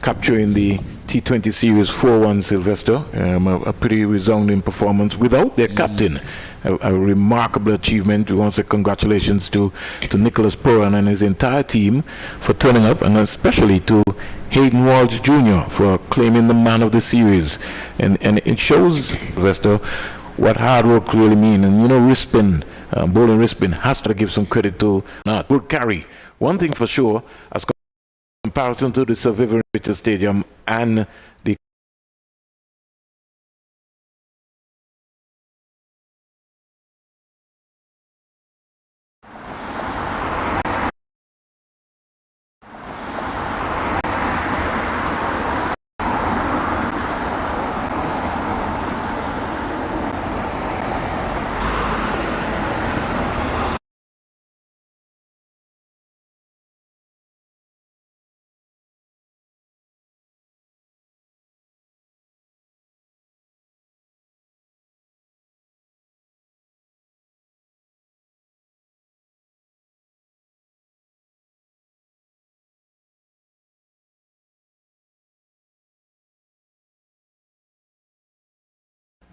capturing the T20 series 4-1, Sylvester. A pretty resounding performance without their captain. A remarkable achievement. We want to say congratulations to Nicholas Purran and his entire team for turning up, and especially to Hayden Walsh Jr. for claiming the man of the series. And it shows, Sylvester, what hard work really means. And you know, Rispin, Bowling Rispin has to give some credit to good carry. One thing for sure, as comparison to the Sir Vivian Richards Stadium and the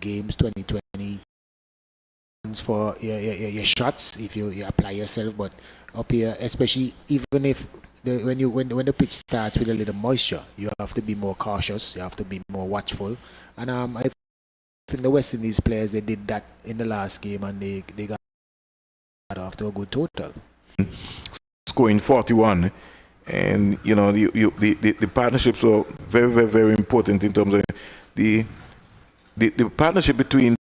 games 2020 for your shots if you apply yourself, but up here, especially even if when the pitch starts with a little moisture, you have to be more cautious, you have to be more watchful. And I think the West Indies players, they did that in the last game, and they got after a good total, scoring 41. And you know, the partnerships were very, very, very important in terms of the partnership between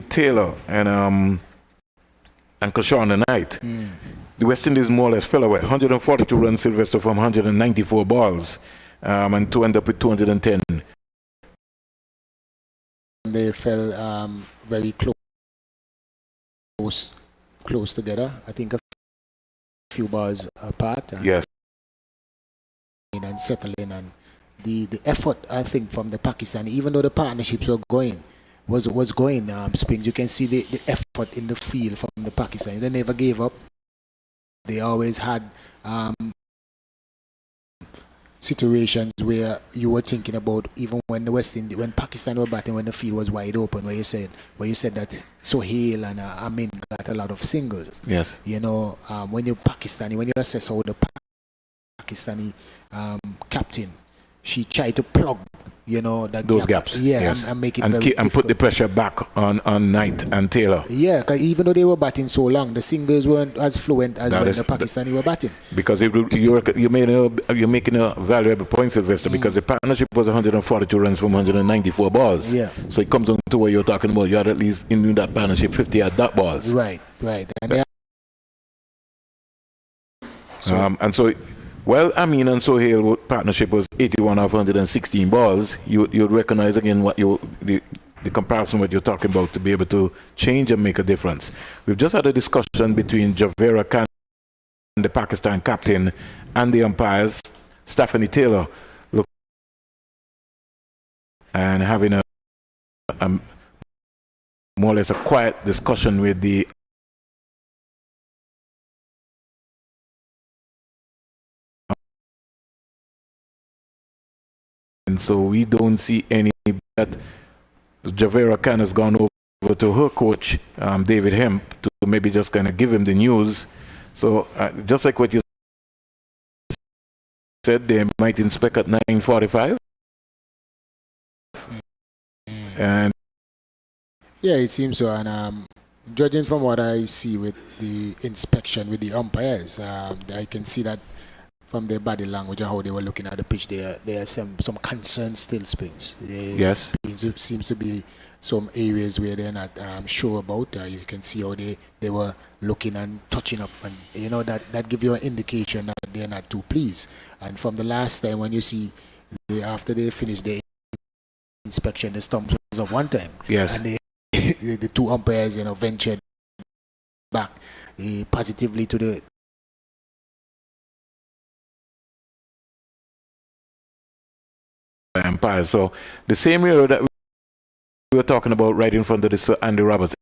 Taylor and Kershaw tonight. The West Indies more or less fell away. 142 runs, Sylvester, from 194 balls, and to end up with 210. They fell very close together. I think a few balls apart. Yes. And settling, and the effort, I think, from the Pakistan, even though the partnerships were going, was going, Springs, you can see the effort in the field from the Pakistan. They never gave up. They always had situations where you were thinking about, even when when Pakistan were batting, when the field was wide open, where you said that Sohail and Amin got a lot of singles. Yes. You know, when you assess how the Pakistani captain, she tried to plug, you know, those gaps. Yes. and make it and put the pressure back on Knight and Taylor. Yeah, because even though they were batting so long, the singles weren't as fluent as when the Pakistani were batting. Because you're making a valuable point, Sylvester, because the partnership was 142 runs from 194 balls. Yeah. So it comes on to what you're talking about. You had at least in that partnership 50 at dot balls. Right. And and so, well, Amin and Sohail partnership was 81 of 116 balls. You'd recognize again what the comparison what you're talking about, to be able to change and make a difference. We've just had a discussion between Javera Khan, the Pakistan captain, and the umpires, Stephanie Taylor, and having a more or less a quiet discussion with the and so we don't see any that Javera Khan has gone over to her coach, David Hemp, to maybe just kind of give him the news. So just like what you said, they might inspect at 9:45. And yeah, it seems so. And judging from what I see with the inspection with the umpires, I can see that from their body language and how they were looking at the pitch, there are some concern still, Springs. Yes. It seems to be some areas where they're not sure about. You can see how they were looking and touching up, and you know that gives you an indication that they're not too pleased. And from the last time, when you see after they finished the inspection, the stumps was up one time. Yes. And the two umpires, you know, ventured back positively to the umpire. So the same area that we were talking about right in front of this Andy Roberts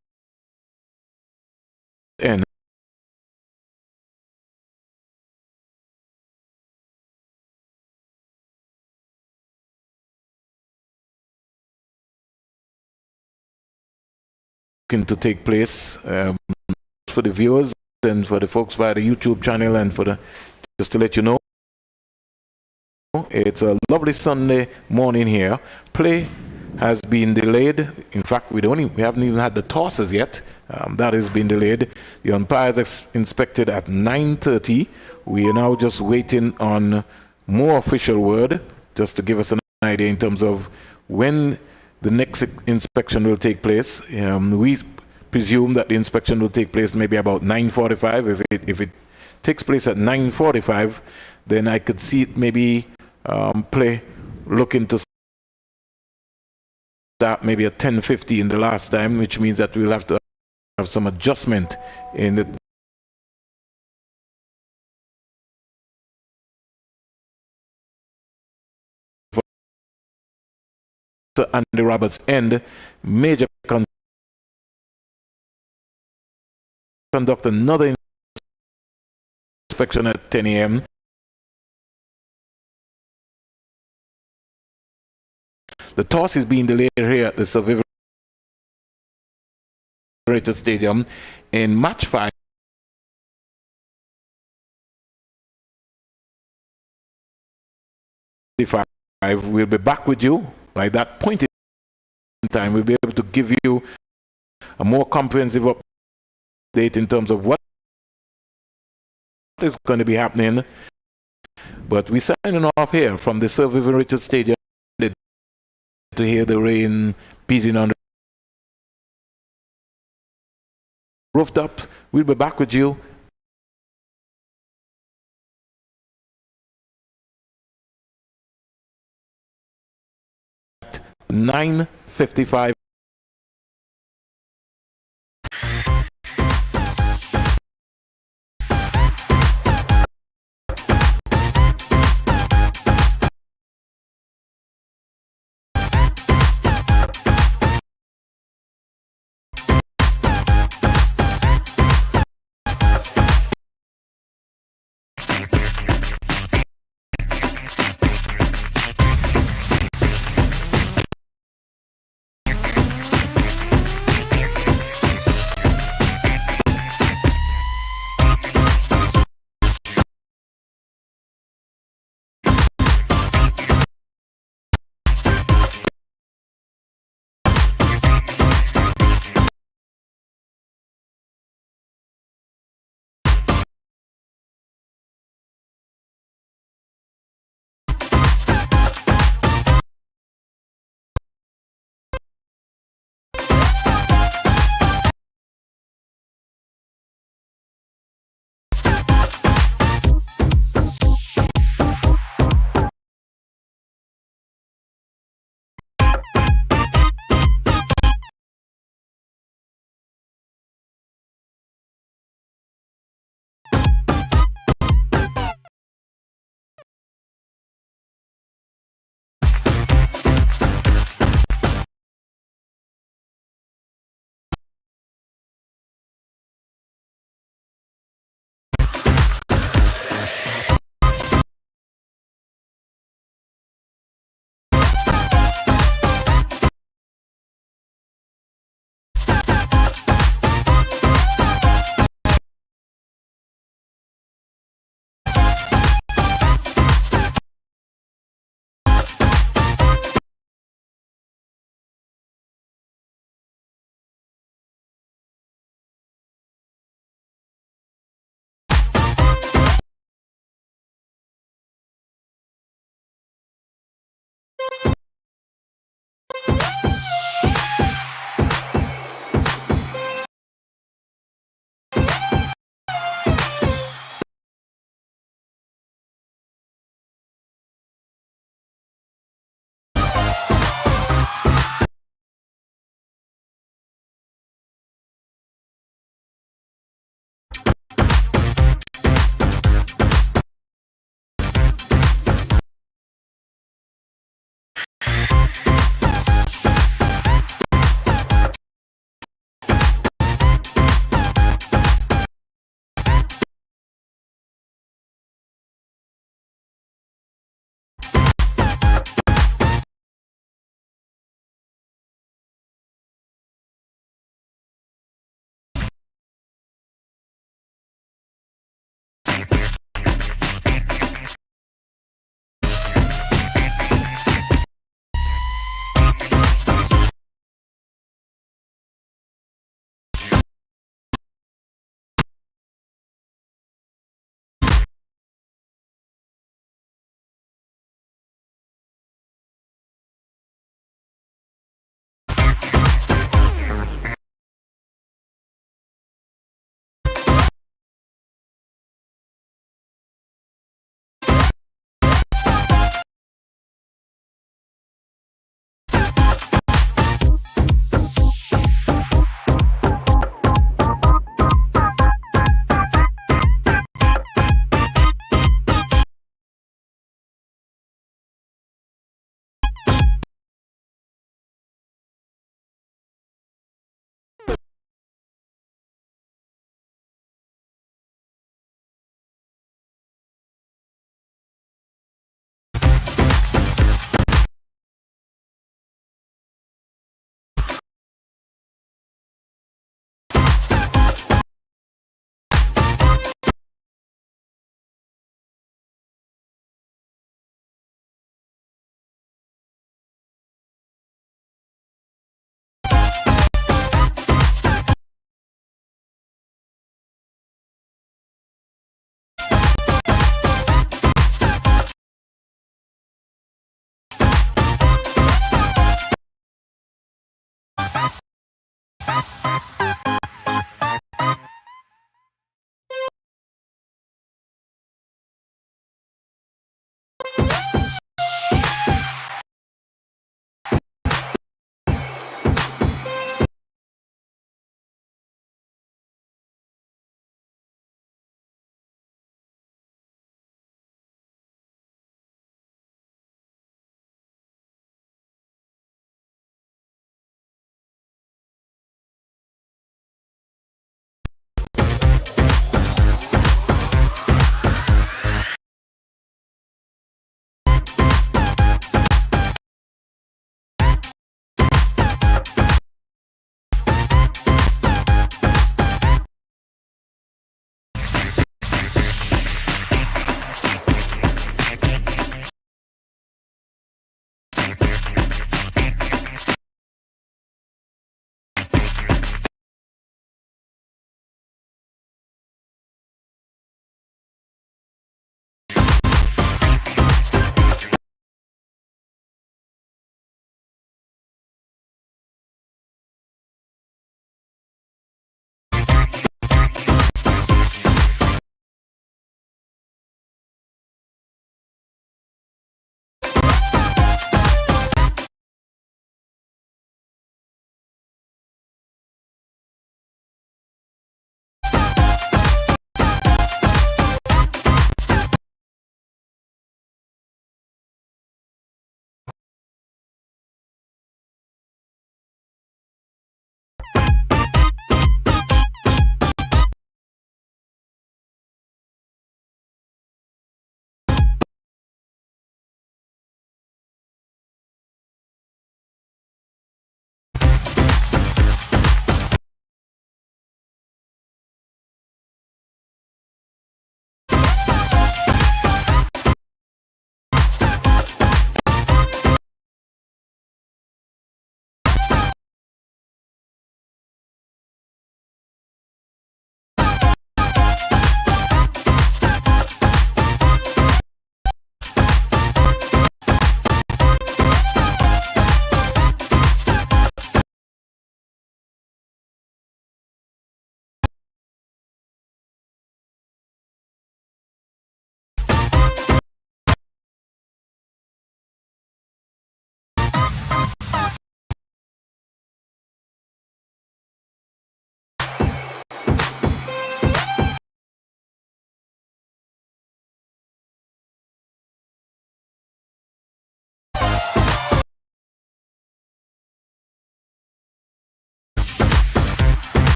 end. looking to take place for the viewers and for the folks via the YouTube channel, and for the, just to let you know, it's a lovely Sunday morning here. Play has been delayed. In fact, we haven't even had the tosses yet. That has been delayed. The umpires inspected at 9:30. We are now just waiting on more official word, just to give us an idea in terms of when the next inspection will take place. We presume that the inspection will take place maybe about 9:45. If it takes place at 9:45, then I could see it maybe play looking to start maybe at 10:50 the last time, which means that we'll have to have some adjustment in the Andy Roberts end. Major conduct another inspection at 10 a.m. The toss is being delayed here at the Survivor Stadium in match 5. We'll be back with you by that point in time. We'll be able to give you a more comprehensive update in terms of what is going to be happening. But we're signing off here from the Sir Vivian Richards Stadium to hear the rain beating on the rooftop. We'll be back with you at 9:55.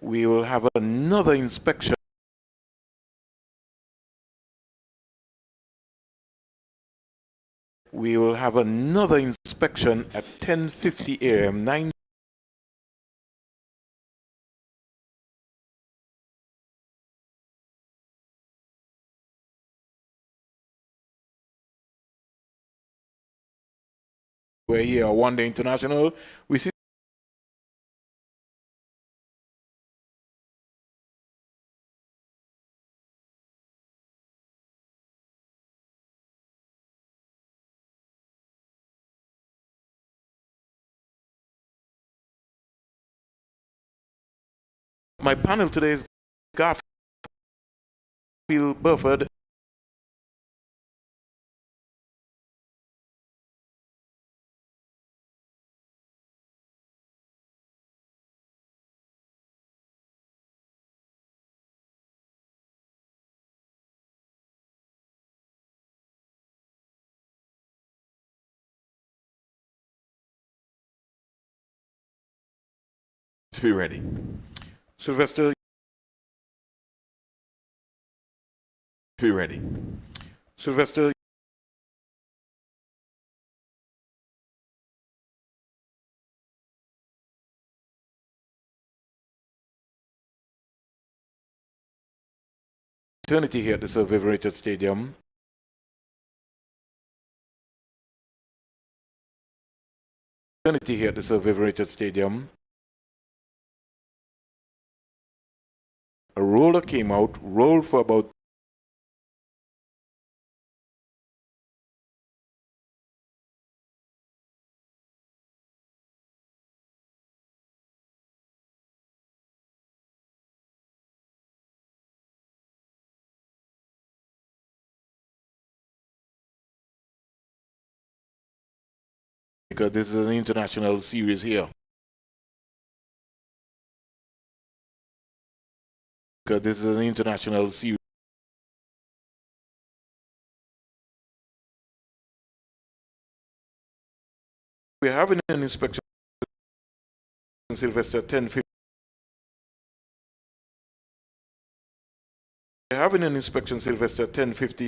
we will have another inspection. We will have another inspection at 10:50 a.m. 9 We're here, One Day International. We see my panel today is Garfield Burford. To be ready. Sylvester, to be ready. Sylvester, eternity here at the Sir Vivian Richards Stadium. Eternity here at the Sir Vivian Richards Stadium. A roller came out, rolled for about because this is an international series here. Because this is an international series. We're having an inspection Sylvester 10:50. We're having an inspection Sylvester 10:50.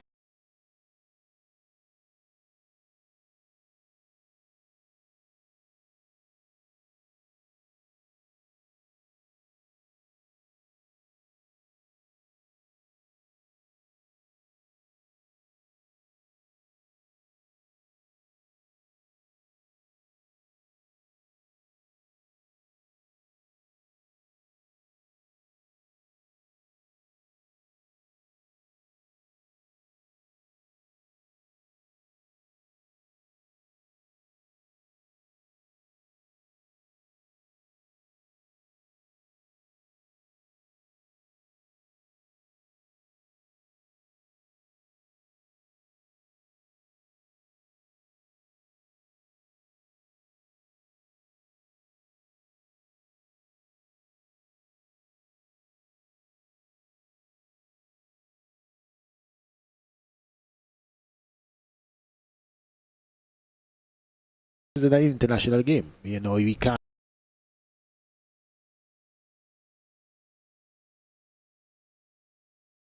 This is an international game. You know, we can't.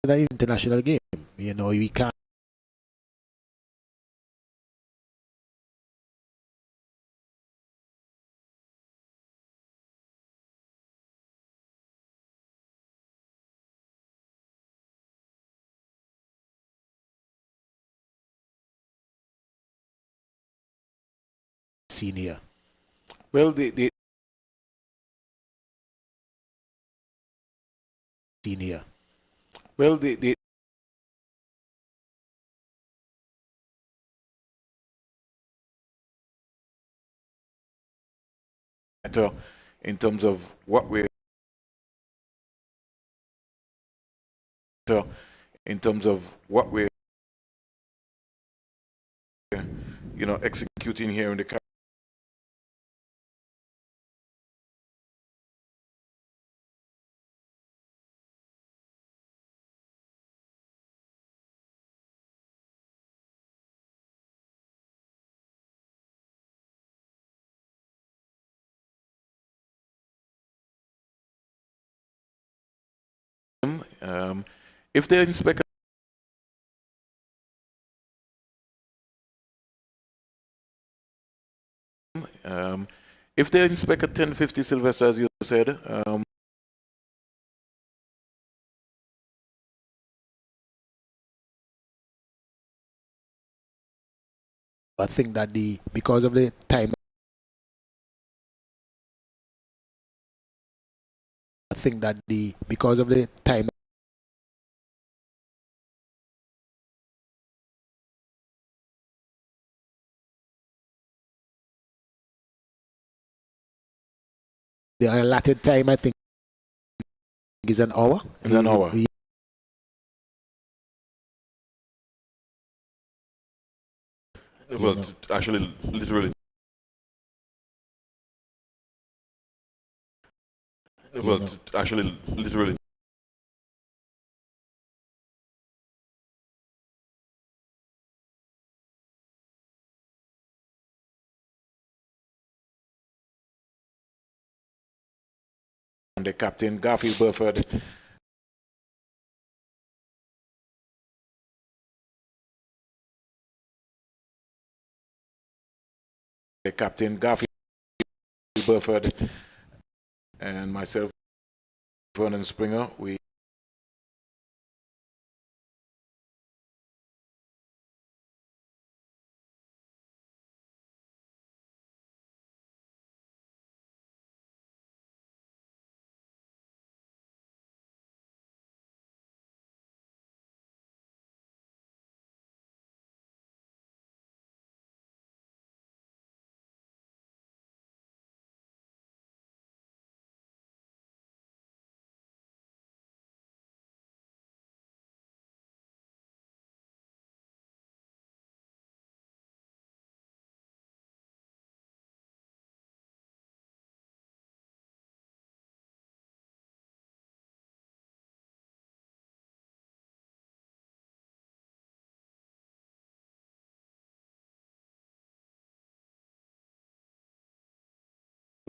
It's an international game. You know, we can't. Senior. Well, the Senior. well the matter in terms of what we're in terms of what we're executing here in the If the inspector if they inspect a 1050 Sylvester, as you said, I think that because of the time, the allotted time, I think, is an hour. is an hour. Well, actually, literally. Well, actually, literally. And the captain, Garfield Burford. The captain, Garfield Burford, and myself, Vernon Springer, we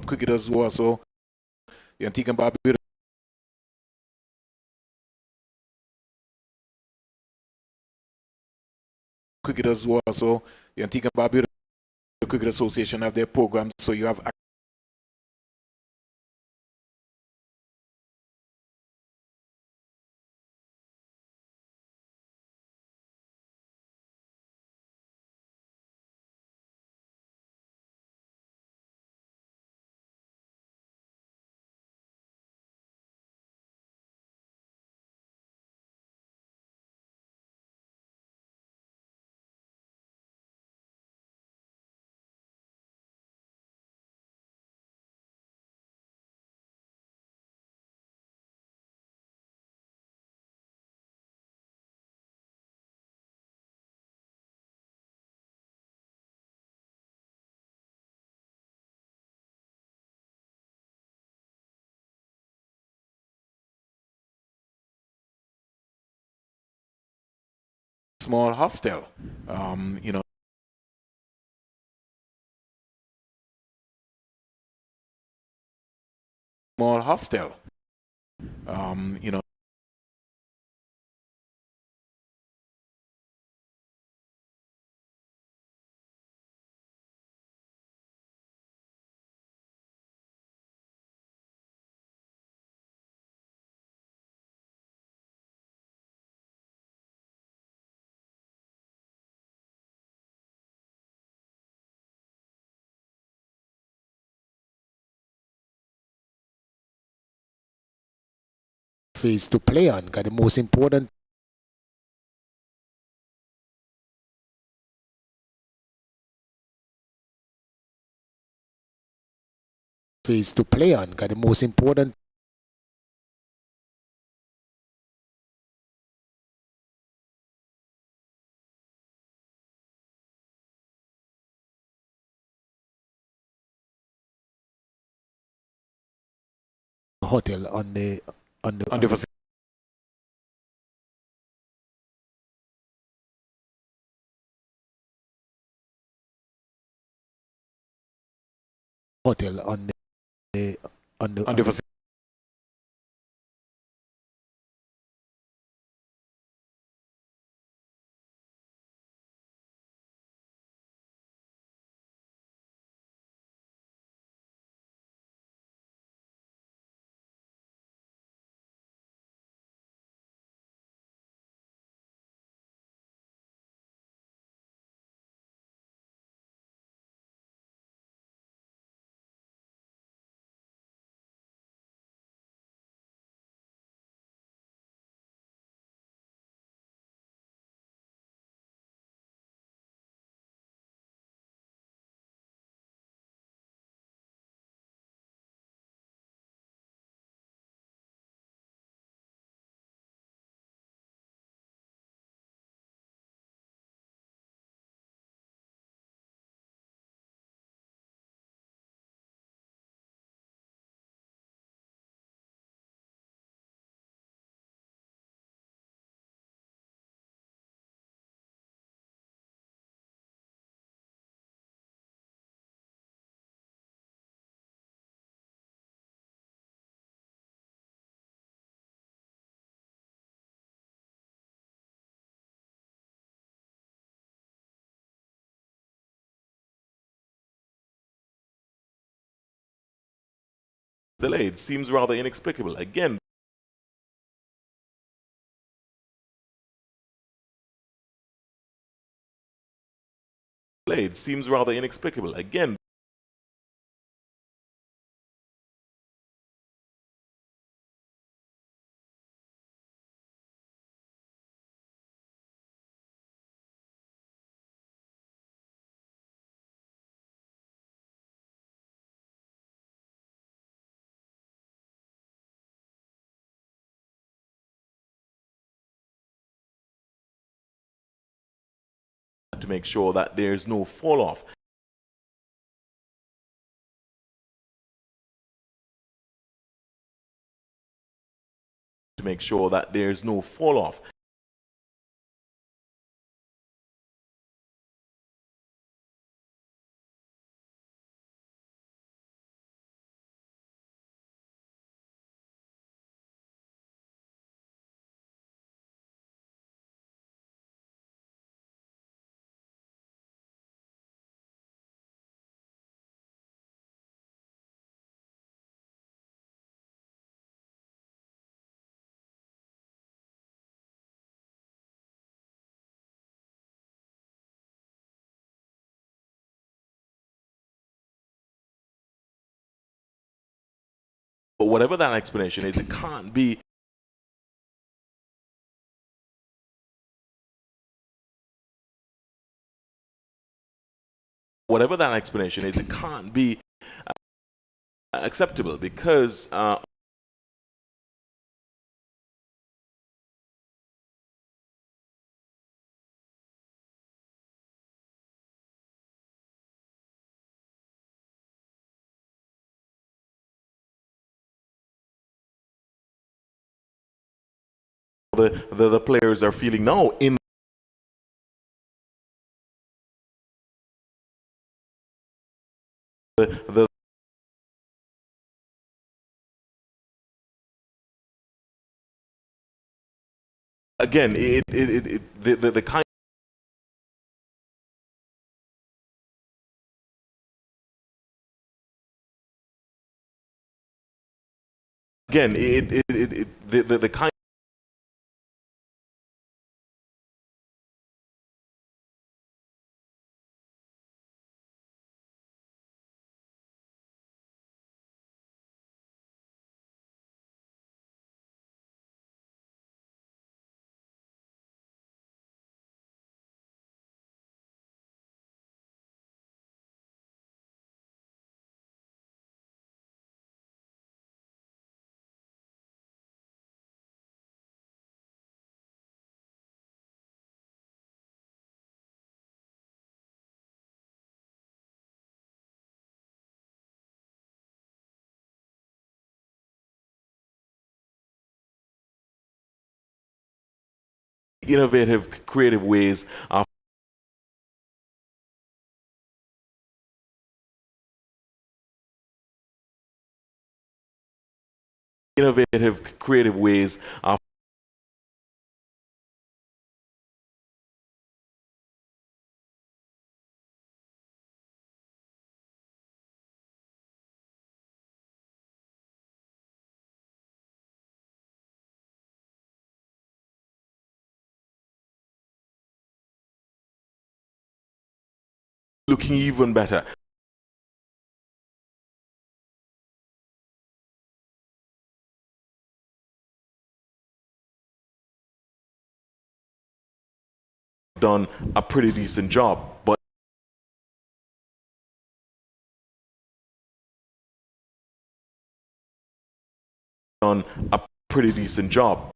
cricketers who also the Antigua and Barbuda cricketers who also the Antigua and Barbuda Cricket Association have their programs, so you have small hostel, you know, small hostel, you know. phase to play on, because the most important phase to play on, because the most important hotel on the hotel on the delayed seems rather inexplicable. Again, delayed seems rather inexplicable. Again, to make sure that there's no fall off. To make sure that there's no fall off. But whatever that explanation is, it can't be whatever that explanation is, it can't be acceptable because the players are feeling now in the again the kind again the kind innovative, creative ways of innovative, creative ways of looking even better. Done a pretty decent job, but done a pretty decent job.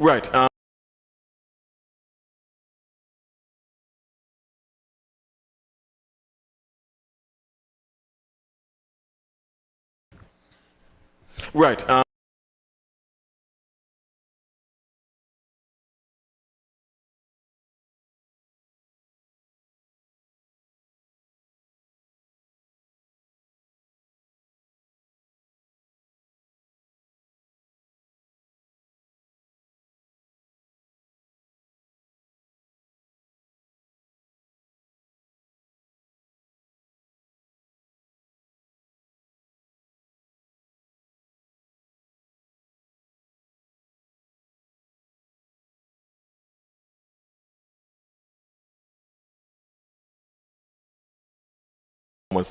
Right. Right.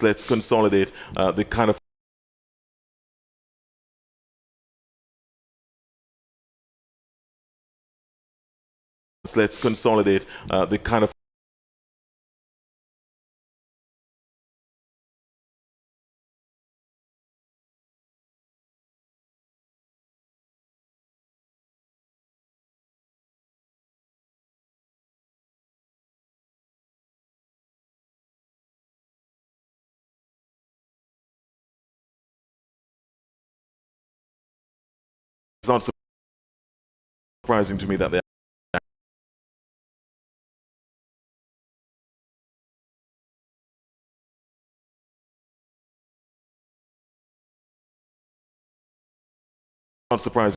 Let's consolidate the kind of let's consolidate the kind of it's not surprising to me that they not surprising.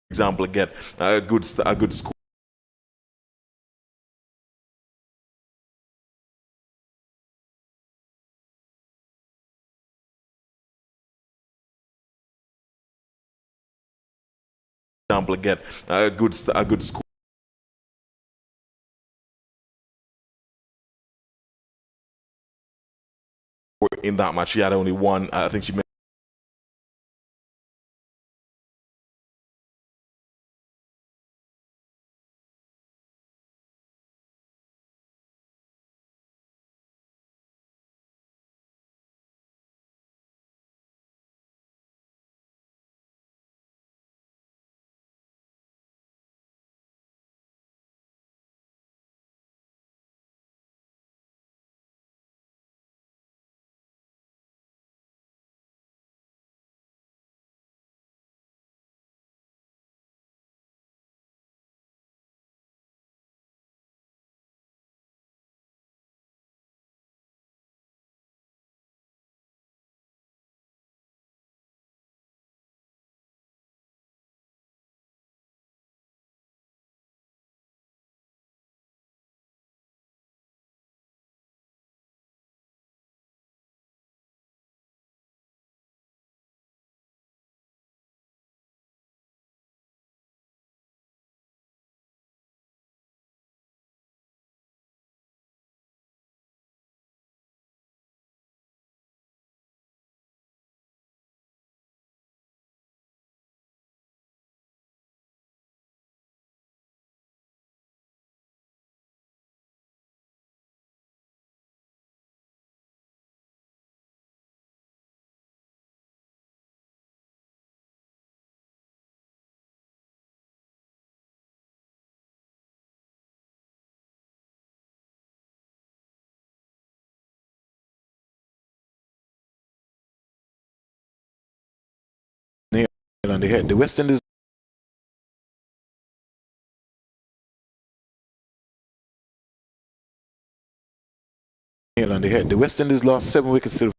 Example, get a good score example, get a good score in that match. She had only one. I think she made nail on the head. The West Indies nail on the head. The West Indies lost 7 wickets to the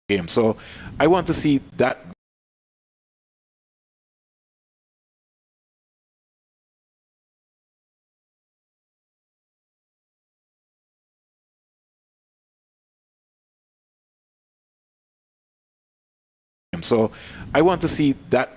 game. So I want to see that. So I want to see that.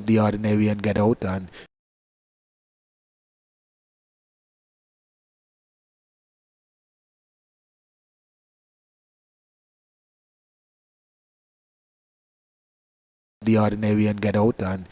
The ordinary and get out, and the ordinary and get out, and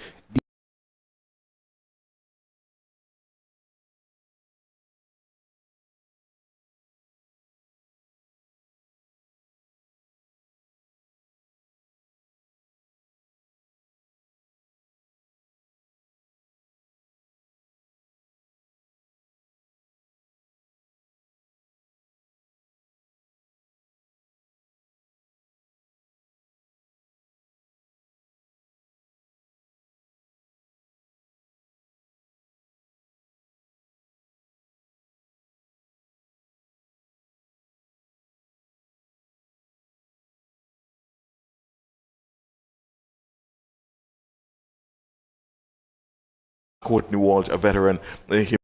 Courtney Walsh, a veteran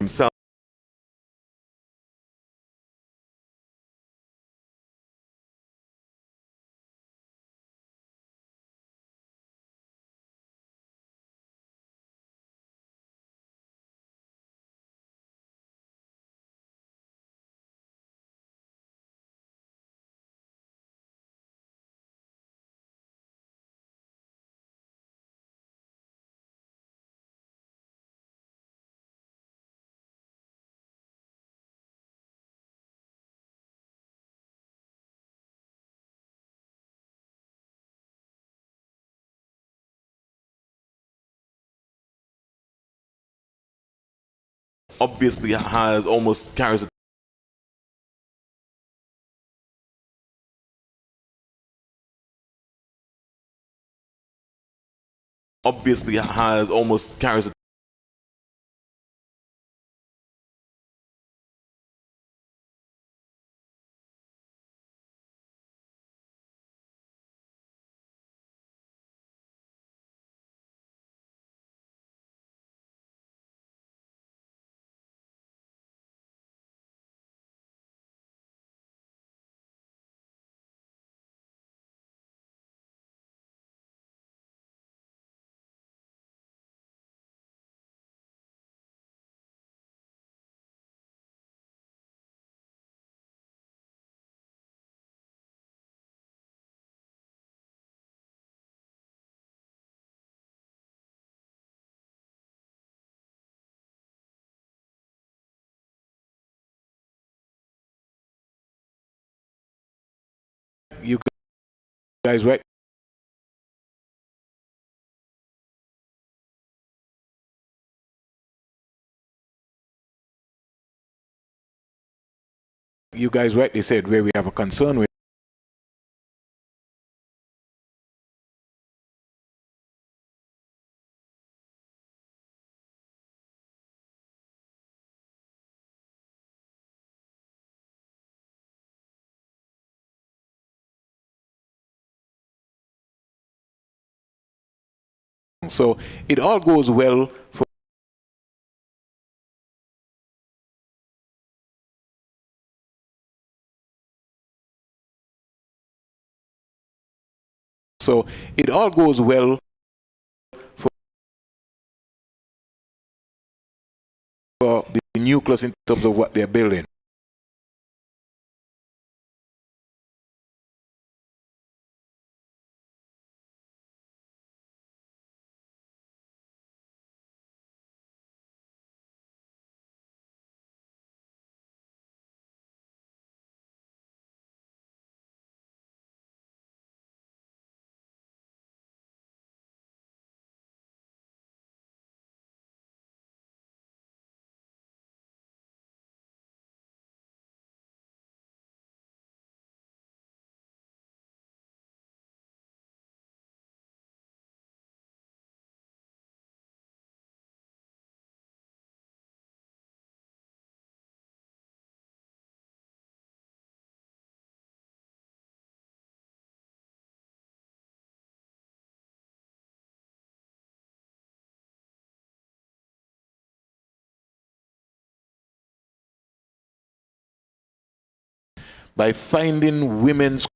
himself. Obviously has almost carries a obviously has almost carries a You guys right? you guys rightly said, where we have a concern with. So it all goes well for. So it all goes well for the nucleus in terms of what they're building. By finding women's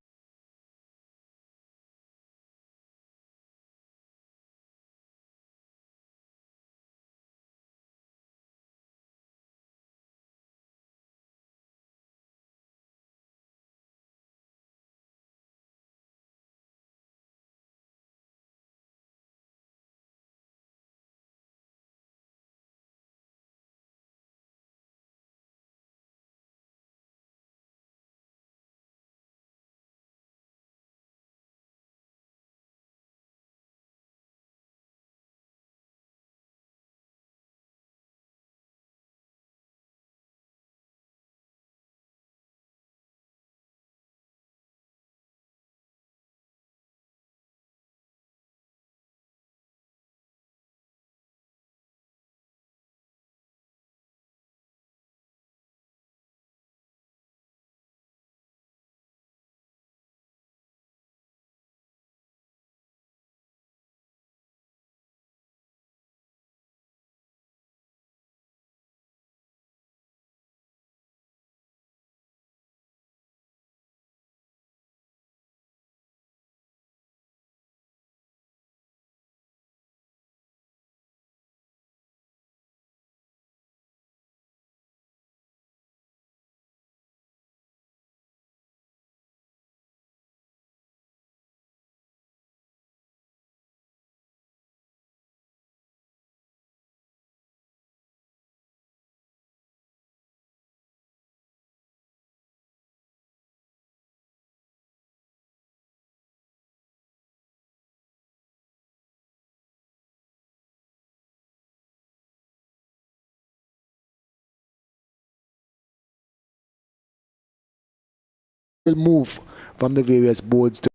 will move from the various boards to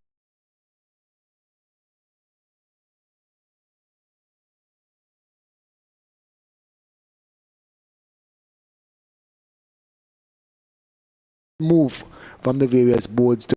move from the various boards to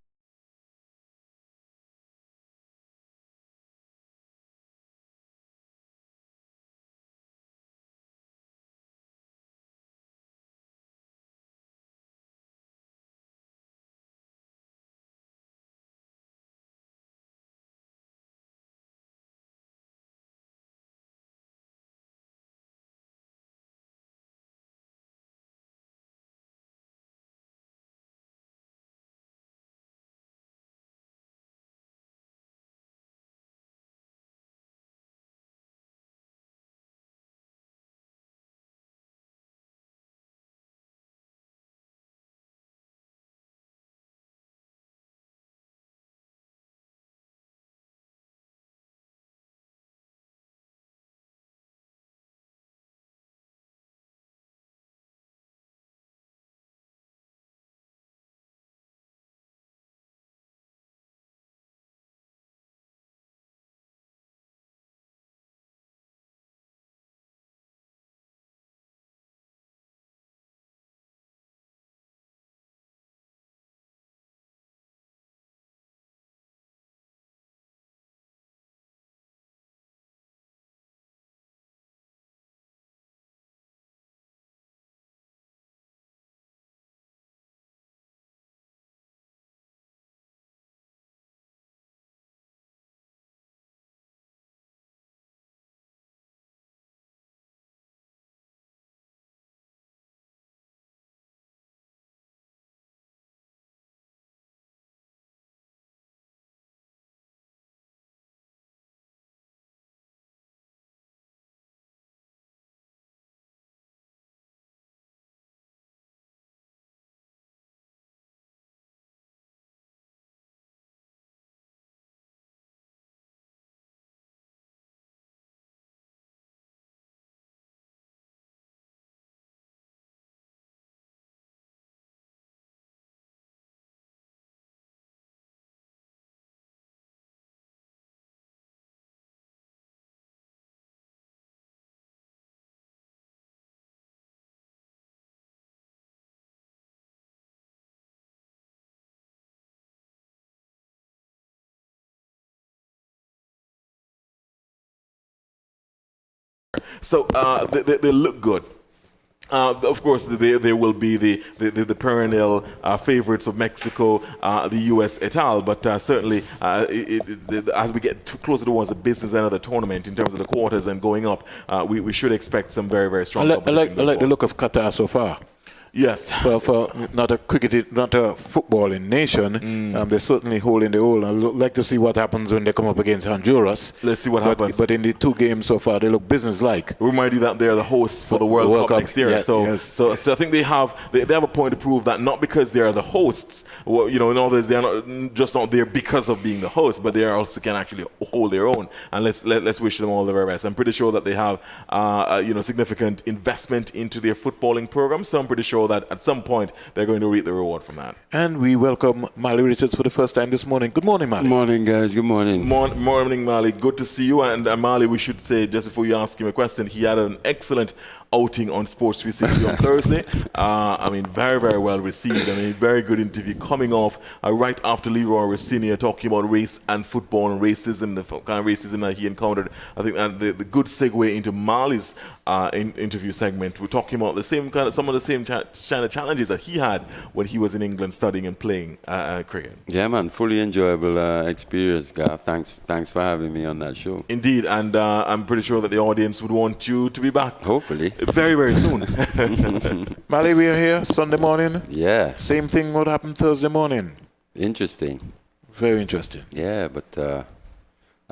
So they look good. Of course, there will be the perennial favorites of Mexico, the U.S. et al. But certainly, as we get closer towards the business end of the tournament, in terms of the quarters and going up, we should expect some very, very strong competition. I like the look of Qatar so far. Yes. For not a footballing nation, they're certainly holding the own. I'd like to see what happens when they come up against Honduras. Let's see what happens. But in the 2 games so far, they look businesslike. Remind you that they're the hosts for the World Cup next year. Yeah, so I think they have a point to prove that not because they are the hosts, well, in other words, they're not there because of being the hosts, but they also can actually hold their own. And let's wish them all the very best. I'm pretty sure that they have significant investment into their footballing program. So I'm pretty sure that at some point they're going to reap the reward from that. And we welcome Mali Richards for the first time this morning. Good morning, Mali. Good morning, guys. Good morning. Morning, Mali. Good to see you. And Mali, we should say, just before you ask him a question, he had an excellent outing on Sports 360 on Thursday. Very, very well received. Very good interview coming off right after Leroy was senior talking about race and football and racism, the kind of racism that he encountered. I think that the good segue into Mali's interview segment. We're talking about some of the same kind of challenges that he had when he was in England studying and playing cricket. Yeah, man. Fully enjoyable experience, Gav. Thanks for having me on that show. Indeed. And I'm pretty sure that the audience would want you to be back. Hopefully. Very, very soon. Mali, we are here Sunday morning. Yeah. Same thing what happened Thursday morning. Interesting. Very interesting. Yeah, but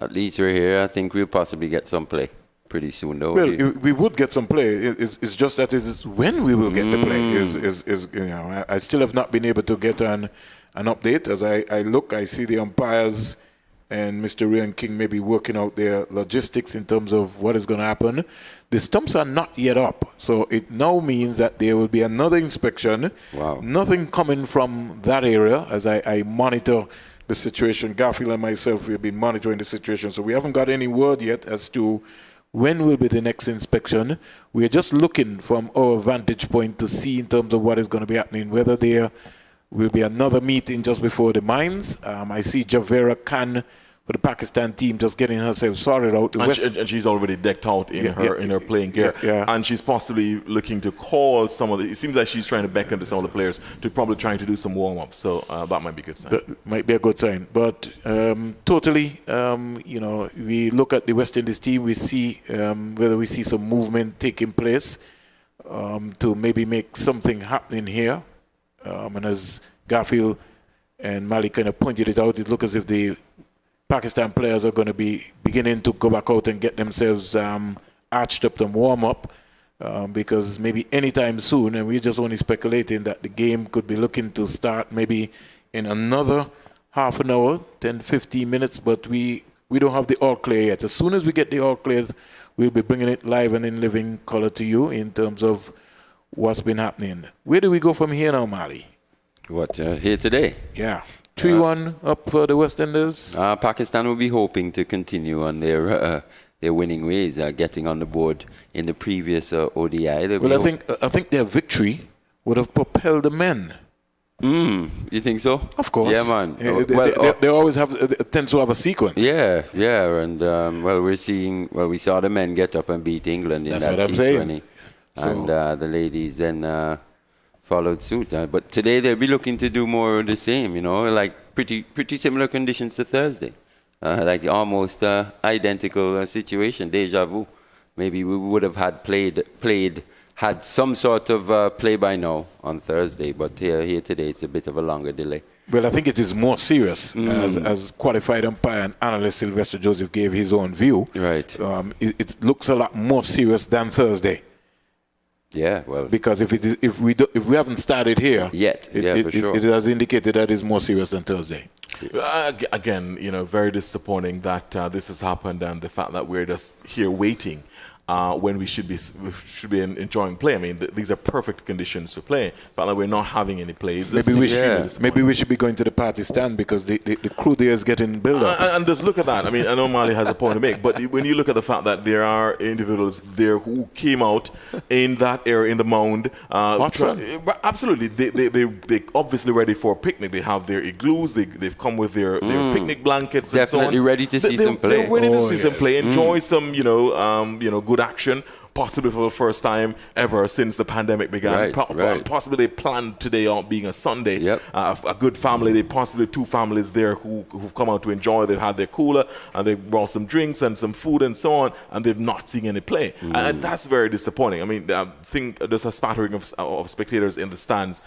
at least we're here. I think we'll possibly get some play pretty soon, though. Well, we would get some play. It's just that it is when we will get the play. I still have not been able to get an update. As I look, I see the umpires and Mr. Ryan King may be working out their logistics in terms of what is going to happen. The stumps are not yet up, so it now means that there will be another inspection. Wow. Nothing coming from that area as I monitor the situation. Garfield and myself, we've been monitoring the situation, so we haven't got any word yet as to when will be the next inspection. We are just looking from our vantage point to see in terms of what is going to be happening, whether there will be another meeting just before the mines. I see Javera Khan for the Pakistan team just getting herself sorted out. And she's already decked out in her playing gear. Yeah. And she's possibly looking to call some of the... It seems like she's trying to beckon to some of the players to probably trying to do some warm-ups. So that might be a good sign. That might be a good sign. But totally, we look at the West Indies team, we see whether we see some movement taking place to maybe make something happening here. And as Garfield and Malik kind of pointed it out, it looks as if the Pakistan players are going to be beginning to go back out and get themselves arched up and warm up because maybe anytime soon, and we're just only speculating that the game could be looking to start maybe in another half an hour, 10, 15 minutes, but we don't have the all clear yet. As soon as we get the all clear, we'll be bringing it live and in living color to you in terms of what's been happening. Where do we go from here now, Mali? What, here today? Yeah. 3-1 up for the West Indies. Pakistan will be hoping to continue on their winning ways, getting on the board in the previous ODI. Well, I think their victory would have propelled the men. You think so? Of course. Yeah, man. They always tend to have a sequence. Yeah, and we saw the men get up and beat England in That's that what I'm T20, saying. and the ladies then followed suit. But today they'll be looking to do more of the same, like pretty similar conditions to Thursday. Like almost identical situation, deja vu. Maybe we would have had some sort of play by now on Thursday, but here today it's a bit of a longer delay. Well, I think it is more serious, as qualified umpire and analyst Sylvester Joseph gave his own view. Right. It looks a lot more serious than Thursday. Yeah, well, because if we haven't started here yet, for sure. It has indicated that it's more serious than Thursday. Again, very disappointing that this has happened, and the fact that we're just here waiting when we should be enjoying play. I mean, these are perfect conditions to play. The fact that we're not having any plays. Maybe we should be going to the party stand because the crew there is getting built up. And just look at that. I mean, I know Mali has a point to make, but when you look at the fact that there are individuals there who came out in that area in the mound, absolutely, they obviously ready for a picnic. They have their igloos. They've come with their picnic blankets. Definitely and so on. ready to see some play. They're ready to see some play. Enjoy some, good good action, possibly for the first time ever since the pandemic began. Right. Possibly they planned today on being a Sunday. Yep. A good family, they possibly two families there who've come out to enjoy. They've had their cooler and they brought some drinks and some food and so on, and they've not seen any play. And that's very disappointing. I mean, I think there's a spattering of spectators in the stands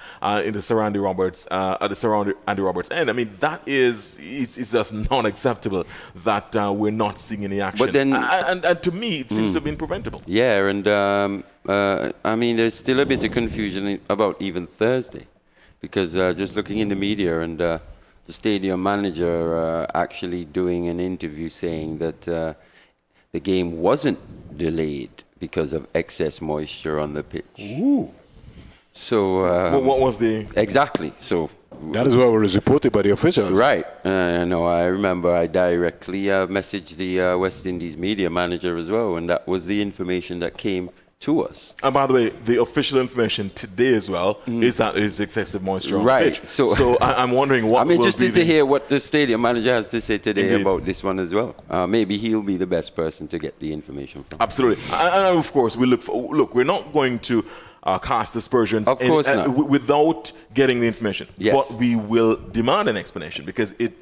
in the Sir Andy Roberts at the Sir Andy Roberts end. I mean, that is it's just not acceptable that we're not seeing any action. But then, and to me, it seems to have been preventable. Yeah, and I mean, there's still a bit of confusion about even Thursday, because just looking in the media and the stadium manager actually doing an interview saying that the game wasn't delayed because of excess moisture on the pitch. Ooh. So what was the exactly? So That is what was reported by the officials. right. No, I remember I directly messaged the West Indies media manager as well, and that was the information that came to us. And by the way, the official information today as well is that it is excessive moisture on the Right. pitch. So I'm wondering what I'm will interested be to hear what the stadium manager has to say today Indeed. about this one as well. Maybe he'll be the best person to get the information from. Absolutely. And of course, we're not going to cast aspersions Of course not. Without getting the information. Yes. But we will demand an explanation because it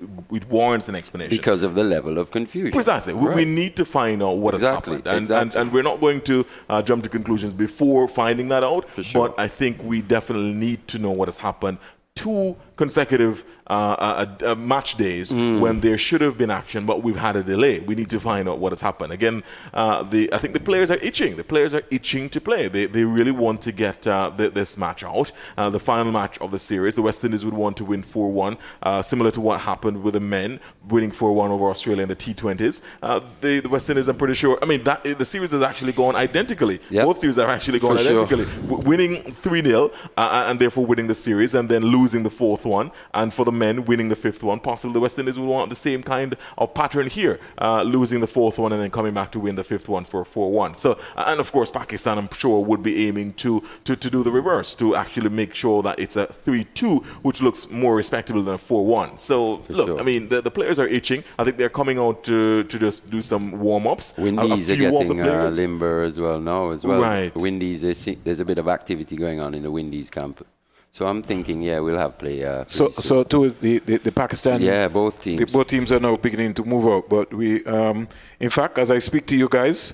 warrants an explanation. Because of the level of confusion. Precisely. Right. We need to find out what Exactly, has happened. exactly. And we're not going to jump to conclusions before finding that out. For sure. But I think we definitely need to know what has happened. 2 consecutive match days when there should have been action, but we've had a delay. We need to find out what has happened. Again, I think the players are itching. The players are itching to play. They really want to get this match out. The final match of the series, the West Indies would want to win 4-1, similar to what happened with the men, winning 4-1 over Australia in the T20s. The West Indies, I'm pretty sure, the series has actually gone identically. Yep. Both series have actually gone For sure. identically. Winning 3-0 and therefore winning the series, and then losing the 4th one, and for the men winning the 5th one. Possibly the West Indies would want the same kind of pattern here, losing the 4th one and then coming back to win the 5th one for 4-1. So, and of course Pakistan, I'm sure, would be aiming to do the reverse, to actually make sure that it's a 3-2, which looks more respectable than a 4-1. So look, sure. I mean, the players are itching. I think they're coming out to just do some warm-ups. Windies are few of the getting players. limber as well now as well. Right. Windies, there's a bit of activity going on in the Windies camp. So I'm thinking, yeah, we'll have play. So too, the Pakistan. Yeah, both teams. Both teams are now beginning to move out. But we, in fact, as I speak to you guys,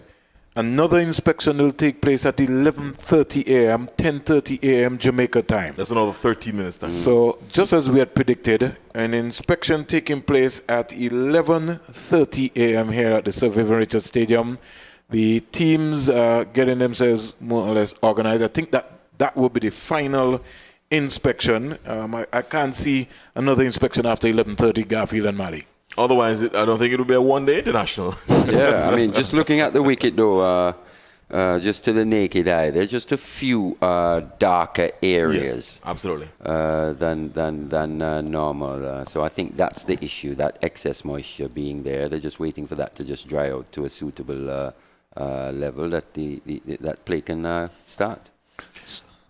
another inspection will take place at 11:30 a.m., 10:30 a.m. Jamaica time. That's another 13 minutes time. So just as we had predicted, an inspection taking place at 11:30 a.m. here at the Sir Vivian Richards Stadium. The teams are getting themselves more or less organized. I think that will be the final inspection. I can't see another inspection after 11:30, Garfield and Mali. Otherwise, I don't think it would be a one-day international. Yeah, I mean, just looking at the wicket though, just to the naked eye, there's just a few darker areas. Yes, absolutely. Than normal. So I think that's the issue, that excess moisture being there. They're just waiting for that to just dry out to a suitable level that that play can start.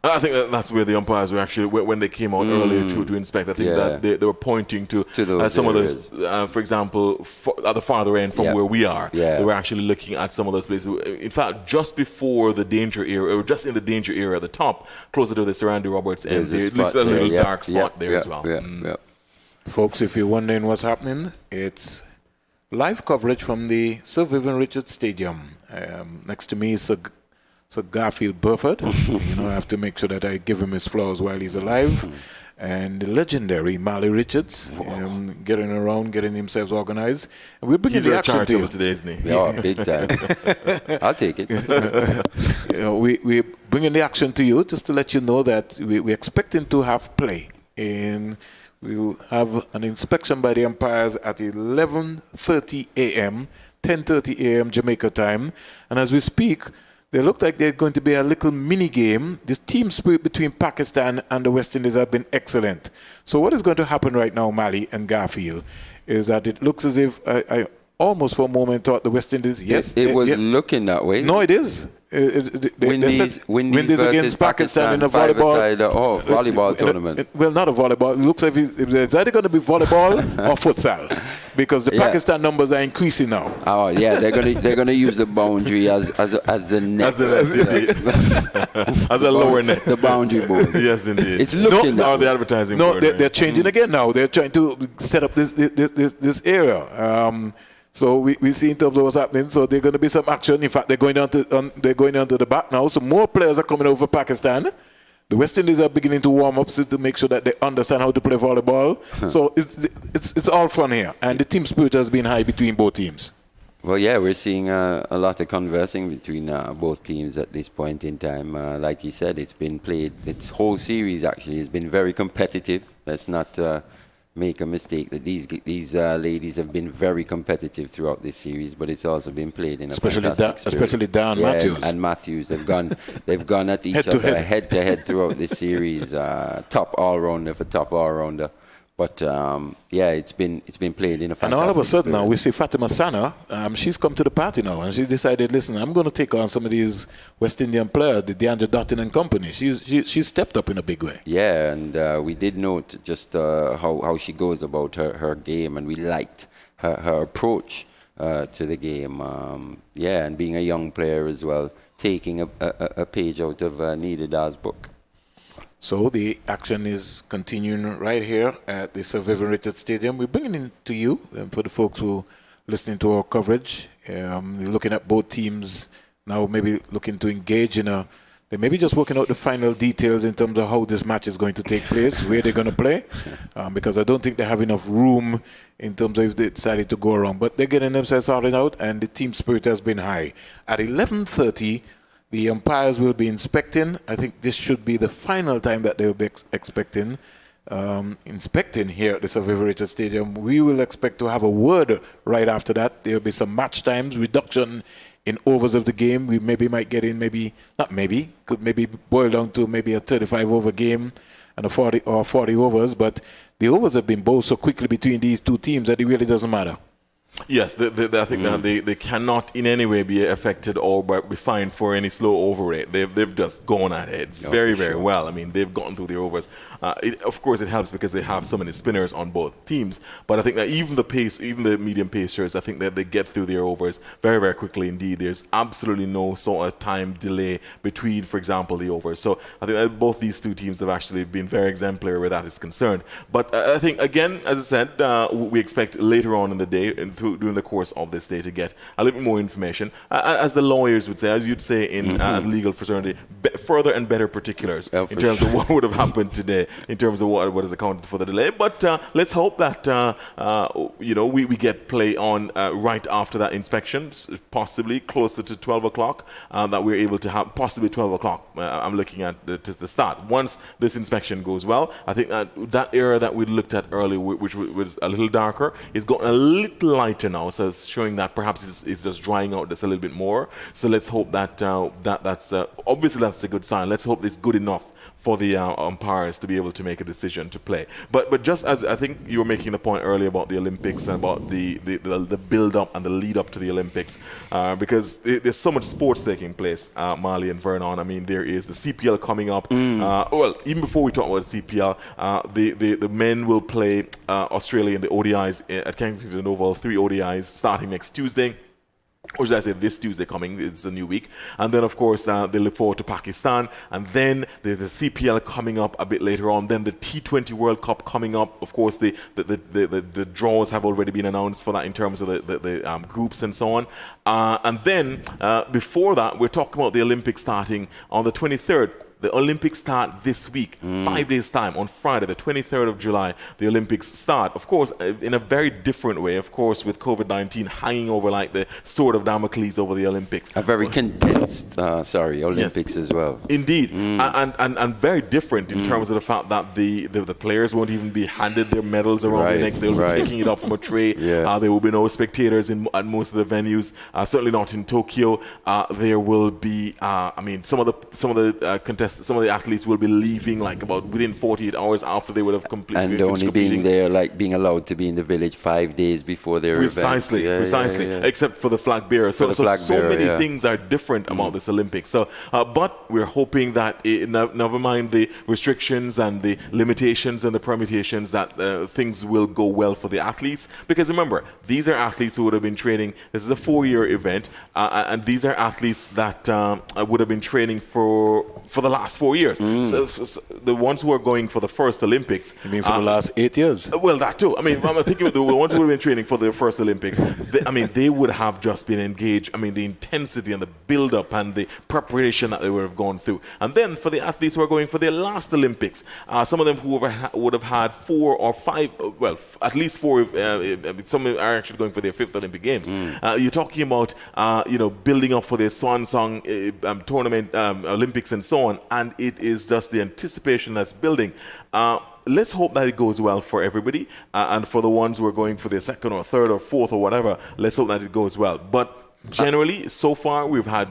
I think that's where the umpires were actually, when they came out earlier to inspect, I think that they were pointing to those some areas. of those, for example, at the farther end from where we are, they were actually looking at some of those places. In fact, just before the danger area, or just in the danger area at the top, closer to the Sir Andy Roberts end, there's a little dark spot there as well. Folks, if you're wondering what's happening, it's live coverage from the Sir Vivian Richards Stadium. Next to me is Sir Garfield Burford. I have to make sure that I give him his flowers while he's alive. And the legendary Mali Richards, getting around, getting himself organized. And we're bringing the action to you today, isn't he? Yeah, big time. I'll take it. We're bringing the action to you just to let you know that we're expecting to have play. We'll have an inspection by the umpires at 11:30 a.m., 10:30 a.m. Jamaica time. And as we speak, they look like they're going to be a little mini game. The team spirit between Pakistan and the West Indies have been excellent. So what is going to happen right now, Mali and Garfield, is that it looks as if I almost for a moment thought the West Indies, yes. It was looking that way. No, it is. Windies against Pakistan in a volleyball tournament. Well, not a volleyball. It looks like it's either going to be volleyball or futsal, because the Pakistan numbers are increasing now. Oh yeah, they're gonna use the boundary as the net, as a lower net, the boundary board. Yes, indeed. It's looking. No, the advertising. No, board, they're changing again now. They're trying to set up this area. So we see in terms of what's happening. So there's going to be some action. In fact, they're going onto the back now. So more players are coming over Pakistan. The West Indies are beginning to warm up to make sure that they understand how to play volleyball. So it's all fun here, and the team spirit has been high between both teams. Well, yeah, we're seeing a lot of conversing between both teams at this point in time. Like you said, it's been played. This whole series actually has been very competitive. Let's not make a mistake that these ladies have been very competitive throughout this series, but it's also been played in a especially Dan Matthews and Matthews. They've gone at each other head to head throughout this series. Top all rounder for top all rounder. But it's been played in a fantastic And all of a sudden spirit. now we see Fatima Sana. She's come to the party now, and she decided, listen, I'm going to take on some of these West Indian players, the DeAndre Dottin and company. She's stepped up in a big way. Yeah, and we did note just how she goes about her game, and we liked her approach to the game. And being a young player as well, taking a page out of Nida's book. So the action is continuing right here at the Sir Vivian Richards Stadium. We're bringing it to you for the folks who are listening to our coverage. Looking at both teams now, maybe looking to engage they may be just working out the final details in terms of how this match is going to take place, where they're going to play, because I don't think they have enough room in terms of if they decided to go around. But they're getting themselves sorted out, and the team spirit has been high. At 11:30, the umpires will be inspecting. I think this should be the final time that they will be inspecting here at the Sir Vivian Richards Stadium. We will expect to have a word right after that. There will be some match times, reduction in overs of the game. We might get in, could boil down to maybe a 35-over game and a 40 overs. But the overs have been bowled so quickly between these two teams that it really doesn't matter. Yes, I think that they cannot in any way be affected or be fined for any slow over rate. They've just gone ahead very well. I mean, they've gotten through their overs. Of course, it helps because they have so many spinners on both teams. But I think that even the medium pacers, I think that they get through their overs very quickly indeed. There's absolutely no sort of time delay between, for example, the overs. So I think that both these two teams have actually been very exemplary where that is concerned. But I think, again, as I said, we expect later on in the day during the course of this day to get a little bit more information, as the lawyers would say, as you'd say in legal fraternity, further and better particulars in terms of what would have happened today, in terms of what is accounted for the delay. But let's hope that we get play on right after that inspection, possibly closer to 12 o'clock, that we're able to have possibly 12 o'clock. I'm looking at the start. Once this inspection goes well, I think that area that we looked at earlier, which was a little darker, is gotten a little lighter now, so it's showing that perhaps it's just drying out just a little bit more. So let's hope that that's obviously that's a good sign. Let's hope it's good enough for the umpires to be able to make a decision to play. But just as I think you were making the point earlier about the Olympics and about the build up and the lead up to the Olympics, because there's so much sports taking place, Marley and Vernon. I mean, there is the CPL coming up. Well, even before we talk about the CPL, the men will play Australia in the ODIs at Kensington Oval, 3 ODIs starting next Tuesday. Or should I say this Tuesday coming, it's a new week. And then, of course, they look forward to Pakistan. And then the CPL coming up a bit later on. Then the T20 World Cup coming up. Of course, the draws have already been announced for that in terms of the groups and so on. And then, before that, we're talking about the Olympics starting on the 23rd. The Olympics start this week, 5 days' time, on Friday, the 23rd of July, the Olympics start. Of course, in a very different way, of course, with COVID-19 hanging over like the sword of Damocles over the Olympics. A very condensed, Olympics as well. Indeed, and very different in terms of the fact that the players won't even be handed their medals around the next. They'll be taking it up from a tray. There will be no spectators at most of the venues. Certainly not in Tokyo. There will be, some of the contestants suggest some of the athletes will be leaving like about within 48 hours after they would have completely And finished only being competing. there, like being allowed to be in the village 5 days before their Precisely, event. precisely. Except for the flag bearer. So, the flag so bearer, many yeah. things are different about this Olympics. So, but we're hoping that never mind the restrictions and the limitations and the permutations, that things will go well for the athletes. Because remember, these are athletes who would have been training. This is a 4-year event, and these are athletes that would have been training for the last 4 years. So the ones who are going for the first Olympics. I mean, for the last 8 years. Well, that too. I mean, I'm thinking of the ones who have been training for the first Olympics. They would have just been engaged. I mean, the intensity and the build-up and the preparation that they would have gone through. And then for the athletes who are going for their last Olympics, some of them who would have had 4 or 5, well, at least 4. Some are actually going for their 5th Olympic Games. You're talking about, building up for their swan song tournament, Olympics, and so on. And it is just the anticipation that's building. Let's hope that it goes well for everybody, and for the ones who are going for their 2nd or 3rd or 4th or whatever, let's hope that it goes well. But generally, so far, we've had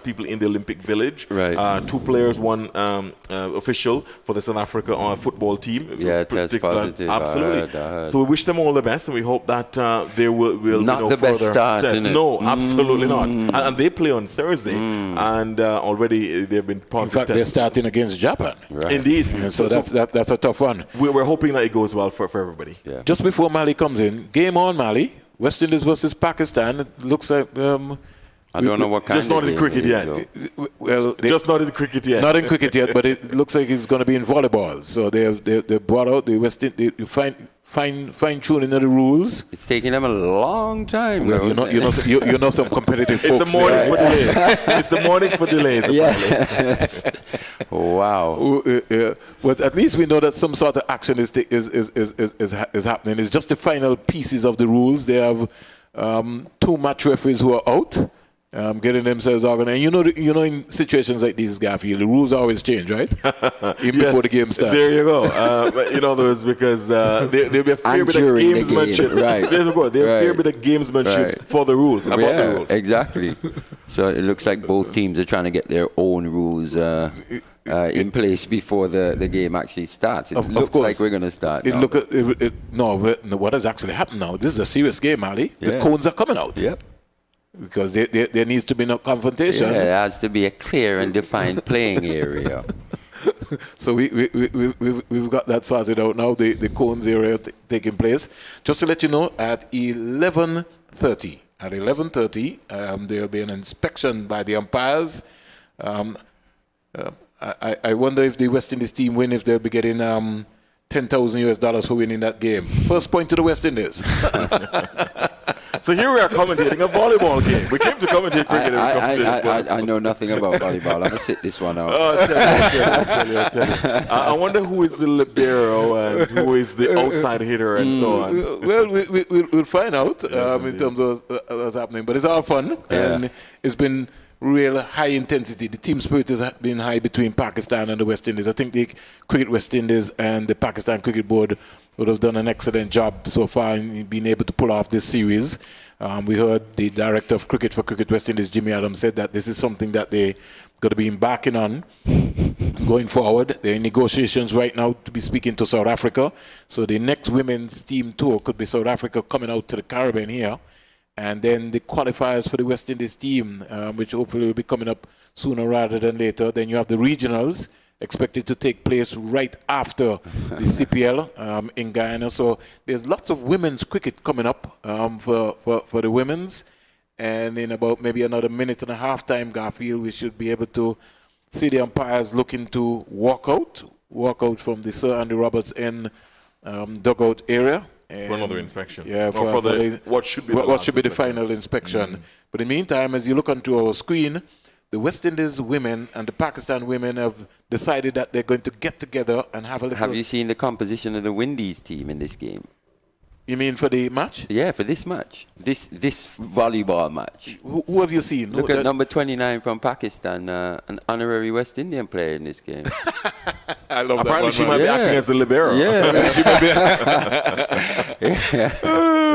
people in the Olympic Village. Right. 2 players, 1 official for the South Africa football team. Yeah, test positive. Absolutely. So we wish them all the best, and we hope that they will Not the best further start, tests. innit? No, absolutely not. And they play on Thursday, and already they've been In positive fact, they're tests. starting against Japan. Right. Indeed. And so that's a tough one. We're hoping that it goes well for everybody. Yeah. Just before Mali comes in, game on, Mali. West Indies versus Pakistan. It looks like... I don't know what kind Just of not in game cricket it yet. is, though. well, Just not in cricket yet. not in cricket yet, but it looks like it's going to be in volleyball. So they brought out the West Indies, fine tuning of the rules. It's taking them a long time. Well, though. you know some competitive folks. It's the morning there, for delays. It's the morning for delays. Yes. Wow. But at least we know that some sort of action is happening. It's just the final pieces of the rules. They have 2 match referees who are out, getting themselves organized. You know, in situations like this, Garfield, the rules always change, right? Even before the game starts. There you go. In other words, because there'll be a fair And bit of during the gamesmanship. game, right. There you go. There'll be a fair Right. bit of gamesmanship Right. for the rules, about the Yeah, rules. exactly. So it looks like both teams are trying to get their own rules in place before the game actually starts. It Of looks course. like we're going to start now. No, what has actually happened now? This is a serious game, Ali. The Yeah. cones are coming out. Yep. Because there needs to be no confrontation. Yeah, there has to be a clear and defined playing area. So we've got that sorted out now, the cones area taking place. Just to let you know, at 11:30, there will be an inspection by the umpires. I wonder if the West Indies team win, if they'll be getting $10,000 for winning that game. First point to the West Indies. So here we are commentating a volleyball game. We came to commentate cricket. I know nothing about volleyball. I'm going to sit this one out. Oh, I tell you. I wonder who is the libero and who is the outside hitter and so on. Well, we'll find out in indeed. terms of what's happening. But it's all fun, and it's been real high intensity. The team spirit has been high between Pakistan and the West Indies. I think the Cricket West Indies and the Pakistan Cricket Board would have done an excellent job so far in being able to pull off this series. We heard the director of cricket for Cricket West Indies, Jimmy Adams, said that this is something that they're going to be embarking on going forward. They're in negotiations right now to be speaking to South Africa. So the next women's team tour could be South Africa coming out to the Caribbean here. And then the qualifiers for the West Indies team, which hopefully will be coming up sooner rather than later. Then you have the regionals expected to take place right after the CPL in Guyana. So there's lots of women's cricket coming up for the women's. And in about maybe another minute and a half time, Garfield, we should be able to see the umpires looking to walk out from the Sir Andy Roberts End dugout area. For another inspection. Yeah, what should be the final inspection. But in the meantime, as you look onto our screen, the West Indies women and the Pakistan women have decided that they're going to get together and have a little... Have you seen the composition of the Windies team in this game? You mean for the match? Yeah, for this match. This volleyball match. Who have you seen? Look at number 29 from Pakistan, an honorary West Indian player in this game. I love Apparently that she one, might man. be acting as a libero. Yeah. She may be-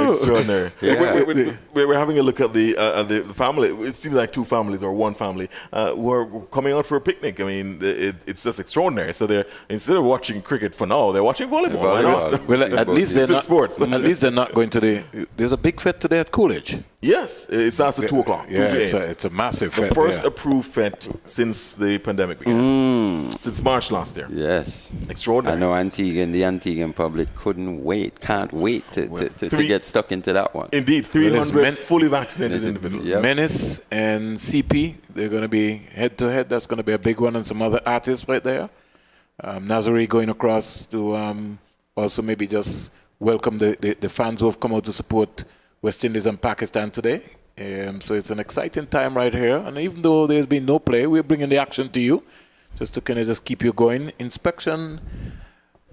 Extraordinary. Yeah. We're having a look at the family. It seems like two families or one family who are coming out for a picnic. I mean, it's just extraordinary. So they're, instead of watching cricket for now, they're watching volleyball. Why not? Well, at least they're It's not. sports. At least they're not going to the. There's a big fete today at Coolidge. Yes, it starts at 2 o'clock. Yeah, 2 to 8. it's a massive The fete. first there. approved fete since the pandemic began. Since March last year. Yes. Extraordinary. I know the Antiguan public can't wait to get stuck into that one. Indeed, Well, it's 300 fully vaccinated individuals. Yep. Menace and CP, they're going to be head to head. That's going to be a big one, and some other artists right there. Nazari going across to also maybe just welcome the fans who have come out to support West Indies and Pakistan today. So it's an exciting time right here. And even though there's been no play, we're bringing the action to you just to kind of just keep you going. Inspection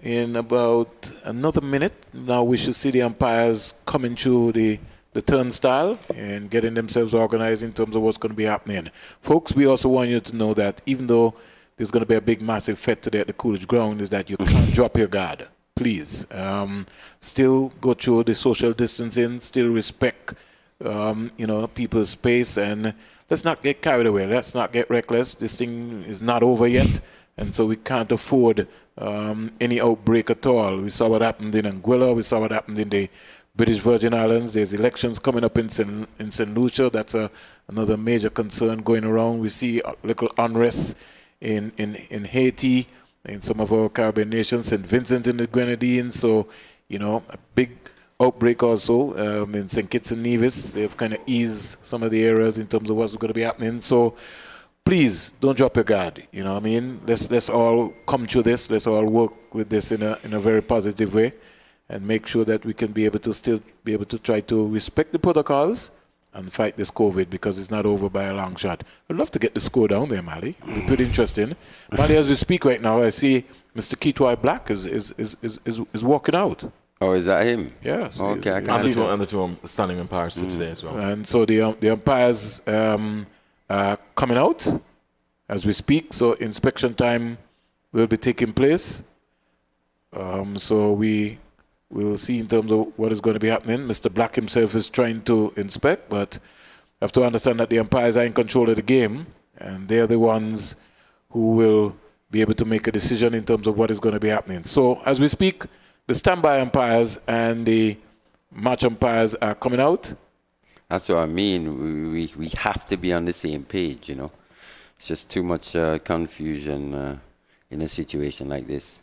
in about another minute. Now we should see the umpires coming through the turnstile and getting themselves organized in terms of what's going to be happening. Folks, we also want you to know that even though there's going to be a big, massive fete today at the Coolidge Ground, is that you can't drop your guard. Please. Still go through the social distancing, still respect, people's space, and let's not get carried away. Let's not get reckless. This thing is not over yet, and so we can't afford any outbreak at all. We saw what happened in Anguilla. We saw what happened in the British Virgin Islands. There's elections coming up in St. Lucia. That's another major concern going around. We see a little unrest in Haiti, in some of our Caribbean nations, St. Vincent and the Grenadines. So, a big outbreak also in St. Kitts and Nevis. They've kind of eased some of the areas in terms of what's going to be happening. So please don't drop your guard. You know what I mean? Let's all come through this. Let's all work with this in a very positive way and make sure that we can be able to still be able to try to respect the protocols and fight this COVID, because it's not over by a long shot. I'd love to get the score down there, Mali. It'd be pretty interesting. Mali, as we speak right now, I see Mr. Kitwai Black is walking out. Oh, is that him? Yes. Okay, I And can see the two standing umpires for today as well. And so the umpires are coming out as we speak. So inspection time will be taking place. So we will see in terms of what is going to be happening. Mr. Black himself is trying to inspect, but you have to understand that the umpires are in control of the game, and they are the ones who will be able to make a decision in terms of what is going to be happening. So as we speak, the standby umpires and the match umpires are coming out. That's what I mean. We have to be on the same page, It's just too much confusion in a situation like this.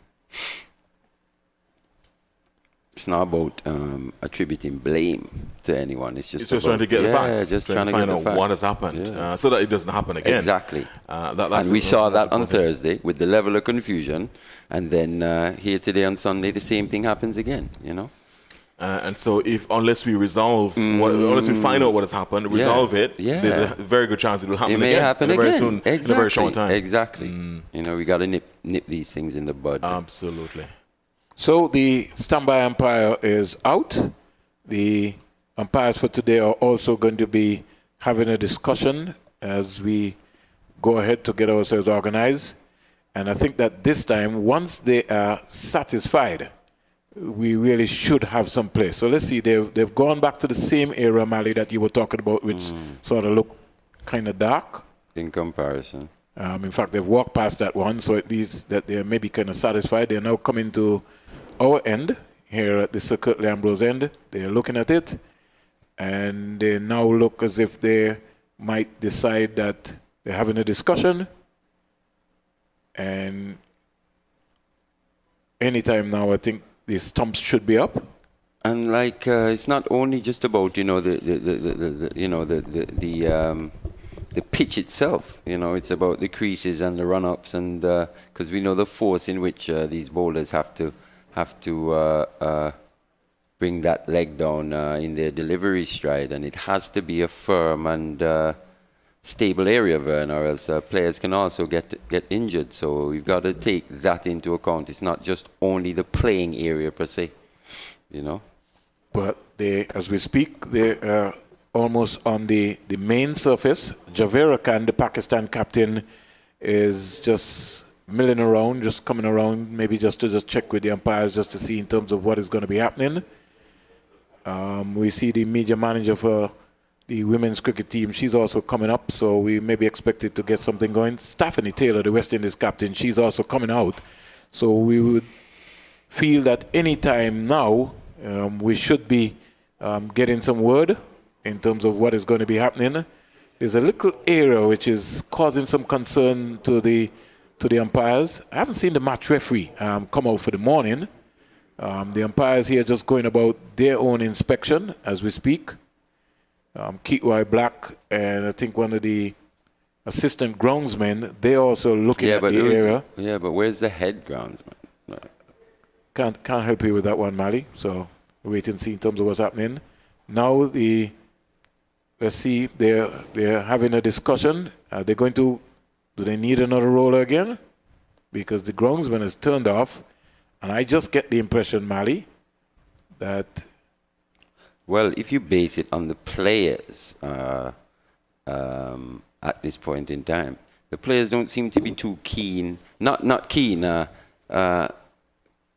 It's not about attributing blame to anyone. It's just Trying to get the facts. Just trying to find out what has happened so that it doesn't happen again. Exactly. That's and we saw that on Thursday with the level of confusion. And then here today on Sunday, the same thing happens again, And so unless we resolve, unless we find out what has happened, resolve it, there's a very good chance it will happen It may again. happen very again. soon, Exactly. in a very short time. Exactly. We got to nip these things in the bud. Absolutely. So the standby umpire is out. The umpires for today are also going to be having a discussion as we go ahead to get ourselves organized. And I think that this time, once they are satisfied, we really should have some play. So let's see, they've gone back to the same area, Mali, that you were talking about, which sort of looked kind of dark. In comparison. In fact, they've walked past that one, so at least that they're maybe kind of satisfied. They're now coming to our end, here at the Sir Curtly Ambrose end. They're looking at it, and they now look as if they might decide that they're having a discussion. And anytime now, I think the stumps should be up. And it's not only just about the pitch itself. It's about the creases and the run-ups, and because we know the force in which these bowlers have to bring that leg down in their delivery stride, and it has to be a firm and stable area, Vern, or else players can also get injured. So we've got to take that into account. It's not just only the playing area per se, But as we speak, they are almost on the main surface. Javera Khan, the Pakistan captain, is just milling around, just coming around, maybe just to check with the umpires just to see in terms of what is going to be happening. We see the media manager for the women's cricket team. She's also coming up, so we may be expected to get something going. Stephanie Taylor, the West Indies captain, she's also coming out. So we would feel that any time now we should be getting some word in terms of what is going to be happening. There's a little area which is causing some concern to the umpires. I haven't seen the match referee come out for the morning. The umpires here just going about their own inspection as we speak. Keith Roy Black and I think one of the assistant groundsmen, they're also looking at the area. Yeah, but where's the head groundsman? No. Can't help you with that one, Mali. So wait and see in terms of what's happening. Now let's see, they're having a discussion. They're going to, do they need another roller again? Because the groundsman is turned off. And I just get the impression, Mali, that... Well, if you base it on the players at this point in time, the players don't seem to be too keen. Not keen. They're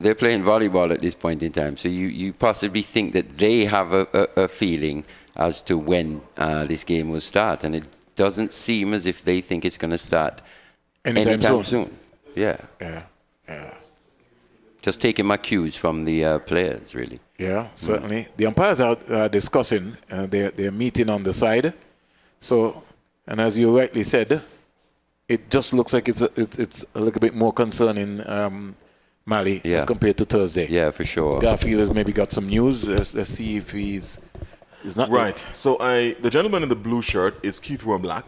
playing volleyball at this point in time. So you possibly think that they have a feeling as to when this game will start. And it doesn't seem as if they think it's going to start anytime soon. Yeah. Just taking my cues from the players, really. Yeah, certainly. The umpires are discussing. They're meeting on the side. So, and as you rightly said, it just looks like it's a little bit more concerning, Mali, as compared to Thursday. Yeah, for sure. Garfield has maybe got some news. Let's see if he's not right. So the gentleman in the blue shirt is Keith Roy Black.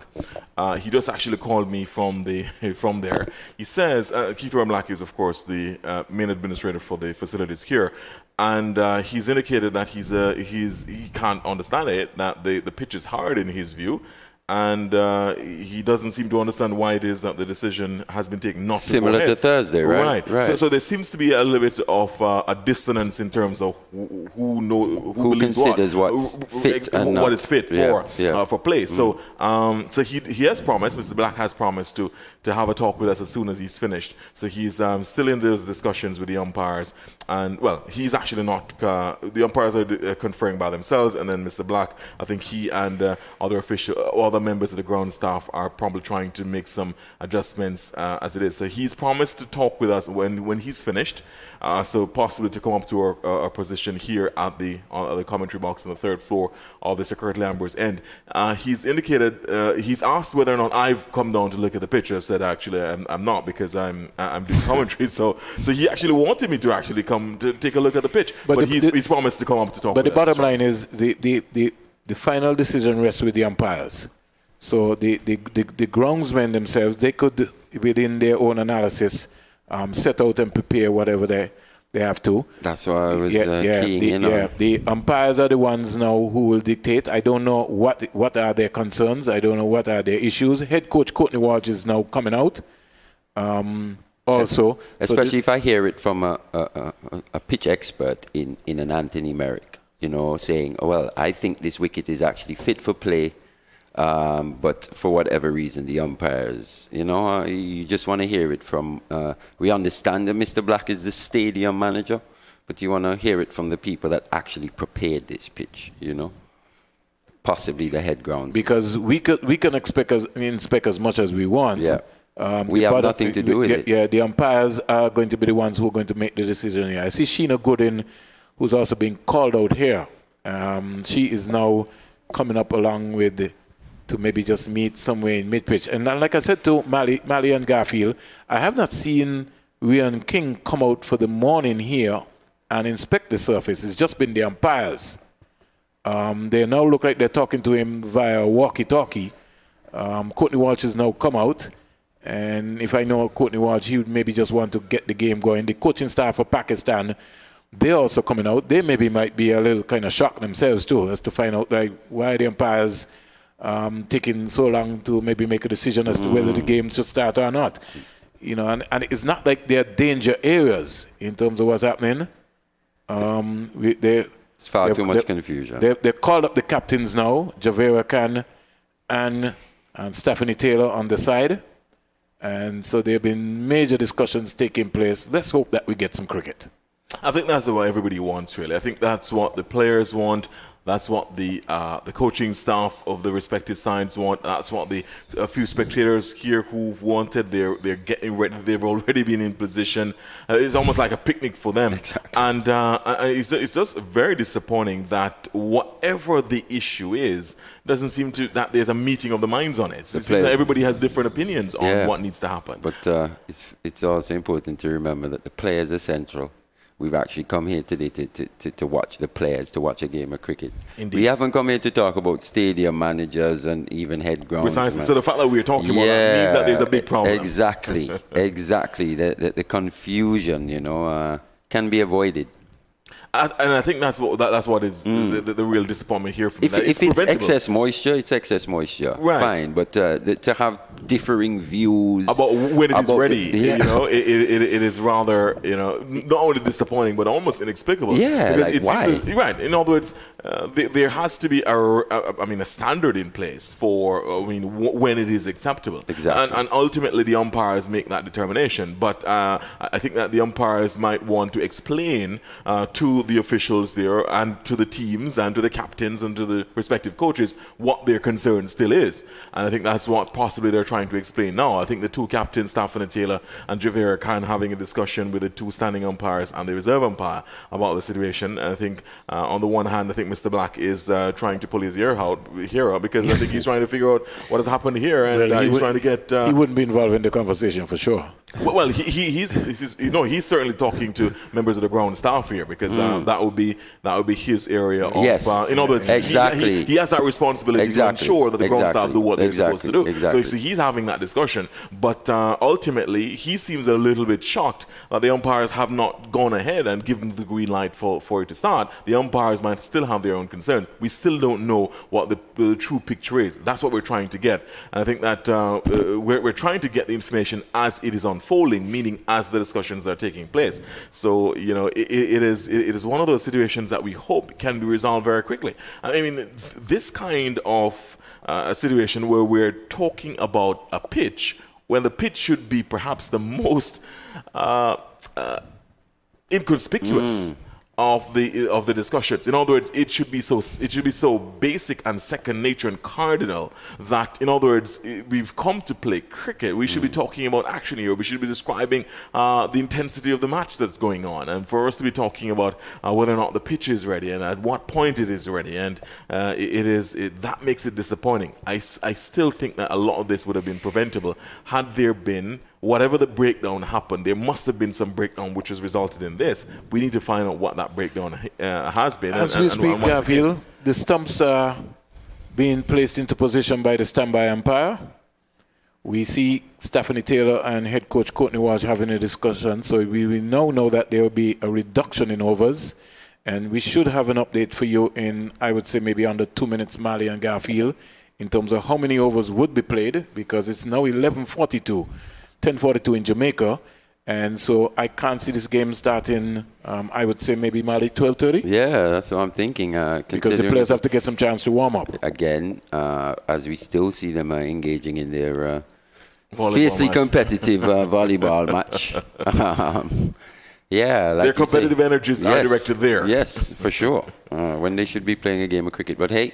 He just actually called me from there. He says Keith Roy Black is of course the main administrator for the facilities here, and he's indicated that he can't understand it, that the pitch is hard in his view. And he doesn't seem to understand why it is that the decision has been taken not similar to go ahead. to Thursday, right? So there seems to be a little bit of a dissonance in terms of who believes considers what's fit and what is fit for play. So so he has promised, Mr. Black has promised to have a talk with us as soon as he's finished. So he's still in those discussions with the umpires, and well, he's actually not. The umpires are conferring by themselves, and then Mr. Black, I think he and other members of the ground staff are probably trying to make some adjustments as it is. So he's promised to talk with us when he's finished. So possibly to come up to our position here at the commentary box on the third floor of the Sir Kurt Lambert's end. He's indicated, he's asked whether or not I've come down to look at the pitch. I've said actually I'm not, because I'm doing commentary. So he actually wanted me to actually come to take a look at the pitch. But he's promised to come up to talk. But with the us. bottom line is the final decision rests with the umpires. So the groundsmen themselves, they could, within their own analysis, set out and prepare whatever they have to. That's why I was keying in on. The umpires are the ones now who will dictate. I don't know what are their concerns. I don't know what are their issues. Head coach Courtney Walsh is now coming out. Also, especially if I hear it from a pitch expert in an Anthony Merrick, saying, oh, well, I think this wicket is actually fit for play. But for whatever reason, the umpires, you just want to hear it from, we understand that Mr. Black is the stadium manager, but you want to hear it from the people that actually prepared this pitch, possibly the head ground. Because we can inspect as much as we want. Yeah. We have nothing to do with it. Yeah, the umpires are going to be the ones who are going to make the decision here. I see Sheena Gooden, who's also being called out here. She is now coming up along with to maybe just meet somewhere in mid-pitch. And like I said to Mali and Garfield, I have not seen Ryan King come out for the morning here and inspect the surface. It's just been the umpires. They now look like they're talking to him via walkie-talkie. Courtney Walsh has now come out. And if I know Courtney Walsh, he would maybe just want to get the game going. The coaching staff for Pakistan, they're also coming out. They maybe might be a little kind of shocked themselves too, as to find out why the umpires taking so long to maybe make a decision as to whether the game should start or not. And it's not like they're danger areas in terms of what's happening. It's far too much confusion. They called up the captains now, Javera Khan and Stephanie Taylor on the side. And so there have been major discussions taking place. Let's hope that we get some cricket. I think that's what everybody wants, really. I think that's what the players want. That's what the coaching staff of the respective sides want. That's what the a few spectators here who've wanted. They're getting ready. They've already been in position. It's almost like a picnic for them. Exactly. And it's just very disappointing that whatever the issue is, doesn't seem to that there's a meeting of the minds on it. It seems that everybody has different opinions on what needs to happen. But it's also important to remember that the players are central. We've actually come here today to watch the players, to watch a game of cricket. Indeed. We haven't come here to talk about stadium managers and even head grounds. Precisely. So the fact that we're talking about that means that there's a big problem. Exactly. The confusion, can be avoided. And I think that's what is the real disappointment here. From If that. it's preventable. excess moisture, it's excess moisture. Right. Fine. But to have differing views about when it is ready, it is rather, not only disappointing but almost inexplicable. Yeah, because like it why? seems right. In other words, there has to be a standard in place for when it is acceptable. Exactly. And ultimately the umpires make that determination. But I think that the umpires might want to explain to the officials there and to the teams and to the captains and to the respective coaches what their concern still is. And I think that's what possibly they're trying to explain now. I think the two captains, Stafford and Taylor and Javier, are kind of having a discussion with the two standing umpires and the reserve umpire about the situation. And I think on the one hand, I think Mr. Black is trying to pull his ear out because I think he's trying to figure out what has happened here, and he's trying to get. He wouldn't be involved in the conversation for sure. Well, he's certainly talking to members of the ground staff here because that would be his area. Yes. In other words, exactly. he has that responsibility to ensure that the ground staff do what they're supposed to do. Exactly. So he's having that discussion, but ultimately he seems a little bit shocked that the umpires have not gone ahead and given the green light for it to start. The umpires might still have their own concerns. We still don't know what the true picture is. That's what we're trying to get, and I think that we're trying to get the information as it is unfolding, meaning as the discussions are taking place. So it is one of those situations that we hope can be resolved very quickly. I mean, this kind of a situation where we're talking about a pitch when the pitch should be perhaps the most inconspicuous of the discussions. In other words, it should be so basic and second nature and cardinal that, in other words, we've come to play cricket. We should be talking about action here. We should be describing the intensity of the match that's going on, and for us to be talking about whether or not the pitch is ready and at what point it is ready, and that makes it disappointing. I still think that a lot of this would have been preventable had there been. Whatever the breakdown happened, there must have been some breakdown which has resulted in this. We need to find out what that breakdown has been. As we speak, Garfield, the stumps are being placed into position by the standby umpire. We see Stephanie Taylor and head coach Courtney Walsh having a discussion. So we now know that there will be a reduction in overs. And we should have an update for you in, I would say, maybe under 2 minutes, Mali and Garfield, in terms of how many overs would be played, because it's now 11:42. 10:42 in Jamaica, and so I can't see this game starting. I would say maybe Mali 12:30. Yeah, that's what I'm thinking. Because the players have to get some chance to warm up. Again, as we still see them engaging in their match. fiercely competitive volleyball match. Like their competitive energies are directed there. Yes, for sure. When they should be playing a game of cricket. But hey,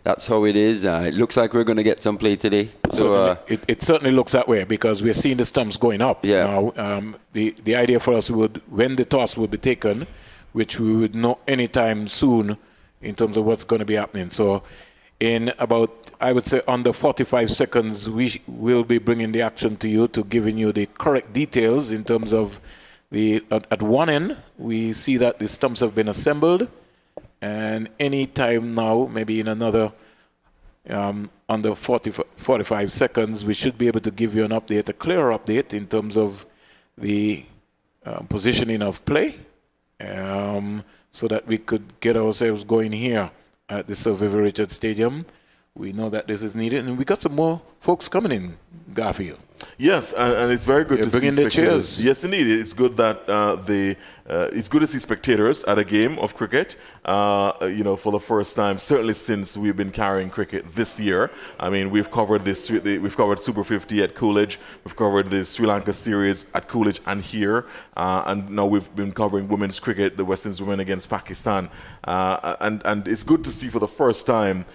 that's how it is. It looks like we're going to get some play today. So it certainly looks that way because we're seeing the stumps going up. Yeah. Now, the idea for us would, when the toss would be taken, which we would know anytime soon in terms of what's going to be happening. So in about, I would say, under 45 seconds, we will be bringing the action to you, to giving you the correct details in terms of at one end, we see that the stumps have been assembled. And any time now, maybe in another under 45 seconds, we should be able to give you an update, a clearer update in terms of the positioning of play, so that we could get ourselves going here at the Sir Vivian Richards Stadium. We know that this is needed, and we got some more folks coming in, Garfield. Yes, and it's very good They're to see bringing their spectators. chairs. Yes, indeed. It's good that it's good to see spectators at a game of cricket. For the first time, certainly since we've been carrying cricket this year. I mean, we've covered we've covered Super 50 at Coolidge. We've covered the Sri Lanka series at Coolidge and here, and now we've been covering women's cricket, the West Indies women against Pakistan, and it's good to see for the first time.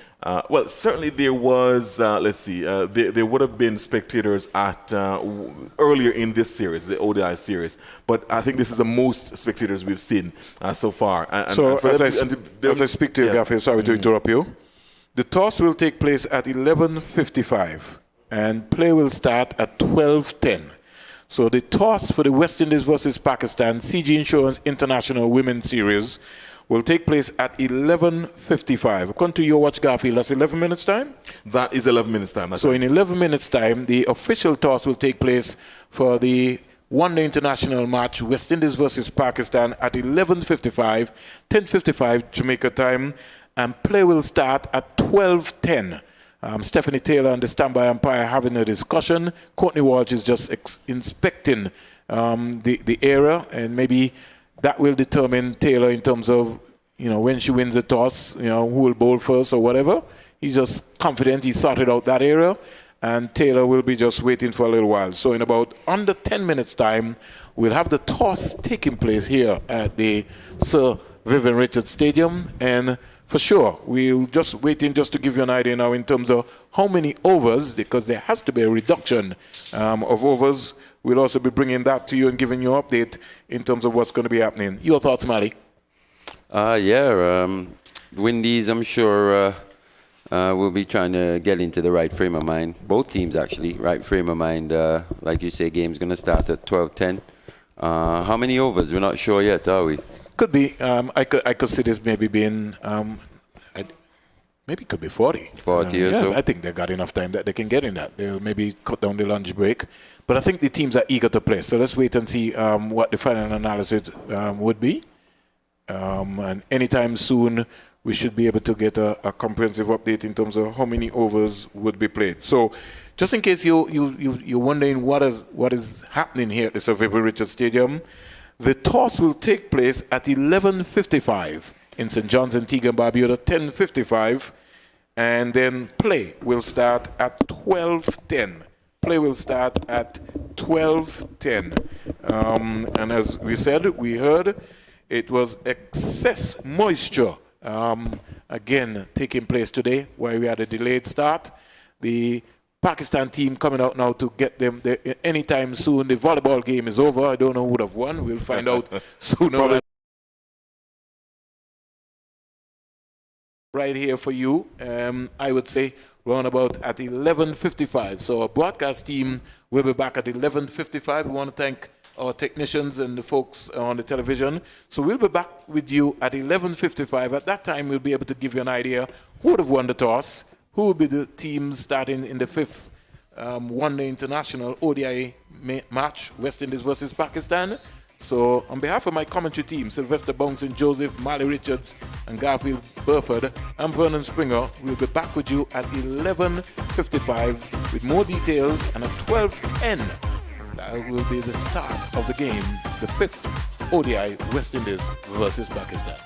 Certainly there was, there would have been spectators at earlier in this series, the ODI series, but I think this is the most spectators we've seen so far. As I speak to you, Gaffey, sorry to interrupt you. The toss will take place at 11:55 and play will start at 12:10. So the toss for the West Indies versus Pakistan CG Insurance International Women's Series will take place at 11:55. According to your watch, Garfield, that's 11 minutes time? That is 11 minutes time. So in 11 minutes time, the official toss will take place for the one-day international match, West Indies versus Pakistan at 11:55, 10:55 Jamaica time, and play will start at 12:10. Stephanie Taylor and the standby umpire having a discussion. Courtney Walsh is just inspecting the area, and maybe that will determine Taylor in terms of, when she wins the toss, who will bowl first or whatever. He's just confident he sorted out that area, and Taylor will be just waiting for a little while. So in about under 10 minutes time, we'll have the toss taking place here at the Sir Vivian Richards Stadium, and for sure, we'll just waiting just to give you an idea now in terms of how many overs, because there has to be a reduction of overs. We'll also be bringing that to you and giving you an update in terms of what's going to be happening. Your thoughts, Mali? Windies, I'm sure, will be trying to get into the right frame of mind. Both teams, actually, right frame of mind. Like you say, game's going to start at 12:10. How many overs? We're not sure yet, are we? Could be. I could see this maybe being, maybe it could be 40. 40 or so. I think they got enough time that they can get in that. They'll maybe cut down the lunch break. But I think the teams are eager to play. So let's wait and see what the final analysis would be. And anytime soon, we should be able to get a comprehensive update in terms of how many overs would be played. So just in case you're wondering what is happening here at the Sir Vivian Richards Stadium, the toss will take place at 11:55 in St. John's, Antigua and Barbuda, 10:55. And then play will start at 12:10. Play will start at 12:10. And as we said, we heard it was excess moisture again taking place today, where we had a delayed start. The Pakistan team coming out now to get them anytime soon. The volleyball game is over. I don't know who would have won. We'll find out sooner. Right here for you, I would say round about at 11:55. So our broadcast team will be back at 11:55. We want to thank our technicians and the folks on the television. So we'll be back with you at 11:55. At that time, we'll be able to give you an idea who would have won the toss, who will be the teams starting in the fifth one-day international ODI match, West Indies versus Pakistan. So on behalf of my commentary team, Sylvester Bouncing Joseph, Marley Richards, and Garfield Burford, I'm Vernon Springer. We'll be back with you at 11:55 with more details, and at 12:10, that will be the start of the game, the fifth ODI West Indies versus Pakistan.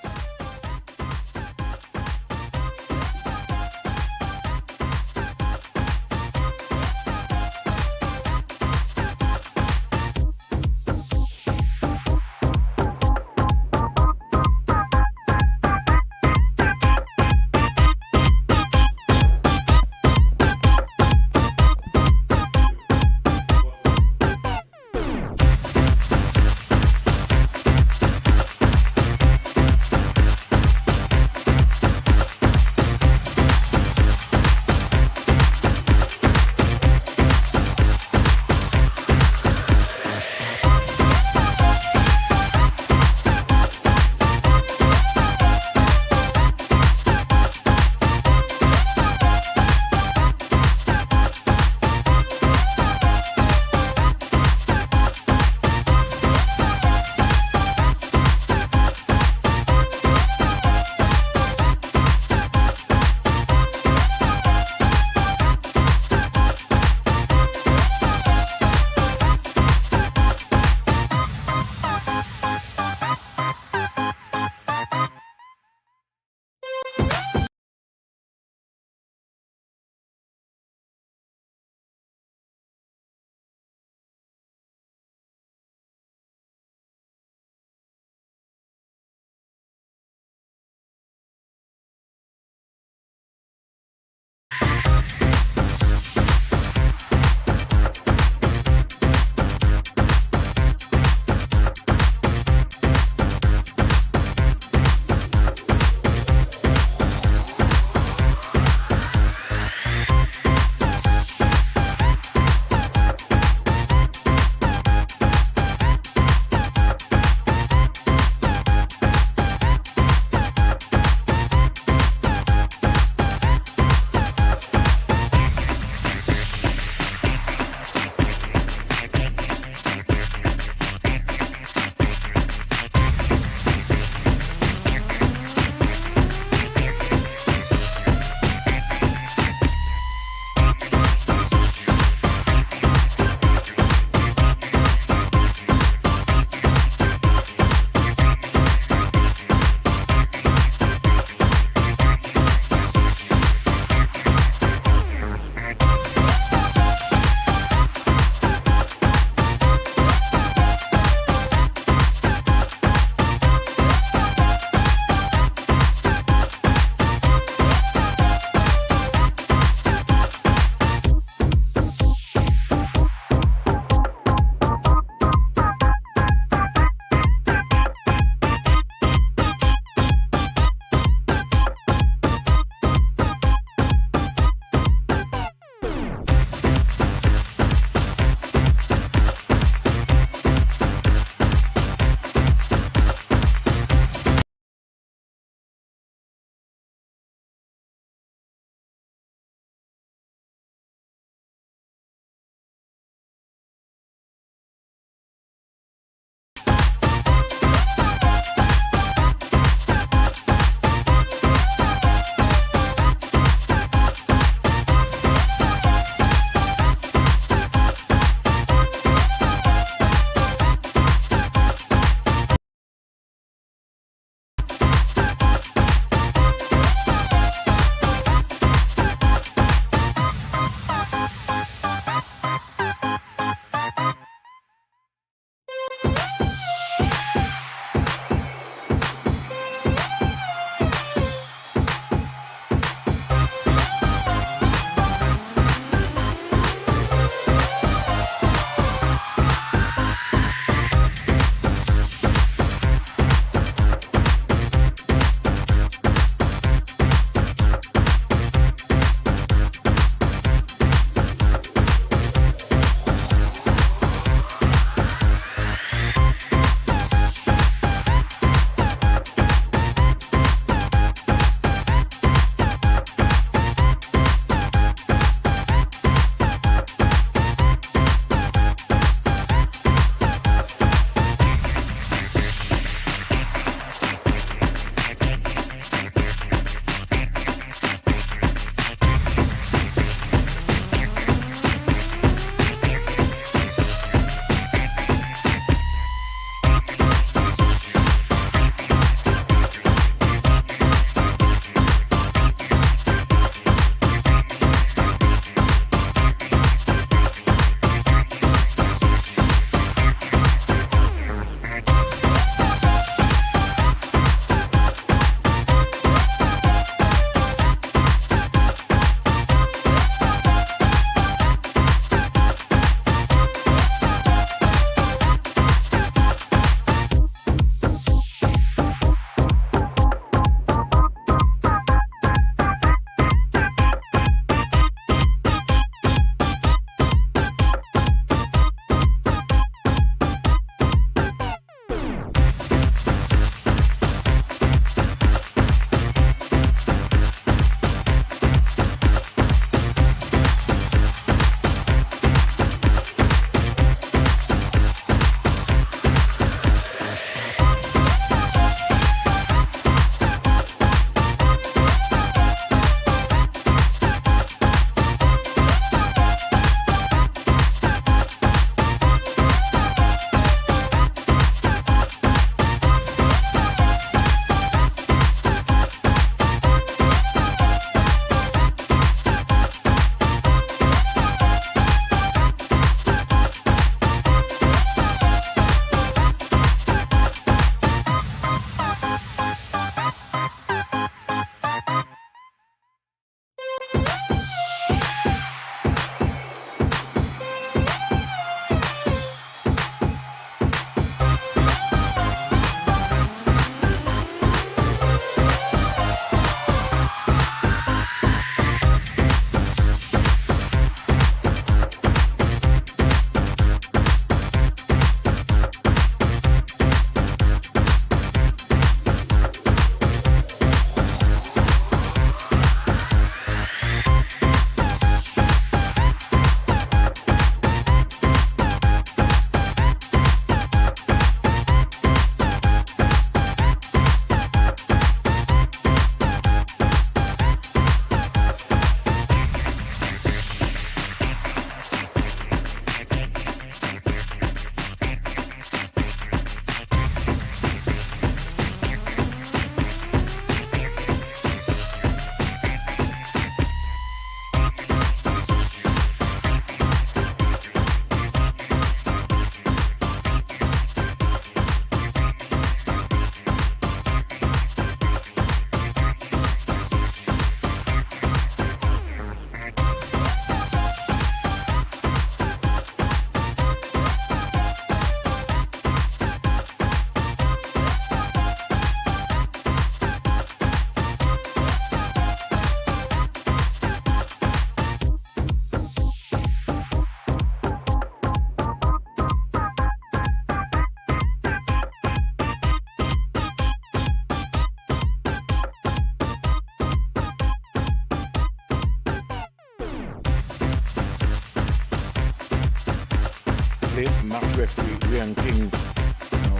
match referee Ryan King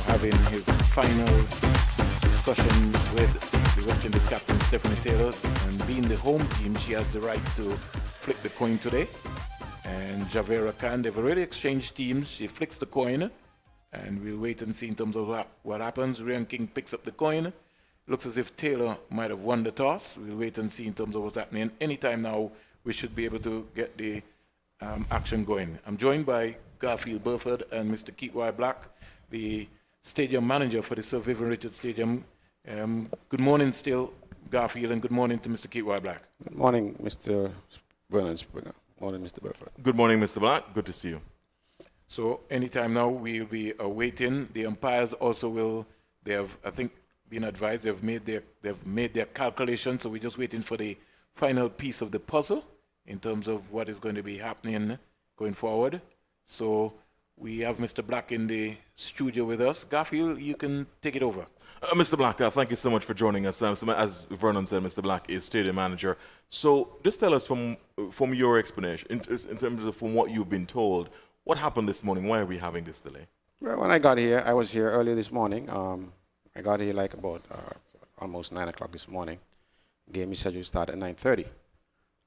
having his final discussion with the West Indies captain Stephanie Taylor, and being the home team, she has the right to flick the coin today. And Javera Khan, they've already exchanged teams. She flicks the coin, and we'll wait and see in terms of what happens. Ryan King picks up the coin. Looks as if Taylor might have won the toss. We'll wait and see in terms of what's happening. Anytime now, we should be able to get the action going. I'm joined by Garfield Burford and Mr. Keith Y. Black, the stadium manager for the Sir Vivian Richards Stadium. Good morning still, Garfield, and good morning to Mr. Keith Y. Black. Good morning, Mr. Vernon Springer. Morning, Mr. Burford. Good morning, Mr. Black. Good to see you. So anytime now, we'll be waiting. The umpires also will, they have, I think, been advised, they've made their calculations, so we're just waiting for the final piece of the puzzle in terms of what is going to be happening going forward. So we have Mr. Black in the studio with us. Garfield, you can take it over. Mr. Black, thank you so much for joining us. As Vernon said, Mr. Black is stadium manager. So just tell us from your explanation, in terms of from what you've been told, what happened this morning? Why are we having this delay? Well, when I got here, I was here earlier this morning. I got here like about almost 9 o'clock this morning. Game is scheduled to start at 9:30.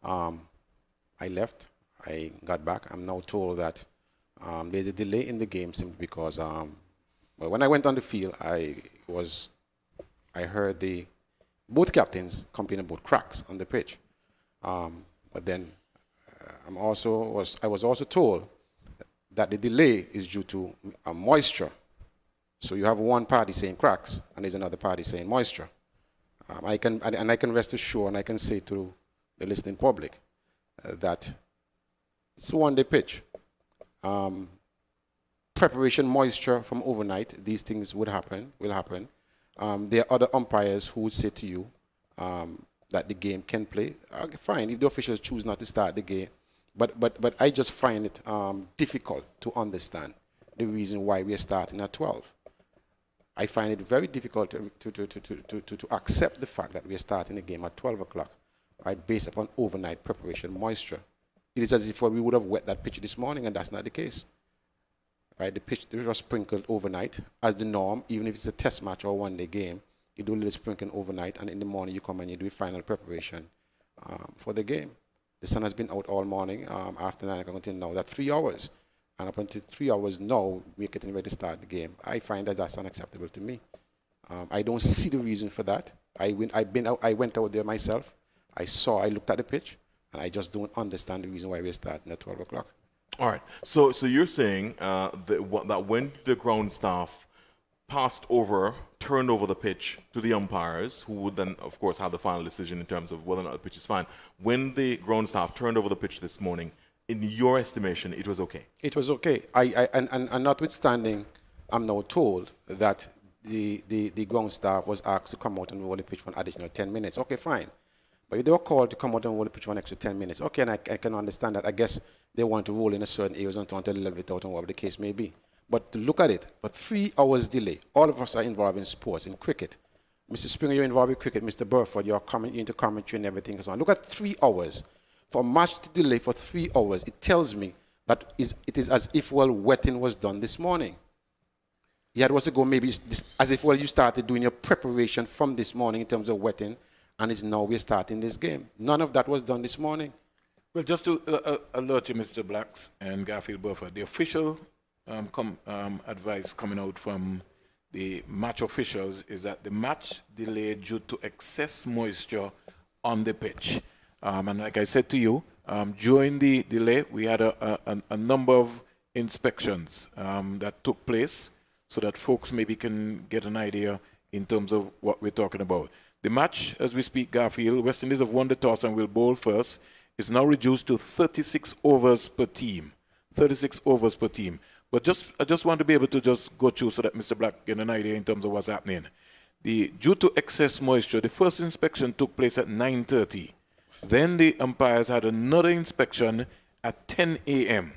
I left. I got back. I'm now told that there's a delay in the game simply because well, when I went on the field, I heard both captains complain about cracks on the pitch. But then I was also told that the delay is due to moisture. So you have one party saying cracks, and there's another party saying moisture. I can rest assured, and I can say to the listening public that it's a one-day pitch. Preparation moisture from overnight, these things will happen. There are other umpires who would say to you that the game can play. Okay, fine, if the officials choose not to start the game. But I just find it difficult to understand the reason why we are starting at 12. I find it very difficult to accept the fact that we are starting the game at 12 o'clock, right, based upon overnight preparation moisture. It is as if we would have wet that pitch this morning, and that's not the case. Right, the pitch was sprinkled overnight as the norm, even if it's a test match or a one-day game. You do a little sprinkling overnight, and in the morning you come and you do final preparation for the game. The sun has been out all morning, after 9 o'clock until now. That's 3 hours. And up until 3 hours now, we're getting ready to start the game. I find that that's unacceptable to me. I don't see the reason for that. I went out there myself. I looked at the pitch, and I just don't understand the reason why we're starting at 12 o'clock. All right. So you're saying that when the ground staff turned over the pitch to the umpires, who would then, of course, have the final decision in terms of whether or not the pitch is fine. When the ground staff turned over the pitch this morning, in your estimation, it was okay? It was okay. And notwithstanding, I'm now told that the ground staff was asked to come out and roll the pitch for an additional 10 minutes. Okay, fine. But if they were called to come out and roll the pitch for an extra 10 minutes, okay, and I can understand that. I guess they want to roll in a certain areas and want to level it out and whatever the case may be. But to look at it, for 3 hours delay, all of us are involved in sports, in cricket. Mr. Springer, you're involved in cricket. Mr. Burford, you're into commentary and everything and so on. Look at 3 hours. For a match to delay for 3 hours, it tells me that it is as if, wetting was done this morning. You had to go maybe as if, you started doing your preparation from this morning in terms of wetting, and it's now we're starting this game. None of that was done this morning. Well, just to alert you, Mr. Blacks and Garfield Burford, the official advice coming out from the match officials is that the match delayed due to excess moisture on the pitch. And like I said to you, during the delay, we had a number of inspections that took place so that folks maybe can get an idea in terms of what we're talking about. The match, as we speak, Garfield, West Indies have won the toss and will bowl first. It's now reduced to 36 overs per team. 36 overs per team. But I just want to be able to just go through so that Mr. Black get an idea in terms of what's happening. Due to excess moisture, the first inspection took place at 9:30. Then the umpires had another inspection at 10 a.m.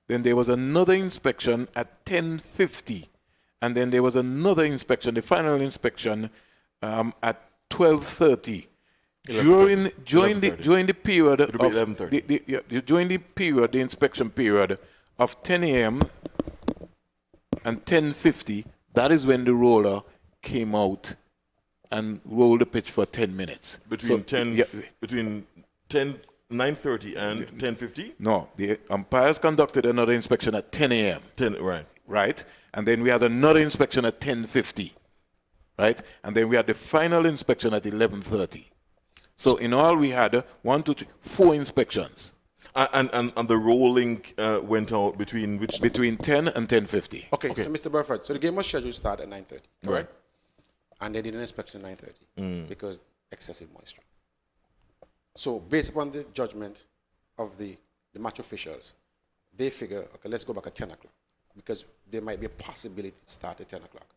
Then there was another inspection at 10:50. And then there was another inspection, the final inspection, at 12:30. During the period of the inspection period of 10 a.m. and 10:50, that is when the roller came out and rolled the pitch for 10 minutes. Between So, 10, yeah, between 10, 9:30 and 10:50. no, the umpires conducted another inspection at 10 a.m. 10, right. Right? And then we had another inspection at 10:50. Right? And then we had the final inspection at 11:30. So in all, we had 4 inspections And the rolling went out between which? between 10 and 10:50. Okay, so Mr. Burford, so the game was scheduled to start at 9:30, Right. and they did an inspection at 9:30 because excessive moisture. So based upon the judgment of the match officials, they figure, okay, let's go back at 10 o'clock because there might be a possibility to start at 10 o'clock.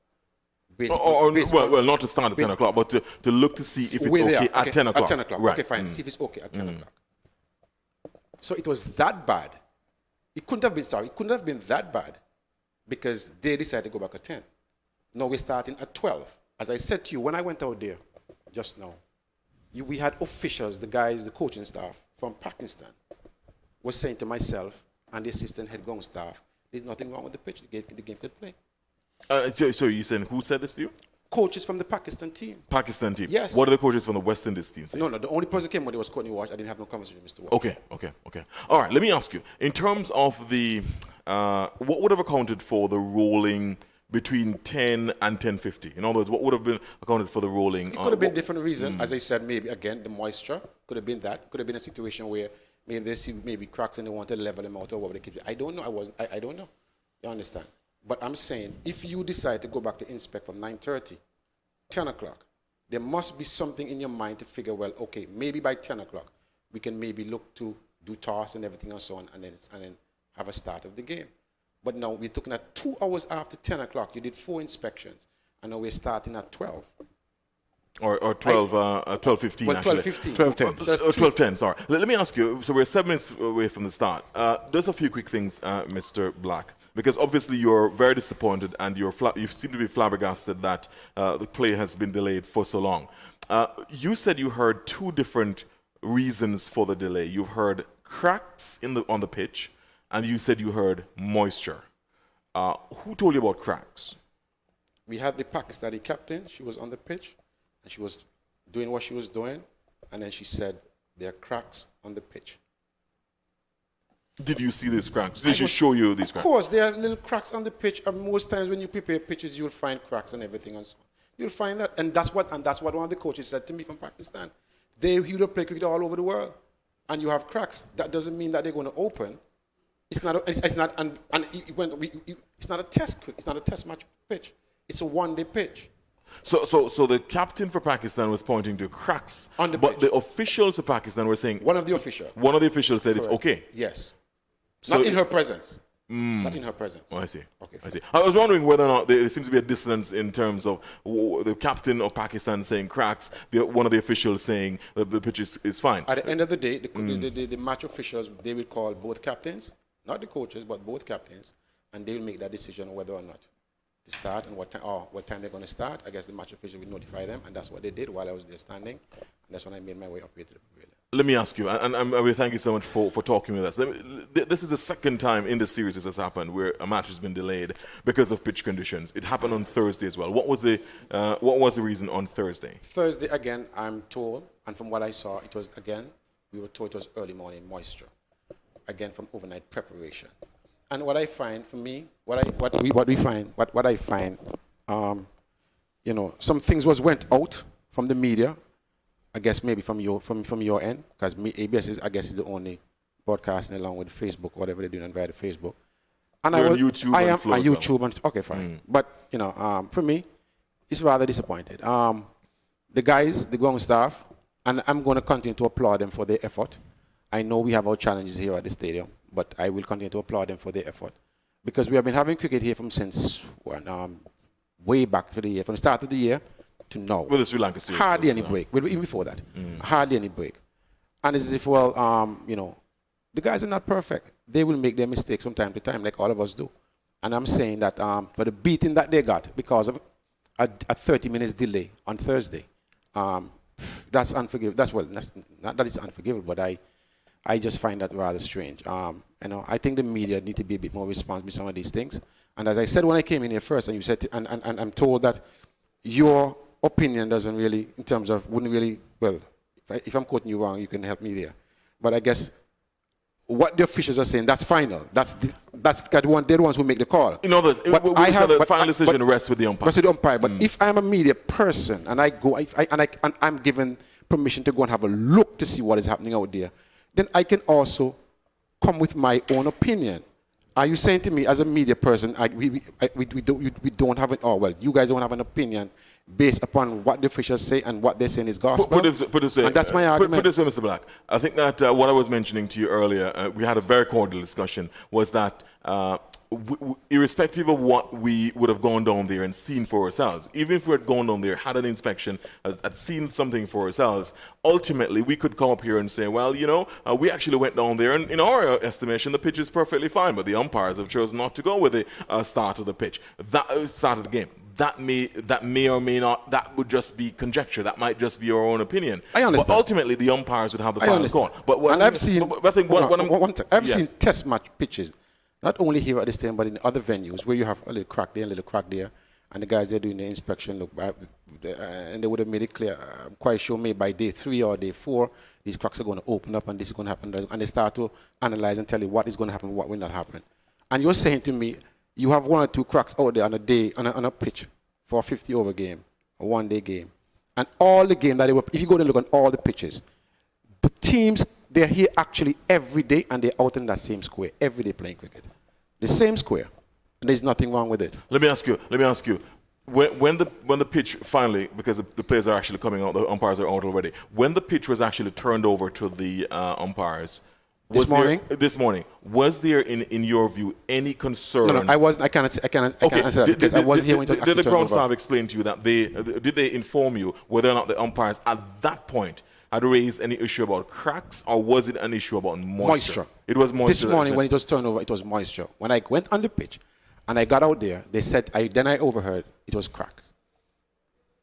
Well, not to start at 10 o'clock, but to look to see if it's Where they okay are. at 10 o'clock. At 10 o'clock. Right. Okay, fine. See if it's okay at 10 o'clock. So it was that bad. It couldn't have been that bad because they decided to go back at 10. Now we're starting at 12. As I said to you, when I went out there just now, we had officials, the guys, the coaching staff from Pakistan was saying to myself and the assistant head ground staff, there's nothing wrong with the pitch. The game could play. So you saying who said this to you? Coaches from the Pakistan team. Pakistan team. Yes. What are the coaches from the West Indies team saying? No, the only person came when there was Courtney Walsh. I didn't have no conversation with Mr. Walsh. Okay. All right, let me ask you. In terms of the, what would have accounted for the rolling between 10 and 10:50? In other words, what would have been accounted for the rolling? It could have been different reasons. As I said, maybe, again, the moisture. Could have been that. Could have been a situation where maybe they see maybe cracks and they want to level them out or what they keep. I don't know. I don't know. You understand? But I'm saying, if you decide to go back to inspect from 9:30, 10 o'clock, there must be something in your mind to figure, well, okay, maybe by 10 o'clock, we can maybe look to do toss and everything and so on, and then have a start of the game. But now we're looking at 2 hours after 10 o'clock. You did 4 inspections, and now we're starting at 12. Or 12:15 Well, actually. 12:15. 12:10. 12:10, sorry. Let me ask you, so we're 7 minutes away from the start. Just a few quick things, Mr. Black, because obviously you're very disappointed and you seem to be flabbergasted that the play has been delayed for so long. You said you heard 2 different reasons for the delay. You've heard cracks on the pitch, and you said you heard moisture. Who told you about cracks? We had the Pakistani captain. She was on the pitch, and she was doing what she was doing, and then she said, there are cracks on the pitch. Did you see these cracks? Did she show you these Of cracks? course, there are little cracks on the pitch, and most times when you prepare pitches, you'll find cracks and everything and so on. You'll find that, and that's what one of the coaches said to me from Pakistan. You will play cricket all over the world, and you have cracks. That doesn't mean that they're going to open. It's not a test. It's not a test match pitch. It's a one-day pitch. So the captain for Pakistan was pointing to cracks, On the but pitch. the officials of Pakistan were saying One of the officials. one of the officials said it's okay. Yes. So Not in her presence. Not in her presence. Oh, I see. Okay. I see. I was wondering whether or not there seems to be a dissonance in terms of the captain of Pakistan saying cracks, one of the officials saying that the pitch is fine. At the end of the day, the match officials, they will call both captains, not the coaches, but both captains, and they will make that decision whether or not to start and what time they're going to start. I guess the match official will notify them, and that's what they did while I was there standing, and that's when I made my way up here to the pavilion. Let me ask you, and I thank you so much for talking with us. This is the second time in the series this has happened where a match has been delayed because of pitch conditions. It happened on Thursday as well. What was the reason on Thursday? Thursday, again, I'm told, and from what I saw, we were told it was early morning moisture, again from overnight preparation. And what I find, for me, what I find, some things went out from the media. I guess maybe from your end, because ABS is the only broadcasting along with Facebook, whatever they're doing via the Facebook. And You're on YouTube I and am Flow on as well. YouTube, and okay, fine. But for me, it's rather disappointed. The guys, the ground staff, and I'm going to continue to applaud them for their effort. I know we have our challenges here at the stadium, but I will continue to applaud them for their effort because we have been having cricket here since way back to the year, from the start of the year to now. With the Sri Lanka series. Hardly any break. Well, even before that. Hardly any break. And it's as if, the guys are not perfect. They will make their mistakes from time to time, like all of us do. And I'm saying that for the beating that they got because of a 30 minutes delay on Thursday, that's unforgivable. That's not that it's unforgivable, but I just find that rather strange. I think the media need to be a bit more responsible with some of these things. And as I said when I came in here first, and you said, and I'm told that your opinion doesn't really, in terms of, wouldn't really, well, if I'm quoting you wrong, you can help me there. But I guess what the officials are saying, that's final. That's the one. They're the ones who make the call. In other words, the final decision rests with the umpire. Rests with the umpire. But if I'm a media person and I go, and I'm given permission to go and have a look to see what is happening out there, then I can also come with my own opinion. Are you saying to me, as a media person, we don't have an, oh, well, you guys don't have an opinion based upon what the officials say and what they're saying is gospel? Put this way, and that's my argument. Put this way, Mr. Black. I think that what I was mentioning to you earlier, we had a very cordial discussion, was that irrespective of what we would have gone down there and seen for ourselves, even if we had gone down there, had an inspection, had seen something for ourselves, ultimately we could come up here and say, well, you know, we actually went down there, and in our estimation, the pitch is perfectly fine, but the umpires have chosen not to go with the start of the pitch, start of the game. That may or may not, that would just be conjecture. That might just be our own opinion. I understand. But ultimately, the umpires would have the final call. But what and I've seen, I've seen test match pitches, not only here at this stadium, but in other venues where you have a little crack there, a little crack there, and the guys there doing the inspection look back, and they would have made it clear, I'm quite sure maybe by day 3 or day 4, these cracks are going to open up and this is going to happen. And they start to analyze and tell you what is going to happen, what will not happen. And you're saying to me, you have 1 or 2 cracks out there on a day, on a pitch for a 50-over game, a one-day game. And all the game that they were, if you go and look at all the pitches, the teams, they're here actually every day and they're out in that same square, every day playing cricket. The same square. And there's nothing wrong with it. Let me ask you, when the pitch finally, because the players are actually coming out, the umpires are out already, when the pitch was actually turned over to the umpires, this morning, was there in your view any concern? No, I can't answer that because I wasn't here when it was actually Did the ground turned over. staff explain to you that did they inform you whether or not the umpires at that point had raised any issue about cracks, or was it an issue about moisture? It was moisture. This morning when it was turned over, it was moisture. When I went on the pitch and I got out there, they said, then I overheard it was cracks.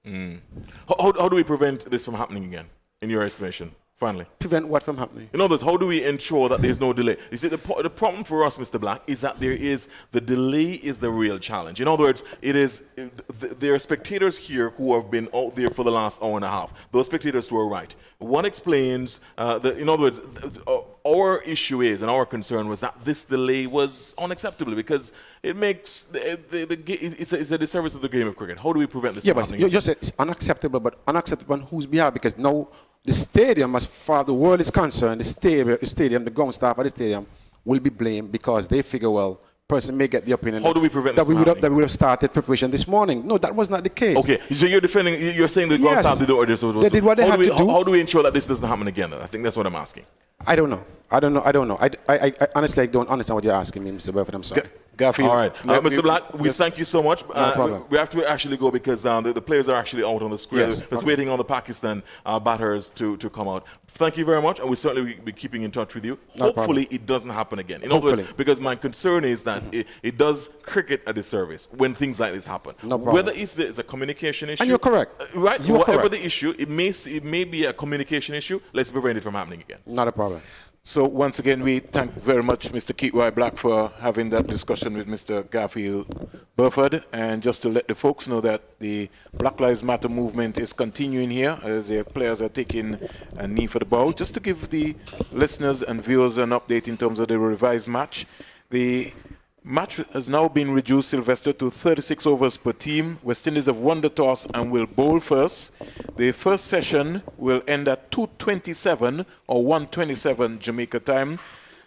How do we prevent this from happening again, in your estimation? Finally. Prevent what from happening? In other words, how do we ensure that there's no delay? You see, the problem for us, Mr. Black, is that the delay is the real challenge. In other words, there are spectators here who have been out there for the last hour and a half. Those spectators were right. One explains, in other words, our issue is, and our concern was that this delay was unacceptable because it makes, it's a disservice of the game of cricket. How do we prevent this from happening? You just said it's unacceptable, but unacceptable on whose behalf? Because now the stadium, as far as the world is concerned, the stadium, the ground staff at the stadium will be blamed because they figure, well, person may get the opinion. How do we prevent this from happening? That we would have started preparation this morning. No, that was not the case. Okay, so you're saying the ground staff did the order. They did what they had to do. How do we ensure that this doesn't happen again? I think that's what I'm asking. I don't know. I honestly don't understand what you're asking me, Mr. Burford. I'm sorry. Garfield. All right. Mr. Black, we thank you so much. No problem. We have to actually go because the players are actually out on the square. Yes. Just waiting on the Pakistan batters to come out. Thank you very much, and we certainly will be keeping in touch with you. No Hopefully, it doesn't happen again. In other words, because my concern is that it does cricket a disservice when things like this happen. No problem. Whether it's a communication issue. And you're correct. Right? You are Whatever correct. the issue, it may be a communication issue. Let's prevent it from happening again. Not a problem. So once again, we thank very much Mr. Keatroy Black for having that discussion with Mr. Garfield Burford. And just to let the folks know that the Black Lives Matter movement is continuing here as the players are taking a knee for the ball. Just to give the listeners and viewers an update in terms of the revised match. The match has now been reduced, Sylvester, to 36 overs per team. West Indies have won the toss and will bowl first. The first session will end at 2:27 or 1:27 Jamaica time.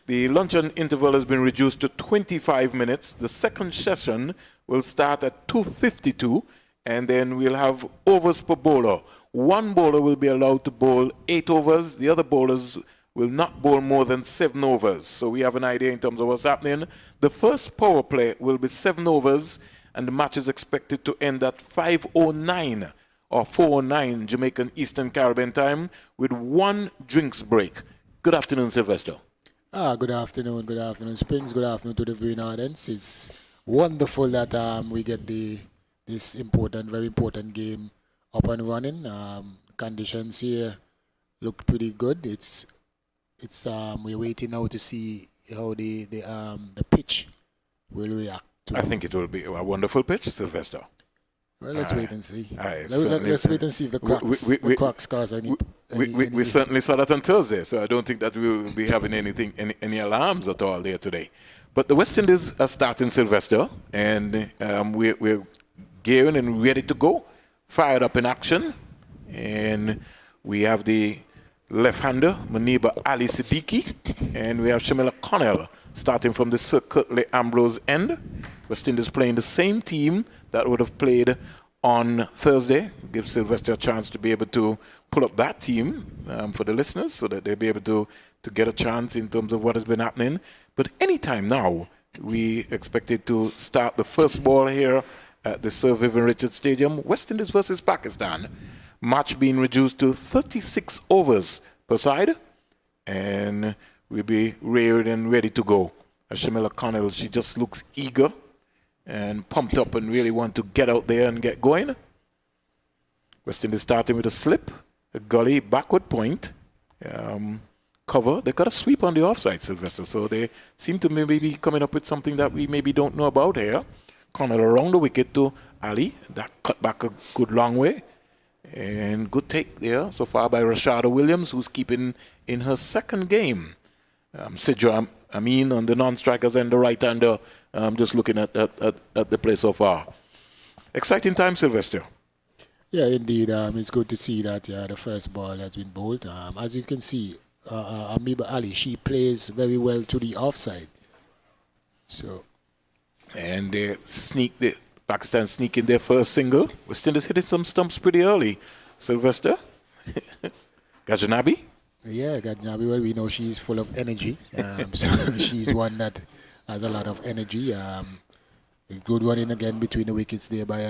The luncheon interval has been reduced to 25 minutes. The second session will start at 2:52, and then we'll have overs per bowler. One bowler will be allowed to bowl 8 overs. The other bowlers will not bowl more than 7 overs. So we have an idea in terms of what's happening. The first power play will be 7 overs, and the match is expected to end at 5:09 or 4:09 Jamaican Eastern Caribbean time with 1 drinks break. Good afternoon, Sylvester. Good afternoon, Springs. Good afternoon to the viewing audience. It's wonderful that we get this very important game up and running. Conditions here look pretty good. We're waiting now to see how the pitch will react I think it will be a wonderful pitch, Sylvester. Well, let's wait and see. Certainly. Let's wait and see if the Crocs cause any. We certainly saw that on Thursday, so I don't think that we will be having any alarms at all there today. But the West Indies are starting Sylvester, and we're gearing and ready to go, fired up in action, and we have the left-hander Muniba Ali Siddiqui, and we have Shamila Connell starting from the Sir Curtly Ambrose end. West Indies playing the same team that would have played on Thursday. Give Sylvester a chance to be able to pull up that team for the listeners so that they'll be able to get a chance in terms of what has been happening. But anytime now, we expected to start the first ball here at the Sir Vivian Richards Stadium. West Indies versus Pakistan. Match being reduced to 36 overs per side. And we'll be reared and ready to go. Shamila Connell, she just looks eager and pumped up and really want to get out there and get going. West Indies starting with a slip, a gully, backward point, cover. They got a sweep on the offside, Sylvester, so they seem to maybe be coming up with something that we maybe don't know about here. Connell around the wicket to Ali. That cut back a good long way. And good take there so far by Rashada Williams, who's keeping in her second game. Sidra Amin on the non-strikers and the right-hander, just looking at the play so far. Exciting time, Sylvester. Yeah, indeed. It's good to see that the first ball has been bowled. As you can see, Amiba Ali, she plays very well to the offside. So, and they Pakistan sneak in their first single. West Indies hitting some stumps pretty early. Sylvester, Gajanabi. Yeah, Gajnabi, well, we know she's full of energy. So she's one that has a lot of energy. A good one in again between the wickets there by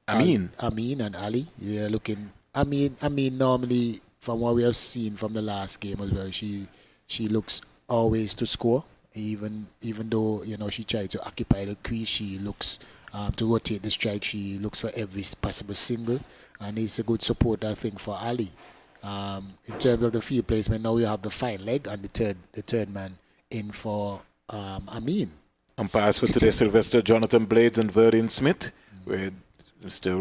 Amin. Amin and Ali. Yeah, looking. Amin normally, from what we have seen from the last game as well, she looks always to score. Even though she tried to occupy the crease, she looks to rotate the strike. She looks for every possible single, and it's a good support, I think, for Ali. In terms of the field placement, now we have the fine leg and the third man in for Amin. Umpires for today, Sylvester, Jonathan Blades and Verdine Smith, with Mr.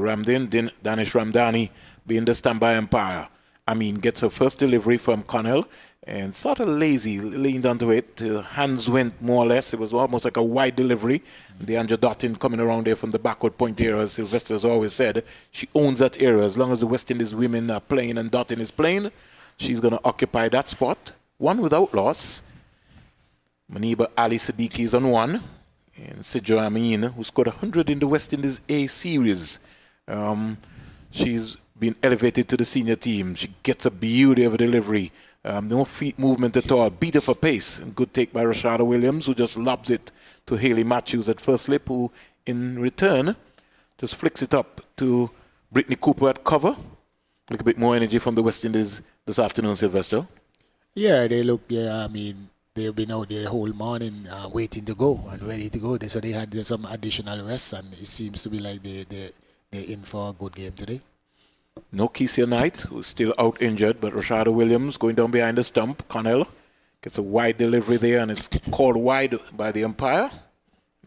Danish Ramdani being the standby umpire. Amin gets her first delivery from Connell and sort of lazy, leaned onto it. Hands went more or less. It was almost like a wide delivery. DeAndre Dottin coming around there from the backward point area, as Sylvester has always said. She owns that area. As long as the West Indies women are playing and Dottin is playing, she's going to occupy that spot. One without loss. Muniba Ali Siddiqui is on one. And Sidra Amin, who scored 100 in the West Indies A series. She's been elevated to the senior team. She gets a beauty of a delivery. No feet movement at all. Beat of a pace. And good take by Rashada Williams, who just lobs it to Hayley Matthews at first slip, who in return just flicks it up to Brittany Cooper at cover. A little bit more energy from the West Indies this afternoon, Sylvester. Yeah, they look, they've been out there whole morning waiting to go and ready to go. So they had some additional rest, and it seems to be like they're in for a good game today. No Keisha Knight, who's still out injured, but Rashada Williams going down behind the stump. Connell gets a wide delivery there, and it's called wide by the umpire.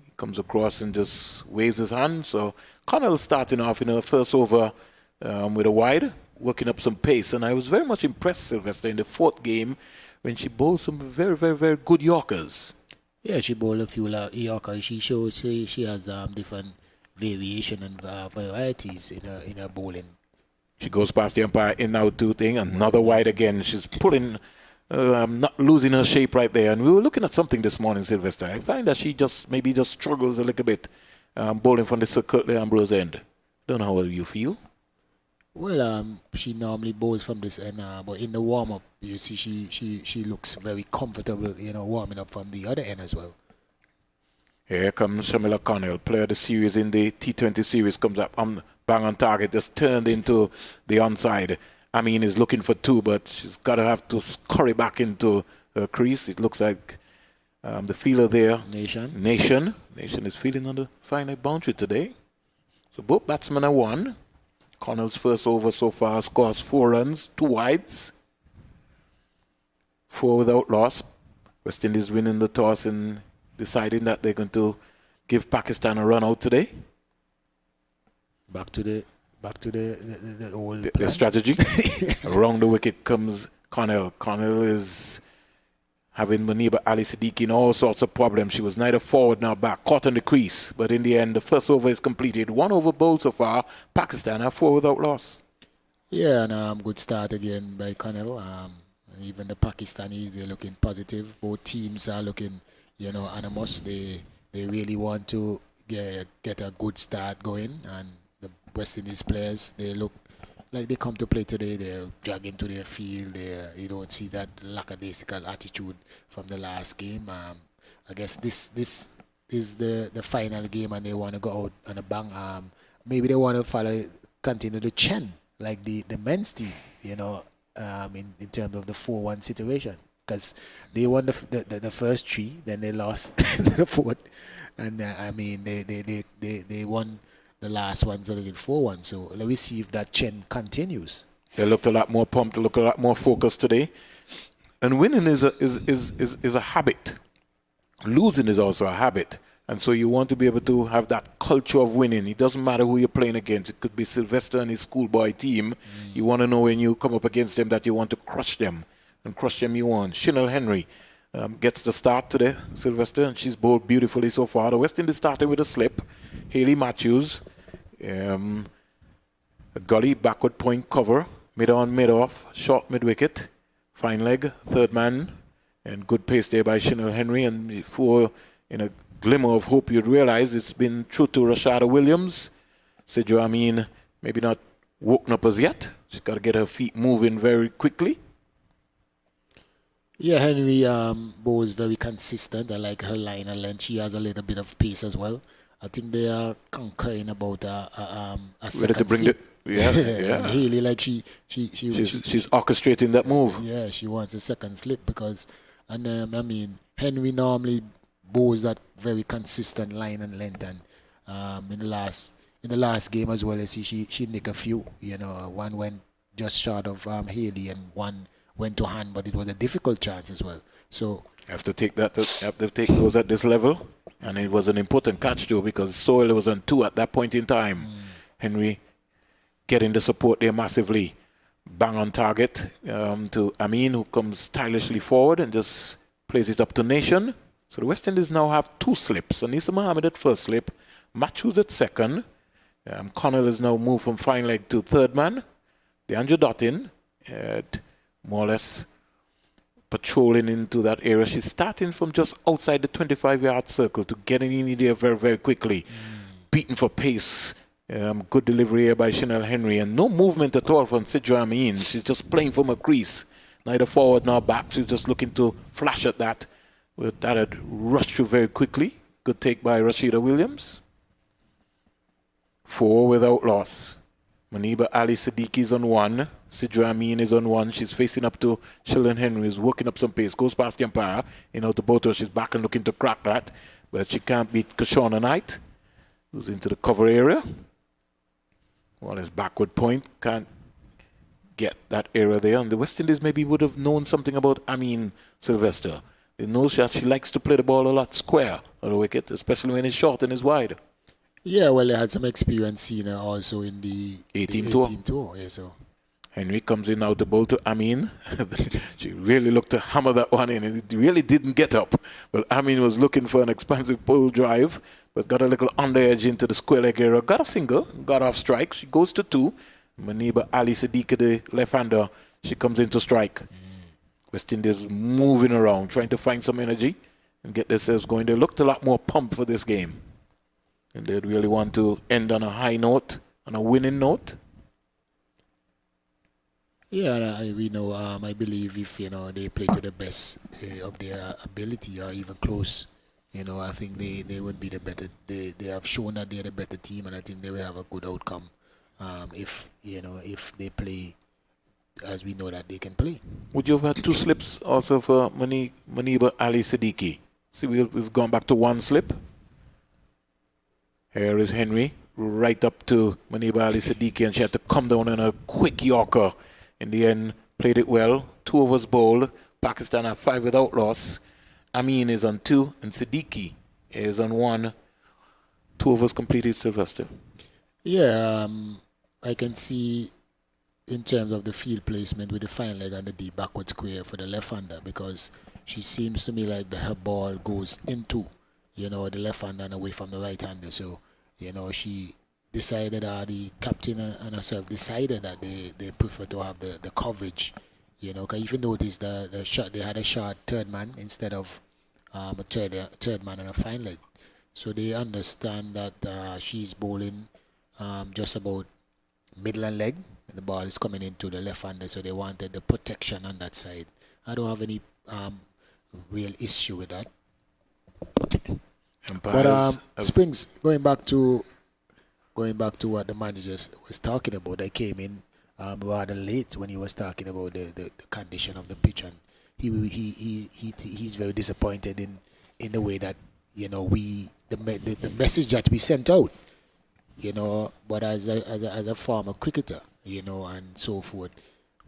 He comes across and just waves his hand. So Connell starting off in her first over with a wide, working up some pace. And I was very much impressed, Sylvester, in the fourth game when she bowled some very, very, very good Yorkers. Yeah, she bowled a few Yorkers. She shows she has different variation and varieties in her bowling. She goes past the umpire in out two thing, another wide again. She's pulling, not losing her shape right there. And we were looking at something this morning, Sylvester. I find that she just struggles a little bit bowling from the Sir Curtly Ambrose end. Don't know how you feel. Well, she normally bowls from this end, but in the warm-up, you see she looks very comfortable, warming up from the other end as well. Here comes Shamila Connell, player of the series in the T20 series, comes up bang on target, just turned into the onside. Amin is looking for two, but she's got to have to scurry back into her crease. It looks like the fielder there, Nation is feeling on the final boundary today. So both batsmen are one. Connell's first over so far scores 4 runs, 2 wides, 4 without loss. West Indies winning the toss and deciding that they're going to give Pakistan a run out today. Back to the old The plan. strategy. Around the wicket comes Connell. Connell is having Muniba Ali Siddiqui in all sorts of problems. She was neither forward nor back, caught on the crease. But in the end, the first over is completed. 1 over bowled so far. Pakistan have 4 without loss. Yeah, and good start again by Connell. And even the Pakistanis, they're looking positive. Both teams are looking, animous. They really want to get a good start going. And the West Indies players, they look like they come to play today. They're dragging to their field. You don't see that lackadaisical attitude from the last game. I guess this is the final game, and they want to go out on a bang. Maybe they want to continue the trend like the men's team, in terms of the 4-1 situation, because they won the first 3, then they lost the 4th, and they won the last one, so they get 4-1. So let me see if that trend continues. They looked a lot more pumped. They looked a lot more focused today. And winning is a habit. Losing is also a habit. And so you want to be able to have that culture of winning. It doesn't matter who you're playing against. It could be Sylvester and his schoolboy team. You want to know when you come up against them that you want to crush them. And crush them you want. Chanel Henry gets the start today, Sylvester, and she's bowled beautifully so far. The West Indies starting with a slip. Hayley Matthews, a gully backward point cover, mid on, mid off, short mid wicket, fine leg, third man, and good pace there by Chanel Henry. And before, in a glimmer of hope, you'd realize it's been true to Rashada Williams. Sidra Amin maybe not woken up as yet. She's got to get her feet moving very quickly. Yeah, Henry bowls very consistent. I like her line and length. She has a little bit of pace as well. I think they are concurring about a second Ready to bring slip. yeah. Haley, like she's orchestrating that move. Yeah, she wants a second slip because, Henry normally bowls that very consistent line and length, and in the last game as well, she nicked a few. One went just short of Haley, and one went to hand, but it was a difficult chance as well. So Have to take those at this level, and it was an important catch too because Soil was on 2 at that point in time. Henry getting the support there massively. Bang on target to Amin, who comes stylishly forward and just plays it up to Nation. So the West Indies now have 2 slips. Anisa Mohammed at first slip, Matthews at second. Connell is now moved from fine leg to third man. DeAndre Dottin, more or less patrolling into that area. She's starting from just outside the 25-yard circle to getting in there very, very quickly. Beaten for pace. Good delivery here by Chanel Henry. And no movement at all from Sidra Amin. She's just playing from a crease. Neither forward nor back. She's just looking to flash at that. But that had rushed through very quickly. Good take by Rashida Williams. 4 without loss. Muniba Ali Siddiqui is on 1. Sidra Amin is on 1. She's facing up to Chanel Henry, who's working up some pace. Goes past the umpire. To both her. She's back and looking to crack that. But she can't beat Kashona Knight, who's into the cover area. His backward point. Can't get that area there. And the West Indies maybe would have known something about Amin Sylvester. They know that she likes to play the ball a lot square on the wicket, especially when it's short and it's wide. yeah, well, they had some experience seeing her also in the 18 tour. Yeah, so Henry comes in now to bowl to Amin. She really looked to hammer that one in, and it really didn't get up. Well, Amin was looking for an expansive pull drive, but got a little under edge into the square leg area. Got a single, got off strike. She goes to 2. Muniba Ali Siddiqui, the left-hander, she comes into strike. West Indies moving around, trying to find some energy and get themselves going. They looked a lot more pumped for this game. And they'd really want to end on a high note, on a winning note. yeah, we know. I believe if they play to the best of their ability or even close, I think they would be the better. They have shown that they're the better team, and I think they will have a good outcome if they play as we know that they can play. Would you have had 2 slips also for Muniba Ali Siddiqui? See, we've gone back to 1 slip. Here is Henry, right up to Muniba Ali Siddiqui, and she had to come down on a quick Yorker. In the end, played it well. 2 overs bowled. Pakistan have 5 without loss. Amin is on 2 and Siddiqui is on 1. 2 overs completed, Sylvester. Yeah, I can see in terms of the field placement with the fine leg and the deep backward square for the left-hander, because she seems to me like her ball goes into, the left-hander and away from the right-hander. So, she decided, the captain and herself decided that they prefer to have the coverage. Because if you notice the shot, they had a short third man instead of a third man and a fine leg. So they understand that she's bowling just about middle and leg, and the ball is coming into the left-hander, so they wanted the protection on that side. I don't have any real issue with that. But Springs, going back to what the manager was talking about, I came in rather late when he was talking about the condition of the pitch, and he's very disappointed in the way that the message that we sent out, but as a former cricketer, and so forth,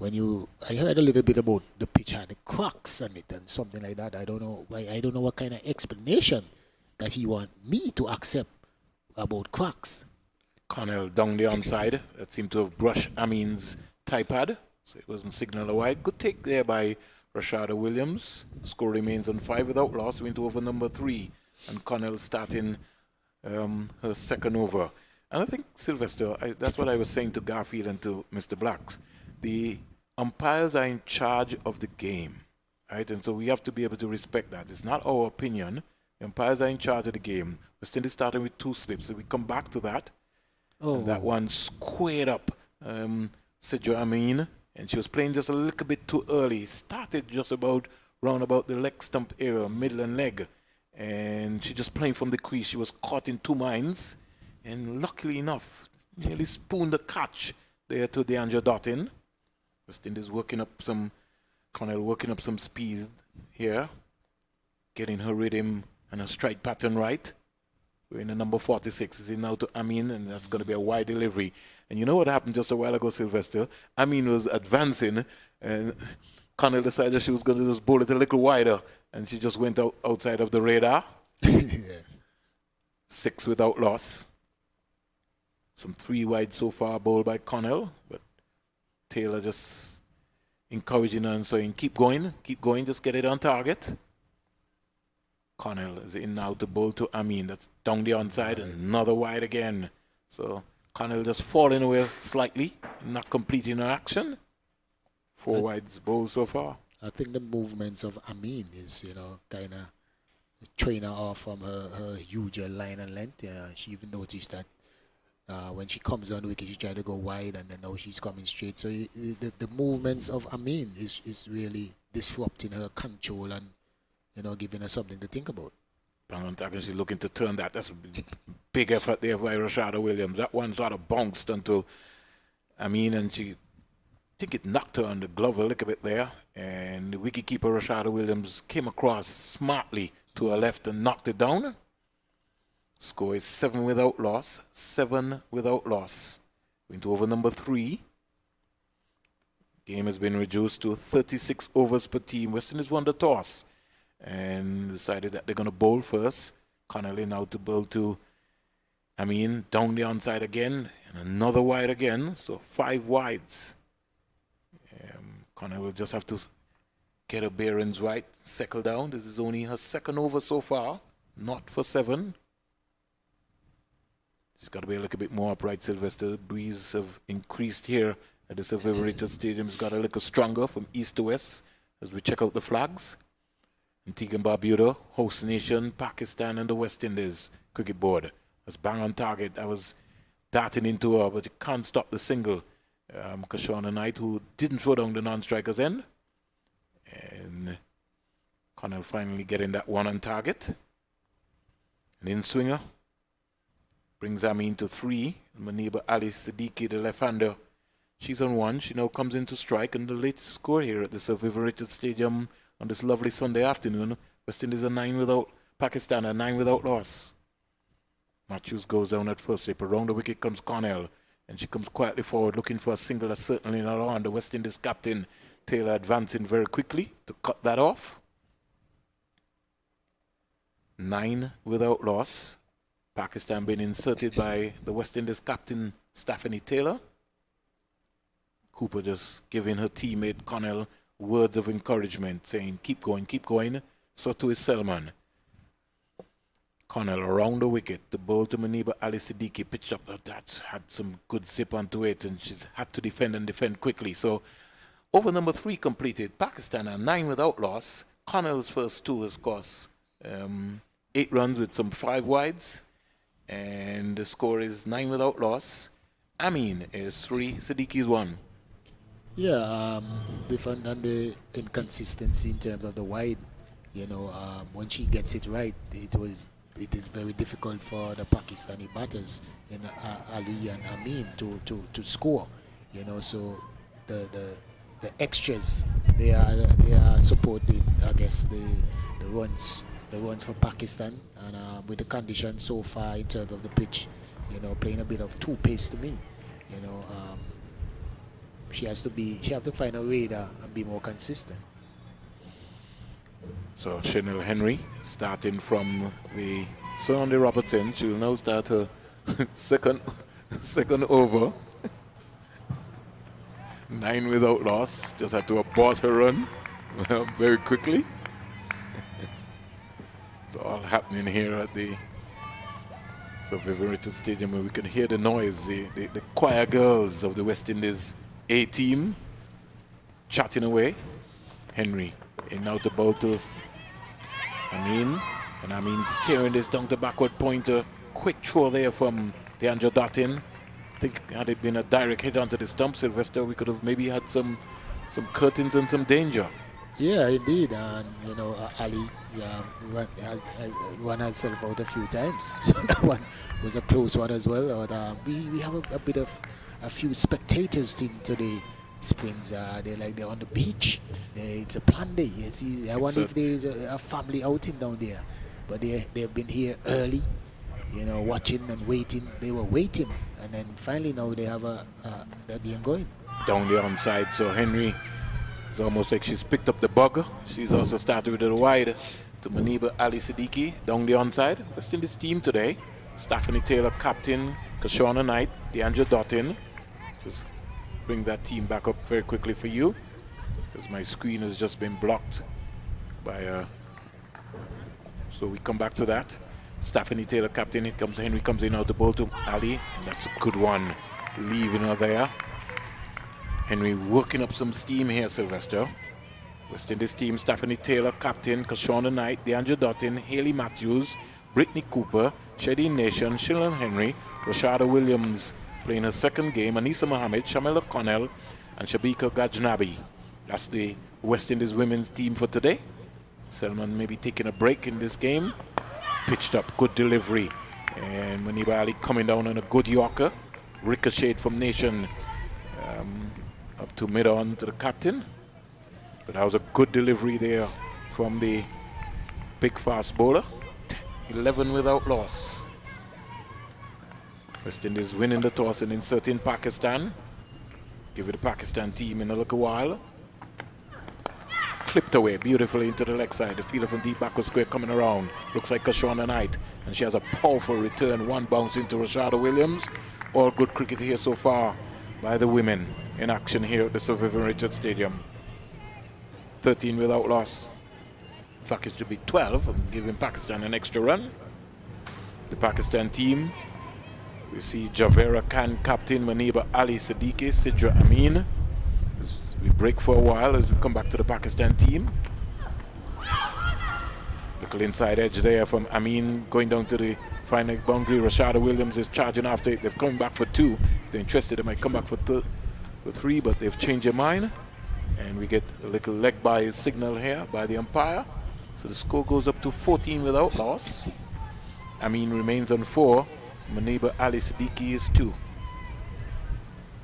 I heard a little bit about the pitch had the cracks on it and something like that. I don't know what kind of explanation that he want me to accept about cracks. Connell down the onside. That seemed to have brushed Amin's tie pad, so it wasn't signal wide. Good take there by Rashada Williams. Score remains on 5 without loss. Went to over number 3, and Connell starting her second over. And I think, Sylvester, that's what I was saying to Garfield and to Mr. Blacks. The umpires are in charge of the game, right? And so we have to be able to respect that. It's not our opinion. The umpires are in charge of the game. West Indies starting with 2 slips. So we come back to that. And that one squared up Sidra Amin, and she was playing just a little bit too early. Started just round about the leg stump area, middle and leg. And she just playing from the crease. She was caught in 2 minds. And luckily enough, nearly spooned the catch there to DeAndre Dottin. West Indies Connell working up some speed here, getting her rhythm and her strike pattern right. We're in the number 46. Is in now to Amin, and that's going to be a wide delivery. And you know what happened just a while ago, Sylvester? Amin was advancing, and Connell decided she was going to just bowl it a little wider, and she just went outside of the radar. Yeah. 6 without loss. Some 3 wide so far bowled by Connell, but Taylor just encouraging her and saying, keep going, just get it on target. Connell is in now to bowl to Amin. That's down the onside, and another wide again. So Connell just falling away slightly, not completing her action. 4 wides bowled so far. I think the movements of Amin is, kind of train her off from her usual line and length. She even noticed that when she comes on the wicket, she tried to go wide, and then now she's coming straight. So the movements of Amin is really disrupting her control and, giving her something to think about. She's looking to turn that. That's a big effort there by Rashada Williams. That one sort of bounced onto Amin, and I think it knocked her on the glove a little bit there. And the wicketkeeper Rashada Williams came across smartly to her left and knocked it down. Score is 7 without loss. 7 without loss. Went to over number 3. Game has been reduced to 36 overs per team. West Indies won the toss and decided that they're going to bowl first. Connolly now to bowl to Amin, down the onside again, and another wide again. So 5 wides. Connolly will just have to get her bearings right, settle down. This is only her second over so far, not for 7. She's got to be a little bit more upright, Sylvester. The breeze have increased here at the Sir Vivian Richards Stadium. It's got a little stronger from east to west as we check out the flags. Antigua and Barbuda, host nation, Pakistan and the West Indies cricket board. That's bang on target. I was darting into her, but you can't stop the single. Kashana Knight, who didn't throw down the non-striker's end. And Connell finally getting that one on target. An in-swinger. Brings Amin to 3. Maniba Ali Siddiqui, the left-hander. She's on 1. She now comes into strike. And the latest score here at the Sir Vivian Richards Stadium on this lovely Sunday afternoon. West Indies are 9 without, Pakistan are 9 without loss. Matthews goes down at first slip. Around the wicket comes Connell. And she comes quietly forward looking for a single that's certainly not on. The West Indies captain Taylor advancing very quickly to cut that off. 9 without loss. Pakistan being inserted by the West Indies captain Stephanie Taylor. Cooper just giving her teammate Connell words of encouragement, saying, keep going, keep going. So too is Selman. Connell around the wicket. The ball to Maniba Ali Siddiqui pitched up. That had some good zip onto it, and she's had to defend and defend quickly. So over number 3 completed. Pakistan are 9 without loss. Connell's first 2 has cost 8 runs with some 5 wides. And the score is 9 without loss. Amin is 3, Siddiqui is 1. Yeah, different than the inconsistency in terms of the wide. You know, when she gets it right, it is very difficult for the Pakistani batters in Ali and Amin to score. You know, so the extras they are supporting, I guess, the runs for Pakistan, and with the conditions so far in terms of the pitch, you know, playing a bit of two pace to me. You know, she have to find a radar and be more consistent. So Chanel Henry starting from the Sunday Robertson. She'll now start her second over. 9 without loss. Just had to abort her run very quickly. It's all happening here at the Sir Vivian Richards Stadium, where we can hear the noise, the choir girls of the West Indies A team chatting away. Henry in now the ball to Amin, and Amin steering this down the backward pointer. Quick throw there from Deandra Dottin. I think had it been a direct hit onto the stump, Sylvester, we could have maybe had some curtains and some danger. Yeah, indeed, and you know, Ali run herself out a few times, so that one was a close one as well. But we have a few spectators in today. Springs, they're on the beach. It's a planned day. You see, I wonder if there's a family outing down there. But they've been here early, you know, watching and waiting. They were waiting, and then finally now they have the game going. Down the onside, so Henry, it's almost like she's picked up the bug. She's also started with a wide to Maniba Ali Siddiqui down the onside. West Indies team today: Stephanie Taylor, captain, Kashona Knight, Deandra Dottin. Just bring that team back up very quickly for you, because my screen has just been blocked by so we come back to that. Stephanie Taylor, captain. It comes Henry, comes in out the ball to Ali, and that's a good one, leaving her there. Henry working up some steam here, Sylvester. West Indies team: Stephanie Taylor, captain, Kashona Knight, Deandra Dottin, Hayley Matthews, Brittany Cooper, Shadeen Nation, Shillan Henry, Rashada Williams playing her second game, Anisa Mohammed, Shamila Connell, and Shabika Gajnabi. That's the West Indies women's team for today. Selman maybe taking a break in this game. Pitched up, good delivery. And Maniba Ali coming down on a good Yorker. Ricocheted from Nation up to mid-on to the captain. But that was a good delivery there from the big fast bowler. 11 without loss. West Indies winning the toss and inserting Pakistan. Give it the Pakistan team in a little while. Clipped away beautifully into the leg side. The fielder from deep backward square coming around. Looks like Kashona Knight. And she has a powerful return. One bounce into Rashada Williams. All good cricket here so far by the women in action here at the Sir Vivian Richards Stadium. 13 without loss. In fact, it should be 12 and giving Pakistan an extra run. The Pakistan team: we see Javera Khan, captain, Maniba Ali Siddiqui, Sidra Amin. As we break for a while as we come back to the Pakistan team. Little inside edge there from Amin going down to the final boundary. Rashada Williams is charging after it. They've come back for 2. If they're interested, they might come back for 3, but they've changed their mind. And we get a little leg by signal here by the umpire. So the score goes up to 14 without loss. Amin remains on 4. Maniba Ali Siddiqui is 2.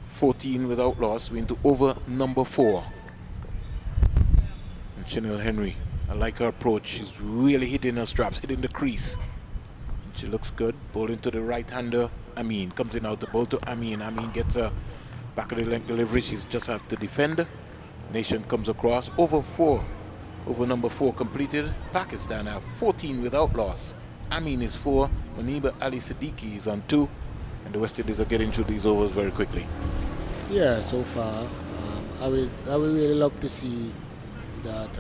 14 without loss. We're into over number 4. And Chanel Henry, I like her approach. She's really hitting her straps, hitting the crease. And she looks good. Bowling to the right-hander. Amin comes in out the ball to Amin. Amin gets a back of the length delivery. She's just have to defend. Nation comes across over 4 Over number 4 completed. Pakistan have 14 without loss. Amin is 4. Muniba Ali Siddiqui is on 2. And the West Indies are getting through these overs very quickly. Yeah, so far, I would really love to see that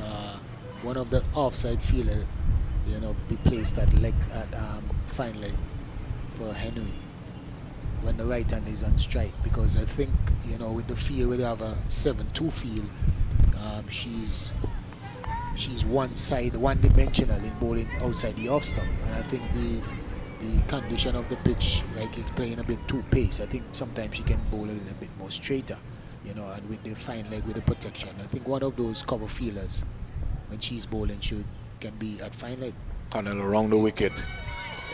one of the offside fielder, be placed at fine leg for Henry when the right hand is on strike, because I think with the field, we have a 7-2 field. She's one-dimensional in bowling outside the off stump, and I think the condition of the pitch, like it's playing a bit too pace. I think sometimes she can bowl a little bit more straighter, and with the fine leg, with the protection. I think one of those cover fielders, when she's bowling, can be at fine leg. Connell around the wicket,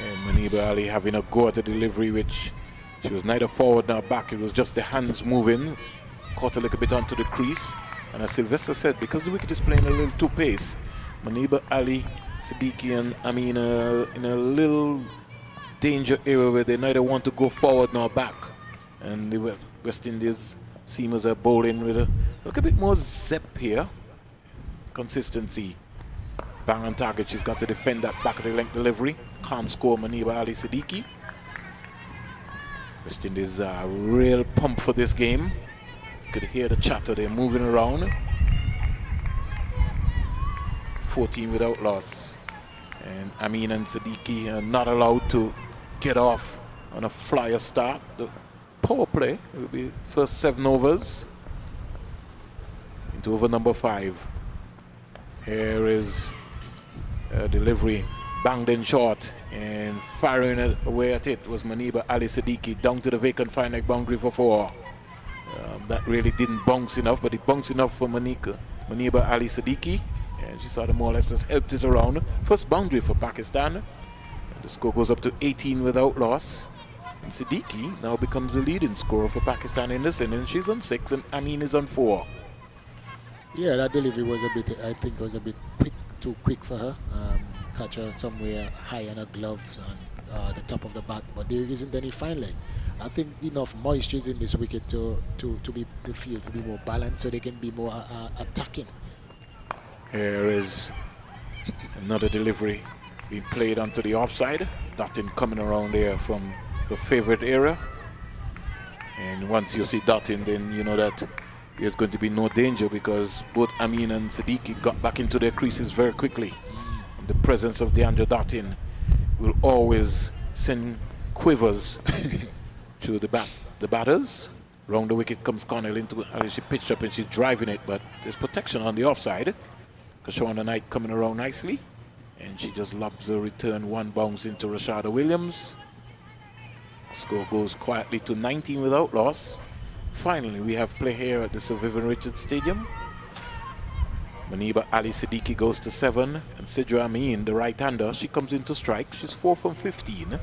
and Muniba Ali having a go at the delivery, which she was neither forward nor back. It was just the hands moving, caught a little bit onto the crease. And as Sylvester said, because the wicket is playing a little too pace, Muniba Ali, Siddiqui and Amin in a little danger area where they neither want to go forward nor back. And the West Indies seamers are bowling with a little bit more zip here. Consistency. Bang on target. She's got to defend that back of the length delivery. Can't score Muniba Ali Siddiqui. West Indies are real pumped for this game. Could hear the chatter, they're moving around. 14 without loss. And Amin and Siddiqui are not allowed to get off on a flyer start. The power play will be first 7 overs. Into over number 5. Here is a delivery, banged in short, and firing away at it was Muniba Ali Siddiqui down to the vacant fine leg boundary for 4. That really didn't bounce enough, but it bounced enough for Muniba Ali Siddiqui, and she sort of more or less just helped it around. First boundary for Pakistan. And the score goes up to 18 without loss. And Siddiqui now becomes the leading scorer for Pakistan in this inning. She's on 6 and Amin is on 4. Yeah, that delivery was I think it was a bit too quick for her. Catch her somewhere high on her gloves on the top of the bat, but there isn't any fine leg. I think enough moisture is in this wicket to be the field to be more balanced, so they can be more attacking. Here is another delivery being played onto the offside. Dottin coming around there from her favorite area. And once you see Dottin, then you know that there's going to be no danger, because both Amin and Siddiqui got back into their creases very quickly. And the presence of DeAndre Dottin will always send quivers to the batters. Round the wicket comes Connell into it. She pitched up and she's driving it, but there's protection on the offside. Kashona Knight coming around nicely, and she just lobs a return 1 bounce into Rashada Williams. Score goes quietly to 19 without loss. Finally, we have play here at the Sir Vivian Richards Stadium. Muniba Ali Siddiqui goes to 7, and Sidra Amin, the right-hander, she comes into strike. She's 4 from 15.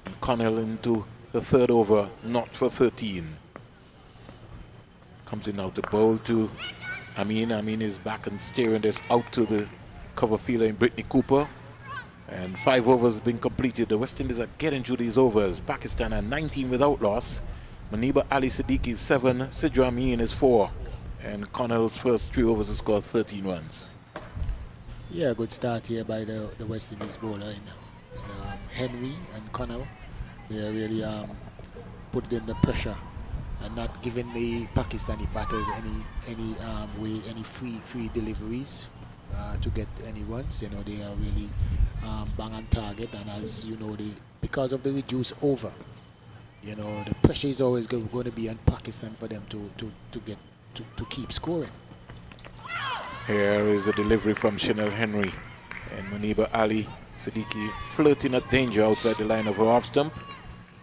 And Connell into the 3rd over, not for 13. Comes in now to bowl to Amin. Amin is back and steering this out to the cover fielder in Brittany Cooper. And 5 overs been completed. The West Indies are getting through these overs. Pakistan are 19 without loss. Muniba Ali Siddiqui is 7, Sidra Amin is 4. And Connell's first 3 overs has scored 13 runs. Yeah, good start here by the West Indies bowler Henry and Connell. They really put in the pressure and not giving the Pakistani batters any free deliveries to get any runs. They are really bang on target, and as you know, because of the reduced over, the pressure is always going to be on Pakistan for them to keep scoring. Here is a delivery from Chanel Henry, and Muniba Ali Siddiqui flirting at danger outside the line of her off stump,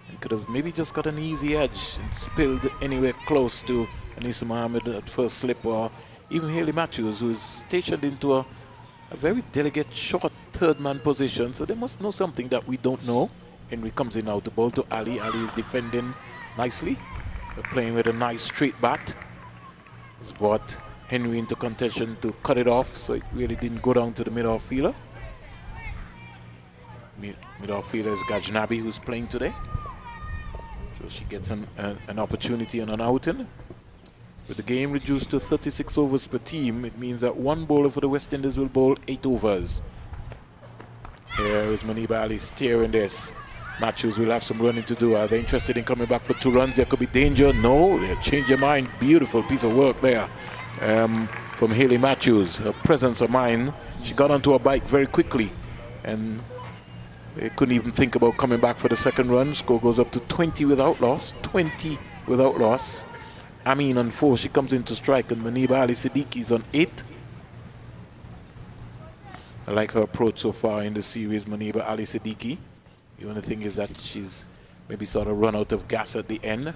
and could have maybe just got an easy edge and spilled anywhere close to Anisa Mohammed at first slip, or even Haley Matthews, who is stationed into a very delicate short 3rd man position, so they must know something that we don't know. Henry comes in now to bowl to Ali. Ali is defending nicely. They're playing with a nice straight bat. It's brought Henry into contention to cut it off, so it really didn't go down to the mid-off fielder. Mid-off fielder is Gajnabi, who's playing today. So she gets an opportunity on an outing. With the game reduced to 36 overs per team, it means that one bowler for the West Indies will bowl 8 overs. Here is Maniba Ali steering this. Matthews will have some running to do. Are they interested in coming back for 2 runs? There could be danger. No, they change their mind. Beautiful piece of work there from Hayley Matthews. Her presence of mind. She got onto a bike very quickly, and they couldn't even think about coming back for the 2nd run. Score goes up to 20 without loss. 20 without loss. Amin on 4. She comes into strike, and Maniba Ali Siddiqui's on 8. I like her approach so far in the series, Maniba Ali Siddiqui. The only thing is that she's maybe sort of run out of gas at the end.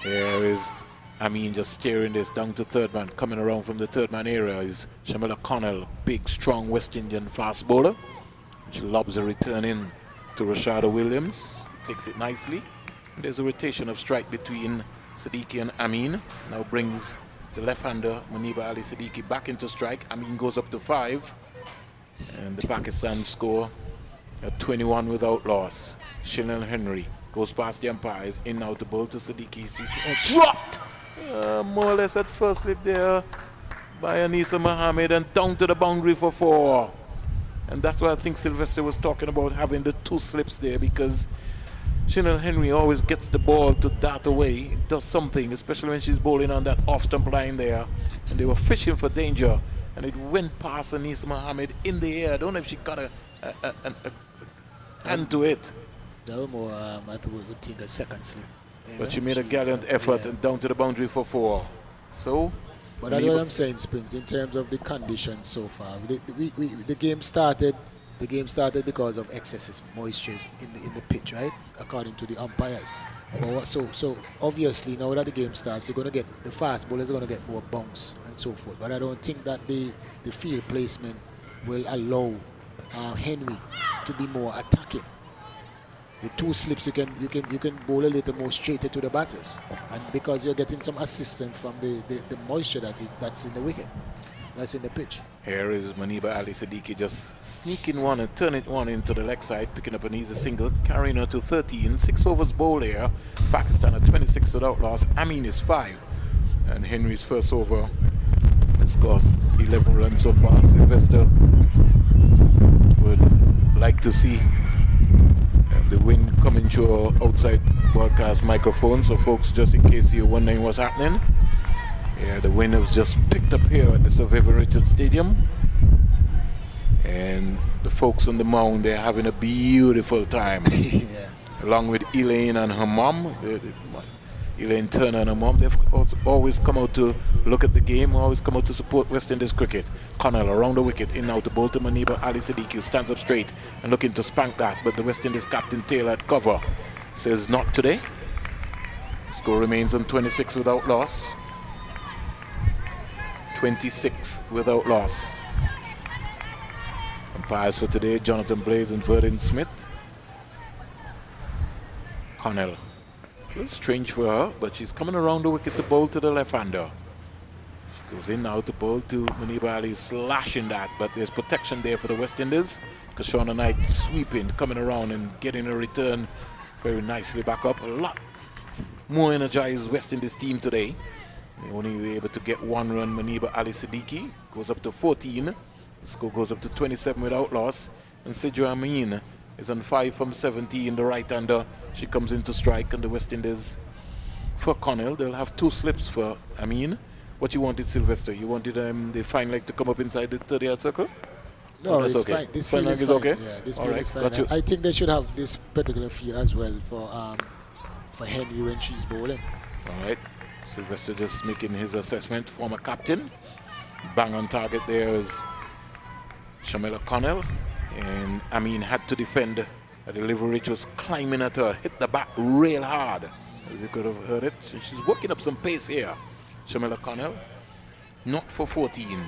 Here is Amin just steering this down to 3rd man. Coming around from the 3rd man area is Shamila Connell, big, strong West Indian fast bowler. She lobs a return in to Rashada Williams. Takes it nicely. And there's a rotation of strike between Siddiqui and Amin. Now brings the left-hander Maniba Ali Siddiqui back into strike. Amin goes up to 5. And the Pakistan score at 21 without loss. Shinel Henry goes past the umpires, in now to bowl to Siddiqui. He's dropped more or less at first slip there by Anisa Mohammed, and down to the boundary for 4. And that's why I think Sylvester was talking about having the 2 slips there, because Shinel Henry always gets the ball to dart away. It does something, especially when she's bowling on that off-stump line there. And they were fishing for danger, and it went past Anisa Mohammed in the air. I don't know if she got a hand to it. No more, I would think a 2nd slip. But she made a gallant effort and down to the boundary for 4. So, but that's what I'm saying, Springs, in terms of the conditions so far. The game started. The game started because of excessive moisture in the pitch, right? According to the umpires. But so obviously now that the game starts, you're going to get the fast bowlers are going to get more bounce and so forth. But I don't think that the field placement will allow Henry to be more attacking. With 2 slips, you can bowl a little more straighter to the batters, and because you're getting some assistance from the moisture that's in the wicket, that's in the pitch. Here is Maniba Ali Siddiqui just sneaking one and turning one into the leg side, picking up an easy single, carrying her to 13. 6 overs bowled here. Pakistan at 26 without loss. Amin is 5, and Henry's first over has cost 11 runs so far. Sylvester would like to see the wind coming through our outside broadcast microphone. So folks, just in case you're wondering what's happening, yeah, the wind was just picked up here at the Sir Vivian Richards Stadium, and the folks on the mound, they're having a beautiful time. Yeah. Along with Elaine and her mom, Elaine Turner and her mom, they've always come out to look at the game, always come out to support West Indies cricket. Connell around the wicket, in now to bowl to Maniba Ali Siddiqui, who stands up straight and looking to spank that, but the West Indies captain Taylor at cover says not today. Score remains on 26 without loss. 26 without loss. Umpires for today, Jonathan Blaze and Verdin Smith. Connell. A little strange for her, but she's coming around the wicket to bowl to the left-hander. She goes in now to bowl to Maniba Ali, slashing that, but there's protection there for the West Indies. Kashona Knight sweeping, coming around and getting a return very nicely back up. A lot more energized West Indies team today. They only were able to get 1 run. Maniba Ali Siddiqui goes up to 14. The score goes up to 27 without loss. And Sidra Amin is on 5 from 17, the right-hander. She comes into strike, and the West Indies, for Connell, they'll have 2 slips for Amin. What you wanted, Sylvester? You wanted the fine leg to come up inside the 30-yard circle? No, that's it's okay. fine. This Fine field leg is is fine. okay? Yeah, this All field right, is fine. got you. I think they should have this particular field as well for Henry when she's bowling. All right. Sylvester just making his assessment. Former captain. Bang on target there is Shamila Connell. And Amin had to defend. A delivery which was climbing at her. Hit the back real hard. As you could have heard it. So she's working up some pace here. Shamila Connell. Not for 14.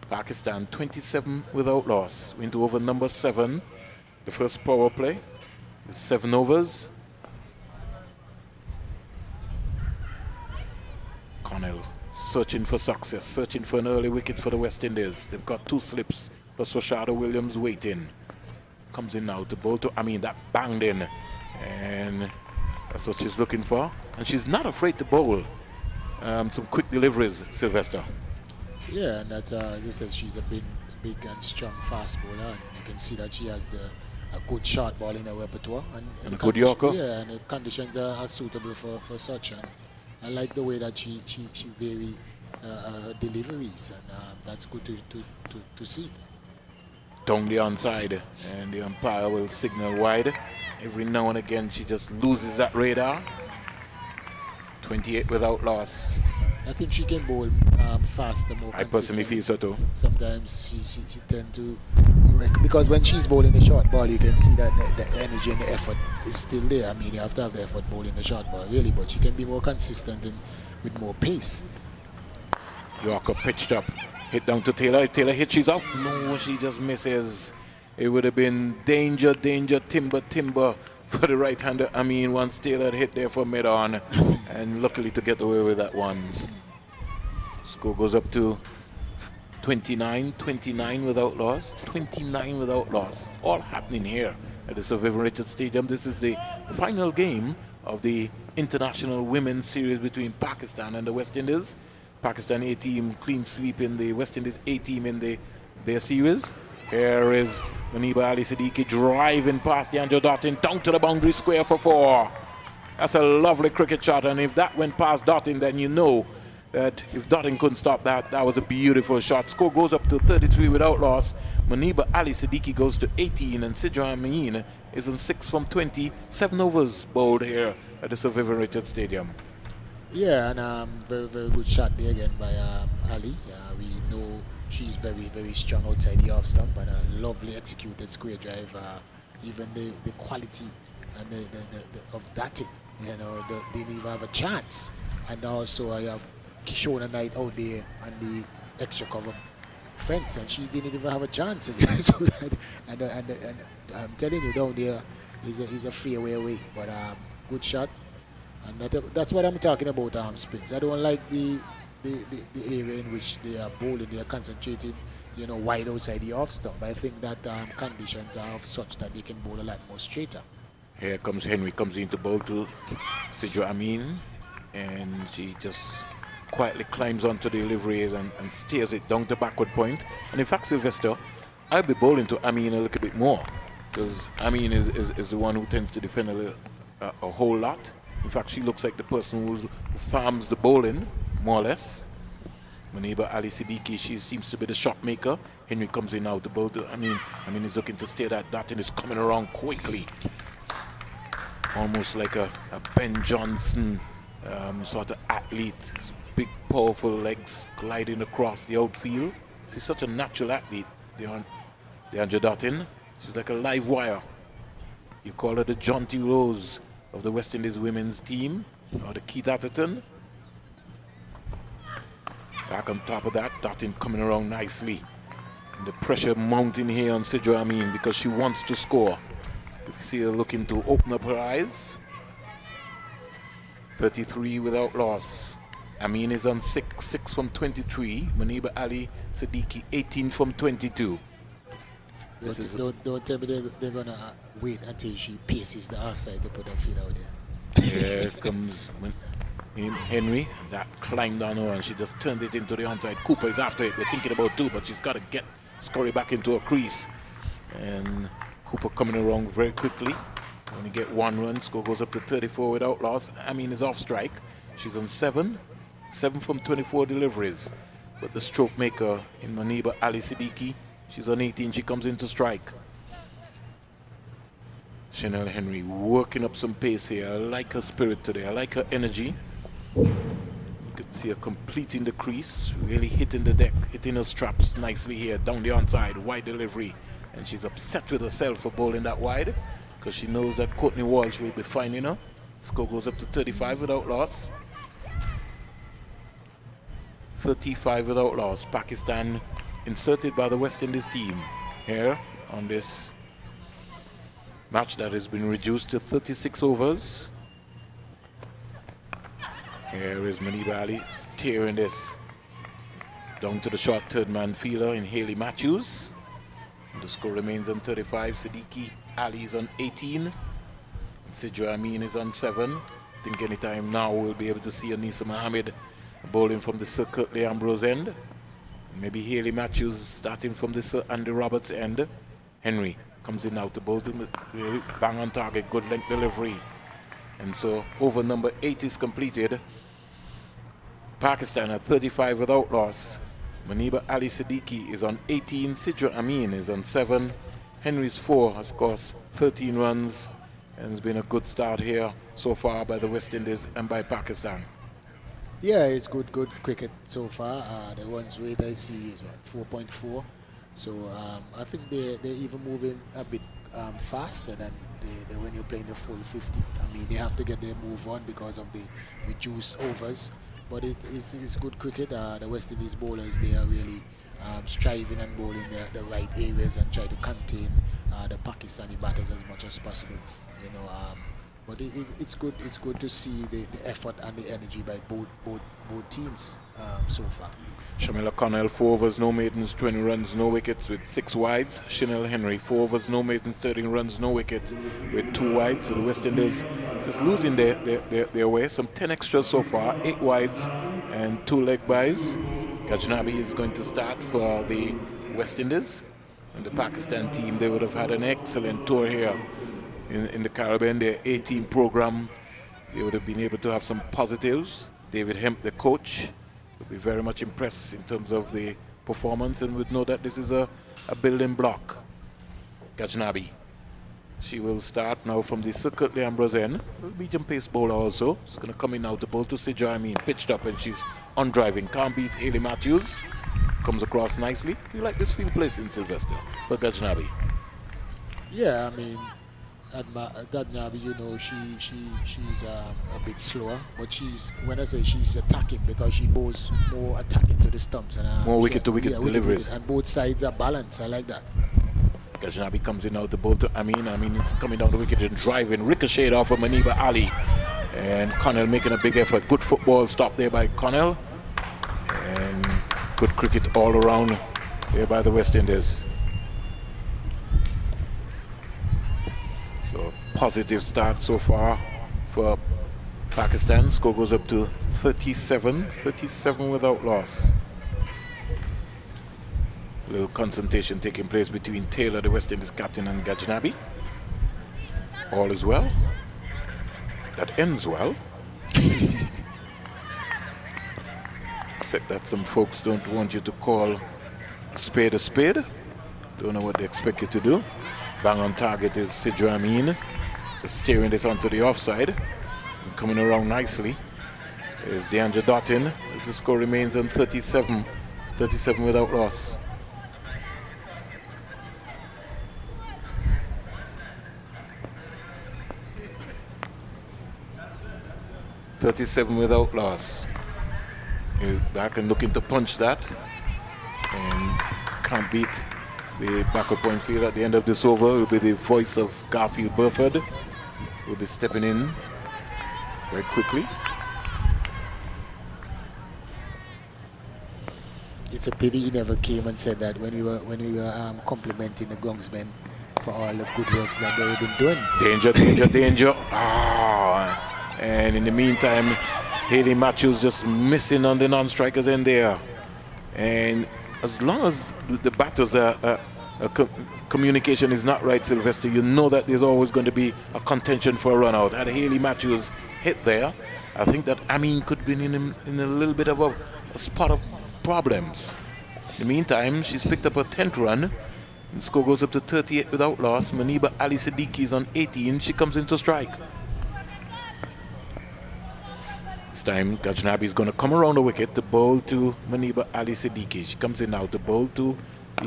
Pakistan 27 without loss. Into over number 7. The first power play. 7 overs. Connell searching for success, searching for an early wicket for the West Indies. They've got 2 slips, plus Rashada Williams waiting. Comes in now to bowl to Amin, that banged in. And That's what she's looking for. And she's not afraid to bowl. Some quick deliveries, Sylvester. Yeah, and that, as I said, she's a big and strong fast bowler, and you can see that she has a good short ball in her repertoire. And a good Yorker. Yeah, and the conditions are suitable for such. And I like the way that she vary her deliveries, and that's good to see. Down the onside, and the umpire will signal wide. Every now and again, she just loses that radar. 28 without loss. I think she can bowl faster, more I personally feel so too. Sometimes she tend to, because when she's bowling the short ball, you can see that the energy and the effort is still there. I mean, you have to have the effort bowling the short ball, really, but she can be more consistent and with more pace. Yorker pitched up, hit down to Taylor. Taylor hit, she's out. No, she just misses. It would have been danger, timber for the right-hander. I mean, once Taylor hit there for mid-on, and luckily to get away with that one. Score goes up to 29 without loss. 29 without loss. All happening here at the Sir Vivian Richards Stadium. This is the final game of the International Women's Series between Pakistan and the West Indies. Pakistan A team clean sweep in the West Indies A team in their series. Here is Maniba Ali Siddiqui driving past the Andrew Dottin down to the boundary square for 4. That's a lovely cricket shot, and if that went past Dottin, then you know that if Dottin couldn't stop that, that was a beautiful shot. Score goes up to 33 without loss. Maniba Ali Siddiqui goes to 18, and Sidra Amin is on 6 from 20. 7 overs bowled here at the Sir Vivian Richards Stadium. Yeah, and very, very good shot there again by Ali. We know she's very, very strong outside the off stump, and a lovely executed square drive. Even the quality and the of that, you know, they didn't even have a chance. And also I have Kishona Knight out there on the extra cover fence, and she didn't even have a chance. So and I'm telling you, down there is a fairway away, but good shot. And that's what I'm talking about, spins. I don't like the area in which they are bowling. They are concentrating, you know, wide outside the off stump. I think that conditions are of such that they can bowl a lot more straighter. Here comes Henry, comes into bowl to Sidra Amin, and she just quietly climbs onto the deliveries and steers it down to backward point. And in fact, Sylvester, I'll be bowling to Amin a little bit more, because Amin is the one who tends to defend a whole lot. In fact, she looks like the person who farms the bowling, more or less. Maniba Ali Siddiqui, she seems to be the shot maker. Henry comes in now to bowl to Amin. Amin is looking to steer that. Dottin is coming around quickly. Almost like a Ben Johnson sort of athlete. Big, powerful legs gliding across the outfield. She's such a natural athlete, DeAndre Dottin. She's like a live wire. You call her the Jaunty Rose of the West Indies women's team, or the Keith Atherton. Back on top of that, Dottin coming around nicely. And the pressure mounting here on Sidra Amin because she wants to score. You can see her looking to open up her eyes. 33 without loss. Amin is on 6 from 23. Maniba Ali Siddiqui 18 from 22. Don't tell me they're going to wait until she paces the offside to put her feet out there. Here comes Henry. That climbed on her and she just turned it into the onside. Cooper is after it. They're thinking about 2, but she's got to scurry back into her crease. And Cooper coming around very quickly. Only get 1 run. Score goes up to 34 without loss. Amin is off strike. She's on 7 from 24 deliveries. But the stroke maker in Maniba Ali Siddiqui, she's on 18. She comes into strike. Chanel Henry working up some pace here. I like her spirit today. I like her energy. You can see her completing the crease, really hitting the deck, hitting her straps nicely here, down the onside, wide delivery. And she's upset with herself for bowling that wide because she knows that Courtney Walsh will be finding her. Score goes up to 35 without loss. 35 without loss. Pakistan inserted by the West Indies team here on this match that has been reduced to 36 overs. Here is Maniba Ali steering this down to the short third man fielder in Haley Matthews. And the score remains on 35. Siddiqui Ali is on 18. Sidra Amin is on 7. I think anytime now we'll be able to see Anissa Mohammed bowling from the Sir Curtly Ambrose end. Maybe Haley Matthews starting from the Sir Andy Roberts end. Henry comes in now to bowl to really bang on target, good length delivery. And so over number 8 is completed. Pakistan at 35 without loss. Maniba Ali Siddiqui is on 18. Sidra Amin is on 7. Henry's 4 has cost 13 runs. And it's been a good start here so far by the West Indies and by Pakistan. Yeah, it's good cricket so far. The runs rate I see is 4.4. So I think they're even moving a bit faster than when you're playing the full 50. I mean, they have to get their move on because of the reduced overs. But it's good cricket. The West Indies bowlers, they are really striving and bowling the right areas and try to contain the Pakistani batters as much as possible. You know, but it's good. It's good to see the effort and the energy by both teams so far. Shamila Connell, 4 overs, no maidens, 20 runs, no wickets with 6 wides. Chanel Henry, 4 overs, no maidens, 13 runs, no wickets with 2 wides. So the West Indies just losing their way. Some 10 extras so far, 8 wides and 2 leg byes. Gajnabi is going to start for the West Indies. And the Pakistan team, they would have had an excellent tour here in the Caribbean, their 18 program. They would have been able to have some positives. David Hemp, the coach, would be very much impressed in terms of the performance and would know that this is a building block. Gajnabi, she will start now from the Sir Curtly Ambrose end. Medium pace bowler also. She's going to come in now to bowl to Sidra Amin, pitched up, and she's on driving. Can't beat Haley Matthews. Comes across nicely. Do you like this field place in Sylvester for Gajnabi? Yeah, I mean, Gajnabi, you know, she's a bit slower, but when I say she's attacking, because she bowls more attacking to the stumps and more wicket to wicket deliveries, and both sides are balanced. I like that. Gajnabi comes in now to bowl to Amin. Amin is coming down the wicket and driving, ricocheted off of Maniba Ali, and Connell making a big effort. Good football stop there by Connell, and good cricket all around there by the West Indies. So positive start so far for Pakistan. Score goes up to 37 without loss. A little consultation taking place between Taylor, the West Indies captain, and Gajnabi. All is well. That ends well. Except that some folks don't want you to call a spade a spade. Don't know what they expect you to do. Bang on target is Sidra Amin. Just steering this onto the offside. And coming around nicely is Deandra Dottin. As the score remains on 37 without loss. Without loss. He's back and looking to punch that. And can't beat the backup point field at the end of this over. Will be the voice of Garfield Burford. Will be stepping in very quickly. It's a pity he never came and said that when we were complimenting the Gongsmen for all the good works that they've been doing. Danger. And in the meantime, Haley Matthews just missing on the non-strikers end there. And as long as the batters communication is not right, Sylvester, you know that there's always going to be a contention for a run out. Had Haley Matthews hit there, I think that Amin could be in a little bit of a spot of problems. In the meantime, she's picked up her 10th run. The score goes up to 38 without loss. Maniba Ali Siddiqui is on 18. She comes into strike. This time, Gajnabi is going to come around the wicket to bowl to Maniba Ali Siddiqui. She comes in now to bowl to,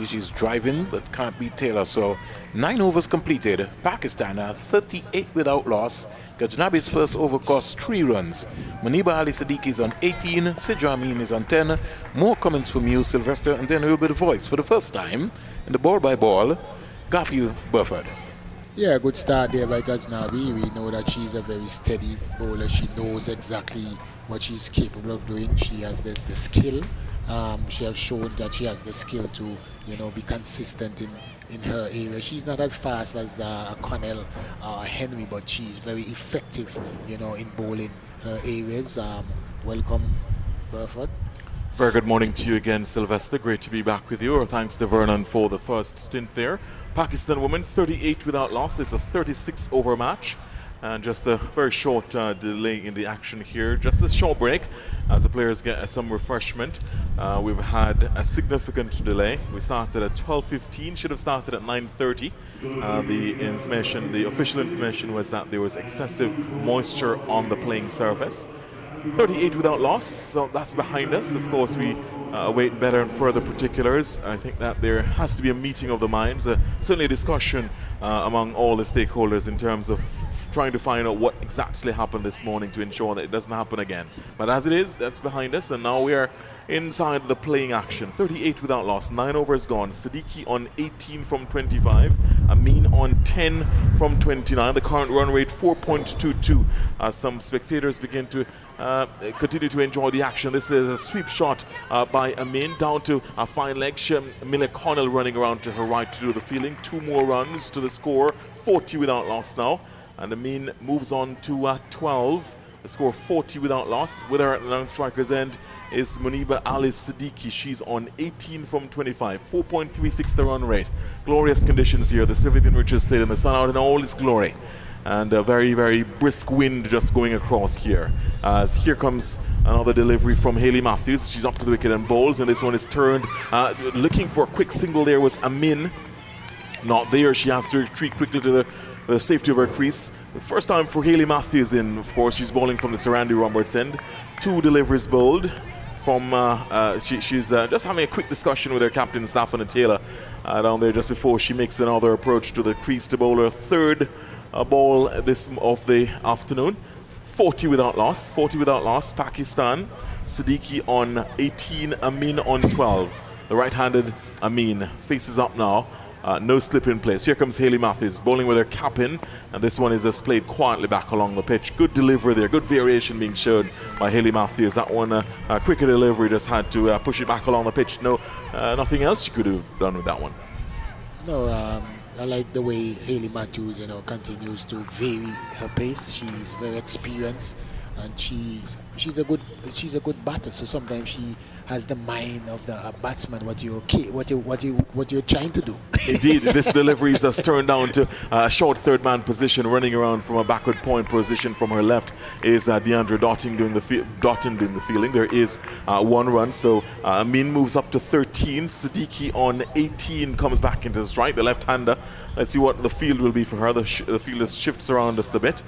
she's driving but can't beat Taylor. So 9 overs completed. Pakistan are 38 without loss. Gajnabi's first over cost 3 runs. Maniba Ali Siddiqui is on 18. Sidra Amin is on 10. More comments from you, Sylvester, and then a little bit of voice for the first time in the ball by ball. Garfield Burford. Yeah, good start there by Gajnabi. We know that she's a very steady bowler. She knows exactly what she's capable of doing. She has the skill. She has shown that she has the skill to, be consistent in in her area. She's not as fast as Connell or Henry, but she's very effective, in bowling her areas. Welcome, Burford. Very good morning to you again, Sylvester. Great to be back with you. Our thanks to Vernon for the first stint there. Pakistan women 38 without loss. It's a 36 over match. And just a very short delay in the action here. Just a short break as the players get some refreshment. We've had a significant delay. We started at 12:15, should have started at 9:30. The official information was that there was excessive moisture on the playing surface. 38 without loss, so that's behind us. Of course, we await better and further particulars. I think that there has to be a meeting of the minds, certainly a discussion among all the stakeholders in terms of trying to find out what exactly happened this morning to ensure that it doesn't happen again. But as it is, that's behind us, and now we are inside the playing action. 38 without loss, 9 overs gone. Siddiqui on 18 from 25, Amin on 10 from 29. The current run rate 4.22 as some spectators begin to continue to enjoy the action. This is a sweep shot by Amin down to a fine leg. Miller Connell running around to her right to do the fielding. 2 more runs to the score, 40 without loss now. And Amin moves on to 12. The score 40 without loss. With her at the long striker's end is Muniba Ali Siddiqui. She's on 18 from 25. 4.36 the run rate. Glorious conditions here. The Sir Vivian Richards Stadium. The sun out in all its glory. And a very, very brisk wind just going across here. As here comes another delivery from Hayley Matthews. She's up to the wicket and bowls. And this one is turned. Looking for a quick single there was Amin. Not there. She has to retreat quickly to the safety of her crease. The first time for Hayley Matthews in, of course, she's bowling from the Sir Andy Roberts end. 2 deliveries bowled from, she's just having a quick discussion with her captain, Staffan Taylor, down there just before she makes another approach to the crease to bowl her third ball of the afternoon. 40 without loss, Pakistan. Siddiqui on 18, Amin on 12. The right-handed Amin faces up now. No slip in place. Here comes Hayley Matthews bowling with her cap in, and this one is just played quietly back along the pitch. Good delivery there, good variation being shown by Hayley Matthews. That one, a quicker delivery, just had to push it back along the pitch. No, nothing else she could have done with that one. No, I like the way Hayley Matthews, continues to vary her pace. She's very experienced, and she's a good batter. So sometimes she has the mind of the batsman. What you're trying to do. Indeed, this delivery is just turned down to a short third man position, running around from a backward point position from her left is Deandra Dottin doing the fielding. There is 1 run, so Amin moves up to 13. Siddiqui on 18 comes back into the strike, the left-hander. Let's see what the field will be for her. The field shifts around just a bit.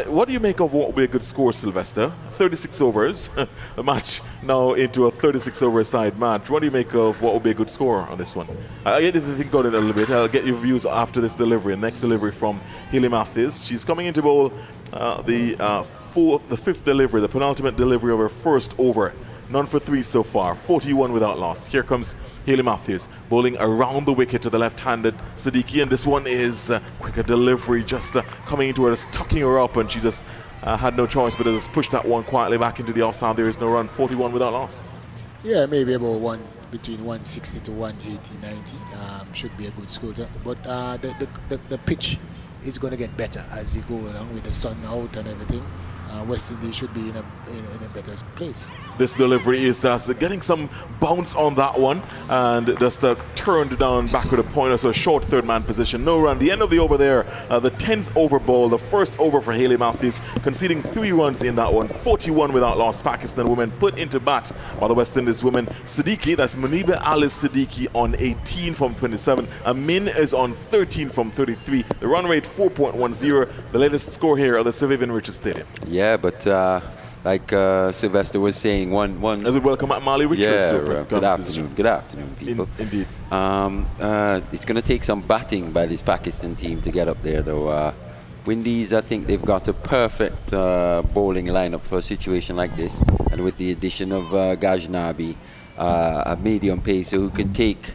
What do you make of what will be a good score, Sylvester? 36 overs. The match now into a 36 over side match. What do you make of what will be a good score on this one? I get to think about it a little bit. I'll get your views after this delivery. Next delivery from Hayley Matthews. She's coming into bowl the 5th delivery, the penultimate delivery of her first over. None for 3 so far. 41 without loss. Here comes Hayley Matthews bowling around the wicket to the left-handed Siddiqui, and this one is quicker delivery, just coming into her, just tucking her up, and she just had no choice but to just push that one quietly back into the offside. There is no run. 41 without loss. Yeah, maybe about between 160 to 180, 90 should be a good score. But the pitch is going to get better as you go along with the sun out and everything. West Indies should be in a better place. This delivery is getting some bounce on that one, and just turned down back with a pointer, so a short third man position. No run. The end of the over there, the 10th over ball, the first over for Hayley Matthews, conceding 3 runs in that one. 41 without loss. Pakistan women put into bat by the West Indies women. Siddiqui, that's Muniba Ali Siddiqui on 18 from 27. Amin is on 13 from 33. The run rate 4.10. The latest score here at the Sir Vivian Richards Stadium. Yeah, but like Sylvester was saying, one. As we welcome at Marley Richards. Yeah, good afternoon, people. Indeed. It's going to take some batting by this Pakistan team to get up there, though. Windies, I think they've got a perfect bowling lineup for a situation like this, and with the addition of Ghaznavi, a medium pacer who can take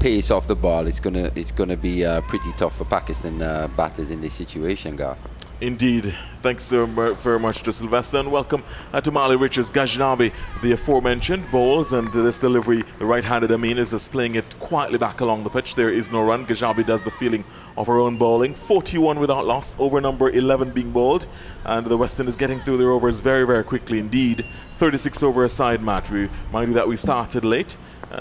pace off the ball, it's gonna be pretty tough for Pakistan batters in this situation, Garth. Indeed. Thanks so very much to Sylvester, and welcome to Marley Richards. Ghaznavi, the aforementioned, bowls, and this delivery, the right-handed Amin is just playing it quietly back along the pitch. There is no run. Ghaznavi does the feeling of her own bowling. 41 without loss, over number 11 being bowled, and the West Indies getting through their overs very, very quickly indeed. 36 over a side match. We mind you that we started late.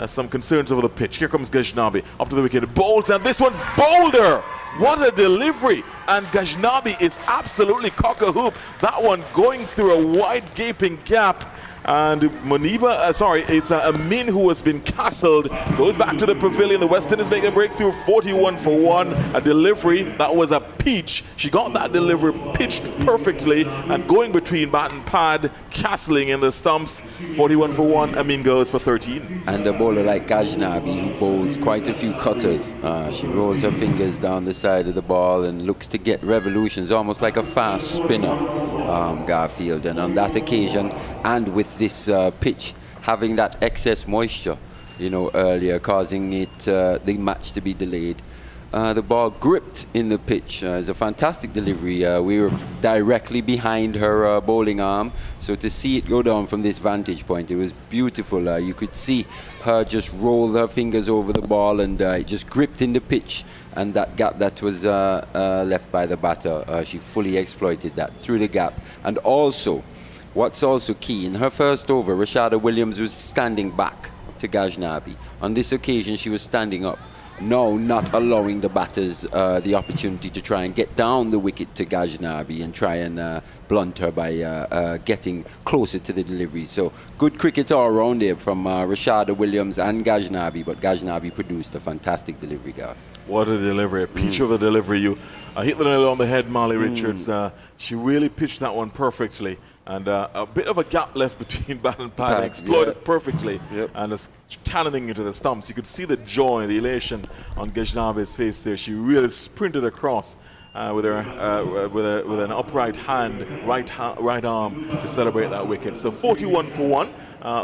Some concerns over the pitch. Here comes Ghaznavi up to the wicket, bowls, and this one boulder. What a delivery! And Ghaznavi is absolutely cock-a-hoop. That one going through a wide gaping gap. And it's Amin who has been castled. Goes back to the pavilion. The West Indies making a breakthrough, 41 for 1. A delivery that was a peach. She got that delivery pitched perfectly and going between bat and pad, castling in the stumps. 41 for 1. Amin goes for 13. And a bowler like Ghaznavi, who bowls quite a few cutters. She rolls her fingers down the side of the ball and looks to get revolutions, almost like a fast spinner, Garfield. And on that occasion, and with this pitch having that excess moisture, earlier, causing the match to be delayed, the ball gripped in the pitch. It's a fantastic delivery. We were directly behind her bowling arm, so to see it go down from this vantage point, it was beautiful. You could see her just roll her fingers over the ball, and it just gripped in the pitch, and that gap that was left by the batter, she fully exploited that through the gap. And also, what's also key, in her first over, Rashada Williams was standing back to Ghaznavi. On this occasion, she was standing up. No, not allowing the batters the opportunity to try and get down the wicket to Ghaznavi and try and blunt her by getting closer to the delivery. So good cricket all around there from Rashada Williams and Ghaznavi, but Ghaznavi produced a fantastic delivery, Gav. What a delivery, a peach of a delivery. You hit the nail on the head, Marley Richards. She really pitched that one perfectly. And a bit of a gap left between bat and pad, exploited perfectly, and it's cannoning into the stumps. You could see the joy, the elation on Ghaznavi's face there. She really sprinted across with an upright hand, right arm to celebrate that wicket. So 41 for 1.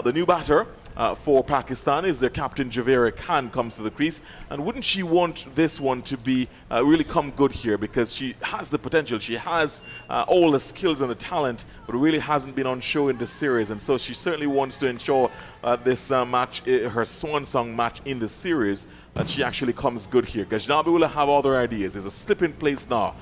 The new batter for Pakistan is their captain Javera Khan comes to the crease, and wouldn't she want this one to be really come good here, because she has the potential, she has all the skills and the talent, but really hasn't been on show in this series, and so she certainly wants to ensure this match, her swan song match in the series, that she actually comes good here. Ghaznavi will have other ideas. There's a slip in place now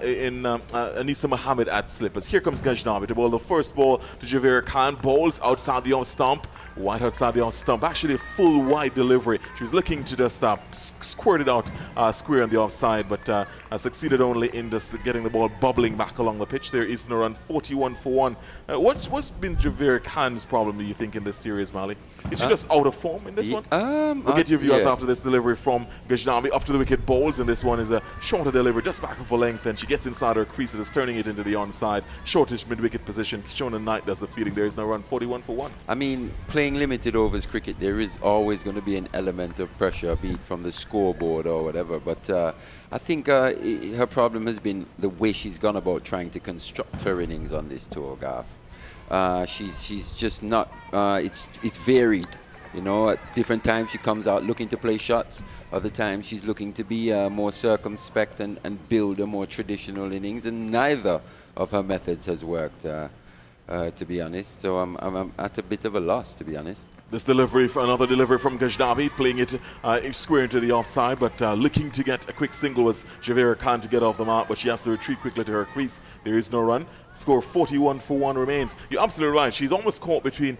in Anisa Mohammed at slippers. Here comes Ghaznavi to bowl the first ball to Javera Khan. Bowls outside the off stump, wide outside the off stump. Actually a full wide delivery. She was looking to just squirt it out square on the offside, but succeeded only in just getting the ball bubbling back along the pitch. There is no run. 41 for 1. What's been Javera Khan's problem, do you think, in this series, Mali? Is she just out of form in this one? We'll get your viewers after this delivery from Ghaznavi. Up to the wicket bowls, and this one is a shorter delivery, just back of her length, and she gets inside her crease. It is turning it into the onside. Shortish mid-wicket position. Shona Knight does the feeding. There is no run. 41 for 1. I mean, playing limited overs cricket, there is always going to be an element of pressure, be it from the scoreboard or whatever, but I think her problem has been the way she's gone about trying to construct her innings on this tour, Gav. She's just not, it's varied. At different times she comes out looking to play shots. Other times she's looking to be more circumspect and build a more traditional innings. And neither of her methods has worked, to be honest. So I'm at a bit of a loss, to be honest. This delivery, another delivery from Ghaznavi, playing it square into the offside, but looking to get a quick single was Javera Khan to get off the mark, but she has to retreat quickly to her crease. There is no run. Score 41 for 1 remains. You're absolutely right. She's almost caught in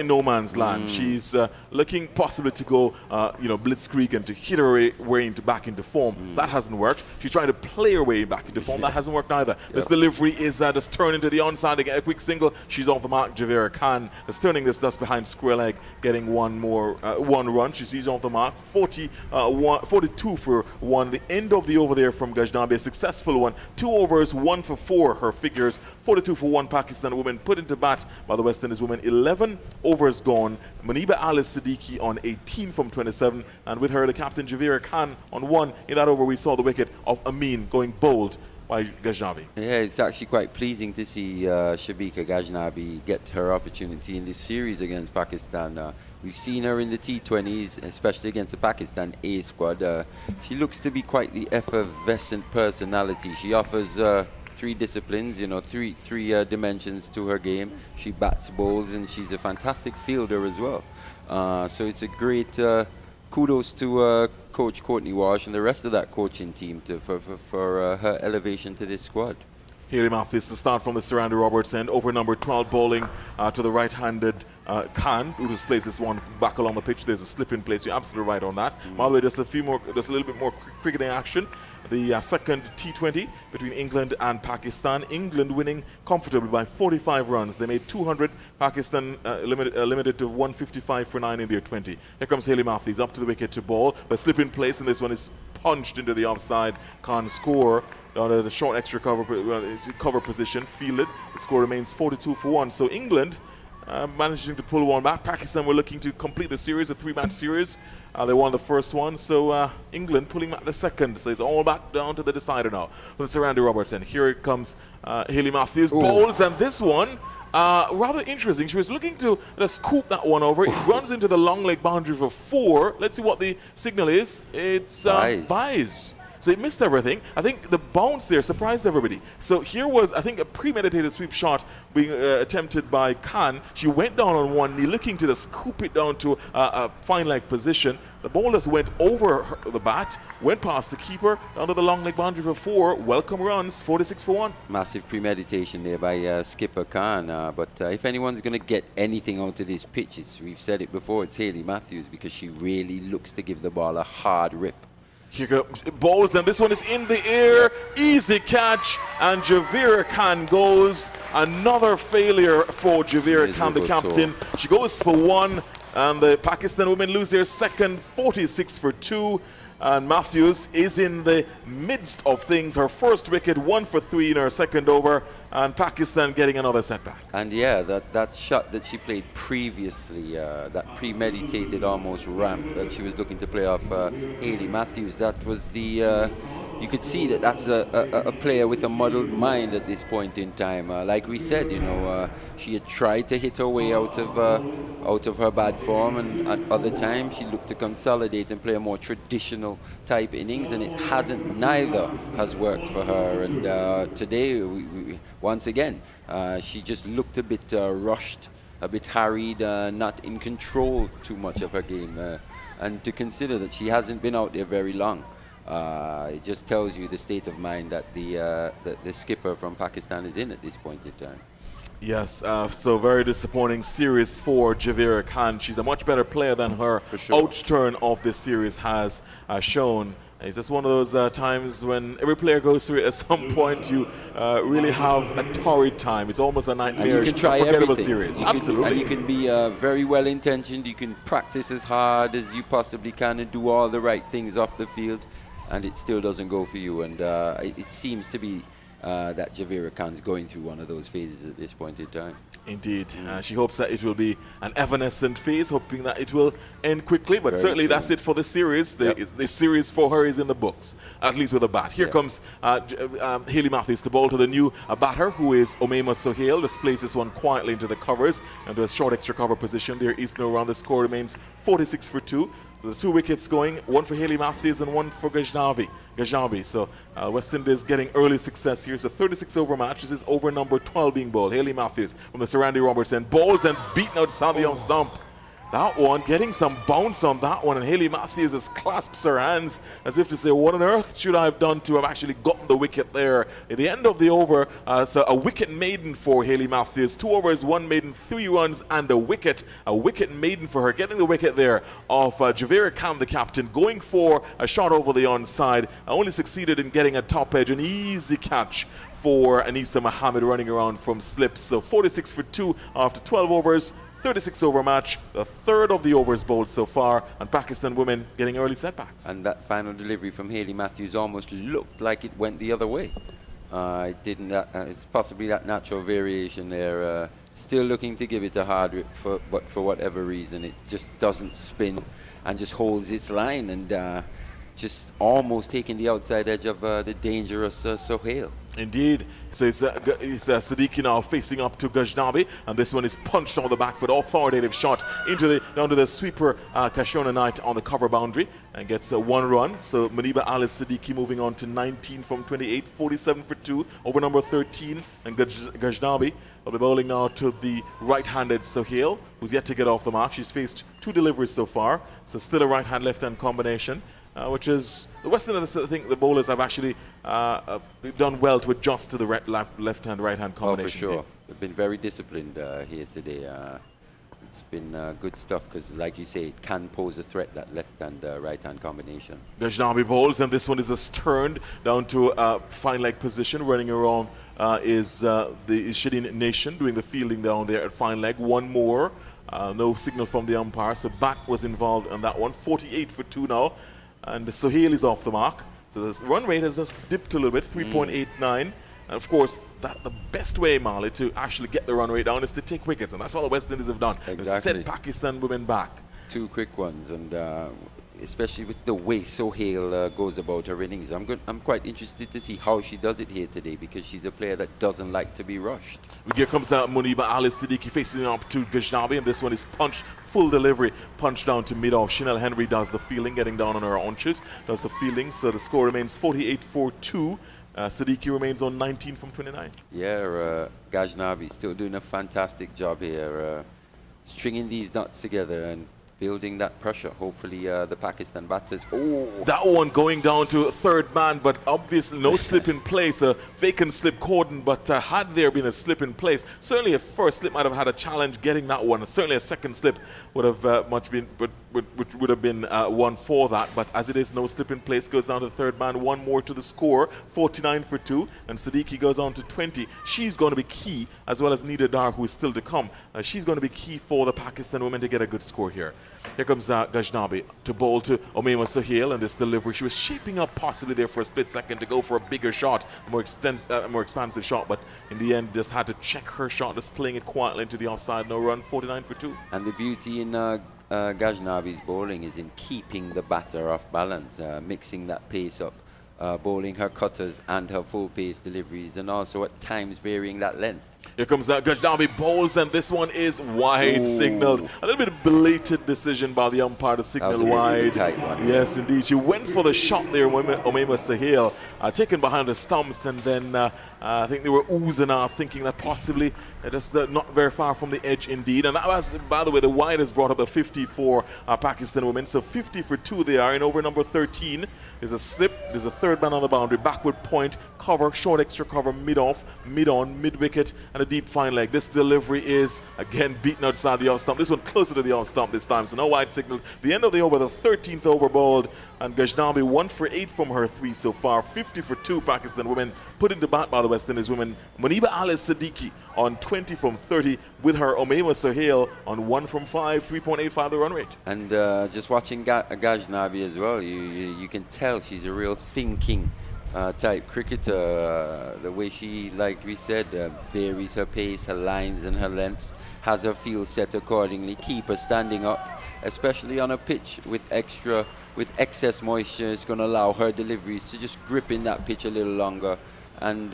no man's land. She's looking possibly to go, blitzkrieg and to hit her way back into form. That hasn't worked. She's trying to play her way back into form. That hasn't worked either. This delivery is just turned into the onside to get a quick single. She's off the mark. Javera Khan is turning this dust behind square leg, getting one run. She sees off the mark. 42 for 1. The end of the over there from Ghaznavi, a successful one. 2 overs, 1 for 4. Her figures. 42 for 1 Pakistan women put into bat by the West Indies women. 11 overs gone. Maniba Alice Siddiqui on 18 from 27, and with her the captain Javera Khan on 1. In that over we saw the wicket of Amin going bold by Ghaznavi. Yeah, it's actually quite pleasing to see Shabika Ghaznavi get her opportunity in this series against Pakistan. We've seen her in the T20s, especially against the Pakistan A squad. She looks to be quite the effervescent personality. She offers three disciplines, you know, three dimensions to her game. She bats, bowls, and she's a fantastic fielder as well. So it's a great kudos to Coach Courtney Walsh and the rest of that coaching team for her elevation to this squad. Hayley Matthews to start from the Sir Andy Roberts end, over number 12 bowling to the right-handed Khan, who just plays this one back along the pitch. There's a slip in place. You're absolutely right on that. By the way, just a little bit more cricketing action. The second T20 between England and Pakistan. England winning comfortably by 45 runs. They made 200. Pakistan limited to 155 for 9 in their 20. Here comes Hayley Matthews up to the wicket to bowl. The slip in place, and this one is punched into the offside. Can't score. The short extra cover position, fielded. The score remains 42 for 1. So England managing to pull one back. Pakistan were looking to complete the series, a 3-match series. They won the first one, so England pulling back the second. So it's all back down to the decider now. With Sir Andy Robertson. Here it comes Hayley Matthews, bowls, and this one, rather interesting. She was looking to scoop that one over. It runs into the long leg boundary for 4. Let's see what the signal is. It's buys. So it missed everything. I think the bounce there surprised everybody. So here was, I think, a premeditated sweep shot being attempted by Khan. She went down on one knee, looking to scoop it down to a fine leg position. The ball just went over the bat, went past the keeper, down to the long leg boundary for 4. Welcome runs, 46 for 1. Massive premeditation there by skipper Khan. But if anyone's going to get anything out of this pitch, we've said it before, it's Hayley Matthews, because she really looks to give the ball a hard rip. Here goes balls, and this one is in the air. Easy catch, and Javira Khan goes. Another failure for Javira Khan, the captain. She goes for 1, and the Pakistan women lose their second, 46 for 2. And Matthews is in the midst of things. Her first wicket, 1 for 3 in her second over, and Pakistan getting another setback. And yeah, that shot that she played previously, that premeditated almost ramp that she was looking to play off Hayley Matthews, that was the you could see that that's a player with a muddled mind at this point in time. Like we said, you know, she had tried to hit her way out of her bad form, and at other times she looked to consolidate and play a more traditional type innings, and it hasn't. Neither has worked for her. And today, once again, she just looked a bit rushed, a bit harried, not in control too much of her game. And to consider that she hasn't been out there very long. It just tells you the state of mind that the skipper from Pakistan is in at this point in time. Yes, so very disappointing series for Javira Khan. She's a much better player than her outturn of this series has shown. It's just one of those times when every player goes through it. At some point, you really have a torrid time. It's almost a nightmare, unforgettable series. Absolutely. And you can be very well intentioned. You can practice as hard as you possibly can and do all the right things off the field, and it still doesn't go for you. And it seems to be that Javira Khan's going through one of those phases at this point in time. Indeed. She hopes that it will be an evanescent phase, hoping that it will end quickly. But certainly that's it for the series. The series for her is in the books, at least with a bat. Here comes Hayley Matthews to bowl to the new batter, who is Umaima Sohail. Just plays this one quietly into the covers, and there's short extra cover position. There is no run. The score remains 46 for 2. So the 2 wickets going, 1 for Hayley Matthews and 1 for Gajabi. So West Indies getting early success here. It's a 36-over match. This is over number 12 being bowled. Hayley Matthews from the Sir Andy Robertson bowls and beaten out Savion Stump. That one, getting some bounce on that one, and Hayley Matthews just clasps her hands as if to say, what on earth should I have done to have actually gotten the wicket there? At the end of the over, so a wicket maiden for Hayley Matthews. 2 overs, 1 maiden, 3 runs, and a wicket. A wicket maiden for her, getting the wicket there of Javira Khan, the captain, going for a shot over the onside. Only succeeded in getting a top edge, an easy catch for Anisa Mohammed running around from slips. So 46 for 2 after 12 overs. 36-over match, the third of the overs bowled so far, and Pakistan women getting early setbacks. And that final delivery from Hayley Matthews almost looked like it went the other way. It didn't. It's possibly that natural variation there. Still looking to give it a hard rip, but for whatever reason, it just doesn't spin and just holds its line, and just almost taking the outside edge of the dangerous Sohail. Indeed. So it's Siddiqui now facing up to Gajnabi, and this one is punched on the back foot. Authoritative shot down to the sweeper Kashona Knight on the cover boundary and gets 1 run. So Muniba Ali Siddiqui moving on to 19 from 28, 47 for 2 over number 13, and Gajnabi will be bowling now to the right-handed Sohail, who's yet to get off the mark. She's faced 2 deliveries so far, so still a right-hand, left-hand combination. Which is the West Indies. I think the bowlers have actually done well to adjust to the left-hand, right-hand combination. Oh, for sure. They've been very disciplined here today. It's been good stuff because, like you say, it can pose a threat, that left-hand, right-hand combination. Gajnabi bowls, and this one is just turned down to fine leg position. Running around is the Shidin Nation doing the fielding down there at fine leg. 1 more. No signal from the umpire, so Bat was involved in that one. 48 for 2 now. And Sohail is off the mark. So the run rate has just dipped a little bit, 3.89. And of course, the best way, Marley, to actually get the run rate down is to take wickets. And that's all the West Indies have done. Exactly. They set Pakistan women back. 2 quick ones, and especially with the way Sohail goes about her innings. I'm quite interested to see how she does it here today, because she's a player that doesn't like to be rushed. Here comes Muniba Ali Siddiqui facing up to Gajnabi, and this one is punched, full delivery, punched down to mid-off. Chanel Henry does the fielding, getting down on her haunches, does the fielding, so the score remains 48 for 2. Siddiqui remains on 19 from 29. Yeah, Gajnabi still doing a fantastic job here, stringing these knots together and building that pressure. Hopefully the Pakistan batters. Oh, that one going down to 3rd man, but obviously no slip in place. A vacant slip cordon, but had there been a slip in place, certainly a first slip might have had a challenge getting that one. Certainly a second slip would have which would have been one for that. But as it is, no slip in place, goes down to the 3rd man. 1 more to the score, 49 for 2, and Siddiqui goes on to 20. She's going to be key, as well as Nida Dar, who is still to come. She's going to be key for the Pakistan women to get a good score here. Here comes Gajnabi to bowl to Omema Sohail, and this delivery, she was shaping up possibly there for a split second to go for a bigger shot, a more expansive shot, but in the end just had to check her shot, just playing it quietly into the offside. No run, 49 for 2. And the beauty in Gajnabi's bowling is in keeping the batter off balance, mixing that pace up, bowling her cutters and her full pace deliveries, and also at times varying that length. Here comes Gajnabi bowls, and this one is wide. Ooh. Signaled. A little bit of belated decision by the umpire to signal That was a really wide. tight one. Yes, indeed. She went for the shot there, Omema Sohail, taken behind the stumps, and then I think they were oohs and ahs, thinking that possibly just not very far from the edge indeed. And that was, by the way, the wide has brought up a 50 for Pakistan women. So 50 for 2 they are in over number 13. There's a slip, there's a 3rd man on the boundary, backward point, cover, short extra cover, mid-off, mid-on, mid-wicket, and a deep fine leg. This delivery is again beaten outside the off stump. This one closer to the off stump this time, so no wide signal. The end of the over, the 13th over bowled, and Gajnabi 1 for 8 from her 3 so far. 50 for 2 Pakistan women put into bat by the West Indies women. Muniba Ali Siddiqui on 20 from 30 with her Omema Sohail on 1 from 5, 3.85 the run rate. And just watching Gajnabi as well, you can tell she's a real thinking type cricketer. The way she, like we said, varies her pace, her lines and her lengths, has her field set accordingly, keep her standing up, especially on a pitch with excess moisture. It's going to allow her deliveries to just grip in that pitch a little longer and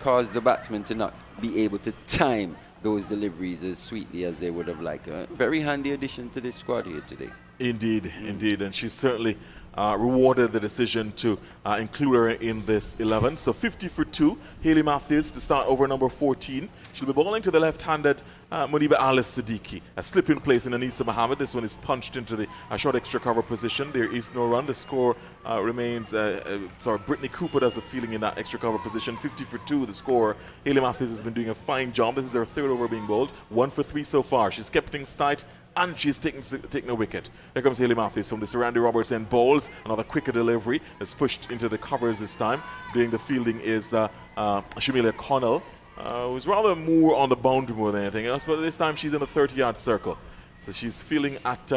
cause the batsmen to not be able to time those deliveries as sweetly as they would have liked. A very handy addition to this squad here today. Indeed, indeed, and she's certainly rewarded the decision to include her in this 11. So 50 for 2, Hayley Matthews to start over number 14. She'll be bowling to the left-handed Muniba Ali Siddiqui. A slip in place in Anisa Mohammed. This one is punched into the short extra cover position. There is no run. The score remains, Brittany Cooper does the fielding in that extra cover position. 50 for 2 the score. Hayley Matthews has been doing a fine job. This is her 3rd over being bowled. 1 for 3 so far. She's kept things tight, and she's taken a wicket. Here comes Hayley Matthews from the Randy Roberts end bowls. Another quicker delivery is pushed into the covers this time. Doing the fielding is Shamilia Connell, who's rather more on the boundary more than anything else, but this time she's in the 30-yard circle. So she's fielding at,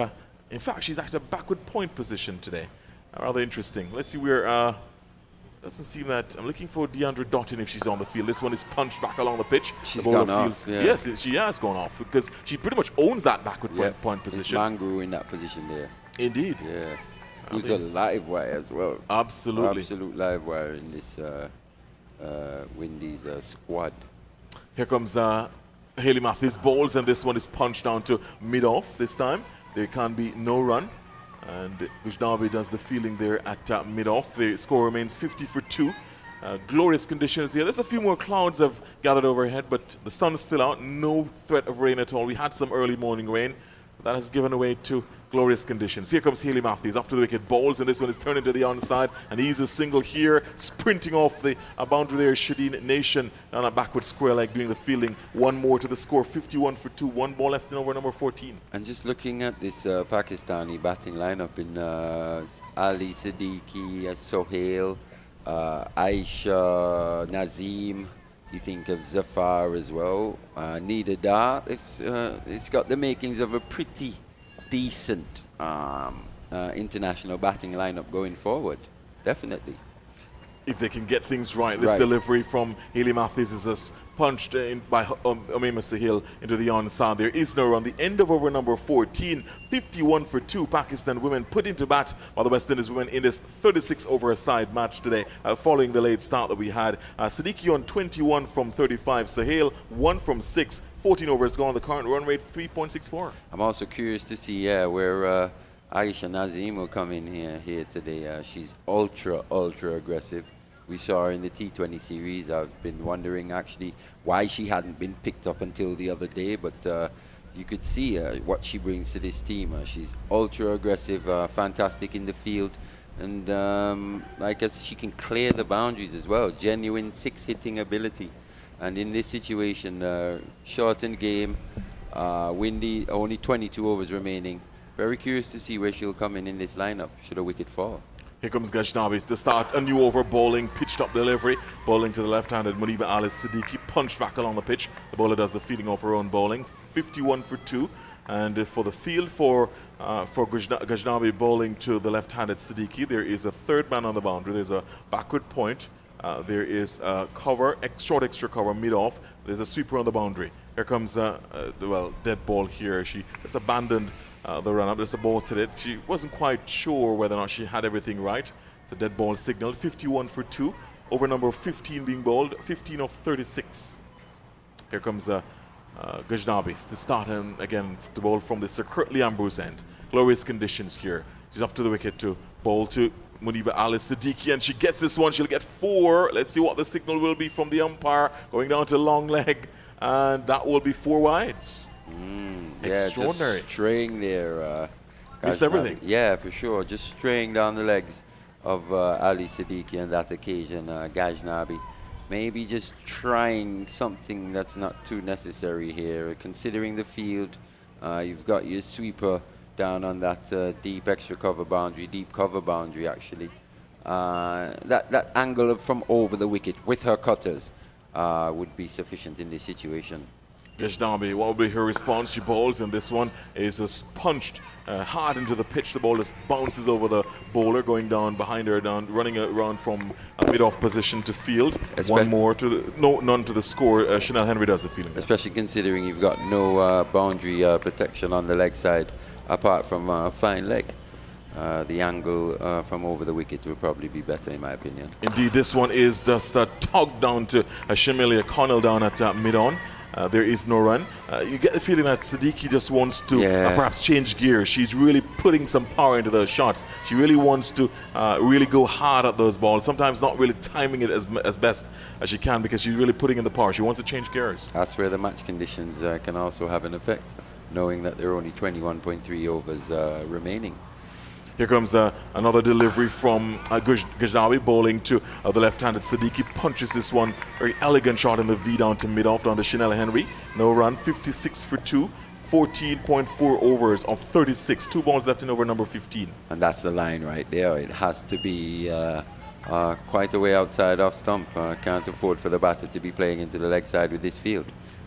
in fact, she's at a backward point position today. Rather interesting. Let's see where doesn't seem that. I'm looking for Deandra Dottin if she's on the field. This one is punched back along the pitch. She's the bowler gone feels, off. Yeah. Yes, she has gone off because she pretty much owns that backward point position. It's Mangru in that position there. Indeed. Yeah. Who's a live wire as well. Absolutely. Absolute live wire in this Windies squad. Here comes Haley Matthews bowls, and this one is punched down to mid-off this time. There can be no run. And Gujnabi does the fielding there at mid-off. The score remains 50 for 2. Glorious conditions here. There's a few more clouds have gathered overhead, but the sun is still out. No threat of rain at all. We had some early morning rain. But that has given way to glorious conditions. Here comes Haley Matthews up to the wicket, bowls, and this one is turned into the onside. And he's a single here, sprinting off the boundary there. Shadeen Nation on a backward square leg doing the fielding. One more to the score, 51 for 2. One ball left in over number 14. And just looking at this Pakistani batting lineup in Ali Siddiqui, Sohail, Aisha, Nazim. You think of Zafar as well. Nida Dar. It's got the makings of a pretty decent international batting lineup going forward. Definitely. If they can get things right, this delivery from Haley Matthews is just punched in by Umaima Sahil into the onside. There is no run. The end of over number 14, 51 for 2. Pakistan women put into bat by the West Indies women in this 36 over side match today, following the late start that we had. Siddiqui on 21 from 35. Sahil 1 from 6. 14 overs gone. The current run rate 3.64. I'm also curious to see where Aisha Nazim will come in here today. She's ultra aggressive. We saw her in the T20 series. I've been wondering actually why she hadn't been picked up until the other day, but you could see what she brings to this team. She's ultra aggressive, fantastic in the field, and I guess she can clear the boundaries as well. Genuine six-hitting ability. And in this situation, shortened game, windy, only 22 overs remaining. Very curious to see where she'll come in this lineup should a wicket fall. Here comes Gajnabi to start a new over, bowling, pitched up delivery, bowling to the left-handed Muniba Alice Siddiqui, punched back along the pitch. The bowler does the fielding off her own bowling, 51 for 2. And for the field for Gajnabi bowling to the left-handed Siddiqui, there is a third man on the boundary. There's a backward point. There is a cover, short extra cover, mid-off. There's a sweeper on the boundary. Here comes, dead ball here. She just abandoned the run-up. There's a ball to it. She wasn't quite sure whether or not she had everything right. It's a dead ball signal. 51 for 2. Over number 15 being bowled. 15 of 36. Here comes Gajnabi to start him again to bowl from the Sir Curtly Ambrose end. Glorious conditions here. She's up to the wicket to bowl to Muniba Alice Siddiqui, and she gets this one. She'll get 4. Let's see what the signal will be from the umpire. Going down to long leg, and that will be 4 wides. Extraordinary. Just straying there. Missed everything. Yeah, for sure. Just straying down the legs of Ali Siddiqui on that occasion. Gajnabi maybe just trying something that's not too necessary here. Considering the field, you've got your sweeper down on that deep extra cover boundary, deep cover boundary actually. That angle from over the wicket with her cutters would be sufficient in this situation. Gajnabi, what will be her response? She bowls, and this one is just punched hard into the pitch. The ball just bounces over the bowler, going down behind her, running around from a mid-off position to field. One more to the, none to the score. Chanel Henry does the fielding. Especially considering you've got no boundary protection on the leg side, apart from a fine leg. The angle from over the wicket will probably be better, in my opinion. Indeed, this one is just tugged down to Shamilia Connell down at mid-on. There is no run. You get the feeling that Siddiqui just wants to perhaps change gears. She's really putting some power into those shots. She really wants to really go hard at those balls, sometimes not really timing it as best as she can because she's really putting in the power. She wants to change gears. That's where the match conditions can also have an effect, knowing that there are only 21.3 overs remaining. Here comes another delivery from Gajnabi bowling to the left-handed Siddiqui. Punches this one. Very elegant shot in the V down to mid-off, down to Chanel Henry. No run, 56 for 2. 14.4 overs of 36. 2 balls left in over number 15. And that's the line right there. It has to be quite a way outside off stump. Can't afford for the batter to be playing into the leg side with this field.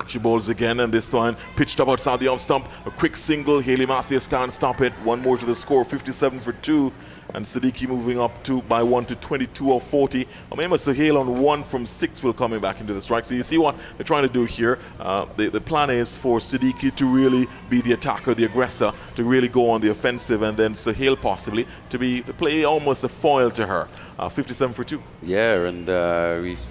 She bowls again, and this time pitched up outside the off stump. A quick single. Haley Matthews can't stop it. One more to the score, 57 for 2. and Siddiqui moving up by 1 to 22 of 40. Omema Sohail on 1 from 6 will coming back into the strike. So you see what they're trying to do here. The plan is for Siddiqui to really be the attacker, the aggressor, to really go on the offensive, and then Sohail possibly to play almost a foil to her. 57 for 2. Yeah, and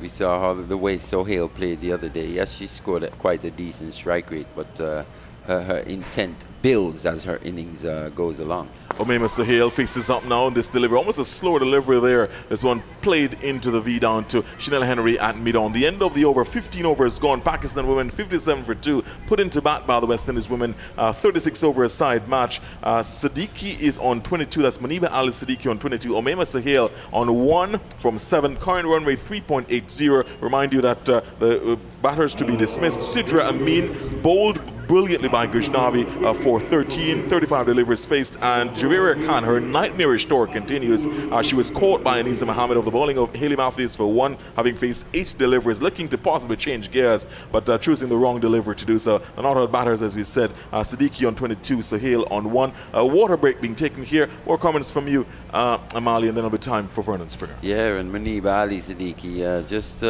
we saw how the way Sohail played the other day. Yes, she scored at quite a decent strike rate, but her intent builds as her innings goes along. Omema Sohail faces up now in this delivery. Almost a slower delivery there. This one played into the V down to Chanel Henry at mid-on. The end of the over, 15 overs gone. Pakistan women 57 for 2. Put into bat by the West Indies women. 36 over a side match. Siddiqui is on 22. That's Maniba Ali Siddiqui on 22. Omema Sohail on 1 from 7. Current run rate 3.80. Remind you that the batters to be dismissed. Sidra Amin bowled brilliantly by Gujnabi for 13, 35 deliveries faced, and Javeria Khan, her nightmarish tour continues. She was caught by Anisa Mohammed of the bowling of Haley Matthews for 1, having faced 8 deliveries, looking to possibly change gears, but choosing the wrong delivery to do so. The not out batters, as we said, Siddiqui on 22, Sohail on 1. A water break being taken here. More comments from you, Amali, and then it'll be time for Vernon Springer. Yeah, and Maniba Ali Siddiqui just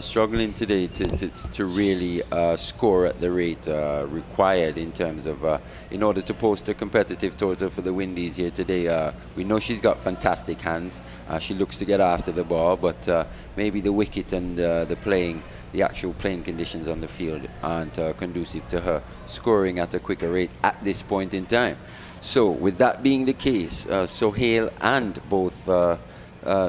struggling today to really score at the rate required in terms of in order to post a competitive total for the Windies here today. We know she's got fantastic hands. She looks to get after the ball, but maybe the wicket and the actual playing conditions on the field aren't conducive to her scoring at a quicker rate at this point in time. So with that being the case, Sohail and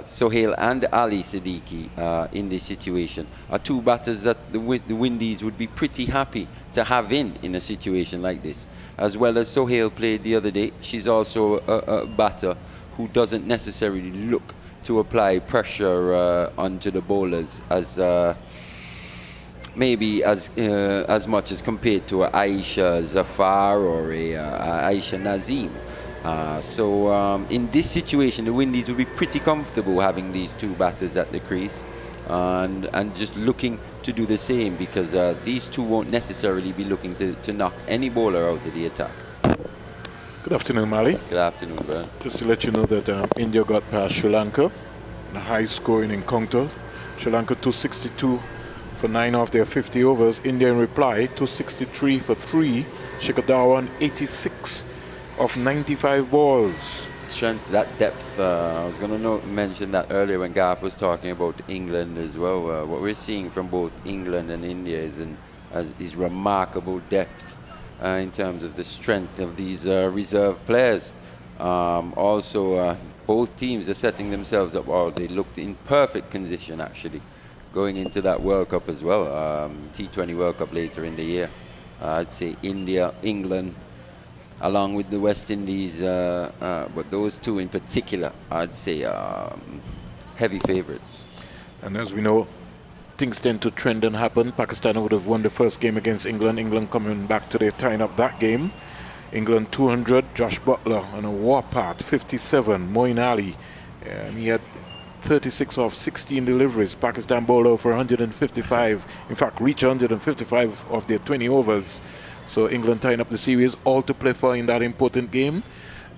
Sohail and Ali Siddiqui in this situation are two batters that the Windies would be pretty happy to have in a situation like this. As well as Sohail played the other day, she's also a batter who doesn't necessarily look to apply pressure onto the bowlers as maybe as much as compared to a Aisha Zafar or a Aisha Nazim. So in this situation, the Windies will be pretty comfortable having these two batters at the crease and just looking to do the same, because these two won't necessarily be looking to knock any bowler out of the attack. Good afternoon, Mali. Good afternoon, Brian. Just to let you know that India got past Sri Lanka in a high-scoring encounter. Sri Lanka 262 for 9 of their 50 overs. India in reply 263 for 3. Shikhar Dhawan 86 of 95 balls. Strength, that depth. I was going to mention that earlier when Garth was talking about England as well. What we're seeing from both England and India is remarkable depth in terms of the strength of these reserve players. Also, both teams are setting themselves up well. They looked in perfect condition, actually, going into that World Cup as well. T20 World Cup later in the year. I'd say India, England, along with the West Indies, but those two in particular, I'd say heavy favorites. And as we know, things tend to trend and happen. Pakistan would have won the first game against England. England coming back today, tying up that game. England 200, Josh Butler on a warpath, 57, Moeen Ali, and he had 36 of 16 deliveries. Pakistan bowled over 155, in fact reached 155 of their 20 overs. So England tying up the series, all to play for in that important game.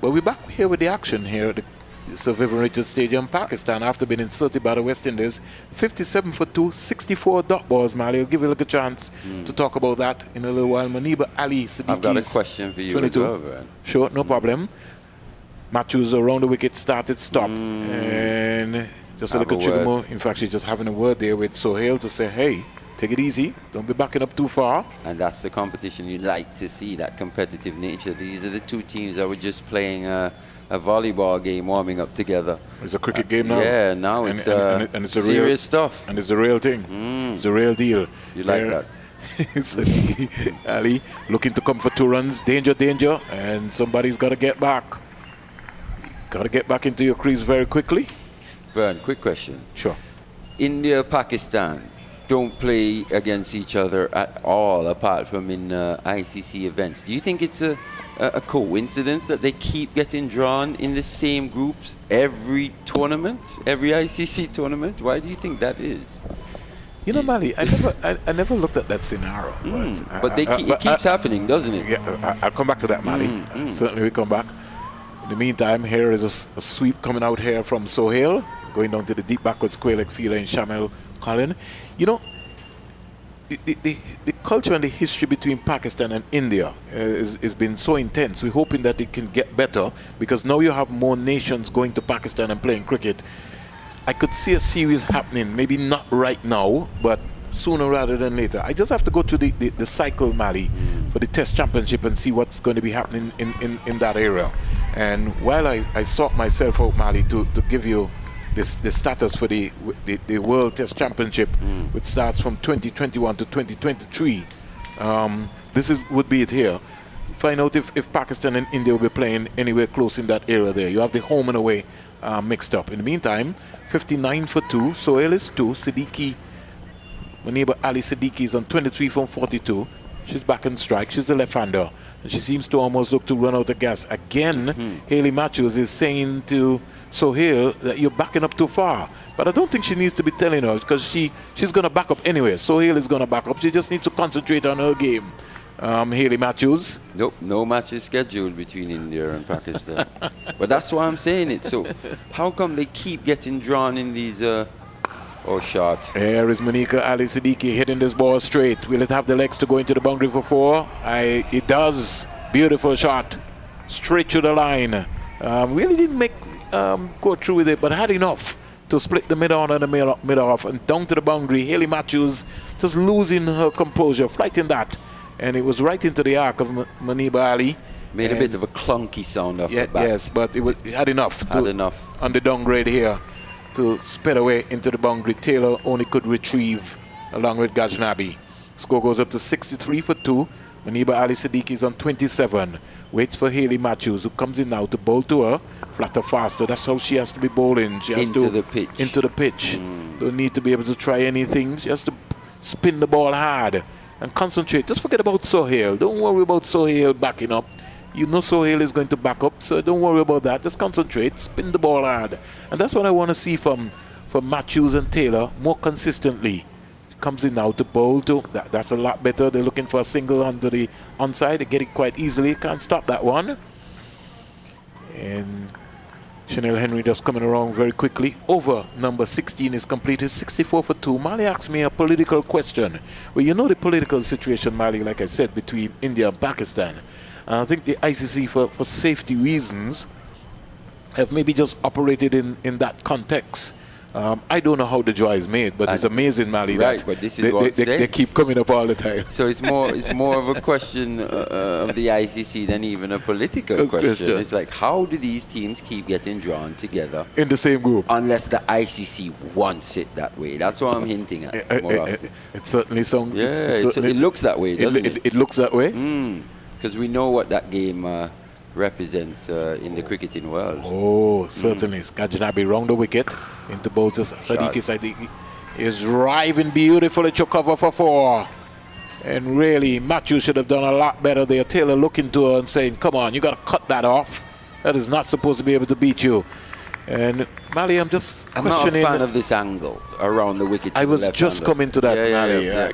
But we're back here with the action here at the Sir Vivian Richards Stadium. Pakistan, after being insulted by the West Indies, 57 for 2, 64 dot balls, Mali. I'll give you a chance to talk about that in a little while. Maniba Ali Siddiqui. I've got a question for you 22. as well, Brian. Sure, no problem. Matthews around the wicket started stop. And just a little trigger more. In fact, she's just having a word there with Sohail to say, hey, take it easy. Don't be backing up too far. And that's the competition you like to see, that competitive nature. These are the two teams that were just playing a volleyball game, warming up together. It's a cricket game now. Yeah, now it's it's a serious real stuff. And it's the real thing. It's the real deal. You like that? It's Ali looking to come for 2 runs. Danger, danger. And somebody's got to get back. Got to get back into your crease very quickly. Vern, quick question. Sure. India, Pakistan don't play against each other at all, apart from in ICC events. Do you think it's a coincidence that they keep getting drawn in the same groups every tournament, every ICC tournament? Why do you think that is? You know, Mali, I never looked at that scenario. But it keeps happening, doesn't it? Yeah, I'll come back to that, Mali. Certainly we come back. In the meantime, here is a sweep coming out here from Sohail, going down to the deep backward square leg fielder in Shamil Collin. You know, the culture and the history between Pakistan and India has been so intense. We're hoping that it can get better, because now you have more nations going to Pakistan and playing cricket. I could see a series happening, maybe not right now, but sooner rather than later. I just have to go to the cycle, Mali, for the Test Championship and see what's going to be happening in that area. And while I sort myself out, Mali, to give you the status for the World Test Championship, which starts from 2021 to 2023, would be it here. Find out if Pakistan and India will be playing anywhere close in that area there. You have the home and away mixed up. In the meantime, 59 for 2, Sohail is 2, Muniba Ali Siddiqui is on 23 from 42. She's back in strike. She's a left-hander. And she seems to almost look to run out of gas. Again, Hayley Matthews is saying to Sohail that you're backing up too far. But I don't think she needs to be telling her, because she's going to back up anyway. Sohail is going to back up. She just needs to concentrate on her game. Hayley Matthews. Nope, no matches scheduled between India and Pakistan. But that's why I'm saying it. So how come they keep getting drawn in these... shot. Here is Monica Ali Siddiqui hitting this ball straight. Will it have the legs to go into the boundary for 4? It does. Beautiful shot. Straight to the line. Really didn't go through with it, but had enough to split the mid-on and the mid-off and down to the boundary. Hayley Matthews just losing her composure, flighting that. And it was right into the arc of Muniba Ali. Made a bit of a clunky sound off the bat. Yes, but it had enough. Had enough. On the downgrade here, to sped away into the boundary. Taylor only could retrieve along with Ghaznabi. Score goes up to 63 for 2. Muniba Ali Siddiqui is on 27. Waits for Hayley Matthews, who comes in now to bowl to her. Flatter faster. That's how she has to be bowling. She has into the pitch. Into the pitch. Don't need to be able to try anything. She has to spin the ball hard and concentrate. Just forget about Sohail. Don't worry about Sohail backing up. You know Sohail is going to back up, so don't worry about that. Just concentrate, spin the ball hard. And that's what I want to see from Matthews and Taylor more consistently. Comes in now to bowl to. That's a lot better. They're looking for a single onto the onside. They get it quite easily. Can't stop that one. And Chanel Henry just coming around very quickly. Over number 16 is completed. 64 for 2. Mali asked me a political question. Well, you know the political situation, Mali, like I said, between India and Pakistan. And I think the ICC, for safety reasons, have maybe just operated in that context. I don't know how the draw is made, but it's amazing, Mali, right, that but this is they keep coming up all the time. So it's more of a question of the ICC than even a political question. It's like, how do these teams keep getting drawn together in the same group? Unless the ICC wants it that way. That's what I'm hinting at more often. It certainly sounds... Yeah, it looks that way, doesn't it? It looks that way? Because we know what that game represents in the cricketing world. Oh, certainly. Ghaznabi round the wicket into bowl to Siddiqui is driving beautifully to cover for 4. And really, Matthew should have done a lot better there. Taylor looking to her and saying, come on, you got to cut that off. That is not supposed to be able to beat you. And Mali, I'm questioning. Not a fan of this angle around the wicket. I was just coming to that, Mali. Yeah.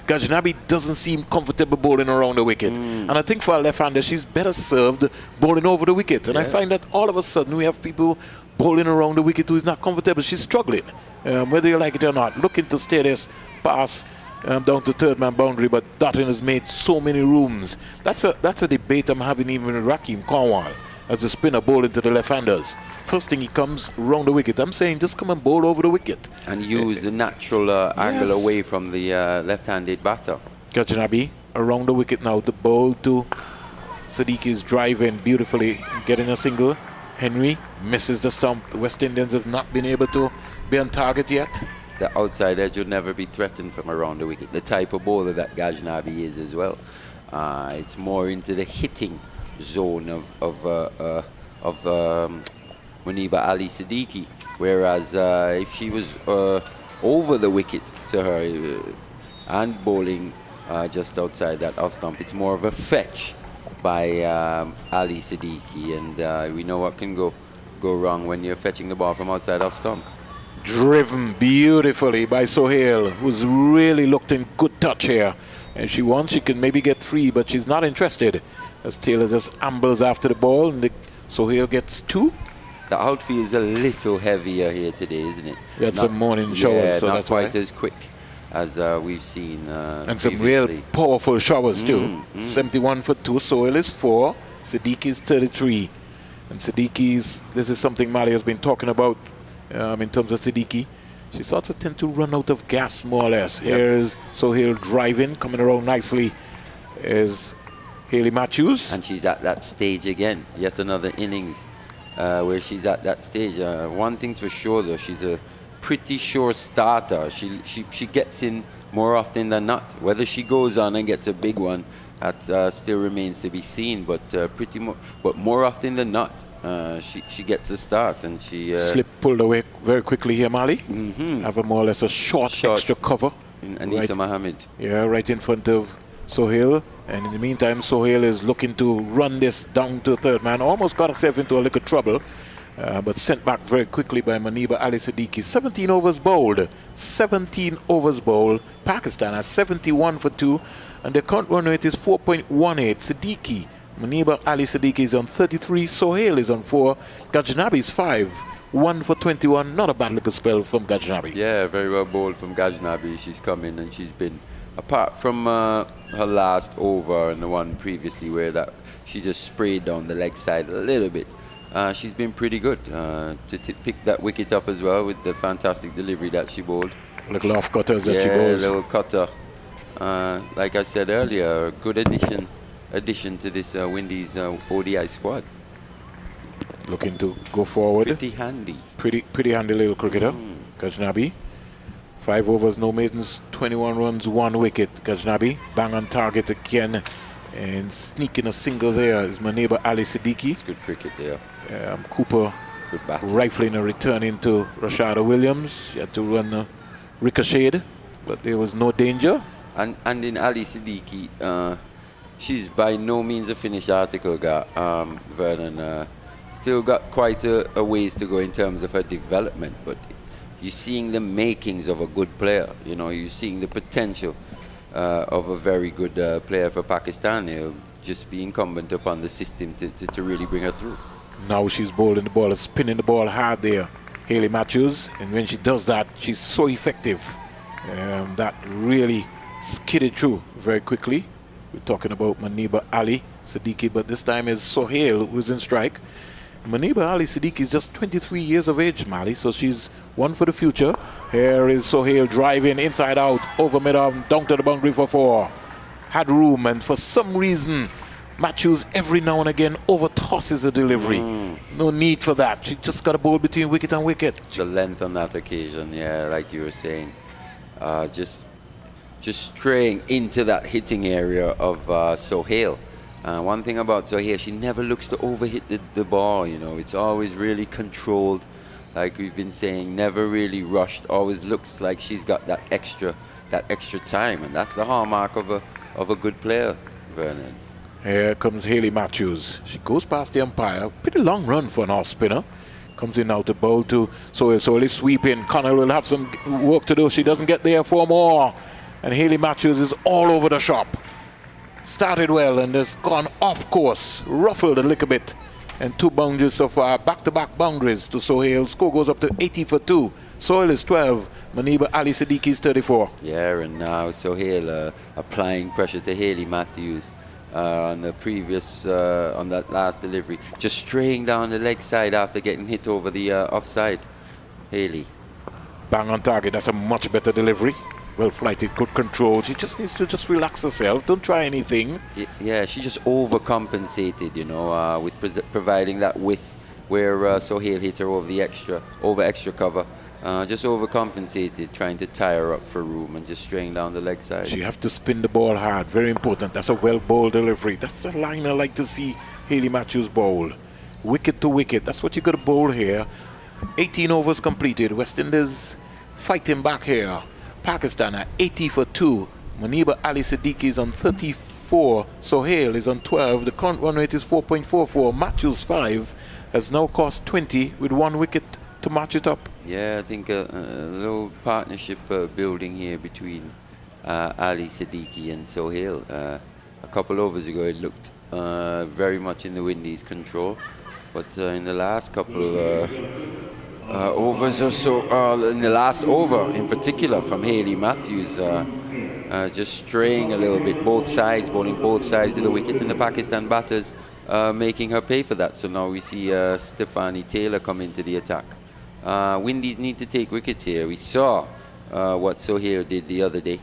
Ghaznabi doesn't seem comfortable bowling around the wicket. And I think for a left-hander, she's better served bowling over the wicket. And I find that all of a sudden we have people bowling around the wicket who is not comfortable. She's struggling, whether you like it or not. Looking to stay this pass down to third-man boundary, but Dottin has made so many rooms. That's a debate I'm having even with Rakeem Cornwall as the spinner bowling to the left-handers. First thing he comes round the wicket. I'm saying just come and bowl over the wicket. And use the natural angle away from the left-handed batter. Ghaznabi around the wicket now to bowl to Siddiqui is driving beautifully, getting a single. Henry misses the stump. The West Indians have not been able to be on target yet. The outside edge would never be threatened from around the wicket. The type of bowler that Ghaznabi is as well. It's more into the hitting zone of Muniba Ali Siddiqui, whereas if she was over the wicket to her and bowling just outside that off stump, it's more of a fetch by Ali Siddiqui, and we know what can go wrong when you're fetching the ball from outside off stump. Driven beautifully by Sohail, who's really looked in good touch here. And she can maybe get 3, but she's not interested. As Taylor just ambles after the ball, and the Sohail gets 2. The outfield is a little heavier here today, isn't it? We had some morning showers, yeah, so not that's why. quite as quick as we've seen And some real previously. powerful showers too. 71 for 2. Sohail is 4. Siddiqui's 33. And Siddiqui's, this is something Mali has been talking about in terms of Siddiqui. She sort of tend to run out of gas more or less. Yep. Here's Sohail driving, coming around nicely is Hayley Matthews. And she's at that stage again. Yet another innings where she's at that stage. One thing's for sure, though, she's a pretty sure starter. She gets in more often than not. Whether she goes on and gets a big one, that still remains to be seen. But but more often than not, she gets a start, and she Slip pulled away very quickly here, Mali. Have a more or less a short extra cover. Anissa Right. Mohammed. Yeah, right in front of Sohail. And in the meantime, Sohail is looking to run this down to third man. Almost got herself into a little trouble, but sent back very quickly by Maniba Ali Siddiqui. 17 overs bowled. 17 overs bowled. Pakistan has 71 for 2. And the current run rate is 4.18. Siddiqui, Maniba Ali Siddiqui is on 33. Sohail is on 4. Gajnabi is 5. 1 for 21. Not a bad little spell from Gajnabi. Yeah, very well bowled from Gajnabi. She's come in and she's been, apart from her last over and the one previously where she just sprayed down the leg side a little bit, she's been pretty good to pick that wicket up as well with the fantastic delivery that she bowled. Little off cutters that yeah, she goes. little cutter. Like I said earlier, a good addition to this Windies ODI squad. Looking to go forward. Pretty handy. Pretty handy little cricketer. Gajnabi. 5 overs, no maidens, 21 runs, 1 wicket. Gajnabi bang on target again. And sneaking a single there is my neighbor Ali Siddiqui. It's good cricket there. Cooper Good batting. rifling and returning to Rashada Williams. She had to run ricocheted, but there was no danger. And in Ali Siddiqui, she's by no means a finished article, Vernon. Still got quite a ways to go in terms of her development, but you're seeing the makings of a good player. You know, you're seeing the potential of a very good player for Pakistan. It'll just be incumbent upon the system to really bring her through. Now she's bowling the ball, spinning the ball hard there, Hayley Matthews. And when she does that, she's so effective. That really skidded through very quickly. We're talking about Maniba Ali Siddiqui, but this time is Sohail who's in strike. Maniba Ali Siddiqui is just 23 years of age, Mali, so she's one for the future. Here is Sohail driving inside out, over mid-arm, down to the boundary for 4. Had room, and for some reason, Matthews every now and again over tosses the delivery. No need for that. She just got a ball between wicket and wicket. The length on that occasion, yeah, like you were saying, just straying into that hitting area of Sohail. One thing about Sohail, she never looks to overhit the ball. You know, it's always really controlled, like we've been saying. Never really rushed. Always looks like she's got that extra time, and that's the hallmark of a good player, Vernon. Here comes Hayley Matthews. She goes past the umpire. Pretty long run for an off spinner. Comes in now to bowl to Sohail. Sohail is sweeping. Connell will have some work to do. She doesn't get there for more. And Hayley Matthews is all over the shop. Started well and has gone off course. Ruffled a little bit. And 2 boundaries so far. Back-to-back boundaries to Sohail. Score goes up to 80 for 2. Sohail is 12. Maniba Ali Siddiqui is 34. Yeah, and now Sohail applying pressure to Hayley Matthews on the previous, on that last delivery. Just straying down the leg side after getting hit over the offside. Hayley. Bang on target. That's a much better delivery. Well flighted, good control. She just needs to just relax herself. Don't try anything. Yeah, she just overcompensated, you know, with providing that width where Sohail hit her over extra cover. Just overcompensated, trying to tie her up for room and just straying down the leg side. She have to spin the ball hard. Very important. That's a well bowled delivery. That's the line I like to see Hayley Matthews bowl. Wicket to wicket. That's what you got to bowl here. 18 overs completed. West Indies fighting back here. Pakistan at 80 for 2. Maniba Ali Siddiqui is on 34. Sohail is on 12. The current run rate is 4.44. Matthews 5 has now cost 20 with 1 wicket to match it up. Yeah, I think a little partnership building here between Ali Siddiqui and Sohail. A couple overs ago, it looked very much in the Windies' control. But in the last couple overs or so, in the last over in particular from Hayley Matthews, just straying a little bit, both sides, bowling both sides of the wicket, and the Pakistan batters making her pay for that. So now we see Stephanie Taylor come into the attack. Windies need to take wickets here. We saw what Sohail did the other day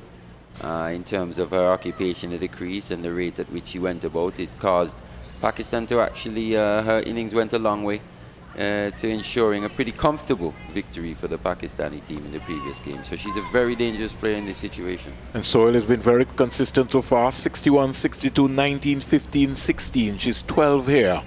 in terms of her occupation of the crease and the rate at which she went about. It caused Pakistan to actually, her innings went a long way to ensuring a pretty comfortable victory for the Pakistani team in the previous game. So she's a very dangerous player in this situation. And Sohail has been very consistent so far. 61, 62, 19, 15, 16. She's 12 here.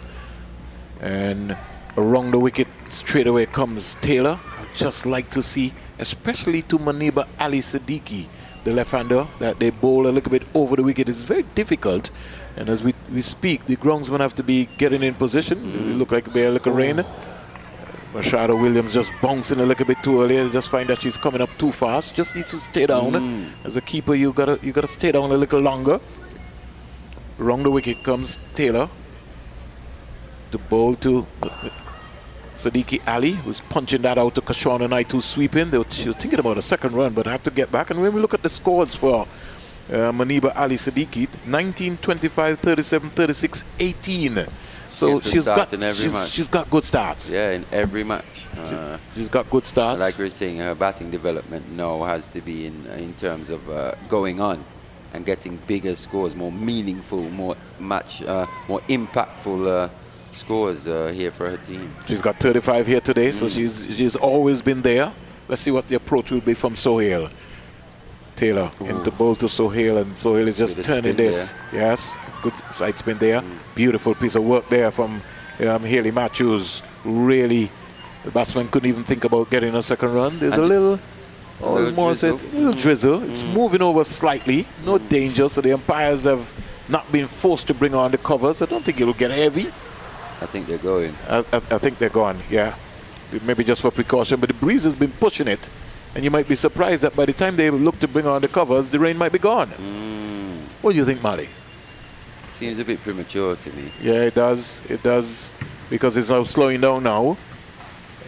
And around the wicket straight away comes Taylor. I'd just like to see, especially to Maniba Ali Siddiqui, the left-hander, that they bowl a little bit over the wicket. It's very difficult. And as we speak, the groundsmen have to be getting in position. It look like a little rain. Rashada Williams just bouncing a little bit too early. I just find that she's coming up too fast. Just needs to stay down. As a keeper, you gotta stay down a little longer. Around the wicket comes Taylor. The bowl to Siddiqui Ali, who's punching that out to Kashana Knight, who's sweeping. She was thinking about a second run, but had to get back. And when we look at the scores for Maniba Ali Siddiqui, 19, 25, 37, 36, 18. So she's got good starts. Yeah, in every match. She's got good starts. Like we were saying, her batting development now has to be in terms of going on and getting bigger scores, more meaningful, more impactful scores here for her team. She's got 35 here today, so she's always been there. Let's see what the approach will be from Sohail. Taylor into bowl to Sohail, and Sohail is just turning this. There. Yes, good side spin there. Beautiful piece of work there from Hayley Matthews. Really, the batsman couldn't even think about getting a second run. There's a little drizzle. It's moving over slightly. No danger, so the umpires have not been forced to bring on the covers. I don't think it'll get heavy. I think they're going. I think they're gone, yeah. Maybe just for precaution, but the breeze has been pushing it. And you might be surprised that by the time they look to bring on the covers, the rain might be gone. What do you think, Mali? Seems a bit premature to me. Yeah, it does. It does. Because it's now slowing down now.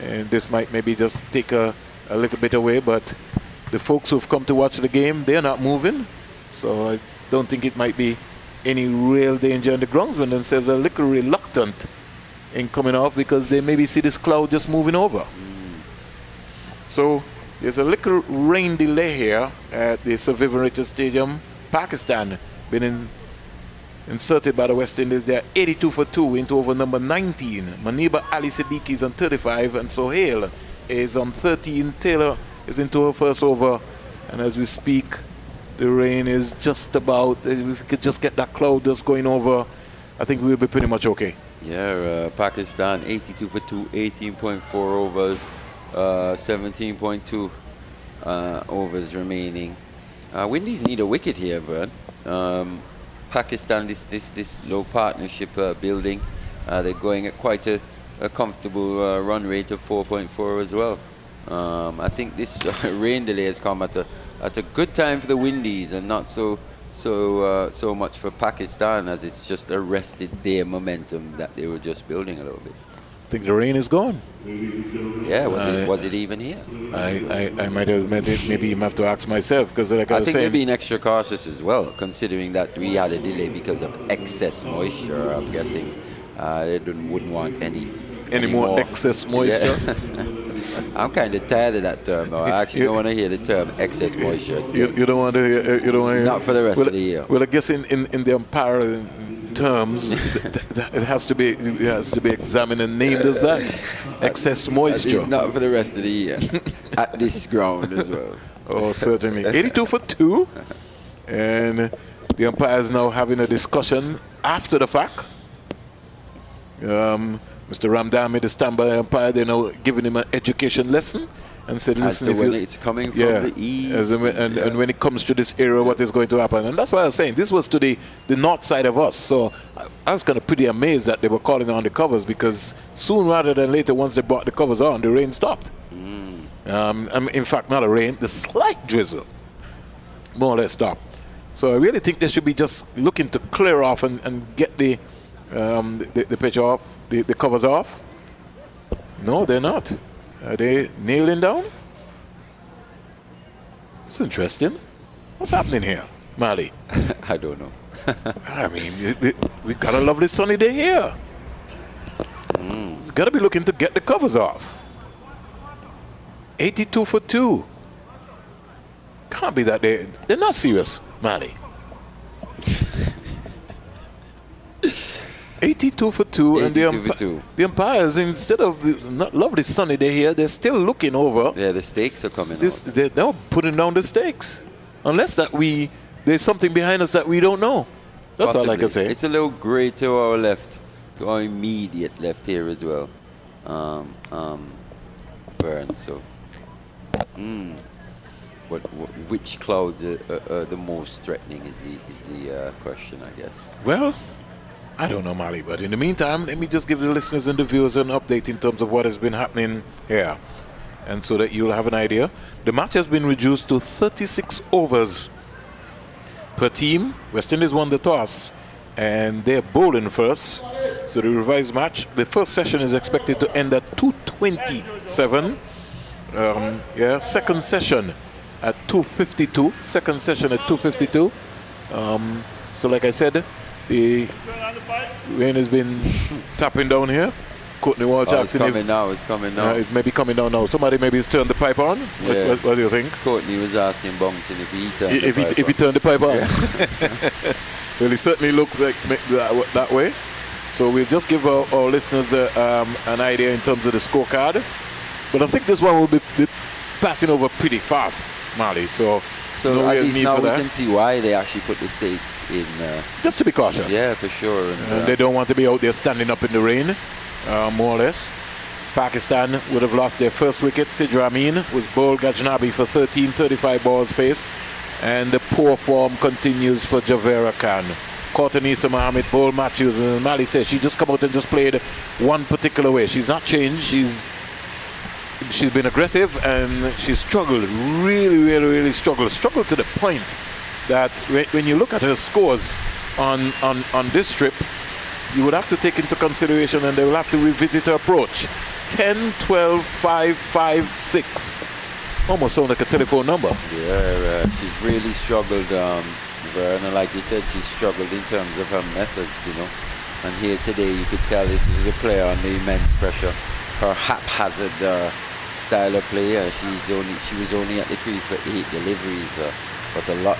And this might maybe just take a little bit away. But the folks who've come to watch the game, they're not moving. So I don't think it might be any real danger. And the groundsmen themselves are a little reluctant in coming off because they maybe see this cloud just moving over. So there's a little rain delay here at the Sir Vivian Richards Stadium. Pakistan been inserted by the West Indies. They're 82 for 2 into over number 19. Maniba Ali Siddiqui is on 35 and Sohail is on 13. Taylor is into her first over. And as we speak, the rain is just about, if we could just get that cloud just going over, I think we'll be pretty much okay. Yeah, Pakistan 82 for 2, 18.4 overs. 17.2 overs remaining. Windies need a wicket here, Vern. Pakistan, this low partnership building, they're going at quite a comfortable run rate of 4.4 as well. I think this rain delay has come at a good time for the Windies and not so much for Pakistan, as it's just arrested their momentum that they were just building a little bit. I think the rain is gone. Yeah, was it even here? I might have maybe even have to ask myself, because like I was think saying, they're being extra cautious as well, considering that we had a delay because of excess moisture. I'm guessing they wouldn't want any more excess moisture. Yeah. I'm kind of tired of that term. Though. I actually don't want to hear the term excess moisture. You don't want to hear. You don't want to hear. Not for the rest of the year. Well, I guess in the umpire terms, it has to be examined and named as that. Excess moisture. It's not for the rest of the year at this ground as well. Oh, certainly. 82 for 2, and the umpires now having a discussion after the fact. Mr. Ramdami, the standby umpire, they're now giving him an education lesson and said, listen, if it's coming from the east. And when it comes to this area, what is going to happen? And that's why I was saying this was to the north side of us. So I was kind of pretty amazed that they were calling on the covers, because soon rather than later, once they brought the covers on, the rain stopped. In fact, not a rain, the slight drizzle more or less stopped. So I really think they should be just looking to clear off and get the the pitch off, the covers off? No, they're not. Are they kneeling down? It's interesting. What's happening here, Mali? I don't know. I mean, we got a lovely sunny day here. Got to be looking to get the covers off. 82 for 2. Can't be that they're not serious, Mali. 82 for 2, and 82 for 2. the umpires, instead of the not lovely sunny day here, they're still looking over. Yeah, the stakes are coming out. They're now putting down the stakes. Unless there's something behind us that we don't know. That's all I can say. It's a little grey to our left, to our immediate left here as well. Vern, so. But which clouds are the most threatening is the question, I guess. Well, I don't know, Mali, but in the meantime, let me just give the listeners and the viewers an update in terms of what has been happening here. And so that you'll have an idea. The match has been reduced to 36 overs per team. West Indies won the toss, and they're bowling first. So the revised match, the first session is expected to end at 2:27. Second session at 2:52. Second session at 2:52. So like I said, the rain has been tapping down here. Courtney Wall Jackson. It's coming now. It may be coming down now. Somebody maybe has turned the pipe on. Yeah. What do you think? Courtney was asking Bongson if he turned the pipe If he turned the pipe on. Well, it certainly looks like that way. So we'll just give our listeners an idea in terms of the scorecard. But I think this one will be passing over pretty fast, Mali. So no at real least need now for we that. can see why they actually put the stakes in. Just to be cautious. Yeah, for sure. And they don't want to be out there standing up in the rain, more or less. Pakistan would have lost their first wicket. Sidra Amin was bowled Gajnabi for 13, 35 balls faced. And the poor form continues for Javera Khan. Kortanisa Mohammed bowled Matthews, and Mali says she just come out and just played one particular way. She's not changed. She's been aggressive, and she's struggled, really struggled to the point that when you look at her scores on this trip, you would have to take into consideration, and they will have to revisit her approach. 10, 12, 5, 5, 6. Almost sound like a telephone number. Yeah, she's really struggled, and like you said, she's struggled in terms of her methods, you know. And here today, you could tell this is a player under immense pressure. Her haphazard style of play. She was only at the crease for 8 deliveries, but a lot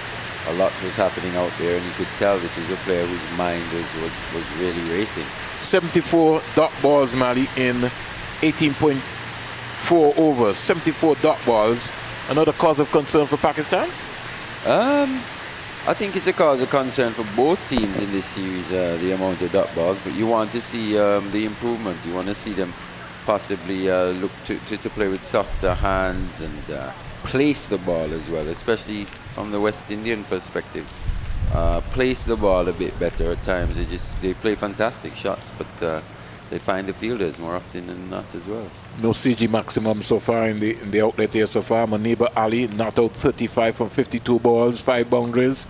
was happening out there, and you could tell this was a player whose mind was really racing. 74 dot balls, Mali, in 18.4 overs. 74 dot balls. Another cause of concern for Pakistan? I think it's a cause of concern for both teams in this series, the amount of dot balls, but you want to see the improvements. You want to see them possibly look to play with softer hands and place the ball as well, especially from the West Indian perspective. Place the ball a bit better at times. They play fantastic shots, but they find the fielders more often than not as well. No CG maximum so far in the outlet here so far. Maniba Ali not out 35 from 52 balls, 5 boundaries.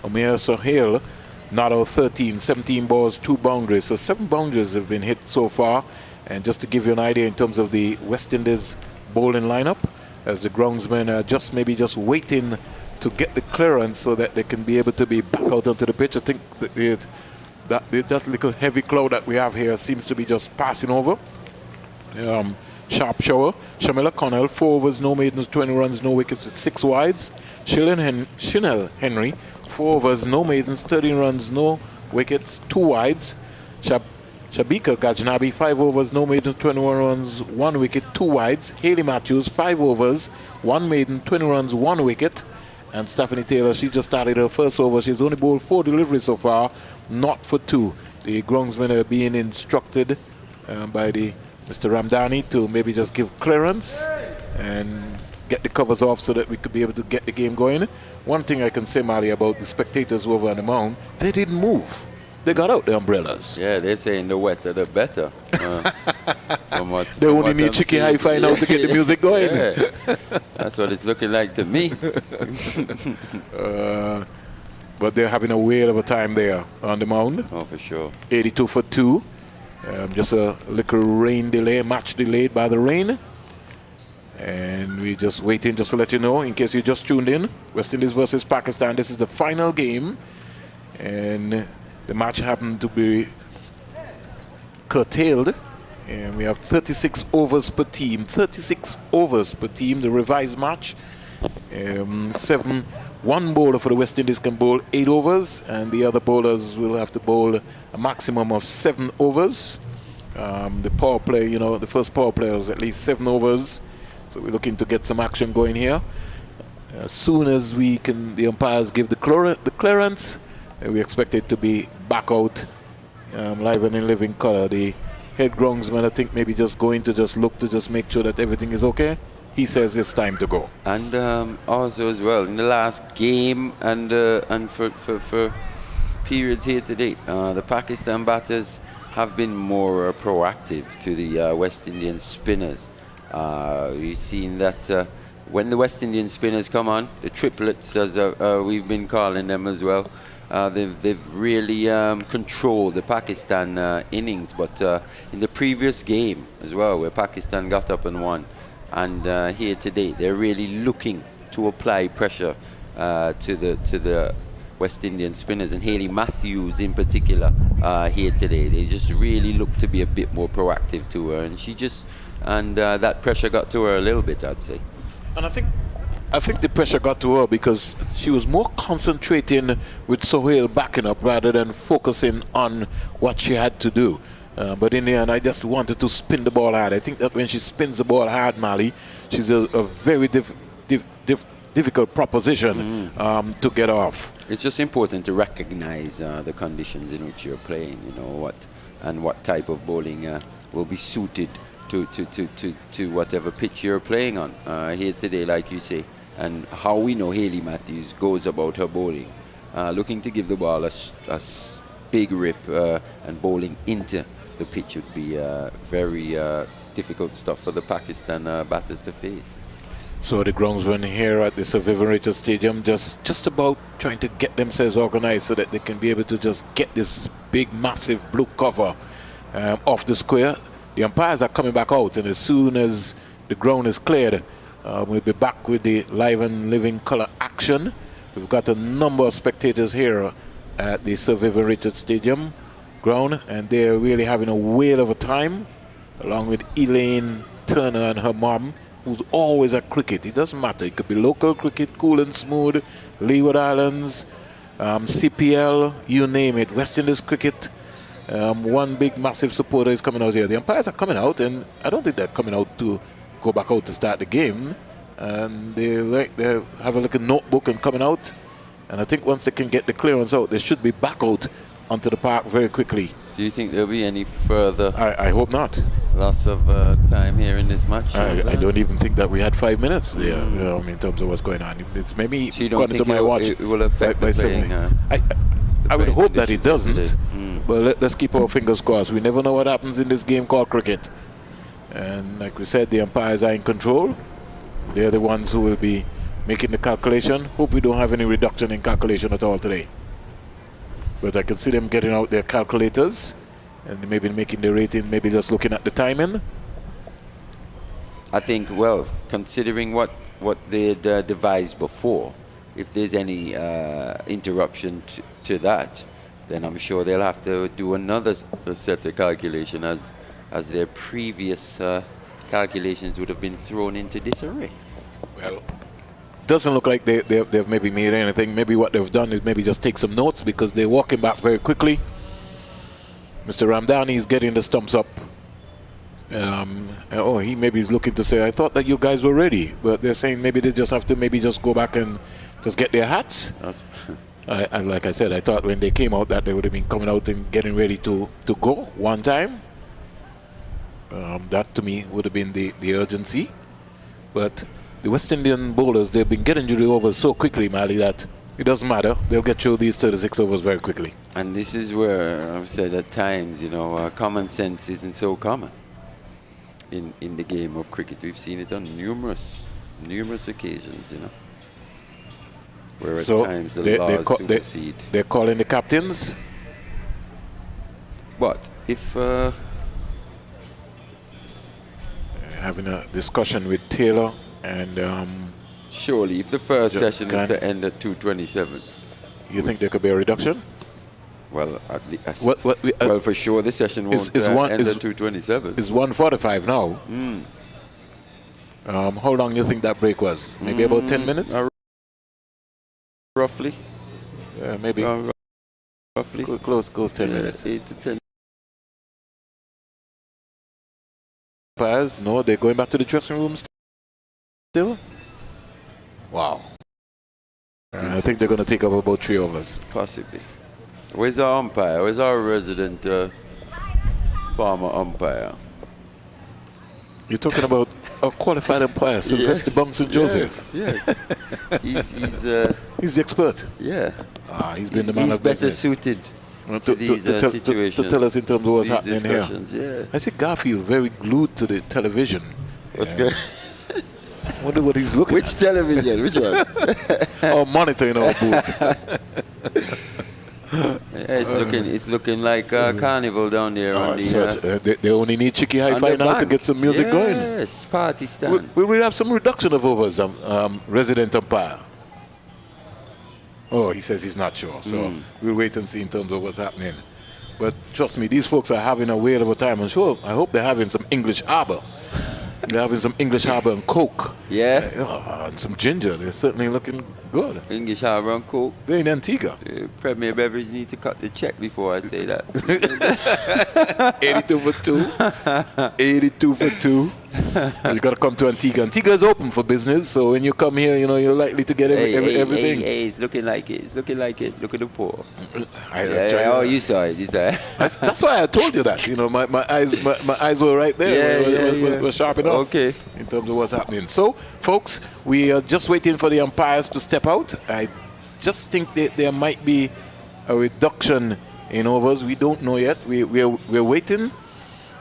Amir Sohail not out 13, 17 balls, 2 boundaries. So 7 boundaries have been hit so far. And just to give you an idea in terms of the West Indies bowling lineup, as the groundsmen are just waiting to get the clearance so that they can be able to be back out onto the pitch. I think that little heavy cloud that we have here seems to be just passing over. Sharp shower. Shamila Connell, 4 overs, no maidens, 20 runs, no wickets with 6 wides. Chanel Henry, 4 overs, no maidens, 13 runs, no wickets, 2 wides. Shabika Gajnabi, 5 overs, no maidens, 21 runs, 1 wicket, 2 wides. Hayley Matthews, 5 overs, 1 maiden, 20 runs, 1 wicket. And Stephanie Taylor, she just started her first over. She's only bowled 4 deliveries so far, not for 2. The groundsmen are being instructed by the Mr. Ramdani to maybe just give clearance and get the covers off so that we could be able to get the game going. One thing I can say, Mali, about the spectators over on the mound, they didn't move. They got out the umbrellas. Yeah, they're saying the wetter the better. They only need Chicky Hi-Fi now to get the music going. Yeah. That's what it's looking like to me. but they're having a whale of a time there on the mound. Oh, for sure. 82 for 2. Just a little rain delay, match delayed by the rain. And we're just waiting just to let you know, in case you just tuned in, West Indies versus Pakistan. This is the final game. And the match happened to be curtailed. And we have 36 overs per team. 36 overs per team, the revised match. One bowler for the West Indies can bowl 8 overs, and the other bowlers will have to bowl a maximum of 7 overs. The power play, the first power play was at least 7 overs. So we're looking to get some action going here. As soon as the umpires give the clearance, we expect it to be back out live and in living color. The head groundsman, I think, maybe just going to just look to just make sure that everything is okay. He says it's time to go. And also as well, in the last game and for periods here today, the Pakistan batters have been more proactive to the West Indian spinners. We've seen that when the West Indian spinners come on, the triplets, as we've been calling them as well, they've really controlled the Pakistan innings. But in the previous game as well, where Pakistan got up and won, and here today, they're really looking to apply pressure to the West Indian spinners, and Hayley Matthews in particular here today. They just really look to be a bit more proactive to her, and that pressure got to her a little bit, I'd say. And I think the pressure got to her because she was more concentrating with Sohail backing up rather than focusing on what she had to do. But in the end, I just wanted to spin the ball hard. I think that when she spins the ball hard, Mali, she's a very difficult proposition to get off. It's just important to recognize the conditions in which you're playing, what type of bowling will be suited to whatever pitch you're playing on here today, like you say. And how we know Hayley Matthews goes about her bowling, looking to give the ball a big rip and bowling into the pitch would be very difficult stuff for the Pakistan batters to face. So the groundsmen here at the Sir Vivian Richards Stadium just about trying to get themselves organized so that they can be able to just get this big, massive blue cover off the square. The umpires are coming back out, and as soon as the ground is cleared, we'll be back with the live and living color action. We've got a number of spectators here at the Sir Vivian Richards Stadium ground, and they're really having a whale of a time, along with Elaine Turner and her mom, who's always at cricket. It doesn't matter. It could be local cricket, cool and smooth, Leeward Islands, CPL, you name it, West Indies cricket. One big massive supporter is coming out here. The umpires are coming out, and I don't think they're coming out to go back out to start the game. And they have a little notebook and coming out. And I think once they can get the clearance out, they should be back out onto the park very quickly. Do you think there'll be any further I hope not. loss of time here in this match? I don't even think that we had 5 minutes there, in terms of what's going on. It's maybe So you don't according think to my watch. it will affect by the 7. playing? I would playing hope that it conditions doesn't. today. But let's keep our fingers crossed. We never know what happens in this game called cricket. And like we said, the umpires are in control. They're the ones who will be making the calculation. Hope we don't have any reduction in calculation at all today. But I can see them getting out their calculators and maybe making the rating, maybe just looking at the timing. I think, considering what they had devised before, if there's any interruption to that, then I'm sure they'll have to do another set of calculation as their previous calculations would have been thrown into disarray. Well, doesn't look like they've maybe made anything. Maybe what they've done is maybe just take some notes because they're walking back very quickly. Mr. Ramdani is getting the stumps up. He maybe is looking to say, I thought that you guys were ready. But they're saying maybe they just have to maybe just go back and just get their hats. Like I said, I thought when they came out that they would have been coming out and getting ready to go one time. That to me would have been the urgency. But the West Indian bowlers, they've been getting to the overs so quickly, Mali, that it doesn't matter. They'll get through these 36 overs very quickly. And this is where I've said at times, common sense isn't so common in the game of cricket. We've seen it on numerous occasions, where at So times the they laws call, supersede. they're calling the captains. But if Having a discussion with Taylor and surely, if the first session is can- to end at 2:27, you think there could be a reduction? well, at least, What well, for sure the session won't end at 2:27. It's 1:45 now. How long do you think that break was? Maybe about 10 minutes? Roughly, Maybe roughly. close 10 minutes. 8 to 10. Umpires, no, they're going back to the dressing room still? Wow. I think they're going to take up about 3 overs. Possibly. Where's our umpire? Where's our resident former umpire? You're talking about a qualified umpire, Sylvester Bunks and Joseph. Yes. He's He's the expert. yeah. He's been the man He's of better business. suited To, to these situations. to tell us in terms of what's these happening here. discussions, yeah. I see Garfield very glued to the television. What's good? I wonder what he's looking Which television? Which one? at. Or monitor in our booth. Yeah, it's looking like carnival down there on the. They only need Chicky Hi-Fi on the now to bank. get some music going. Yes, party stand. Will we have some reduction of overs, resident umpire? Oh, he says he's not sure. So we'll wait and see in terms of what's happening. But trust me, these folks are having a whale of a time. I'm sure, I hope they're having some English Harbor. They're having some English Harbor and Coke. Yeah. And some ginger. They're certainly looking good. English Harbor and Coke. They're in Antigua. Premier Beverage need to cut the check before I say that. 82 for 2. 82 for 2. You got to come to Antigua. Antigua is open for business, so when you come here, you know, you're likely to get everything. Hey, it's looking like it. It's looking like it. Look at the poor. I You saw it. You saw it. That's why I told you that. You know, my eyes were right there. Were sharp enough. Okay. In terms of what's happening. So, folks, we are just waiting for the umpires to step out. I just think that there might be a reduction in overs. We don't know yet. We're waiting.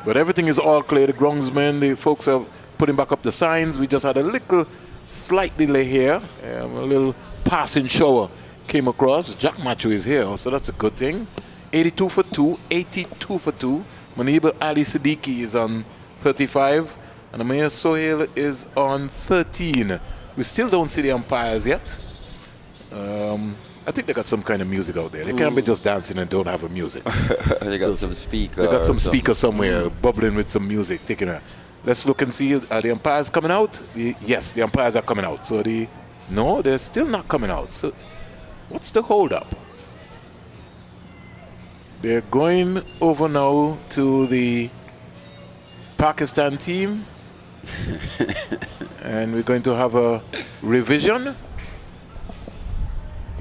But everything is all clear. The groundsmen, the folks are putting back up the signs. We just had a little slight delay here. A little passing shower came across. Jack Macho is here, so that's a good thing. 82 for 2, 82 for 2. Manib Ali Siddiqui is on 35, and Amir Sohail is on 13. We still don't see the umpires yet. I think they got some kind of music out there. They can't be just dancing and don't have a music. They got some speaker. They got some speaker somewhere bubbling with some music, taking a. Let's look and see. Are the umpires coming out? Yes, the umpires are coming out. So no, they're still not coming out. So what's the hold up? They're going over now to the Pakistan team. And we're going to have a revision.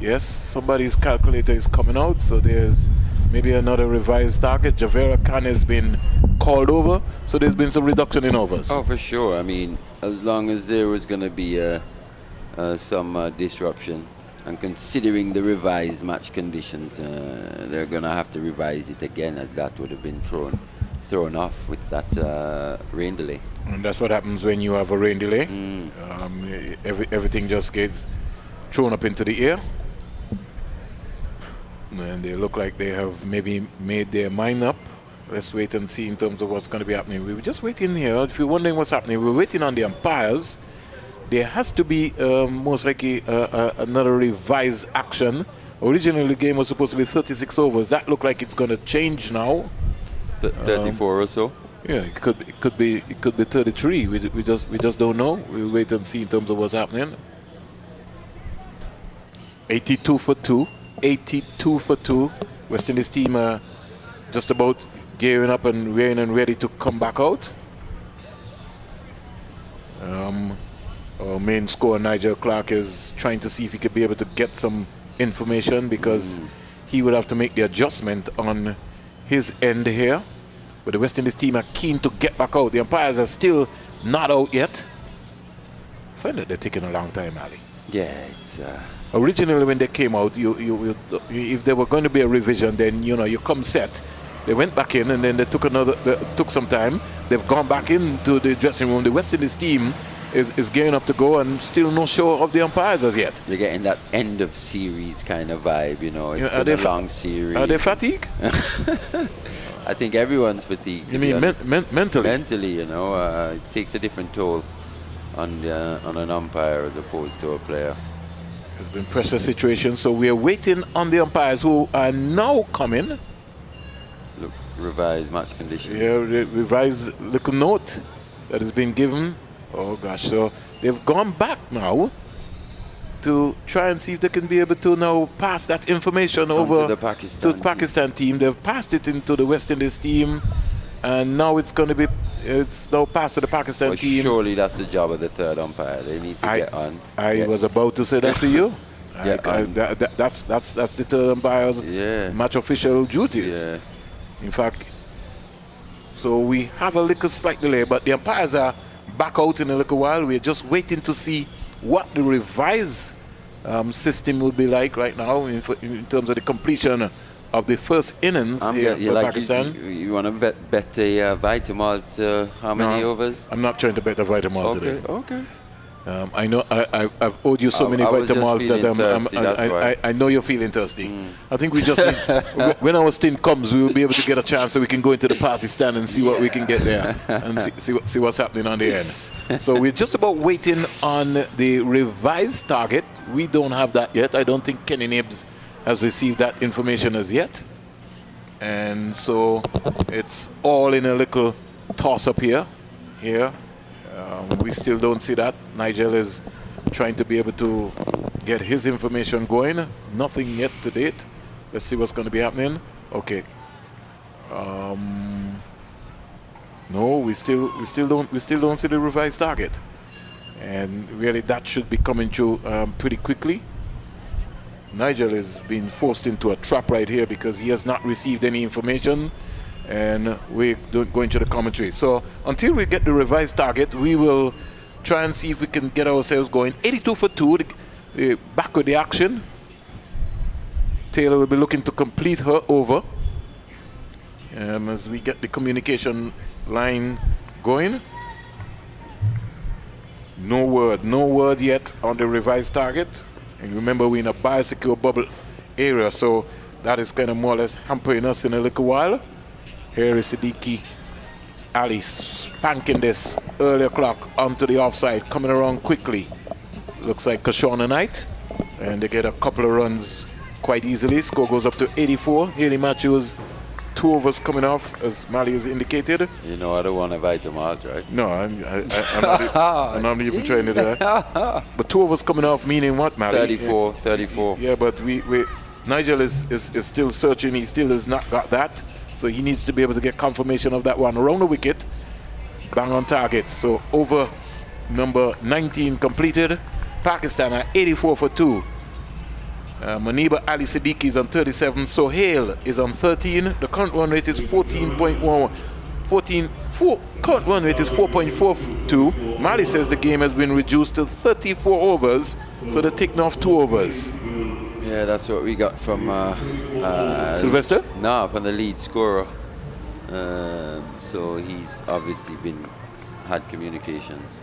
Yes, somebody's calculator is coming out, so there's maybe another revised target. Javera Khan has been called over, so there's been some reduction in overs. Oh, for sure. I mean, as long as there was going to be some disruption, and considering the revised match conditions, they're going to have to revise it again, as that would have been thrown off with that rain delay. And that's what happens when you have a rain delay. Everything just gets thrown up into the air. And they look like they have maybe made their mind up. Let's wait and see in terms of what's going to be happening. We were just waiting here. If you're wondering what's happening, we're waiting on the umpires. There has to be most likely another revised action. Originally, the game was supposed to be 36 overs. That looked like it's going to change now. 34 or so. Yeah, it could be 33. We just don't know. We'll wait and see in terms of what's happening. 82 for 2. 82 for 2. West Indies team just about gearing up and ready to come back out. Our main scorer, Nigel Clark, is trying to see if he could be able to get some information because he would have to make the adjustment on his end here. But the West Indies team are keen to get back out. The umpires are still not out yet. I find that they're taking a long time, Ali. Yeah, it's. Originally, when they came out, if there were going to be a revision, then you come set. They went back in, and then they took some time. They've gone back into the dressing room. The West Indies team is gearing up to go, and still no show of the umpires as yet. You're getting that end of series kind of vibe, you know. It's been a long series. Are they fatigued? I think everyone's fatigued. You mean mentally? Mentally, you know, it takes a different toll on an umpire as opposed to a player. There's been pressure situations, so we are waiting on the umpires who are now coming. Look, revised match conditions. Yeah, revised little note that has been given. Oh gosh, so they've gone back now to try and see if they can be able to now pass that information over to the Pakistan team. They've passed it into the West Indies team, and now it's now passed to the Pakistan team. Surely that's the job of the third umpire. They need to get on. I was about to say that to you. That's the third umpire's match official duties. Yeah. In fact, so we have a little slight delay, but the umpires are back out in a little while. We're just waiting to see what the revised system will be like right now in terms of the completion of the first innings here for Pakistan. You want to bet a Vitamalt how many overs? I'm not trying to bet a Vitamalt today. Okay. I know I've owed you so many Vitamals that I know you're feeling thirsty. I think we just need, when our stint comes, we will be able to get a chance so we can go into the party stand and see what we can get there and see what's happening on the end. So we're just about waiting on the revised target. We don't have that yet. I don't think Kenny Nibs has received that information as yet. And so it's all in a little toss-up here. We still don't see that. Nigel is trying to be able to get his information going. Nothing yet to date. Let's see what's going to be happening. Okay. No, we still don't see the revised target. And really, that should be coming through pretty quickly. Nigel is being forced into a trap right here because he has not received any information. And we're going to the commentary. So until we get the revised target, we will try and see if we can get ourselves going. 82 for 2, back with the action. Taylor will be looking to complete her over as we get the communication line going. No word yet on the revised target. And remember, we're in a biosecure bubble area, so that is kind of more or less hampering us in a little while. Here is Siddiqui Ali spanking this earlier clock onto the offside, coming around quickly. Looks like Kashona Knight, and they get a couple of runs quite easily. Score goes up to 84. Haley Matthews, 2 overs coming off, as Mali has indicated. You know I don't want to bite them out, right? No, I'm not even trying to do that. But 2 overs coming off, meaning what, Mali? 34. Yeah, but Nigel is still searching. He still has not got that. So he needs to be able to get confirmation of that one. Around the wicket, bang on target. So over number 19 completed. Pakistan are 84 for 2. Maniba Ali Siddiqui is on 37. Sohail is on 13. The current run rate is 14.1. Current run rate is 4.42. Mali says the game has been reduced to 34 overs. So they're taking off 2 overs. Yeah, that's what we got from Sylvester? No, from the lead scorer. So he's obviously had communications.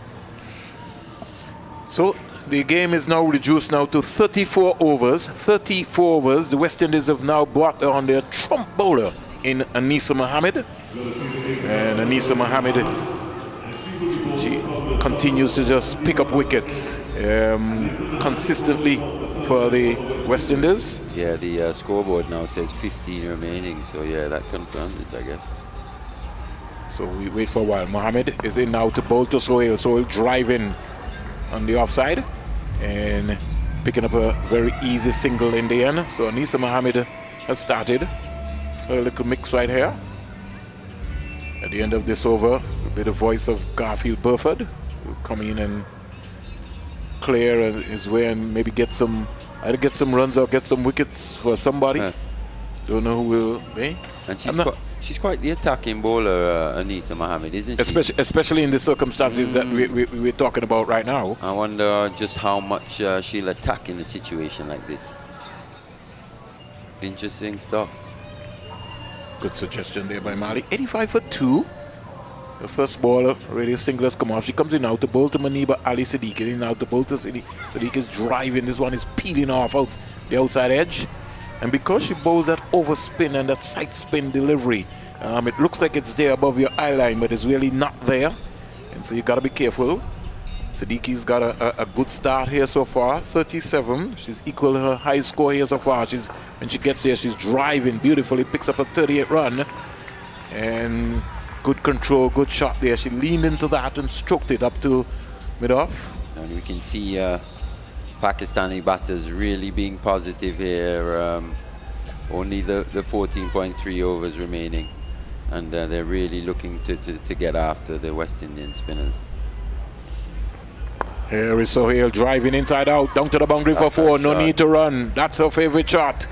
So the game is now reduced now to 34 overs. 34 overs. The West Indies have now brought on their trump bowler in Anisa Mohammed. And Anisa Mohammed, she continues to just pick up wickets consistently for the West Indies. Yeah, the scoreboard now says 15 remaining, so yeah, that confirms it, I guess. So we wait for a while. Mohammed is in now to bowl to Sohail. Sohail driving on the offside and picking up a very easy single in the end. So Anisa Mohammed has started a little mix right here. At the end of this over, a bit of voice of Garfield Burford will come in and clear his way and maybe either get some runs or get some wickets for somebody. Don't know who will be. And she's quite the attacking bowler, Anisa Mohammed, isn't she? Especially in the circumstances that we're talking about right now. I wonder just how much she'll attack in a situation like this. Interesting stuff. Good suggestion there by Mali. 85 for 2. The first ball, really singlers come off. She comes in now to bowl to Maniba Ali Siddiqui. In now to bowl to Siddiqui. Siddiqui is driving. This one is peeling off out the outside edge. And because she bowls that overspin and that side spin delivery, it looks like it's there above your eye line, but it's really not there. And so you got to be careful. Siddiqui's got a good start here so far, 37. She's equal her high score here so far. When she gets here, she's driving beautifully, picks up a 38 run. And good control, good shot there. She leaned into that and stroked it up to mid-off. And we can see Pakistani batters really being positive here. Only the 14.3 overs remaining. And they're really looking to get after the West Indian spinners. Here is Sohail driving inside out, down to the boundary for 4. No need to run. That's her favorite shot.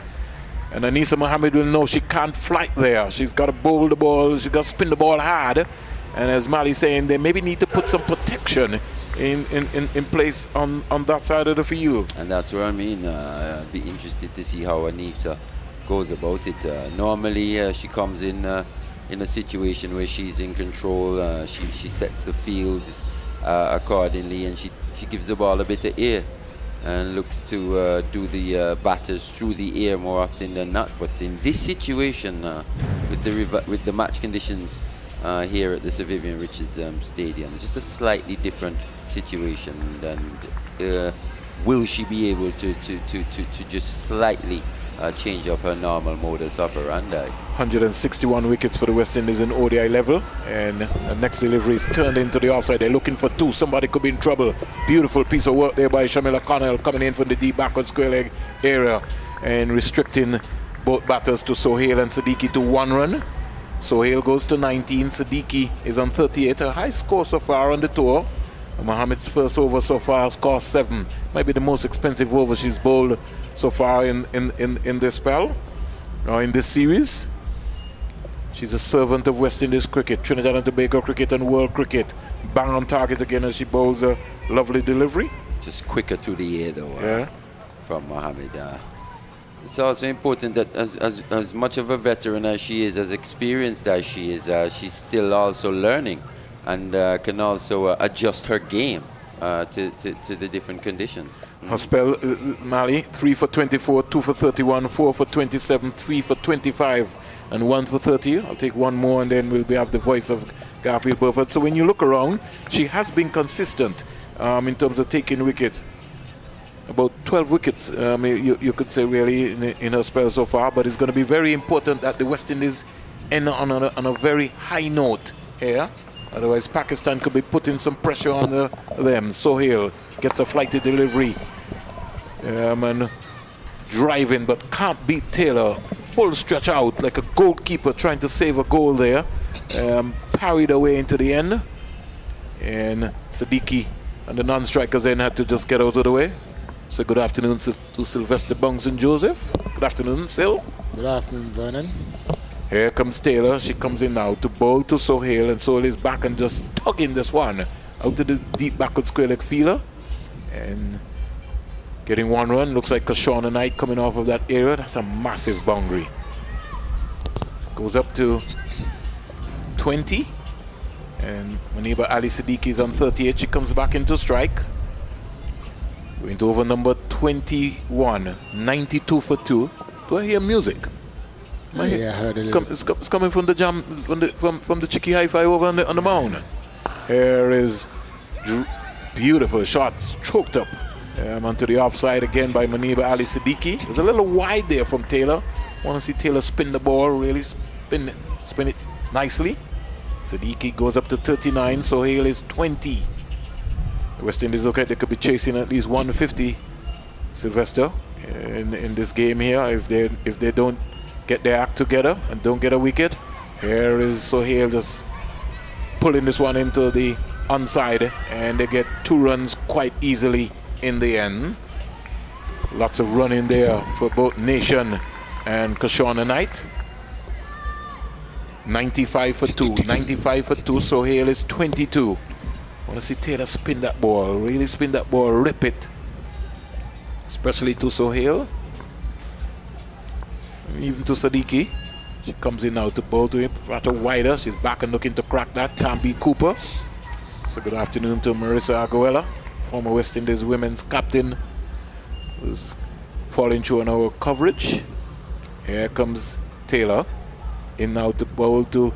And Anisa Mohammed will know she can't flight there. She's got to bowl the ball. She's got to spin the ball hard. And as Mali's saying, they maybe need to put some protection in place on that side of the field. And that's what I mean. I'd be interested to see how Anisa goes about it. Normally, she comes in a situation where she's in control. She sets the fields accordingly, and she gives the ball a bit of air and looks to do the batters through the air more often than not. But in this situation, with the match conditions here at the Sir Vivian Richards Stadium, it's just a slightly different situation. And will she be able to just slightly change up her normal modus operandi? 161 wickets for the West Indies in ODI level, and the next delivery is turned into the offside. They're looking for 2. Somebody could be in trouble. Beautiful piece of work there by Shamila Connell, coming in from the deep backward square leg area and restricting both batters to Sohail and Siddiqui to 1 run. Sohail goes to 19. Siddiqui is on 38. A high score so far on the tour. Mohammed's first over so far has cost 7. Might be the most expensive over she's bowled so far in this spell, or in this series. She's a servant of West Indies cricket, Trinidad and Tobago cricket and world cricket. Bang on target again as she bowls a lovely delivery. Just quicker through the air though, from Mohammed. It's also important that as much of a veteran as she is, as experienced as she is, she's still also learning and can also adjust her game to the different conditions. Her spell, Mali, 3 for 24, 2 for 31, 4 for 27, 3 for 25, and 1 for 30. I'll take one more and then we'll have the voice of Garfield Burford. So when you look around, she has been consistent in terms of taking wickets. About 12 wickets, you could say, really, in her spell so far. But it's going to be very important that the West Indies end on a very high note here. Otherwise, Pakistan could be putting some pressure on them. Sohail gets a flighty delivery. And driving, but can't beat Taylor. Full stretch out like a goalkeeper trying to save a goal there. Parried away into the end. And Siddiqui and the non-strikers then had to just get out of the way. So good afternoon to Sylvester Bungs and Joseph. Good afternoon, Sil. Good afternoon, Vernon. Here comes Taylor. She comes in now to bowl to Sohail, and Sohail is back and just tugging this one out to the deep backward square leg fielder. And getting 1 run. Looks like Kashona Knight coming off of that area. That's a massive boundary. Goes up to 20. And Maniba Ali Siddiqui is on 38. She comes back into strike. Going to over number 21. 92 for 2. Do I hear music? Yeah, I heard it. It's coming from the jam, from the cheeky hi-fi over on the mound. Here is beautiful shot, stroked up onto the offside again by Maniba Ali Siddiqui. It's a little wide there from Taylor. Want to see Taylor spin the ball, really spin it nicely. Siddiqui goes up to 39, Sohail is 20. The West Indies look like they could be chasing at least 150, Sylvester, in this game here if they don't get their act together and don't get a wicket. Here is Sohail just pulling this one into the onside, and they get 2 runs quite easily in the end. Lots of running there for both Nation and Kashona Knight. 95 for 2. 95 for 2. Sohail is 22. I want to see Taylor spin that ball. Really spin that ball. Rip it. Especially to Sohail. Even to Siddiqui. She comes in now to bowl to him, rather wider. She's back and looking to crack that. Can't beat Cooper. So good afternoon to Marissa Aguela, former West Indies women's captain, who's falling through on our coverage. Here comes Taylor. In now to bowl to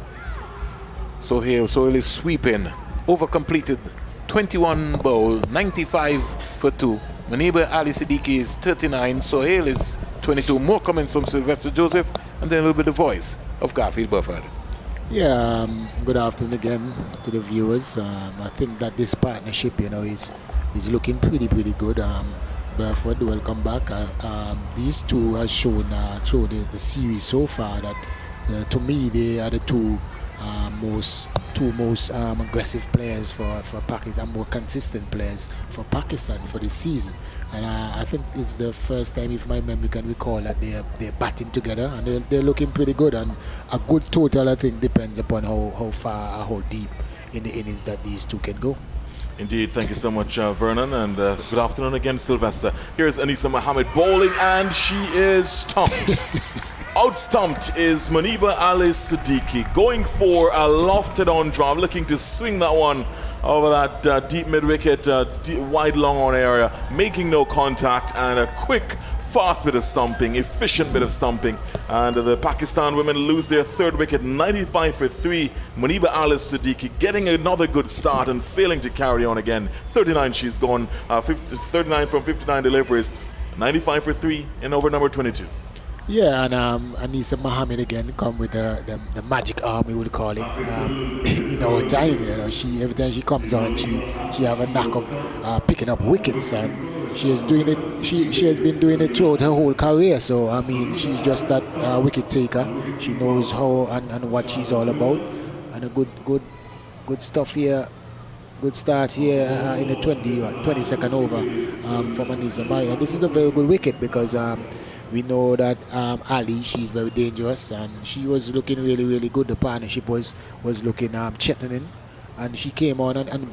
Sohail. Sohail is sweeping. Over completed. 21 bowl, 95 for 2. Maniba Ali Siddiqui is 39. Sohail is 22. More comments from Sylvester Joseph, and then a little bit of voice of Garfield Bufford. Yeah, good afternoon again to the viewers. I think that this partnership, is looking pretty good. Burford, welcome back. These two have shown through the series so far that, to me, they are the two most aggressive players for Pakistan, more consistent players for Pakistan for this season. And I think it's the first time, if my memory can recall, that they're batting together, and they're looking pretty good. And a good total, I think, depends upon how far or how deep in the innings that these two can go. Indeed, thank you so much, Vernon, and good afternoon again, Sylvester. Here's Anisa Mohammed bowling, and she is stumped. Out-stumped is Maniba Ali Siddiqui, going for a lofted-on drive, looking to swing that one over that deep mid-wicket, wide long-on area, making no contact, and a quick, fast bit of stumping, efficient bit of stumping. And the Pakistan women lose their third wicket, 95 for 3. Maniba Ali Siddiqui getting another good start and failing to carry on again. 39 she's gone, 39 from 59 deliveries, 95 for 3 in over number 22. Yeah, and Anisa Mohammed again come with the magic arm, we would call it. In our time, she every time she comes on, she have a knack of picking up wickets, and she is doing it. She has been doing it throughout her whole career. So I mean, she's just that wicket taker. She knows how and what she's all about, and a good stuff here. Good start here in the 22nd over from Anisa Mohammed. This is a very good wicket because. We know that Ali, she's very dangerous, and she was looking really good. The partnership was looking threatening, and she came on and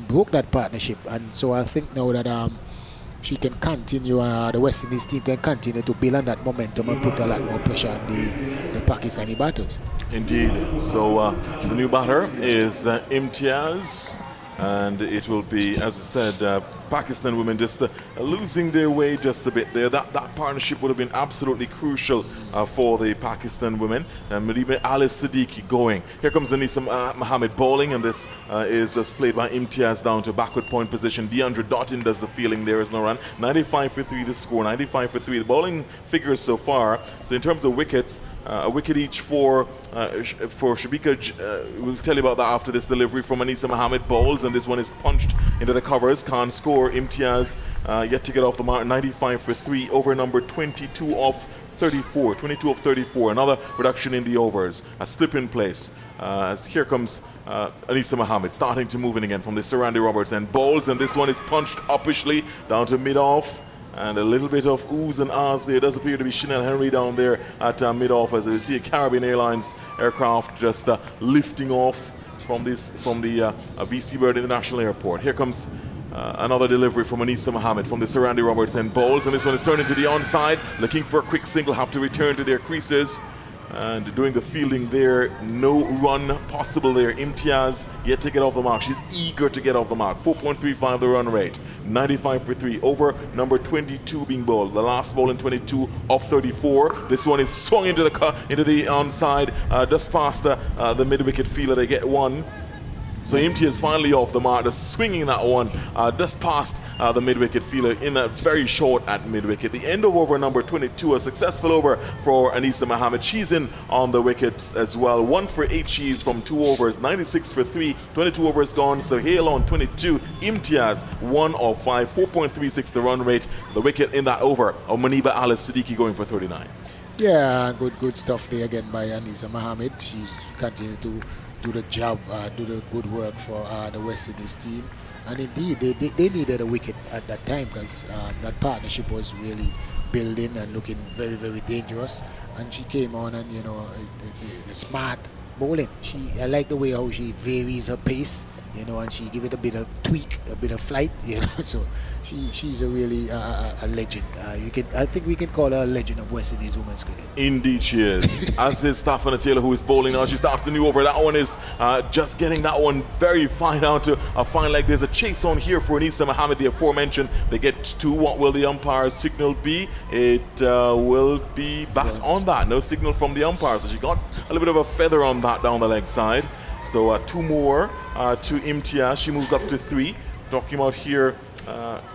broke that partnership. And so I think now that she can continue, the West Indies team can continue to build on that momentum and put a lot more pressure on the Pakistani batters. Indeed. So the new batter is Imtiaz, and it will be, as I said, Pakistan women just losing their way just a bit there. That partnership would have been absolutely crucial for the Pakistan women. And Maniba Ali Siddiqui going. Here comes Anisa Mohammed bowling, and this is played by Imtiaz down to backward point position. DeAndre Dottin does the fielding. There is no run. 95 for 3 the score. 95 for 3. The bowling figures so far. So in terms of wickets, a wicket each for Shabika. We'll tell you about that after this delivery from Anisa Mohammed bowls, and this one is punched into the covers. Can't score. Imtiaz yet to get off the mark. 95 for 3 over number 22 of 34. 22 of 34. Another reduction in the overs. A slip in place. As here comes Anisa Mohammed starting to move in again from the Sir Randy Roberts and bowls, and this one is punched uppishly down to mid-off. And a little bit of oohs and ahs there. Does appear to be Chanel Henry down there at mid-off, as you see a Caribbean Airlines aircraft just lifting off from the VC Bird International Airport. Here comes another delivery from Anisa Mohammed from the Sir Randy Roberts and bowls, and this one is turned into the onside, looking for a quick single, have to return to their creases. And doing the fielding there, no run possible there. Imtiaz yet to get off the mark. She's eager to get off the mark. 4.35 the run rate. 95 for 3 over number 22 being bowled. The last ball in 22 of 34. This one is swung into the onside, just past the mid-wicket fielder. They get one. So Imtiaz finally off the mark, just swinging that one just past the mid-wicket fielder in a very short at mid-wicket. The end of over number 22, a successful over for Anisa Mohammed. She's in on the wickets as well. 1 for 8 she's from 2 overs, 96 for 3, 22 overs gone. So Hale on 22, Imtiaz 1 of 5, 4.36 the run rate. The wicket in that over of Maniba Ali Siddiqui going for 39. Yeah, good stuff there again by Anisa Mohammed. She's continued to do the job, do the good work for the West Indies team. And indeed, they needed a wicket at that time because that partnership was really building and looking very dangerous. And she came on, and the smart bowling. I like the way how she varies her pace, and she give it a bit of tweak, a bit of flight, So she's a really a legend. I think we can call her a legend of West Indies women's cricket. Indeed she is. As is Stephanie Taylor, who is bowling now. She starts the new over. That one is just getting that one very fine out to a fine leg. There's a chase on here for Anisa Mohammed, the aforementioned. They get to what will the umpire's signal be? It will be bat on that. No signal from the umpire. So she got a little bit of a feather on that down the leg side. So 2 more to Imtiaz. She moves up to 3. Talking about here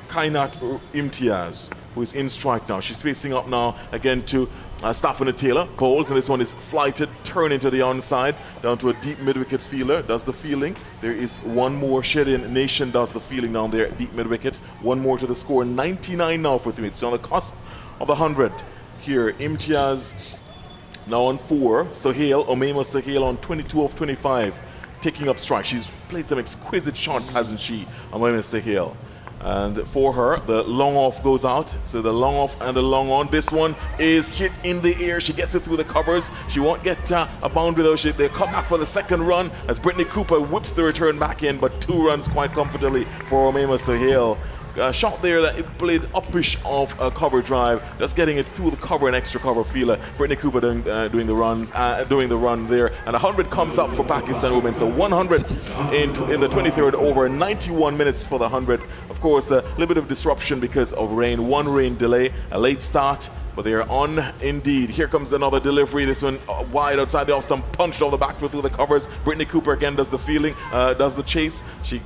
Kainat Imtiaz, who is in strike now. She's facing up now again to Stephanie Taylor. Bowls, and this one is flighted, turn into the onside, down to a deep mid-wicket fielder, does the fielding. There is one more. Shedian Nation does the fielding down there, deep mid-wicket. One more to the score, 99 now for 3. It's on the cusp of the 100 here. Imtiaz now on 4. Omema Sohail on 22 of 25, taking up strike. She's played some exquisite shots, hasn't she, Omema Sohail? And for her, the long off goes out. So the long off and the long on. This one is hit in the air. She gets it through the covers. She won't get a boundary though. They come back for the second run as Brittany Cooper whips the return back in, but 2 runs quite comfortably for Omema Sohail. Shot there that it played uppish of a cover drive, just getting it through the cover and extra cover fielder. Brittany Cooper doing the run there, and 100 comes up for Pakistan women. So 100 in the 23rd over, 91 minutes for the 100. Of course, a little bit of disruption because of rain. 1 rain delay, a late start. But they are on indeed. Here comes another delivery. This one wide outside the off stump, punched off the back foot through the covers. Brittany Cooper again does the fielding, does the chase. She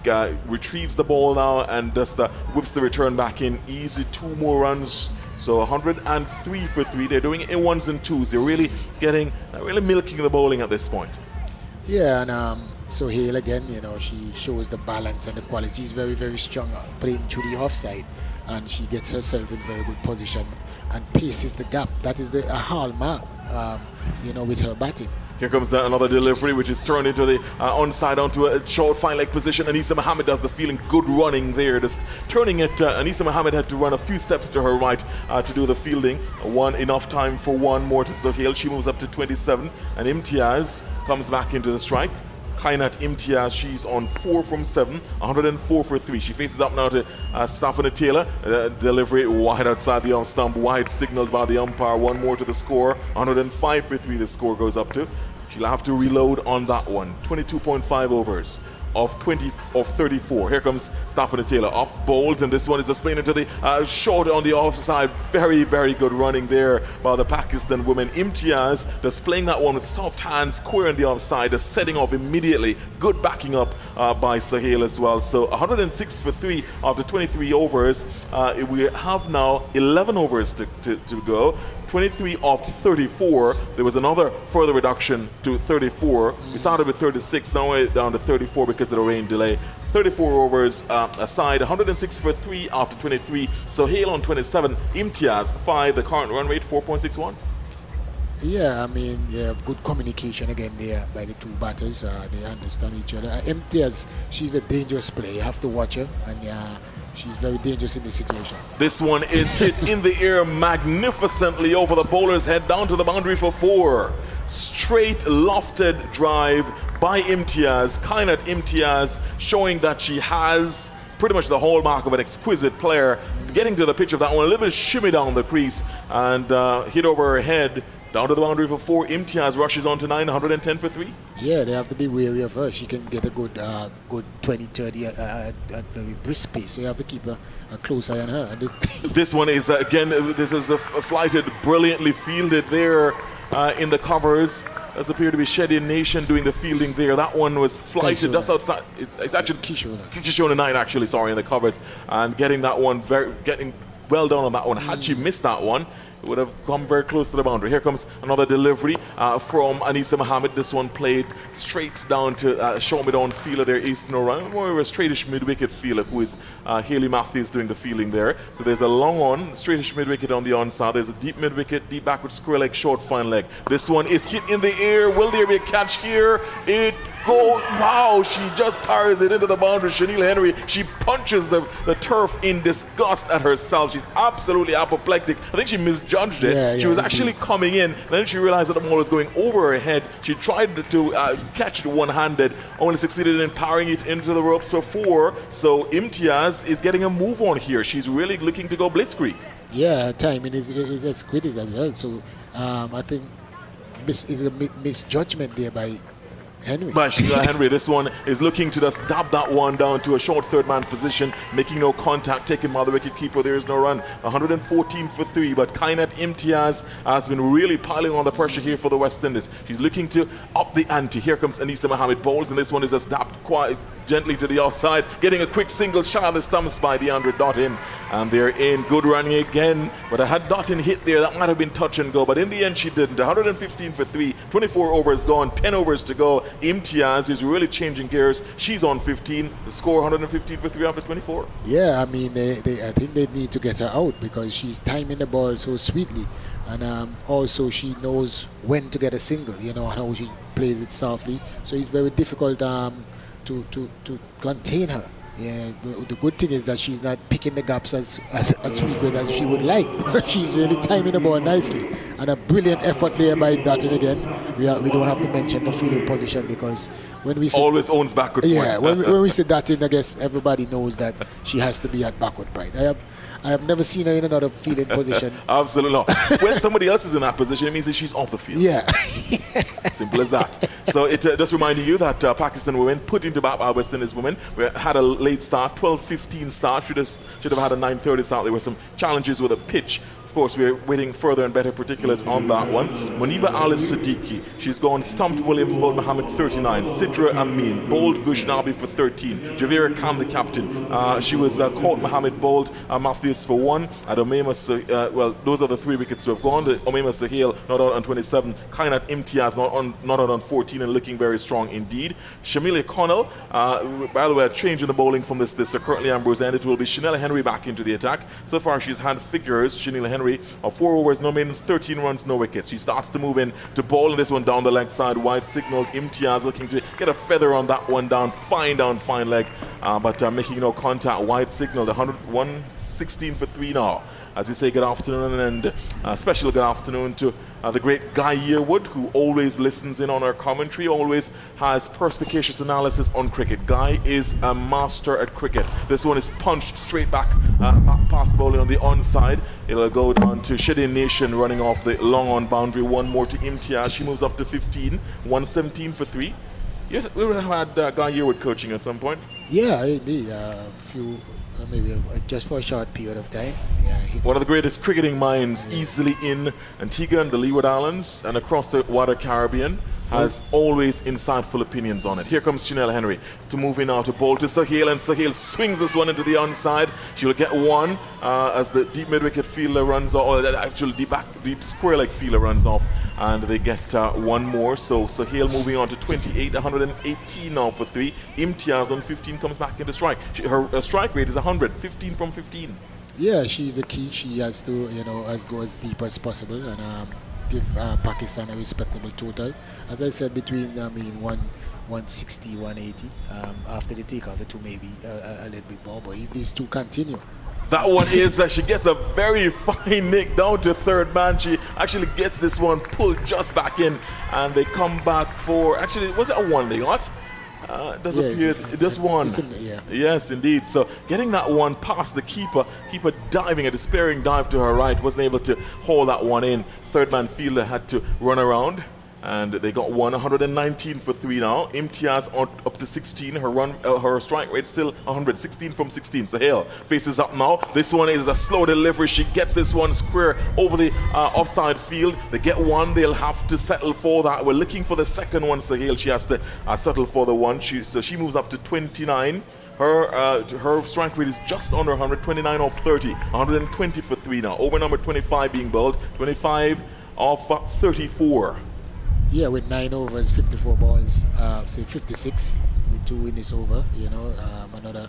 retrieves the ball now and just whips the return back in. Easy 2 more runs. So 103 for 3. They're doing it in 1s and 2s. They're really really milking the bowling at this point. Yeah, and so Hale again, she shows the balance and the quality. She's very, very strong playing through the offside, and she gets herself in very good position and paces the gap. That is a hallmark, with her batting. Here comes another delivery, which is turned into the onside onto a short fine leg position. Anisa Mohammed does the fielding. Good running there. Just turning it. Anisa Mohammed had to run a few steps to her right to do the fielding. Enough time for 1 more to Sohail. She moves up to 27. And Imtiaz comes back into the strike. Kainat Imtiaz, she's on 4 from 7, 104 for 3. She faces up now to Stephanie Taylor. Delivery wide outside the off stump, wide signaled by the umpire. 1 more to the score, 105 for 3 the score goes up to. She'll have to reload on that one. 22.5 overs of 34. Here comes Stephanie Taylor up, bowls, and this one is displayed into the short on the offside. Very, very good running there by the Pakistan women. Imtiaz displaying that one with soft hands, square in the offside, just setting off immediately. Good backing up by Sohail as well. So 106 for 3 after 23 overs. We have now 11 overs to go. 23 of 34. There was another further reduction to 34. We started with 36, now we're down to 34 because of the rain delay. 34 overs aside, 106 for 3 after 23. Sohail on 27, Imtiaz 5, the current run rate 4.61. Yeah, I mean, you have good communication again there by the 2 batters. They understand each other. Imtiaz, she's a dangerous player. You have to watch her, and she's very dangerous in this situation. This one is hit in the air magnificently over the bowler's head down to the boundary for 4. Straight lofted drive by Imtiaz, Kainat Imtiaz, showing that she has pretty much the hallmark of an exquisite player. Getting to the pitch of that one, a little bit of shimmy down the crease and hit over her head. Down to the boundary for 4. Imtiaz rushes on to 9, 110 for 3. Yeah, they have to be wary of her. She can get a good 20, 30 at very brisk pace. So you have to keep a close eye on her. This one is, again, this is flighted, brilliantly fielded there in the covers. Does appear to be Shedian Nation doing the fielding there. That one was flighted just outside. It's actually Kishona 9, actually, sorry, in the covers. And getting that one, getting well done on that one. Had she missed that one, it would have come very close to the boundary. Here comes another delivery from Anisa Mohammed. This one played straight down to show me down fielder there, Easton O'Ryan. More of a straightish mid-wicket fielder who is Hayley Matthews doing the fielding there. So there's a long on, straightish mid-wicket on the onside. There's a deep mid-wicket, deep backward square leg, short fine leg. This one is hit in the air. Will there be a catch here? It go. Wow, she just carries it into the boundary. Chanel Henry, she punches the turf in disgust at herself. She's absolutely apoplectic. I think she misjudged it. Yeah, she was yeah, actually coming in. Then she realized that the ball was going over her head. She tried to catch it one-handed, only succeeded in powering it into the ropes for 4. So Imtiaz is getting a move on here. She's really looking to go blitzkrieg. Yeah, timing is as critical as well. So I think is a misjudgment there by Henry. By Sheila Henry, this one is looking to just dab that one down to a short third man position, making no contact, taken by the wicket keeper. There is no run. 114 for 3, but Kainat Imtiaz has been really piling on the pressure here for the West Indies. She's looking to up the ante. Here comes Anisa Mohammed bowls, and this one is just dabbed quite gently to the outside, getting a quick single shot of the stumps by DeAndre Dottin, and they're in. Good running again, but I had Dottin hit there, that might have been touch and go, but in the end she didn't. 115 for 3, 24 overs gone, 10 overs to go. Imtiaz is really changing gears. She's on 15. The score 115 for 3 after 24. Yeah, I mean, I think they need to get her out because she's timing the ball so sweetly, and also she knows when to get a single. You know how she plays it softly, so it's very difficult to contain her. Yeah, the good thing is that she's not picking the gaps as frequent as she would like. She's really timing the ball nicely, and a brilliant effort there by Dottin again. We don't have to mention the fielding position because when we say, always owns backward point. yeah, when we say Dottin, I guess everybody knows that she has to be at backward point. I have never seen her in another fielding position. Absolutely not. When somebody else is in that position, it means that she's off the field. Yeah. Simple as that. So it just reminding you that Pakistan women put into bat by West Indies women. We had a late start, 12:15 start. Should have had a 9:30 start. There were some challenges with a pitch. Of course, we're waiting further and better particulars on that one. Muniba Alice Siddiqui, she's gone stumped Williams, bowled Mohammed 39, Sidra Amin, bowled Gusnabi for 13, Javira Khan the captain, she was caught Mohammed, bowled Matthews for 1, and Omema, well, those are the 3 wickets to have gone. The Omema Sahil not out on 27, Kainat Imtiaz not out on 14 and looking very strong indeed. Shamila Connell, by the way, a change in the bowling from this currently Ambrose end. It will be Chanel Henry back into the attack. So far she's had figures, Chanel Henry, of 4 overs, no maidens, 13 runs, no wickets. She starts to move in to bowl, and this one down the leg side, wide signaled. Imtiaz looking to get a feather on that one down, fine leg, but making no contact. Wide signaled, 116 for 3 now. As we say good afternoon, and special good afternoon to the great Guy Yearwood, who always listens in on our commentary, always has perspicacious analysis on cricket. Guy is a master at cricket. This one is punched straight back past the bowling on the onside. It'll go down to Shedin Nation running off the long on boundary. One more to Imtiaz. She moves up to 15, 117 for 3. We would have had Guy Yearwood coaching at some point. Yeah, indeed. A few, maybe just for a short period of time. Yeah, one of the greatest cricketing minds, easily in Antigua and the Leeward Islands and across the wider Caribbean, has always insightful opinions on it. Here comes Chanel Henry to move in now to bowl to Sahil, and Sahil swings this one into the onside. She'll get one as the deep mid-wicket fielder runs off, or actually deep square leg fielder runs off, and they get one more. So Sahil moving on to 28, 118 now for 3. Imtiaz on 15 comes back into strike. Her strike rate is 100, 15 from 15. Yeah, she's a key. She has to, go as deep as possible and give Pakistan a respectable total. As I said, between 160, 180. After the takeoff, the two maybe a little bit more. But if these two continue, that one is that she gets a very fine nick down to third man. She actually gets this one pulled just back in, and they come back for, actually, was it a 1 they got? Does appear just one. Yes, indeed. So getting that one past the keeper diving a despairing dive to her right, wasn't able to haul that one in. Third man fielder had to run around, and they got 119 for 3 now. Imtiaz up to 16. Her strike rate still 100, 16 from 16. Sahil faces up now. This one is a slow delivery. She gets this one square over the offside field. They get one. They'll have to settle for that. We're looking for the second one. Sahil, she has to settle for the one. So she moves up to 29. Her strike rate is just under 129 off 30. 120 for 3 now. Over number 25 being bowled. 25 off 34. Yeah, with 9 overs, 54 balls, say 56 with 2 in this over, another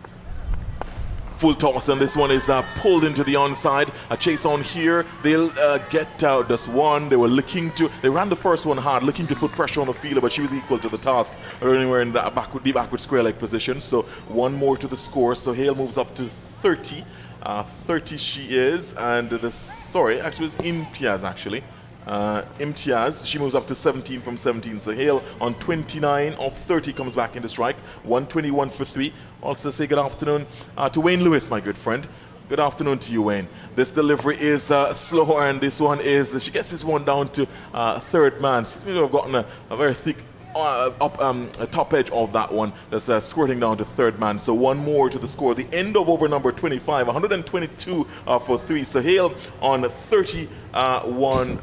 Full toss, and this one is pulled into the onside. A chase on here. They'll get just one. They ran the first one hard, looking to put pressure on the fielder, but she was equal to the task. Anywhere in the backward square leg position. So one more to the score. So Hale moves up to 30. 30 she is, and actually it was Imtiaz actually. Imtiaz, she moves up to 17 from 17. So Hale on 29 of 30 comes back into strike. 121 for 3. Also say good afternoon to Wayne Lewis, my good friend. Good afternoon to you, Wayne. This delivery is slower, and this one is, she gets this one down to third man. Seems to have gotten a very thick top edge of that one that's squirting down to third man. So one more to the score. The end of over number 25, 122 for 3. So Hale on 31.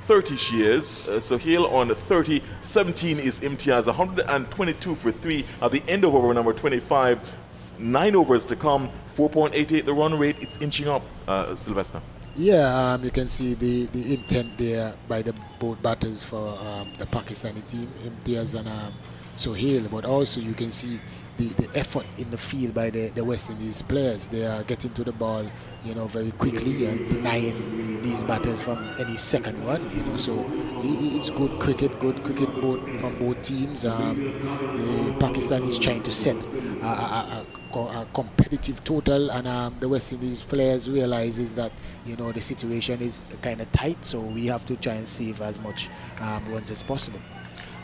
30 she is. So Hale on 30, 17 is Imtiaz, 122 for 3 at the end of over number 25. 9 overs to come, 4.88 the run rate. It's inching up, Sylvester. Yeah, you can see the intent there by the both batters for the Pakistani team, Imtiaz and Sohail, but also you can see the effort in the field by the West Indies players. They are getting to the ball, very quickly and denying these batters from any second one, so it's good cricket from both teams. The Pakistanis trying to set a competitive total, and the West Indies players realizes that the situation is kind of tight, so we have to try and save as much runs as possible.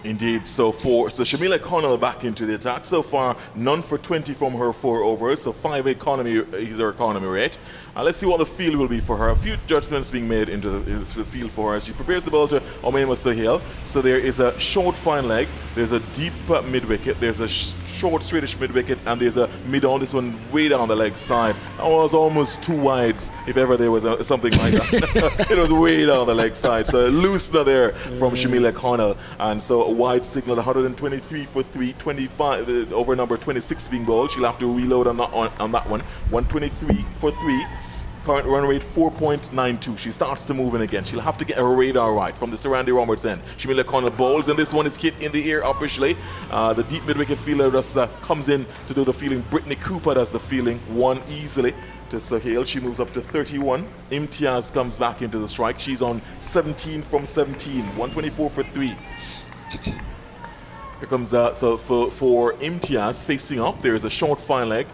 Indeed. So Shamila Connell back into the attack. So far, none for 20 from her 4 overs. So 5 economy is her economy rate. Let's see what the field will be for her. A few judgments being made into the field for her as she prepares the ball to Omaima Sohail. So there is a short fine leg. There's a deep mid wicket. There's a short straightish mid wicket, and there's a mid on. This one way down the leg side. That was almost 2 wides, if ever there was something like that. It was way down the leg side. So a loosener there from Shamila Connell, and so wide signal, 123 for 3, 25 over number 26 being bowled. She'll have to reload on that one. 123 for 3. Current run rate 4.92. She starts to move in again. She'll have to get her radar right from the Sir Randy Roberts end. Shamila Connell bowls, and this one is hit in the air upishly. The deep mid-wicket fielder just comes in to do the fielding. Brittany Cooper does the fielding, one easily to Sohail. She moves up to 31. Imtiaz comes back into the strike. She's on 17 from 17. 124 for 3. Here comes so for Imtiaz facing up. There is a short fine leg,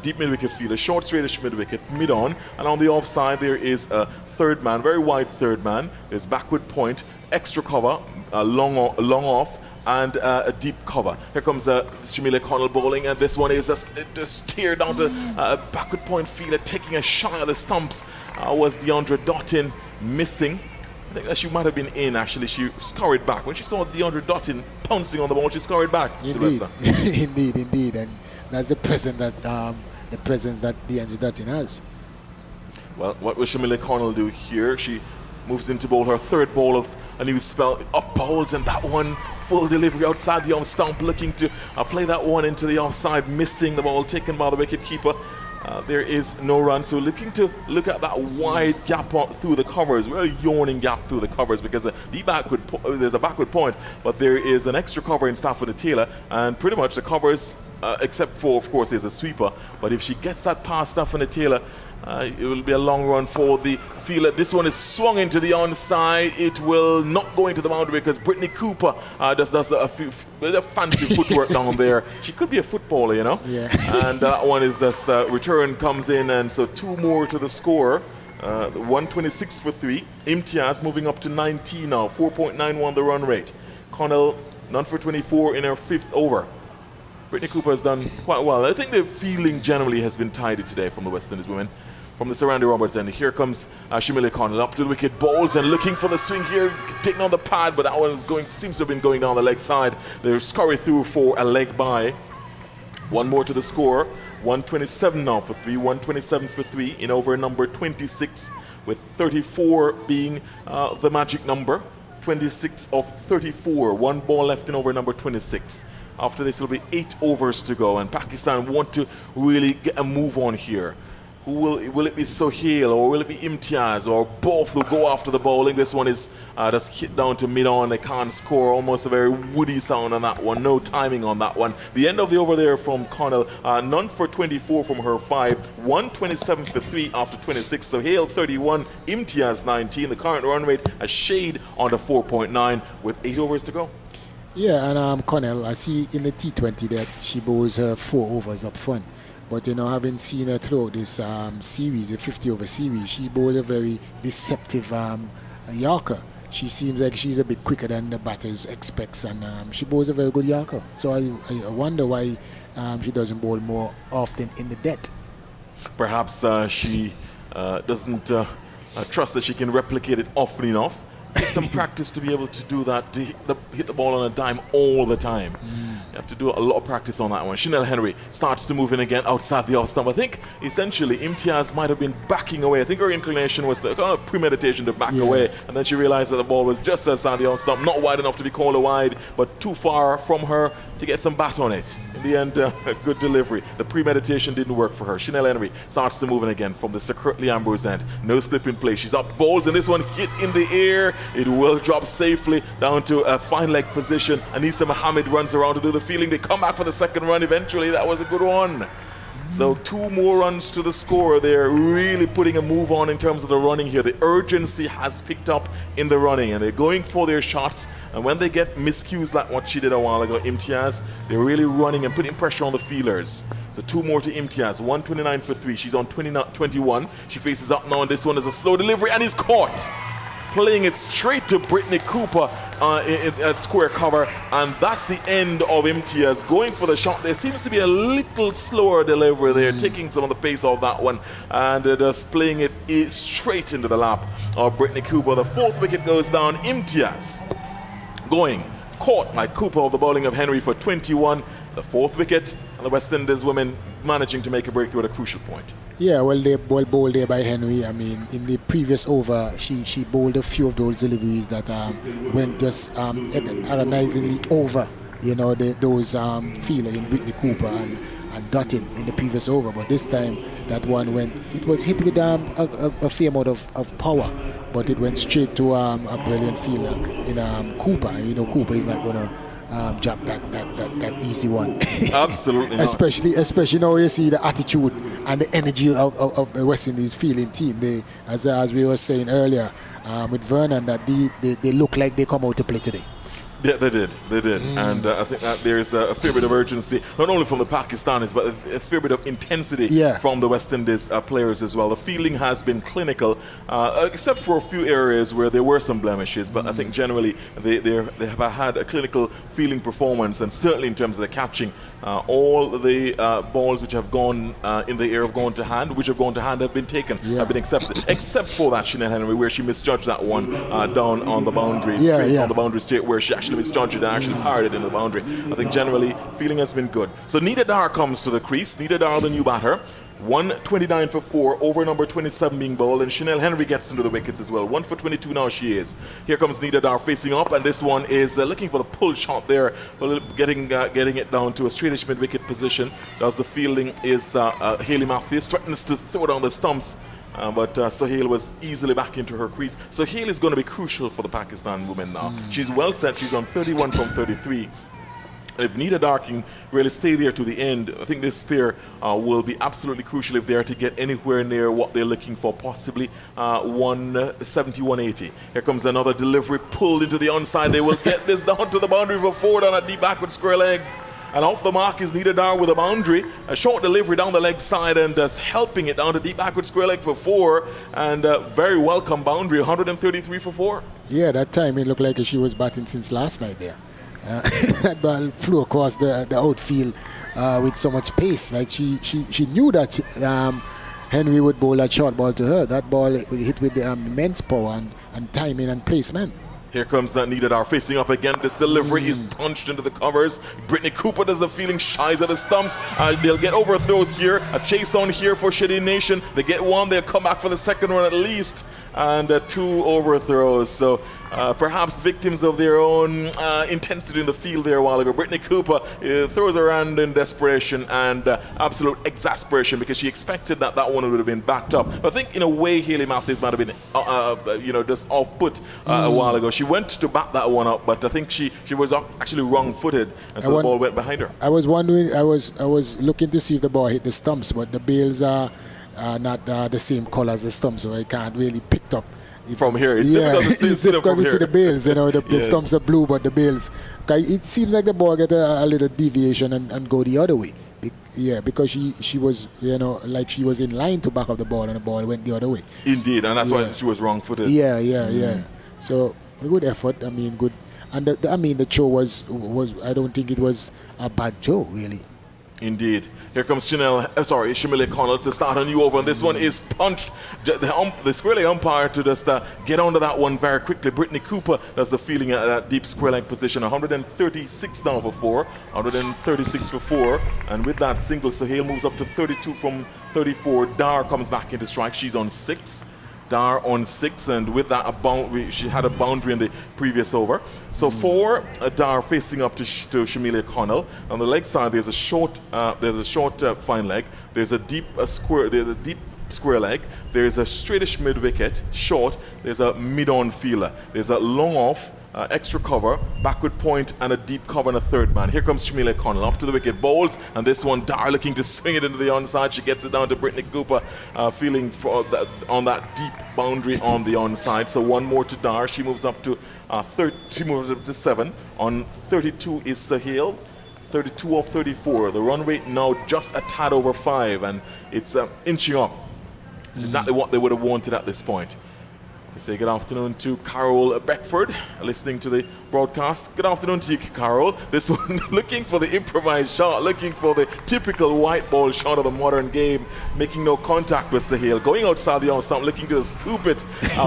deep mid wicket fielder, short straightish mid wicket, mid on, and on the offside there is a third man, very wide third man. There's backward point, extra cover, long off, and a deep cover. Here comes Shamila Connell bowling, and this one is just teared down to backward point fielder, taking a shot at the stumps. Was Deandra Dottin missing? I think that she might have been in, actually. She scurried back. When she saw Deandra Dottin pouncing on the ball, she scurried back, Sylvester. Indeed. And that's the presence that Deandra Dottin has. Well, what will Shamila Connell do here? She moves into bowl her third ball of a new spell. Up bowls, and that one full delivery outside the off stump, looking to play that one into the offside, missing the ball, taken by the wicket keeper. There is no run, so look at that wide gap through the covers, really yawning gap through the covers, because there's a backward point, but there is an extra cover in Stafford Taylor, and pretty much the covers, except for, of course, there's a sweeper. But if she gets that past Stafford Taylor, it will be a long run for the fielder. This one is swung into the onside. It will not go into the boundary because Brittany Cooper does a fancy footwork down there. She could be a footballer, Yeah. And that one is just return comes in, and so 2 more to the score. 126 for 3. Imtiaz moving up to 19 now, 4.91 the run rate. Connell none for 24 in her 5th over. Brittany Cooper has done quite well. I think the feeling generally has been tidy today from the West Indies women. From the Sir Randy Roberts end, here comes Shamila Connell up to the wicket, bowls and looking for the swing here, taking on the pad, but that one seems to have been going down the leg side. They scurry through for a leg by. 1 more to the score. 127 now for 3. 127 for 3 in over number 26, with 34 being the magic number. 26 of 34. 1 ball left in over number 26. After this, it'll be 8 overs to go, and Pakistan want to really get a move on here. will it be Sohail or will it be Imtiaz or both will go after the bowling? This one is just hit down to mid-on. They can't score. Almost a very woody sound on that one. No timing on that one. The end of the over there from Connell. None for 24 from her 5. 127 for 3 after 26. Sohail 31. Imtiaz 19. The current run rate a shade under 4.9 with 8 overs to go. Yeah, and Connell, I see in the T20 that she bowls her 4 overs up front. But, having seen her throughout this series, the 50-over series, she bowled a very deceptive Yorker. She seems like she's a bit quicker than the batters expects, and she bowls a very good Yorker. So I wonder why she doesn't bowl more often in the death. Perhaps she doesn't trust that she can replicate it often enough. Take some practice to be able to do that, to hit the ball on a dime all the time. You have to do a lot of practice on that one. Chanel Henry starts to move in again outside the off stump. I think essentially Imtiaz might have been backing away. I think her inclination was to premeditation to back away, and then she realized that the ball was just outside the off stump, not wide enough to be called a wide, but too far from her to get some bat on it. In the end, a good delivery. The premeditation didn't work for her. Chanel Henry starts to move in again from the Sir Curtly Ambrose end. No slip in play. She's up balls, and this one hit in the air. It will drop safely down to a fine leg position. Anisa Mohammed runs around to do the fielding. They come back for the second run eventually. That was a good one. So 2 more runs to the score. They're really putting a move on in terms of the running here. The urgency has picked up in the running, and they're going for their shots. And when they get miscues like what she did a while ago, Imtiaz, they're really running and putting pressure on the fielders. So 2 more to Imtiaz. 129 for 3. She's on 21. She faces up now, and this one is a slow delivery, and he's caught. Playing it straight to Brittany Cooper at square cover, and that's the end of Imtiaz going for the shot. There seems to be a little slower delivery there, taking some of the pace off that one, and just playing it straight into the lap of Brittany Cooper. The 4th wicket goes down. Imtiaz going, caught by Cooper of the bowling of Henry for 21. The 4th wicket, and the West Indies women managing to make a breakthrough at a crucial point. Yeah, well, they bowled there by Henry. I mean, in the previous over, she bowled a few of those deliveries that went just agonizingly over, those feeler in Brittany Cooper and Dutton in the previous over. But this time, that one it was hit with a fair amount of power, but it went straight to a brilliant fielder in Cooper. And Cooper is not going to drop that easy one. Absolutely not. Especially now you see the attitude and the energy of the West Indies fielding team. They, as we were saying earlier with Vernon, that they look like they come out to play today. Yeah, they did. And I think that there's a fair bit of urgency, not only from the Pakistanis, but a fair bit of intensity from the West Indies players as well. The fielding has been clinical, except for a few areas where there were some blemishes, but I think generally they have had a clinical fielding performance, and certainly in terms of the catching, all the balls which have gone in the air have gone to hand, have been taken, have been accepted, except for that Chanel Henry, where she misjudged that one down on the boundary, on the boundary straight, where she actually misjudged it and actually parried it into the boundary. I think generally feeling has been good. So Nida Dar comes to the crease. Nida Dar, the new batter. 129 for 4, over number 27 being bowled, and Chanel Henry gets into the wickets as well. 1 for 22 now she is. Here comes Nida Dar facing up, and this one is looking for the pull shot there, getting it down to a straightish mid-wicket position. Does the fielding is Hayley Matthews, threatens to throw down the stumps. But Sohail was easily back into her crease. Sohail is going to be crucial for the Pakistan women now. She's well set. She's on 31 from 33. If Nida Dar can really stay there to the end, I think this pair will be absolutely crucial if they are to get anywhere near what they're looking for, possibly 170, 180. Here comes another delivery pulled into the onside. They will get this down to the boundary for 4 down a deep backward square leg. And off the mark is Nida Dar with a boundary. A short delivery down the leg side and just helping it down to deep backward square leg for 4. And very welcome boundary, 133 for 4. Yeah, that time it looked like she was batting since last night there. That ball flew across the outfield with so much pace. Like she knew that Henry would bowl that short ball to her. That ball hit with immense power and timing and placement. Here comes that Nida Dar facing up again. This delivery is punched into the covers. Brittany Cooper does the fielding, shies at the stumps. They'll get overthrows here. A chase on here for Shady Nation. They get one. They'll come back for the second one at least. and 2 overthrows. So perhaps victims of their own intensity in the field there a while ago. Brittany Cooper throws around in desperation and absolute exasperation because she expected that one would have been backed up. I think in a way Hayley Matthews might have been just off put a while ago. She went to back that one up, but I think she was actually wrong-footed, and so the ball went behind her. I was wondering, I was looking to see if the ball hit the stumps, but the bails are not the same color as the stumps, so I can't really pick up. From here, it's difficult to see, it's difficult to see the bails. The Yes. stumps are blue, but the bails. It seems like the ball get a little deviation and go the other way. Because she was, like she was in line to back up the ball, and the ball went the other way. Indeed, and that's why she was wrong-footed. Yeah. So a good effort. I mean, good. And the throw was. I don't think it was a bad throw, really. Indeed. Here comes Shamili Connell to start a new over, and this one is punched. The square leg umpire to just get onto that one very quickly. Brittany Cooper does the fielding at that deep square leg position. 136 now for 4, 136 for 4, and with that single, Sahil moves up to 32 from 34. Dar comes back into strike. She's on 6. Dar on 6, and with that she had a boundary in the previous over. So for Dar facing up to Shamilia Connell. On the leg side, there's a short fine leg. There's a deep square leg. There's a straightish mid wicket, short. There's a mid-on fielder. There's a long off. Extra cover, backward point, and a deep cover and a third man. Here comes Shamilia Connell up to the wicket, bowls, and this one, Dar looking to swing it into the onside. She gets it down to Brittany Cooper, feeling on that deep boundary on the onside. So one more to Dar. She moves up to 7. On 32 is Sahil. 32 of 34. The run rate now just a tad over 5, and it's inching up. It's exactly what they would have wanted at this point. We say good afternoon to Carol Beckford, listening to the broadcast. Good afternoon to you, Carol. This one looking for the improvised shot, looking for the typical white ball shot of the modern game, making no contact with Sahil. Going outside the on stump, looking to scoop it,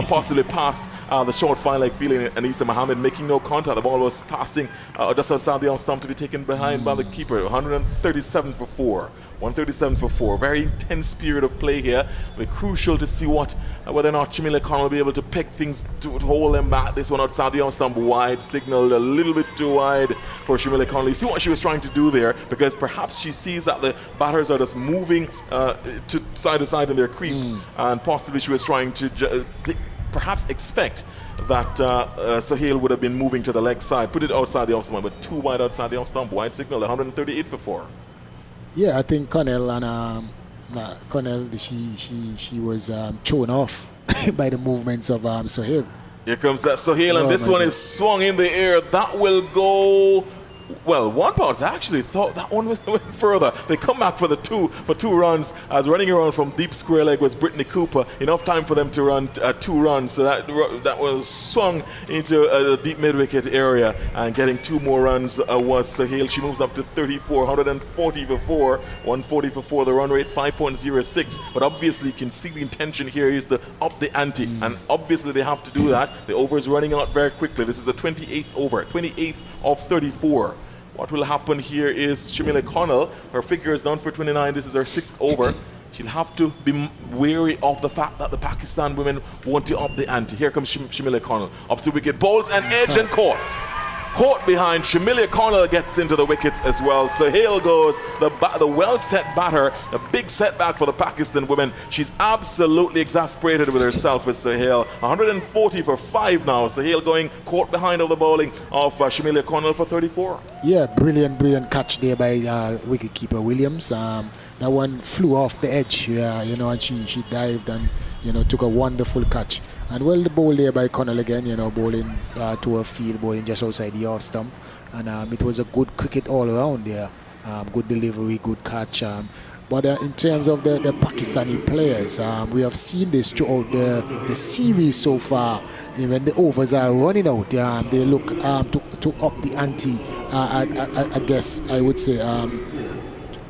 possibly past the short fine leg feeling Anisa Mohammed, making no contact. The ball was passing just outside the on stump to be taken behind by the keeper. 137 for 4. 137 for 4. Very intense period of play here. We're crucial to see whether or not Shamilia Connell will be able to pick things to hold them back. This one outside the on stump, wide, signaled a little bit too wide for Shamilia Connell. You see what she was trying to do there, because perhaps she sees that the batters are just moving to side in their crease, and possibly she was trying to perhaps expect that Sahil would have been moving to the leg side, put it outside the off stump, but too wide outside the off stump, wide signal, 138 for 4. Yeah, I think Connell she was thrown off by the movements of Sahil. Here comes that Sahil, and this one is swung in the air. That will go. Well, one part actually thought that one went further. They come back for 2 runs, as running around from deep square leg was Brittany Cooper. Enough time for them to run 2 runs. So that was swung into the deep mid-wicket area, and getting 2 more runs was Sahil. She moves up to 34, 140 for 4, 140 for 4. The run rate 5.06. But obviously, you can see the intention here is to up the ante, and obviously they have to do that. The over is running out very quickly. This is the 28th over, 28th of 34. What will happen here is Shamilia Connell, her figure is down for 29. This is her 6th over. She'll have to be wary of the fact that the Pakistan women want to up the ante. Here comes Shamilia Connell. Up to wicket, bowls and edge and caught. Caught behind. Shamilia Connell gets into the wickets as well. Sahil goes, the well-set batter. A big setback for the Pakistan women. She's absolutely exasperated with herself with Sahil. 140 for 5 now. Sahil going caught behind of the bowling of Shamilia Connell for 34. Yeah, brilliant catch there by wicketkeeper Williams. That one flew off the edge, and she dived and took a wonderful catch. And well, the bowl there by Connell again, bowling to her field, bowling just outside the off stump. And it was a good cricket all around there. Good delivery, good catch. But in terms of the Pakistani players, we have seen this throughout the series so far. When the overs are running out, they look to up the ante, I guess I would say,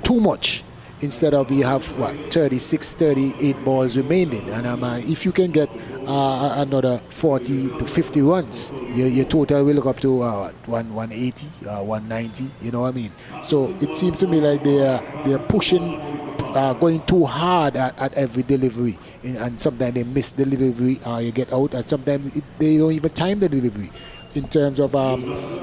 too much. Instead of we have 36, 38 balls remaining, and if you can get another 40 to 50 runs, your total will look up to 180, 190. You know what I mean? So it seems to me like they're pushing going too hard at every delivery, and sometimes they miss the delivery, you get out, and sometimes they don't even time the delivery. In terms of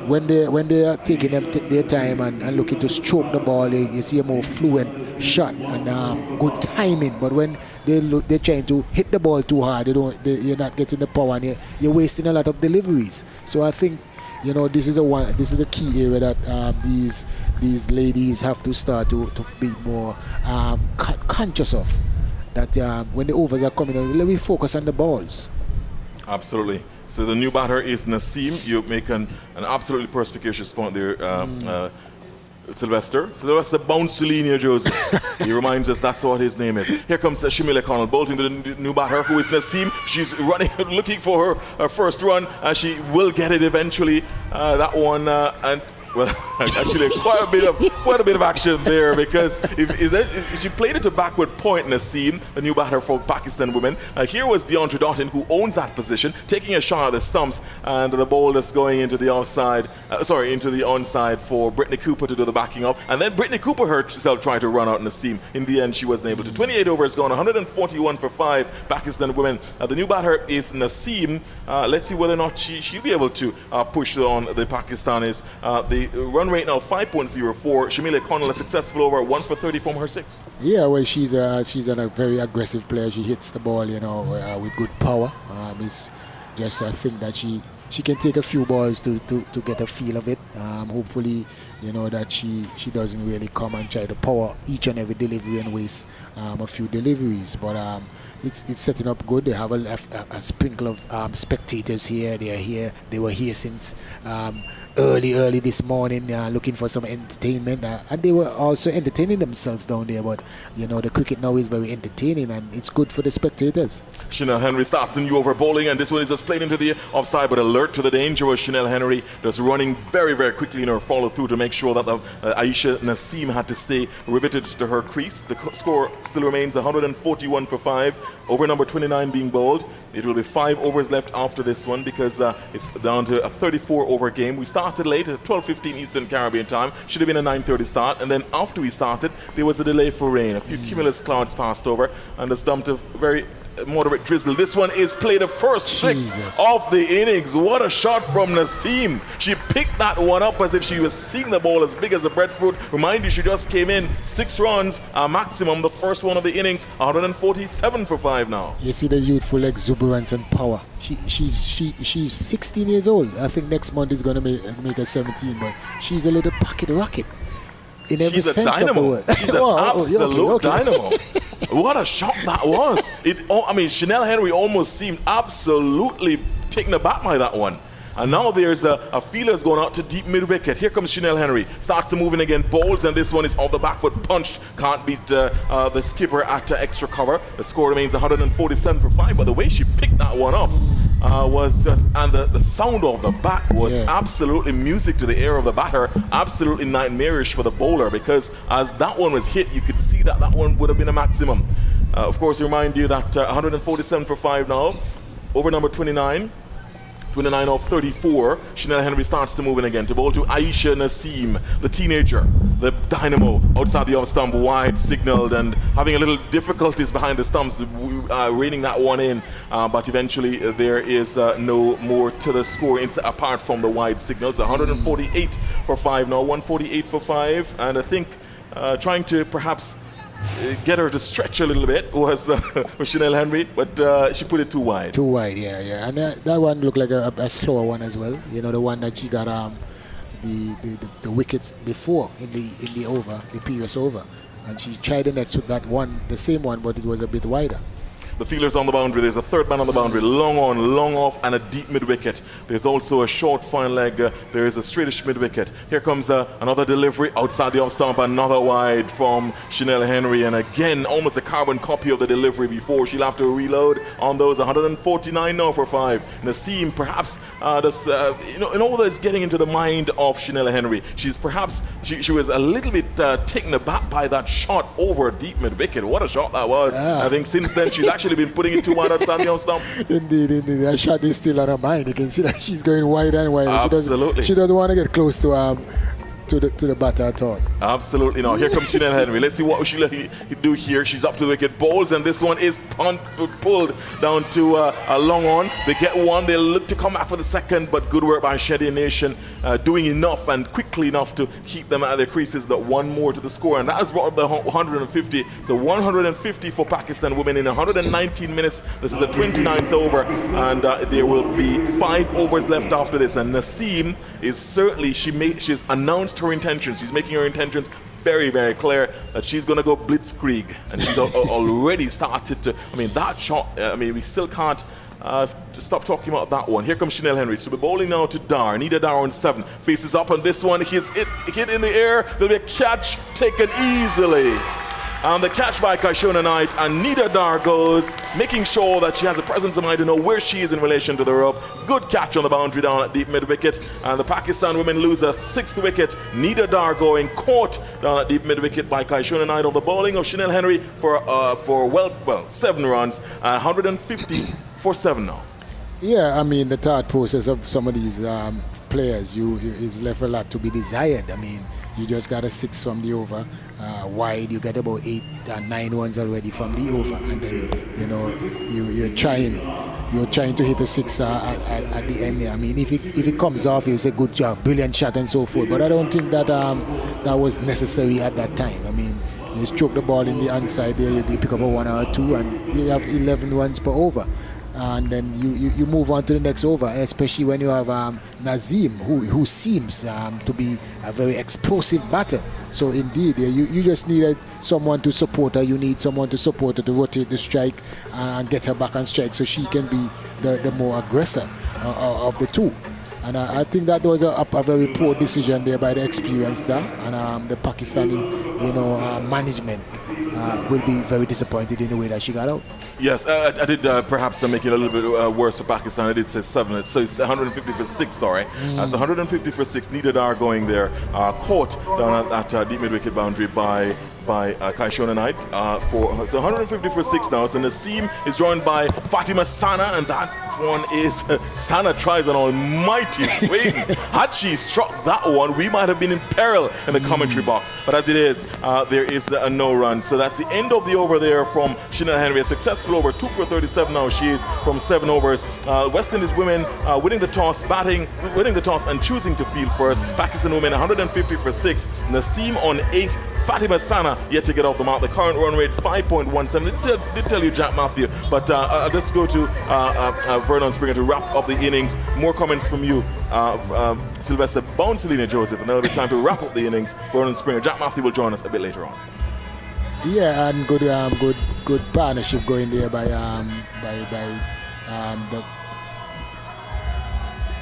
when they are taking their time and looking to stroke the ball, you see a more fluent shot and good timing. But when they're trying to hit the ball too hard, you're not getting the power, and you're wasting a lot of deliveries. So I think, this is the key area that these ladies have to start to be more conscious of. That when the overs are coming in, let me focus on the balls. Absolutely. So the new batter is Naseem. You make an absolutely perspicacious point there, Sylvester. Sylvester bounced to Linia Joseph. He reminds us that's what his name is. Here comes Shamila Connell bolting to the new batter, who is Naseem. She's running, looking for her first run, and she will get it eventually. That one, and well, actually, quite a bit of action there, because if she played it to backward point, Naseem, the new batter for Pakistan women. Here was Deontre Doughton, who owns that position, taking a shot at the stumps, and the ball is going into the offside, into the onside for Brittany Cooper to do the backing up, and then Brittany Cooper herself tried to run out Naseem. In the end, she wasn't able to. 28 overs gone, 141 for 5 Pakistan women. The new batter is Naseem. Let's see whether or not she'll be able to push on the Pakistanis. The run rate now 5.04. Shamila Connell a successful over 1 for 30 from her 6. Yeah, well, she's a very aggressive player. She hits the ball, with good power. It's just I think that she can take a few balls to get a feel of it. Hopefully, that she doesn't really come and try to power each and every delivery and waste a few deliveries. But it's setting up good. They have a sprinkle of spectators here. They are here. They were here since early this morning, looking for some entertainment, and they were also entertaining themselves down there. But the cricket now is very entertaining, and it's good for the spectators. Chanel Henry starts the new over bowling, and this one is just played into the offside, but alert to the danger was Chanel Henry, just running very, very quickly in her follow through to make sure that Aisha Naseem had to stay riveted to her crease. The score still remains 141 for 5. Over number 29 being bowled. It will be 5 overs left after this one, because it's down to a 34 over game. We started late at 12:15 Eastern Caribbean time. Should have been a 9:30 start, and then after we started, there was a delay for rain. A few cumulus clouds passed over, and it's dumped a very moderate drizzle. This one is played the first 6 of the innings. What a shot from Naseem. She picked that one up as if she was seeing the ball as big as a breadfruit. Remind you, she just came in 6 runs, maximum, the first one of the innings. 147 for 5 now. You see the youthful exuberance and power. She's 16 years old. I think next month is going to make her 17, but she's a little pocket rocket in every She's a sense dynamo. of the word. She's an absolute okay. dynamo. What a shot that was. Chanel Henry almost seemed absolutely taken aback by that one. And now there's a feelers going out to deep mid-wicket. Here comes Chanel Henry. Starts to move in again. Bowls, and this one is off the back foot. Punched. Can't beat the skipper at extra cover. The score remains 147 for 5. But the way she picked that one up was just... And the sound of the bat was absolutely music to the ear of the batter. Absolutely nightmarish for the bowler, because as that one was hit, you could see that one would have been a maximum. Of course, remind you that 147 for 5 now. Over number 29. 29 off 34. Chanel Henry starts to move in again to bowl to Aisha Naseem, the teenager, the dynamo, outside the off stump, wide signaled, and having a little difficulties behind the stumps, reining that one in. But eventually there is no more to the score apart from the wide signals. 148 for 5 now, 148 for 5. And I think trying to perhaps get her to stretch a little bit was Chanel Henry, but she put it too wide. Too wide, yeah. And that one looked like a slower one as well. The one that she got the wickets before in the over, the previous over, and she tried the next with that one, the same one, but it was a bit wider. The fielders on the boundary. There's a third man on the boundary. Long on, long off, and a deep mid-wicket. There's also a short fine leg. There is a straightish mid-wicket. Here comes another delivery outside the off-stump. Another wide from Chanel Henry. And again, almost a carbon copy of the delivery before. She'll have to reload on those. 149 now for 5. Naseem perhaps in all that is getting into the mind of Chanel Henry. She's perhaps, she was a little bit taken aback by that shot over deep mid-wicket. What a shot that was. I think since then she's actually been putting it too wide outside the off-stump. Indeed. That shot is still on her mind. You can see that she's going wider and wider. Absolutely. She doesn't want to get close to to the batter at all. Absolutely not. Here comes Chanel Henry. Let's see what she'll do here. She's up to the wicket, bowls, and this one is pulled down to a long on. They get one. They look to come back for the second, but good work by Shady Nation, doing enough and quickly enough to keep them at their creases. That one more to the score, and that has brought up the 150. So 150 for Pakistan women in 119 minutes. This is the 29th over, and there will be 5 overs left after this. And Naseem is certainly she's announced her intentions. She's making her intentions very, very clear that she's going to go blitzkrieg, and she's already started to. I mean, that shot. We still can't stop talking about that one. Here comes Chanel Henry. She'll be bowling now to Dar. Nida Dar on 7. Faces up on this one. He's hit in the air. There'll be a catch taken easily. And the catch by Kaishona Knight, and Nida Dar goes, making sure that she has a presence of mind to know where she is in relation to the rope. Good catch on the boundary down at deep mid wicket, and the Pakistan women lose a 6th wicket. Nida Dar going caught down at deep mid wicket by Kaishona Knight. On the bowling of Chanel Henry for 7 runs, 150 for 7 now. Yeah, I mean, the thought process of some of these players is left a lot to be desired. I mean, you just got a 6 from the over. Wide, you get about 8 and 9 ones already from the over, and then you're trying to hit a 6 at the end there. I mean, if it comes off, you say good job, brilliant shot and so forth. But I don't think that that was necessary at that time. I mean, you stroke the ball in the inside there, you pick up a 1 or 2, and you have 11 runs per over. And then you move on to the next over, especially when you have Naseem, who seems to be a very explosive batter. So indeed, you just needed someone to support her. You need someone to support her to rotate the strike and get her back on strike, so she can be the more aggressor of the two. And I think that was a very poor decision there by the experienced there, and the Pakistani, management will be very disappointed in the way that she got out. Yes, I did perhaps make it a little bit worse for Pakistan. I did say 7, so it's 150 for 6, sorry. That's 150 for 6. Nida Dar going there, caught down at deep mid-wicket boundary by Kaishona Knight. So 150 for 6 now. So Naseem is joined by Fatima Sana, and that one is Sana tries an almighty swing. Had she struck that one, we might have been in peril in the commentary box. But as it is, there is a no run. So that's the end of the over there from Chanel Henry. A successful over, 2 for 37 now. She is from 7 overs. West Indies women winning the toss and choosing to field first. Pakistan women 150 for 6. Naseem on 8. Fatima Sana yet to get off the mark. The current run rate 5.17. Did tell you Jack Matthew, but I'll just go to Vernon Springer to wrap up the innings. More comments from you, Sylvester. Bound Selena Joseph, and then it'll be time to wrap up the innings. Vernon Springer. Jack Matthew will join us a bit later on. Yeah, and good partnership going there by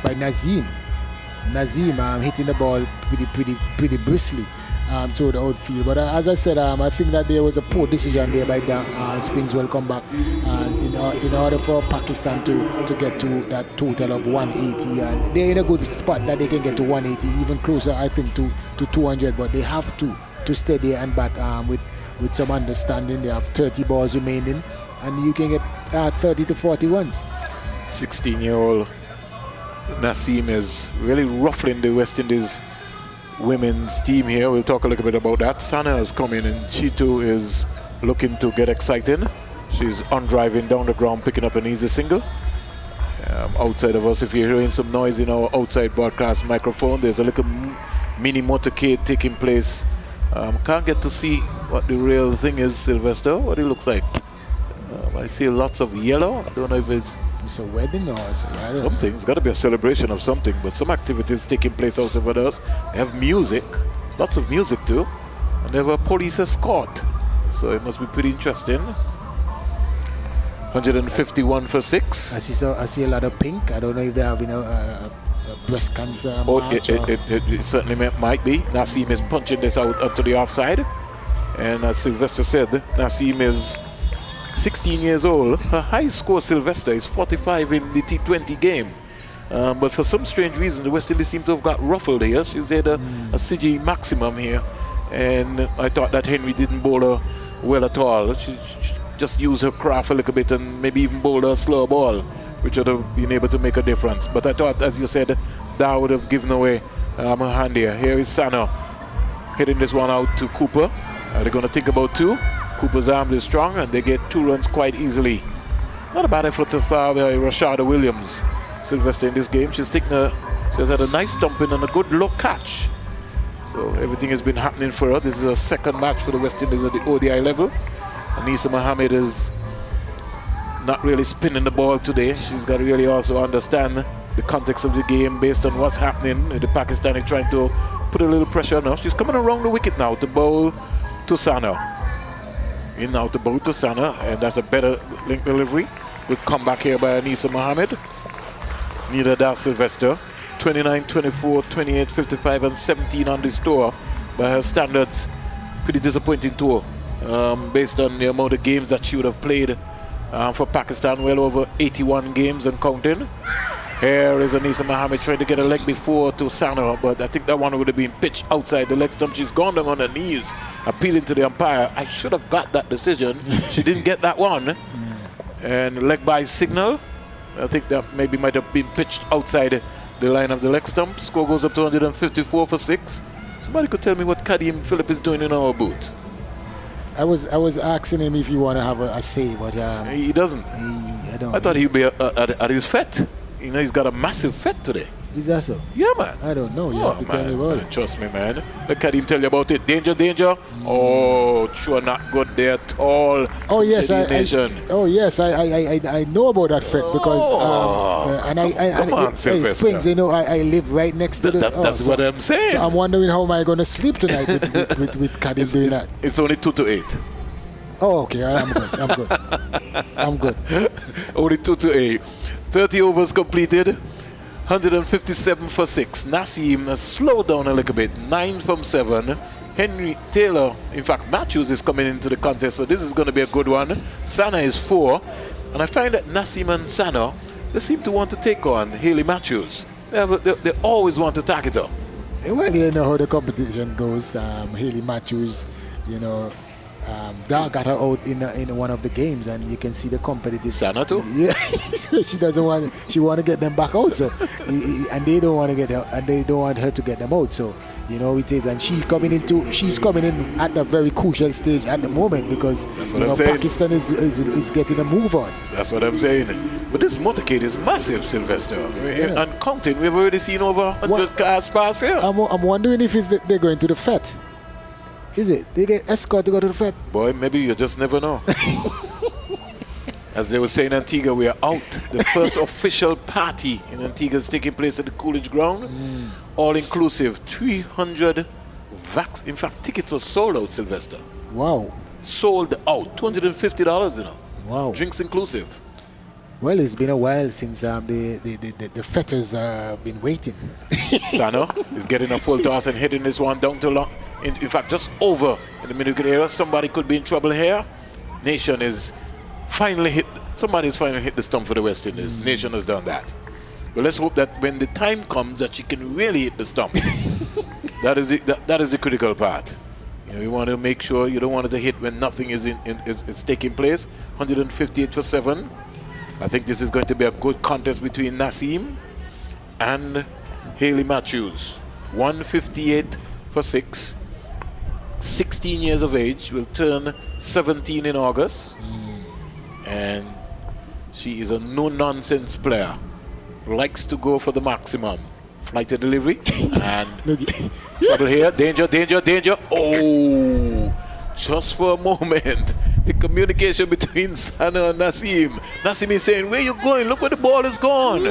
Naseem. Naseem hitting the ball pretty briskly through the outfield. But as I said, I think that there was a poor decision there by Springs will come back in order for Pakistan to get to that total of 180, and they're in a good spot that they can get to 180, even closer I think to 200, but they have to stay there and bat with some understanding. They have 30 balls remaining, and you can get 30 to 40 runs. 16-year-old Naseem is really ruffling the West Indies women's team here. We'll talk a little bit about that. Sana has come in, and she too is looking to get exciting. She's on driving down the ground, picking up an easy single. Outside of us, if you're hearing some noise in our outside broadcast microphone, there's a little mini motorcade taking place. Can't get to see what the real thing is, Sylvester, what it looks like. I see lots of yellow. I don't know if it's a wedding or something. It's got to be a celebration of something, but some activities taking place out over there. They have music, lots of music too, and they have a police escort, so it must be pretty interesting. 151 for 6. I see a lot of pink. I don't know if they have a breast cancer march. It certainly might be. Naseem is punching this out onto the offside, and as Sylvester said, Naseem is 16 years old. Her high score, Sylvester, is 45 in the T20 game. But for some strange reason, the West Indies seem to have got ruffled here. She's had a CG maximum here. And I thought that Henry didn't bowl her well at all. She just used her craft a little bit and maybe even bowled her a slow ball, which would have been able to make a difference. But I thought, as you said, that would have given away hand here. Here is Sano hitting this one out to Cooper. They're going to think about 2. Cooper's arms is strong and they get 2 runs quite easily. Not a bad effort to far by Rashada Williams. Sylvester in this game. She has had a nice stumping and a good low catch. So everything has been happening for her. This is her second match for the West Indies at the ODI level. Anisa Mohammed is not really spinning the ball today. She's got to really also understand the context of the game based on what's happening. The Pakistani trying to put a little pressure on her. She's coming around the wicket now to bowl to Sana. In now to bowl to Sana, and that's a better link delivery. Good comeback here by Anisa Mohammed. Neither does Sylvester. 29, 24, 28, 55 and 17 on this tour. By her standards, pretty disappointing tour. Based on the amount of games that she would have played for Pakistan, well over 81 games and counting. Here is Anisa Mohammed trying to get a leg before to Sana, but I think that one would have been pitched outside the leg stump. She's gone down on her knees, appealing to the umpire. I should have got that decision. She didn't get that one. And leg by signal. I think that maybe might have been pitched outside the line of the leg stump. Score goes up to 154 for 6. Somebody could tell me what Kadeem Phillip is doing in our boot. I was asking him if he want to have a say, but He doesn't. I don't. I thought he'd be at his fete. You know, he's got a massive fete today. Is that so? Yeah, man. I don't know. You have to tell me about it. Trust me, man. Let Kadeem tell you about it. Danger, danger. Oh, sure, not good there at all. Oh yes, I know about that fete because come on, Sylvester. Springs. You know, I live right next to the. That's what I'm saying. So I'm wondering how am I going to sleep tonight with Kadeem doing that. It's only 2 to 8. Oh, okay. I'm good. Only 2 to 8. 30 overs completed. 157 for 6. Naseem has slowed down a little bit. 9 from 7. Henry Taylor, in fact, Matthews is coming into the contest, so this is going to be a good one. Sana is 4. And I find that Naseem and Sana, they seem to want to take on Haley Matthews. They always want to target her. Well, you know how the competition goes. Haley Matthews, you know, Dog got her out in one of the games, and you can see the competitive. Sana too. Yeah, so she doesn't want. She want to get them back out. So, and they don't want to get her, and they don't want her to get them out. So, you know it is, and she's coming in at a very crucial stage at the moment because Pakistan is getting a move on. That's what I'm saying. But this motorcade is massive, Sylvester. Yeah. And counting, we've already seen over 100 cars pass here. I'm wondering if they're going to the Fete. Is it? They get escort to go to the Fete? Boy, maybe you just never know. As they were saying in Antigua, we are out. The first official party in Antigua is taking place at the Coolidge Ground. All inclusive, 300 vax. In fact, tickets were sold out, Sylvester. Wow. Sold out. $250, you know. Wow. Drinks inclusive. Well, it's been a while since the fetters have been waiting. Sano is getting a full toss and hitting this one down to long. In fact, just over in the middle area. Somebody could be in trouble here. Nation is finally hit. Somebody's finally hit the stump for the West Indies. Nation has done that. But let's hope that when the time comes that she can really hit the stump. That is the critical part. You know, you want to make sure you don't want it to hit when nothing is taking place. 158 for 7. I think this is going to be a good contest between Naseem and Haley Matthews. 158 for 6. 16 years of age, will turn 17 in August. And she is a no-nonsense player. Likes to go for the maximum. Flight to delivery. And trouble here. Danger, danger, danger. Oh! Just for a moment. The communication between Sana and Naseem. Naseem is saying, where you going? Look where the ball is gone.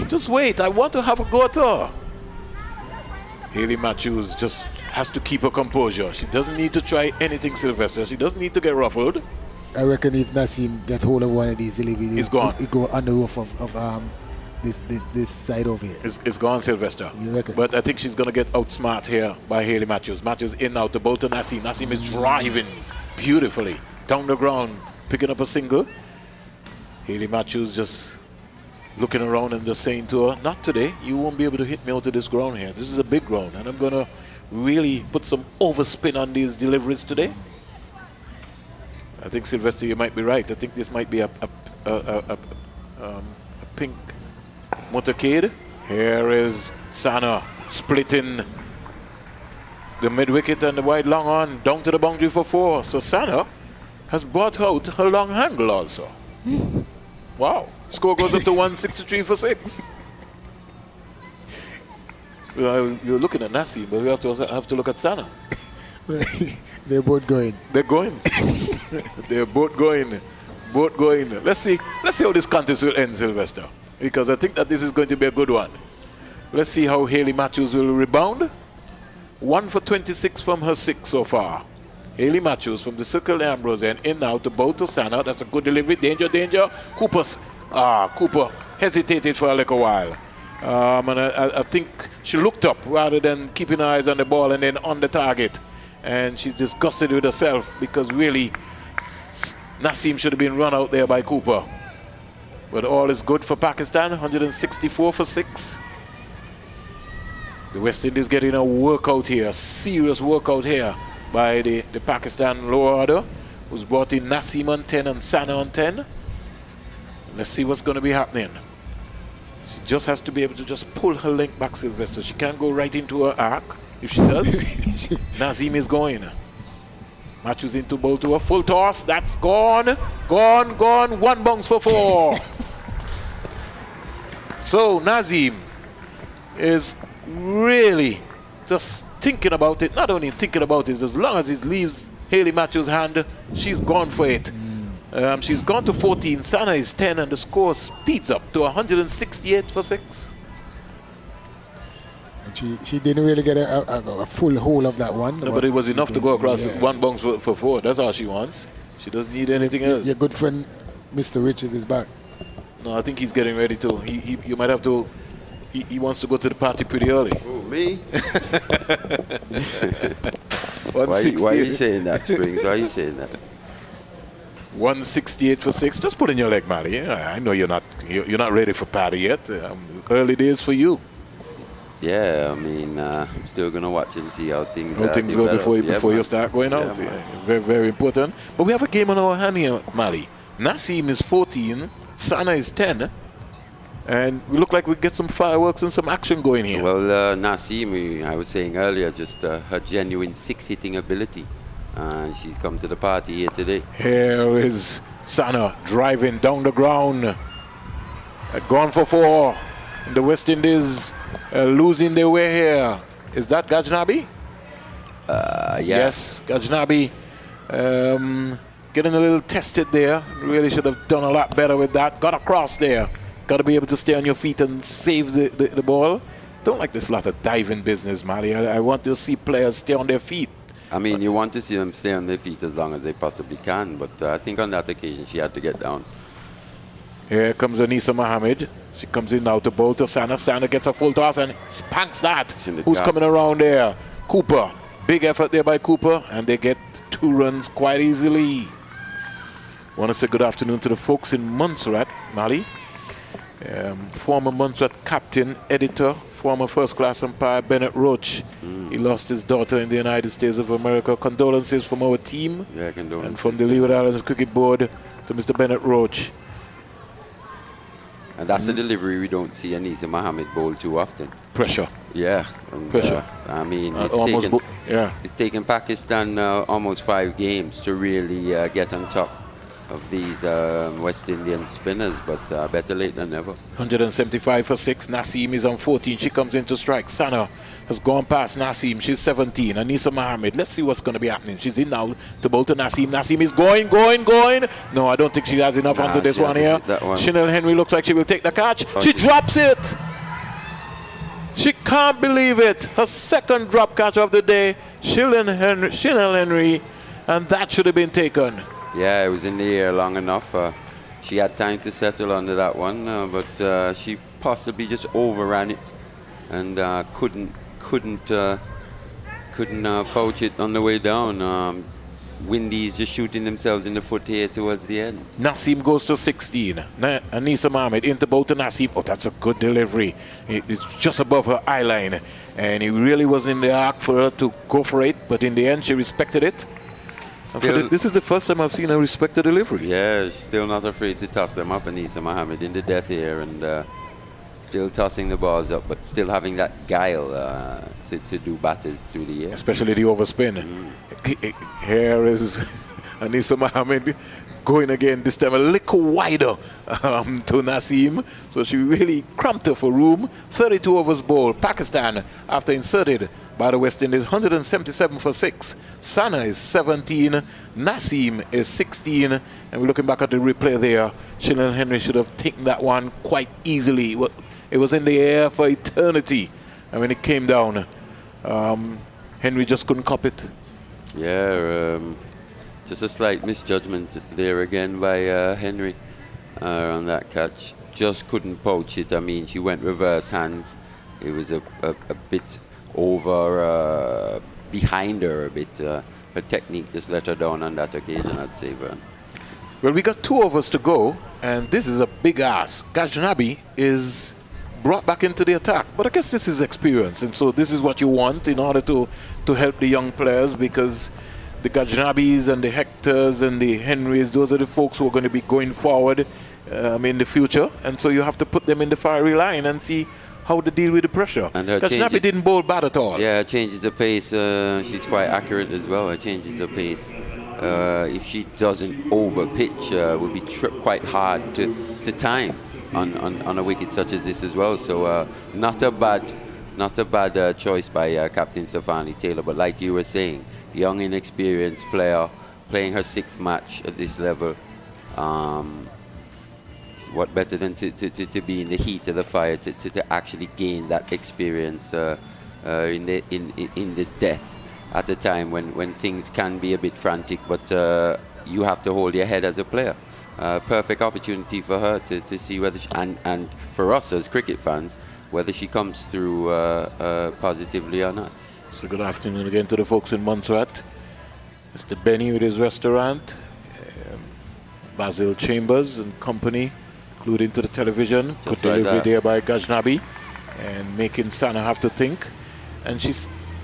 Just wait. I want to have a go at her. Haley Matthews just has to keep her composure. She doesn't need to try anything, Sylvester. She doesn't need to get ruffled. I reckon if Naseem get hold of one of these deliveries, it's gone. It go on the roof of this side over here. It's gone, Sylvester. You reckon? But I think she's going to get outsmart here by Haley Matthews. Matthews in now to both to Naseem. Naseem is driving beautifully down the ground, picking up a single. Haley Matthews just looking around and just saying to her, not today. You won't be able to hit me out of this ground here. This is a big ground, and I'm going to really put some overspin on these deliveries today. I think, Sylvester, you might be right. I think this might be a pink motorcade. Here is Sana splitting the mid-wicket and the wide long on down to the boundary for 4. So Sana has brought out her long handle also. Wow. Score goes up to 163 for 6. Well, you're looking at Nassim, but we have to look at Sana. They're both going. They're going. They're both going. Both going. Let's see how this contest will end, Sylvester, because I think that this is going to be a good one. Let's see how Hayley Matthews will rebound. 1 for 26 from her 6 so far. Hayley Matthews from the circle Ambrose and in now to bow to Sana. That's a good delivery. Danger, danger. Cooper hesitated for a little while. And I think she looked up rather than keeping her eyes on the ball and then on the target. And she's disgusted with herself because really Nassim should have been run out there by Cooper. But all is good for Pakistan. 164 for 6. The West Indies getting a workout here, a serious workout here by the Pakistan lower order, who's brought in Nassim on 10 and Sana on 10. Let's see what's going to be happening. She just has to be able to just pull her length back, Sylvester. She can't go right into her arc. If she does, Nazim is going. Matthews into bowl to a full toss. That's gone. Gone. 1 bounce for 4. So Nazim is really just thinking about it. Not only thinking about it, as long as it leaves Hayley Matthews' hand, she's gone for it. She's gone to 14. Sana is 10, and the score speeds up to 168 for 6. And she didn't really get a full hold of that one. No, but it was enough to go across 1 bounce for 4. That's all she wants. She doesn't need anything else. Your good friend, Mr. Richards, is back. No, I think he's getting ready to. You might have to. He wants to go to the party pretty early. Oh, me? Why 168. are you saying that, Springs? Why are you saying that? 168 for 6. Just put in your leg, Mally. I know you're not ready for party yet. Early days for you. Yeah, I mean, I'm still going to watch and see how things go before you start going out. Man. Yeah, very, very important. But we have a game on our hand here, Mally. Nassim is 14. Sana is 10. And we look like we get some fireworks and some action going here. Well, Nassim, I was saying earlier, just her genuine 6-hitting ability. She's come to the party here today. Here is Sana driving down the ground. Gone for 4. The West Indies losing their way here. Is that Gajnabi? Yes, Gajnabi getting a little tested there. Really should have done a lot better with that. Got across there. Got to be able to stay on your feet and save the ball. Don't like this lot of diving business, Mali. I want to see players stay on their feet. I mean, you want to see them stay on their feet as long as they possibly can, but I think on that occasion she had to get down. Here comes Anisa Mohammed. She comes in now to bowl to Sana. Sana gets a full toss and spanks that. Who's coming around there? Cooper. Big effort there by Cooper, and they get 2 runs quite easily. Want to say good afternoon to the folks in Montserrat, Mali. Former Montserrat captain, editor, former first-class umpire Bennett Roach. He lost his daughter in the United States of America. Condolences from our team and from the Leeward Islands Cricket Board to Mr. Bennett Roach. And that's a delivery we don't see Anisa Mohammed bowl too often. Pressure. Yeah. And, pressure. I mean, it's taken Pakistan almost 5 games to really get on top of these West Indian spinners, but better late than never. 175 for 6. Nassim is on 14. She comes in to strike. Sana has gone past Nassim. She's 17. Anisa Mohammed. Let's see what's going to be happening. She's in now to bowl to Nassim. Nassim is going. No, I don't think she has enough onto this one here. Chanel Henry looks like she will take the catch. She drops it. She can't believe it. Her second drop catch of the day. Chanel Henry. And that should have been taken. Yeah, it was in the air long enough. She had time to settle under that one, but she possibly just overran it and couldn't pouch it on the way down. Windies just shooting themselves in the foot here towards the end. Nassim goes to 16. Anisa Mohammed into bowl to Nassim. Oh, that's a good delivery. It's just above her eye line. And it really was in the arc for her to go for it, but in the end she respected it. This is the first time I've seen her respect the delivery. Yeah, she's still not afraid to toss them up, Anisa Mohammed, in the death here. And Still tossing the balls up, but still having that guile to do batters through the air. Especially the overspin. Here is Anissa Mohammed going again, this time a little wider to Naseem. So she really cramped her for room. 32 overs ball. Pakistan, after inserted by the West Indies, 177 for 6. Sana is 17. Naseem is 16. And we're looking back at the replay there. Shillan Henry should have taken that one quite easily. It was in the air for eternity. And when it came down, Henry just couldn't cop it. Yeah, just a slight misjudgment there again by Henry on that catch. Just couldn't poach it. I mean, she went reverse hands. It was a bit over behind her a bit. Her technique just let her down on that occasion, I'd say, Brian. Well, we got 2 overs to go, and this is a big ask. Ghaznavi is brought back into the attack, but I guess this is experience, and so this is what you want in order to help the young players, because the Ghaznavis and the Hectors and the Henrys, those are the folks who are going to be going forward in the future, and so you have to put them in the fiery line and see how to deal with the pressure. And Ghaznavi didn't bowl bad at all. Yeah, her changes of pace. She's quite accurate as well. Her changes of pace. If she doesn't overpitch, would be quite hard to time on a wicket such as this as well. So not a bad choice by Captain Stefani Taylor. But like you were saying, young, inexperienced player playing her 6th match at this level. What better than to be in the heat of the fire, to actually gain that experience in the death at a time when things can be a bit frantic, but you have to hold your head as a player. Perfect opportunity for her to see whether she, and for us as cricket fans, whether she comes through positively or not. So good afternoon again to the folks in Montserrat. Mr. Benny with his restaurant, Basil Chambers and company, including to the television. Good delivery there by Ghaznavi, and making Sana have to think. And she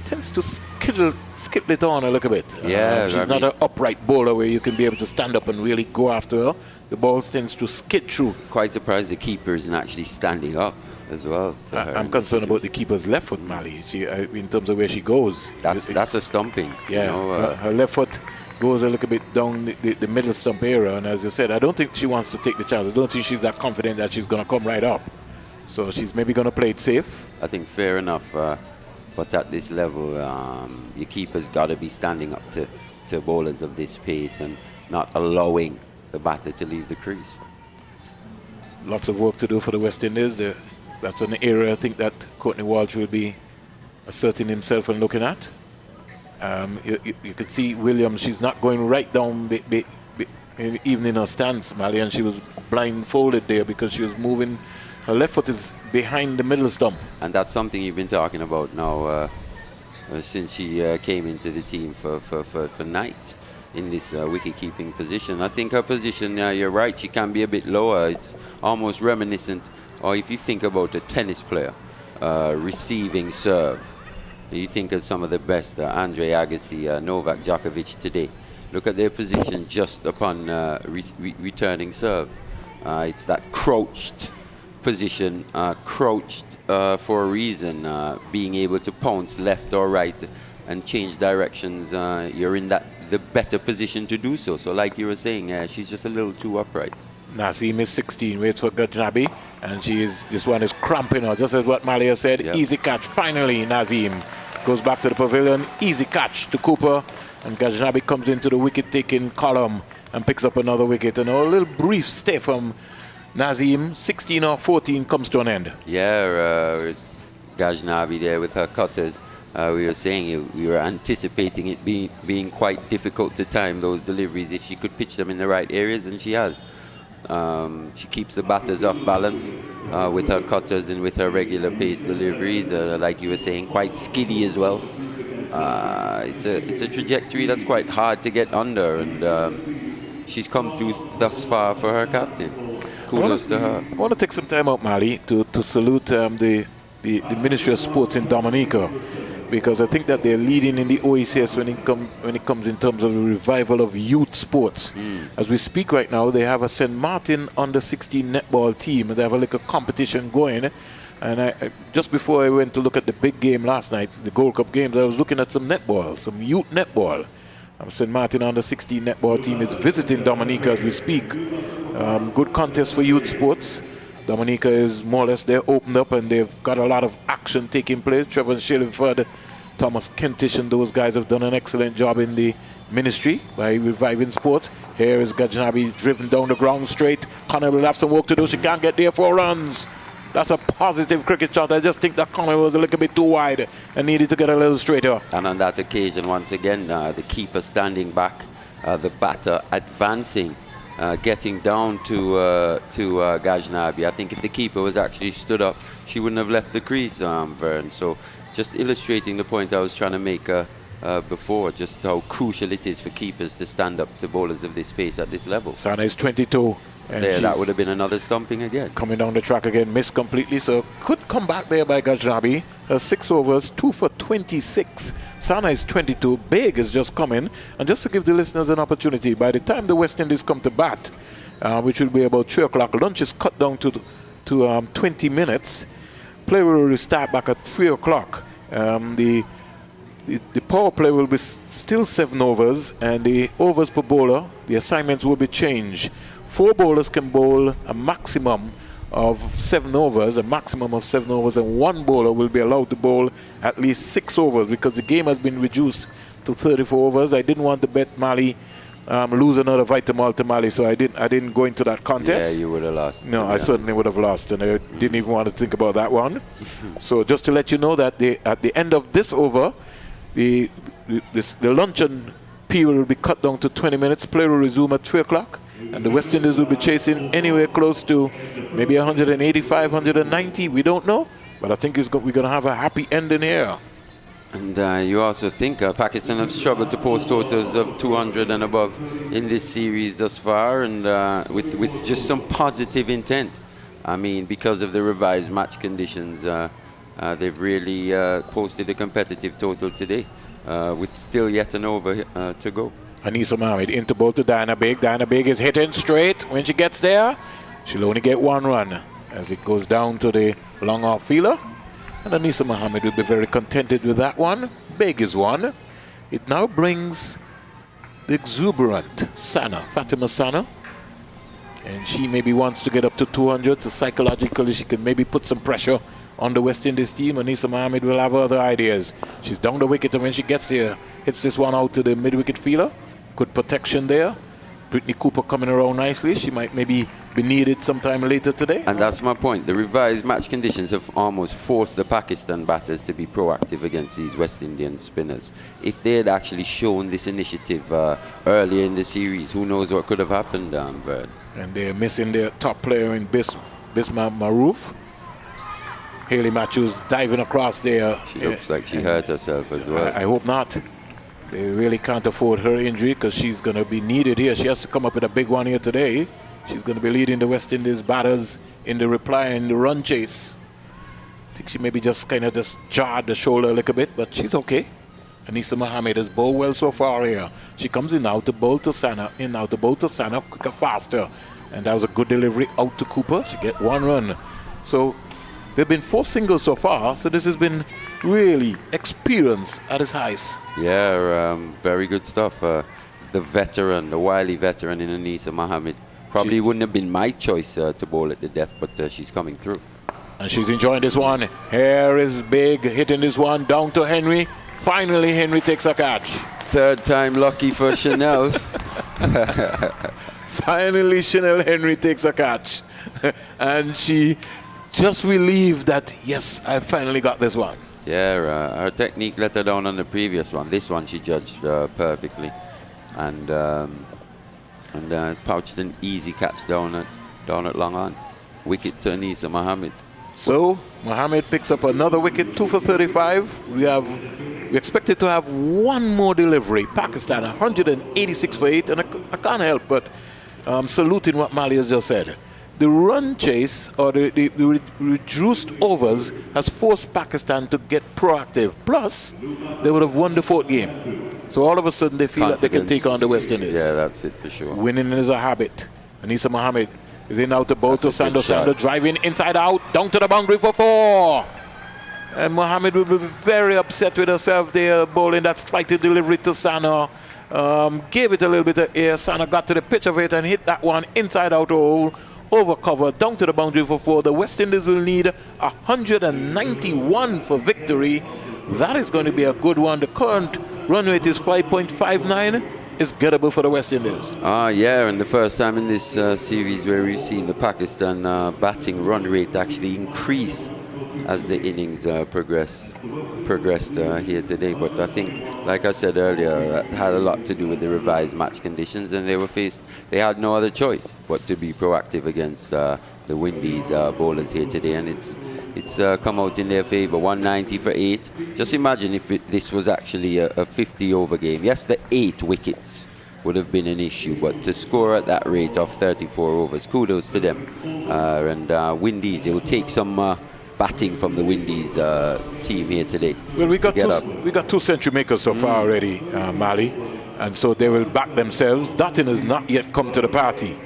tends to skip it on a little bit. Yeah, she's not an upright bowler where you can be able to stand up and really go after her. The ball tends to skid through. Quite surprised the keeper isn't actually standing up as well. I'm concerned about the keeper's left foot, Mali. In terms of where she goes. That's a stumping. Yeah, you know, her left foot goes a little bit down the middle stump area, and as I said, I don't think she wants to take the chance. I don't think she's that confident that she's going to come right up. So she's maybe going to play it safe. I think fair enough, but at this level, your keeper's got to be standing up to bowlers of this pace and not allowing the batter to leave the crease. Lots of work to do for the West Indies. That's an area I think that Courtney Walsh will be asserting himself and looking at. You could see Williams, she's not going right down even in her stance, Mali, and she was blindfolded there because she was moving. Her left foot is behind the middle stump. And that's something you've been talking about now since she came into the team for Knight in this wicket-keeping position. I think her position, you're right, she can be a bit lower. It's almost reminiscent, or if you think about a tennis player receiving serve, you think of some of the best, Andre Agassi, Novak Djokovic today. Look at their position just upon returning serve. It's that crouched position, crouched for a reason, being able to pounce left or right and change directions. You're in the better position to do so. So like you were saying, she's just a little too upright. Naseem is 16, waits for Ghaznavi, and this one is cramping her, just as what Malia said. Yep. Easy catch, finally Naseem goes back to the pavilion, easy catch to Cooper, and Ghaznavi comes into the wicket-taking column and picks up another wicket, and a little brief stay from Naseem, 16 or 14 comes to an end. Yeah, Ghaznavi there with her cutters. We were saying we were anticipating it being quite difficult to time those deliveries if she could pitch them in the right areas, and she has. She keeps the batters off balance with her cutters and with her regular pace deliveries. Like you were saying, quite skiddy as well. It's a trajectory that's quite hard to get under, and she's come through thus far for her captain. Kudos to her. I want to take some time out, Mali, to salute the Ministry of Sports in Dominica. because I think that they're leading in the OECS when it comes in terms of the revival of youth sports. As we speak right now, they have a St. Martin under 16 netball team, and they have a little competition going. And I just before I went to look at the big game last night, the Gold Cup games, I was looking at some netball, some youth netball. St. Martin under 16 netball team is visiting Dominica as we speak. Good contest for youth sports. Dominica is more or less, they're opened up and they've got a lot of action taking place. Trevor Shillingford, Thomas Kentish, and those guys have done an excellent job in the ministry by reviving sports. Here is Gajnabi driven down the ground straight. Connor will have some work to do. She can't get there 4 runs. That's a positive cricket shot. I just think that Connor was a little bit too wide and needed to get a little straighter. And on that occasion, once again, the keeper standing back, the batter advancing, getting down to Gajnabi. I think if the keeper was actually stood up, she wouldn't have left the crease, Vern. So just illustrating the point I was trying to make before, just how crucial it is for keepers to stand up to bowlers of this pace at this level. Sana is 22. And there, that would have been another stumping again. Coming down the track again, missed completely, so could come back there by Gajnabi. 6 overs, 2 for 26. Sana is 22. Big is just coming. And just to give the listeners an opportunity, by the time the West Indies come to bat, which will be about 3 o'clock, lunch is cut down to 20 minutes. Play will start back at 3 o'clock. The power play will be still 7 overs, and the overs per bowler, the assignments will be changed. 4 bowlers can bowl a maximum of 7 overs, and 1 bowler will be allowed to bowl at least 6 overs because the game has been reduced to 34 overs. I didn't want to bet Mali lose another Vitamal to Mali, so I didn't go into that contest. Yeah, you would have lost. No, I certainly would have lost, and I didn't even want to think about that one. So just to let you know that at the end of this over, the luncheon period will be cut down to 20 minutes. Play will resume at 3 o'clock. And the West Indies will be chasing anywhere close to maybe 185, 190. We don't know. But I think we're going to have a happy ending here. And you also think Pakistan have struggled to post totals of 200 and above in this series thus far, and with just some positive intent. I mean, because of the revised match conditions, they've really posted a competitive total today, with still yet an over to go. Anisa Mohammed into bowl to Diana Big. Diana Big is hitting straight. When she gets there, she'll only get 1 run as it goes down to the long off fielder. And Anisa Mohammed will be very contented with that one. Big is 1. It now brings the exuberant Sana, Fatima Sana. And she maybe wants to get up to 200, so psychologically she can maybe put some pressure on the West Indies team. Anisa Mohammed will have other ideas. She's down the wicket, and when she gets here, hits this one out to the mid-wicket fielder. Good protection there. Brittany Cooper coming around nicely. She might maybe be needed sometime later today. And that's my point. The revised match conditions have almost forced the Pakistan batters to be proactive against these West Indian spinners. If they had actually shown this initiative earlier in the series, who knows what could have happened, Vern. And they're missing their top player in Bisma Maroof. Haley Matthews diving across there. She looks like she hurt herself as well. I hope not. They really can't afford her injury because she's going to be needed here. She has to come up with a big one here today. She's going to be leading the West Indies batters in the reply and the run chase. I think she maybe just kind of just jarred the shoulder a little bit, but she's okay. Anisa Mohammed has bowled well so far here. She comes in out to bowl to Sana, quicker, faster. And that was a good delivery out to Cooper. She get 1 run. So there have been 4 singles so far, so this has been really experience at its highest. Yeah, very good stuff. The veteran, the wily veteran in Anisa Mohammed. Probably wouldn't have been my choice to bowl at the death, but she's coming through. And she's enjoying this one. Here is Big hitting this one down to Henry. Finally, Henry takes a catch. 3rd time lucky for Chanel. Finally, Chanel Henry takes a catch. And she just relieved that, yes, I finally got this one. Yeah, her technique let her down on the previous one. This one she judged perfectly, and pouched an easy catch down at long on. Wicket to Anisa Mohammed. So Mohammed picks up another wicket, 2 for 35. We expected to have 1 more delivery. Pakistan 186 for 8, and I can't help but saluting what Mali has just said. the run chase or the reduced overs has forced Pakistan to get proactive. Plus, they would have won the 4th game. So all of a sudden, they feel that they can take on the West Indies. Yeah, that's it for sure. Winning is a habit. Anisa Mohammed is in out the ball to That's a Sando. good shot. Sando driving inside out, down to the boundary for 4. And Mohammed will be very upset with herself there, bowling that flighty delivery to Sano. Gave it a little bit of air. Sano got to the pitch of it and hit that one inside out hole, over cover, down to the boundary for 4. The West Indies will need 191 for victory. That is going to be a good one. The current run rate is 5.59. Is gettable for the West Indies. Yeah, and the first time in this series where we've seen the Pakistan batting run rate actually increase as the innings progressed here today. But I think, like I said earlier, that had a lot to do with the revised match conditions, and they had no other choice but to be proactive against the Windies bowlers here today, and it's come out in their favour. 190 for 8. Just imagine if this was actually a 50-over game. Yes, the 8 wickets would have been an issue, but to score at that rate of 34 overs, kudos to them. And Windies, they will take some batting from the Windies team here today. Well, we got 2 century makers so far already, Mali, and so they will back themselves. Dutton has not yet come to the party.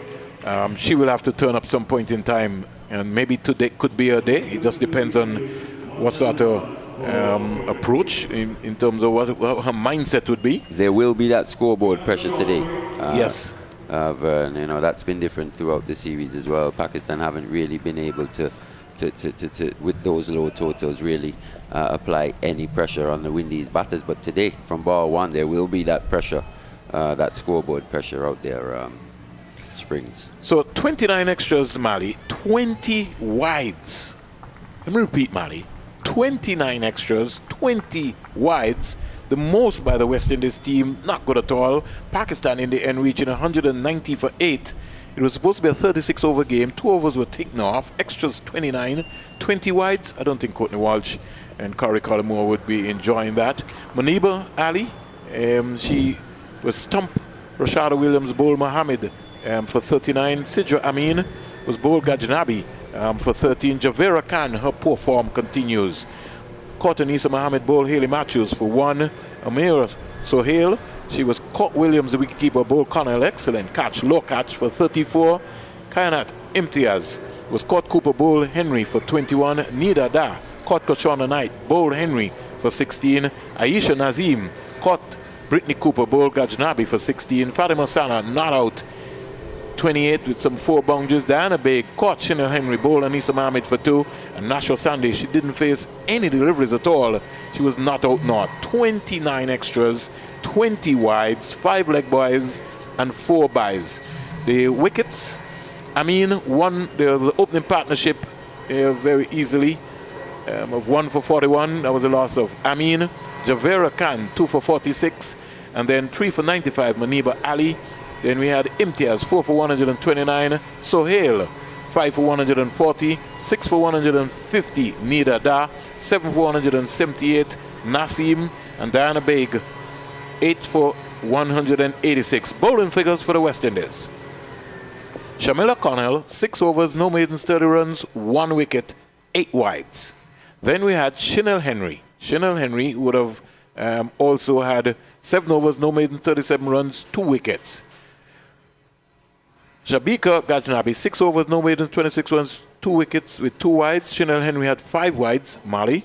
She will have to turn up some point in time, and maybe today could be her day. It just depends on what sort of approach in terms of what her mindset would be. There will be that scoreboard pressure today. Yes. Vern, that's been different throughout the series as well. Pakistan haven't really been able to with those low totals, really apply any pressure on the Windies batters. But today, from ball 1, there will be that pressure, that scoreboard pressure out there. Springs. So 29 extras, Mali, 20 wides. Let me repeat, Mali. 29 extras, 20 wides. The most by the West Indies team, not good at all. Pakistan in the end reaching 190 for 8. It was supposed to be a 36-over game. 2 overs were taken off. Extras 29, 20 wides. I don't think Courtney Walsh and Corey Collymore would be enjoying that. Muniba Ali, she was stumped. Rashada Williams bowled Mohammed for 39. Sidra Amin was bowled Gajnabi for 13. Javera Khan, her poor form continues. Caught Anisa Mohammed bowled Haley Matthews for 1. Amira Sohail, she was caught Williams, the wicketkeeper, bowled Connell, excellent catch, low catch for 34. Kainat Imtiaz was caught Cooper, bowled Henry for 21. Nida Da caught Kachana Knight, bowled Henry for 16. Aisha Nazim caught Brittany Cooper, bowled Gajnabi for 16. Fatima Sana not out, 28 with some 4 boundaries. Diana Bey caught Chanel Henry, bowled Anisa Mohammed for 2. And Nashua Sunday, she didn't face any deliveries at all. She was not out not. 29 extras, 20 wides, 5 leg byes, and 4 byes. The wickets, won the opening partnership very easily of 1 for 41. That was the loss of Amin. Javera Khan, 2 for 46. And then 3 for 95, Muniba Ali. Then we had Imtiaz, 4 for 129. Sohail, 5 for 140. 6 for 150, Nida Da. 7 for 178, Nasim. And Diana Beg, 8 for 186. Bowling figures for the West Indies. Shamila Connell, 6 overs, no maidens, 30 runs, 1 wicket, 8 wides. Then we had Chanel Henry. Chanel Henry would have also had 7 overs, no maidens, 37 runs, 2 wickets. Jabika Gajnabi, 6 overs, no maidens, 26 runs, 2 wickets with 2 wides. Chanel Henry had 5 wides, Mali.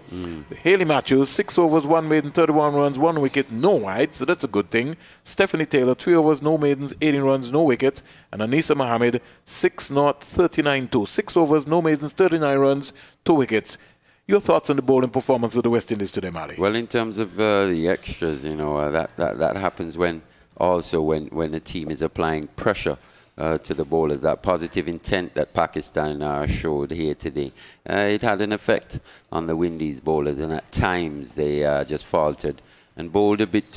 Haley Matthews, 6 overs, 1 maiden, 31 runs, 1 wicket, no wides, so that's a good thing. Stephanie Taylor, 3 overs, no maidens, 18 runs, no wicket. And Anisa Mohammed, 6 not, 39-2. 6 overs, no maidens, 39 runs, 2 wickets. Your thoughts on the bowling performance of the West Indies today, Mali? Well, in terms of the extras, that happens when a team is applying pressure to the bowlers. That positive intent that Pakistan showed here today, it had an effect on the Windies bowlers, and at times they just faltered and bowled a bit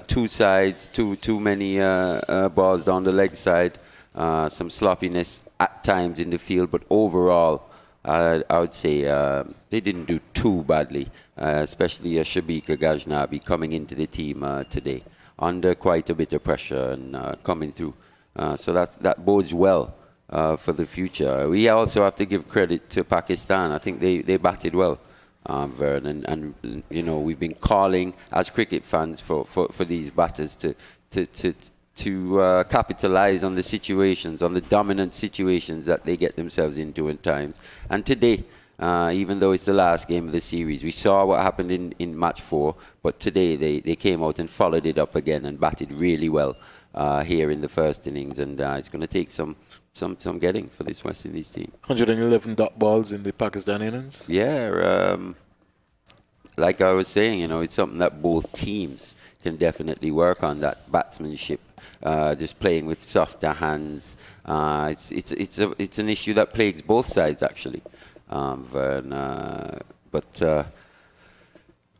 two sides, too many balls down the leg side, some sloppiness at times in the field, but overall I would say they didn't do too badly, especially Shabika Gajnabi coming into the team today under quite a bit of pressure and coming through. So that bodes well for the future. We also have to give credit to Pakistan. I think they batted well, Vern, and you know, we've been calling as cricket fans for these batters to capitalize on the situations, on the dominant situations that they get themselves into at times. And today, even though it's the last game of the series, we saw what happened in match 4, but today they came out and followed it up again and batted really well here in the first innings, and it's going to take some getting for this West Indies team. 111 dot balls in the Pakistan innings. Yeah, like I was saying, you know, it's something that both teams can definitely work on, that batsmanship, just playing with softer hands. It's an issue that plagues both sides, actually.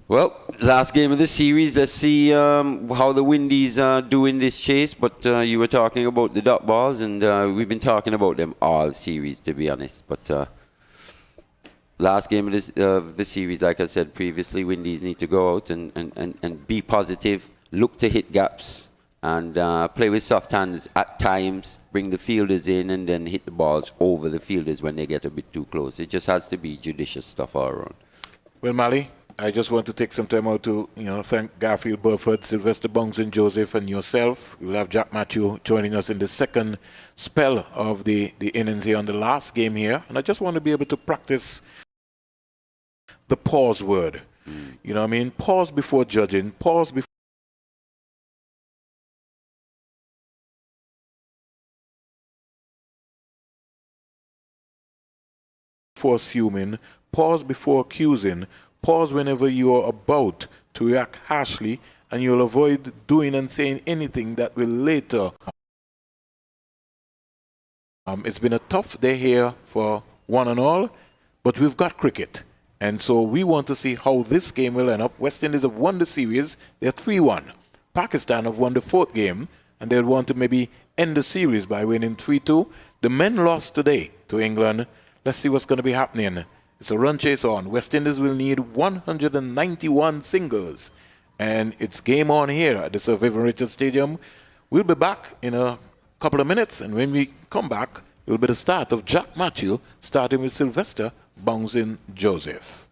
Well, last game of the series. Let's see how the Windies do in this chase. But you were talking about the dot balls, and we've been talking about them all series, to be honest. But last game of the series, like I said previously, Windies need to go out and be positive, look to hit gaps, and play with soft hands at times, bring the fielders in, and then hit the balls over the fielders when they get a bit too close. It just has to be judicious stuff all around. Well, Mali, I just want to take some time out to, thank Garfield Burford, Sylvester Bongs and Joseph, and yourself. We'll have Jack Matthew joining us in the second spell of the innings here on the last game here. And I just want to be able to practice the pause word. You know what I mean? Pause before judging. Pause before assuming. Pause before accusing. Pause whenever you are about to react harshly, and you'll avoid doing and saying anything that will later. It's been a tough day here for one and all, but we've got cricket. And so we want to see how this game will end up. West Indies have won the series. They're 3-1. Pakistan have won the 4th game, and they'll want to maybe end the series by winning 3-2. The men lost today to England. Let's see what's going to be happening. It's a run chase on. West Indies will need 191 singles. And it's game on here at the Sir Vivian Richards Stadium. We'll be back in a couple of minutes. And when we come back, it will be the start of Jack Matthew, starting with Sylvester Bouncing Joseph.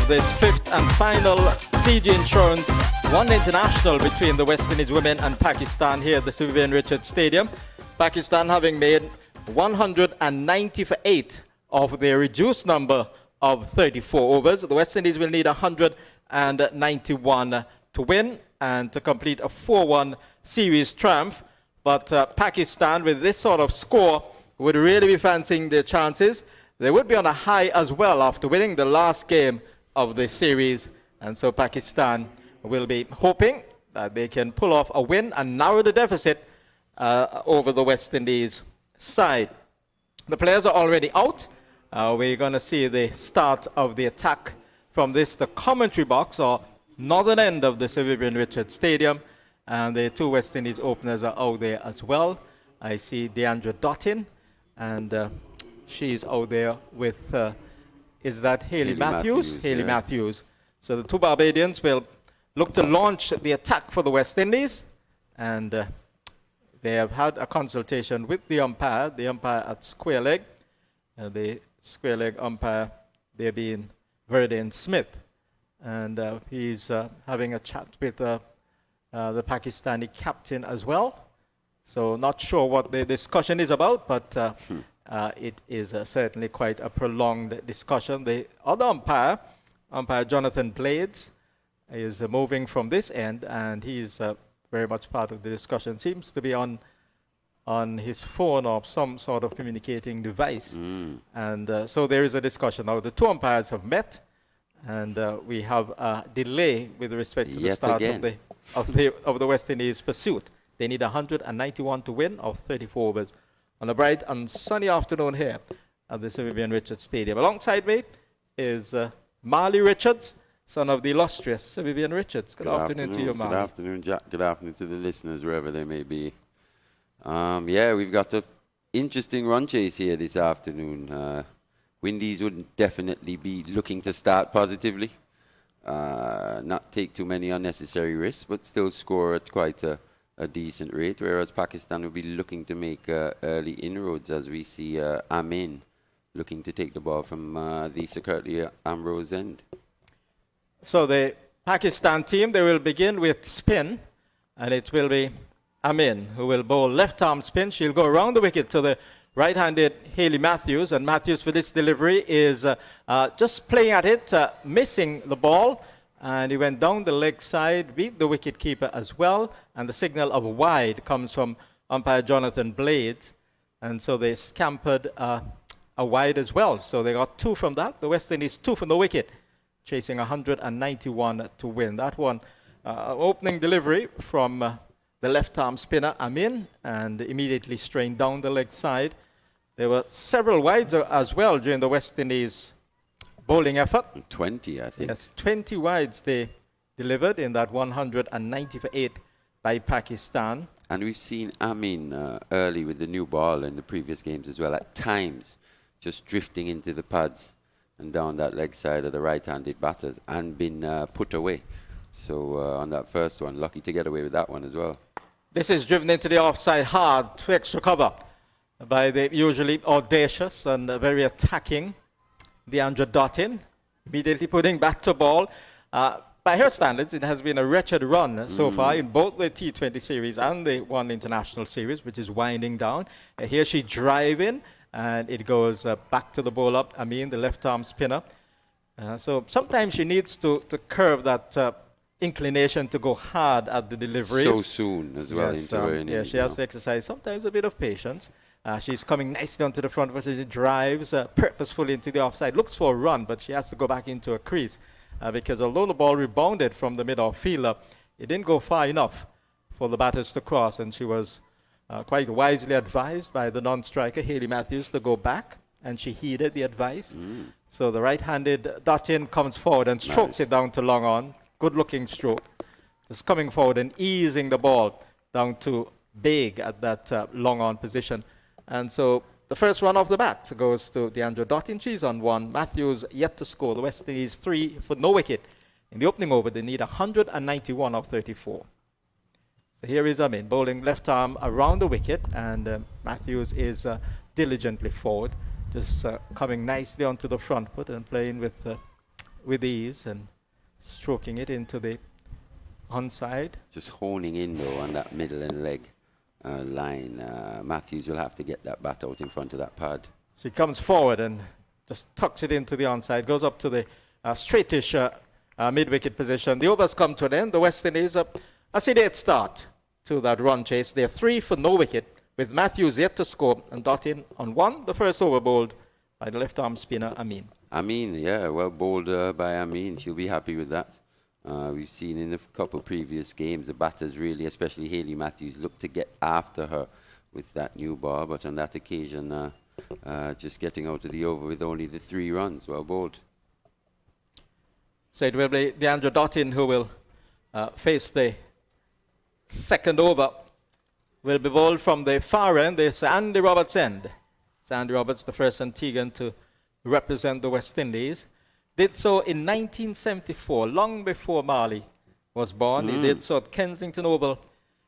this fifth and final CG Insurance One International between the West Indies women and Pakistan here at the Sir Vivian Richards Stadium. Pakistan having made 190 for 8 of their reduced number of 34 overs. The West Indies will need 191 to win and to complete a 4-1 series triumph. But Pakistan, with this sort of score, would really be fancying their chances. They would be on a high as well after winning the last game of the series. And so Pakistan will be hoping that they can pull off a win and narrow the deficit over the West Indies side. The players are already out. We're going to see the start of the attack from the commentary box or northern end of the Sir Vivian Richards Stadium. And the two West Indies openers are out there as well. I see Deandra Dottin, and she's out there with, is that Hayley Matthews? Hayley Matthews. So the two Barbadians will look to launch the attack for the West Indies. And they have had a consultation with the umpire at square leg. The square leg umpire, there being Verdane Smith. And he's having a chat with the Pakistani captain as well. So not sure what the discussion is about, but it is certainly quite a prolonged discussion. The other umpire Jonathan Blades, is moving from this end, and he's very much part of the discussion. Seems to be on his phone or some sort of communicating device. And so there is a discussion. Now, the two umpires have met, and we have a delay with respect to the start of the West Indies pursuit. They need 191 to win of 34 overs on a bright and sunny afternoon here at the Sir Vivian Richards Stadium. Alongside me is Marley Richards, son of the illustrious Sir Vivian Richards. Good afternoon to you, Marley. Good afternoon, Jack. Good afternoon to the listeners, wherever they may be. Yeah, we've got an interesting run chase here this afternoon. Windies would definitely be looking to start positively, not take too many unnecessary risks, but still score at quite a decent rate, whereas Pakistan will be looking to make early inroads, as we see Amin looking to take the ball from the Security Ambrose end. So the Pakistan team, they will begin with spin, and it will be Amin who will bowl left-arm spin. She'll go around the wicket to the right-handed Hayley Matthews, and Matthews for this delivery is just playing at it, missing the ball, and he went down the leg side, beat the wicket-keeper as well, and the signal of wide comes from umpire Jonathan Blades, and so they scampered a wide as well. So they got 2 from that. The West Indies 2 from the wicket, chasing 191 to win. That one, opening delivery from the left-arm spinner Amin, and immediately strained down the leg side. There were several wides as well during the West Indies bowling effort. 20, I think. Yes, 20 wides they delivered in that 190 for 8 by Pakistan. And we've seen Amin early with the new ball in the previous games as well, at times just drifting into the pads and down that leg side of the right-handed batters and been put away. So on that first one, lucky to get away with that one as well. This is driven into the offside hard to extra cover by the usually audacious and very attacking Deandra Dottin, immediately putting back to ball. By her standards, it has been a wretched run so far in both the T20 series and the One International series, which is winding down. Here she driving, and it goes back to the bowler, Amin, the left-arm spinner. So sometimes she needs to curb that inclination to go hard at the delivery. So soon as well. Yes, into her innings, she has to exercise sometimes a bit of patience. She's coming nicely onto the front foot. She drives purposefully into the offside. Looks for a run, but she has to go back into a crease because although the ball rebounded from the mid-off fielder, it didn't go far enough for the batters to cross, and she was quite wisely advised by the non-striker, Hayley Matthews, to go back, and she heeded the advice. So the right-handed Dottin comes forward and strokes it down to long on. Good-looking stroke. Just coming forward and easing the ball down to big at that long on position. And so the first run off the bat goes to Deandra Dottin. She's on 1. Matthews yet to score. The West Indies 3 for no wicket. In the opening over, they need 191 of 34. So here is Amin bowling left arm around the wicket, and Matthews is diligently forward, just coming nicely onto the front foot and playing with with ease and stroking it into the onside. Just honing in though on that middle and leg line. Matthews will have to get that bat out in front of that pad. She comes forward and just tucks it into the onside, goes up to the straightish mid-wicket position. The overs come to an end. The West Indies a sedate start to that run chase. They're 3 for no wicket, with Matthews yet to score and Dottin on 1. The first over bowled by the left-arm spinner Amin. Amin, yeah, well bowled by Amin. She'll be happy with that. We've seen in a couple previous games the batters really, especially Hayley Matthews, look to get after her with that new ball, but on that occasion, just getting out of the over with only the 3 runs. Well bowled. So it will be Deandra Dottin who will face the second over. Will be bowled from the far end. There's Andy Roberts' end. So Andy Roberts, the first Antiguan to represent the West Indies. Did so in 1974, long before Marley was born. He did so at Kensington Oval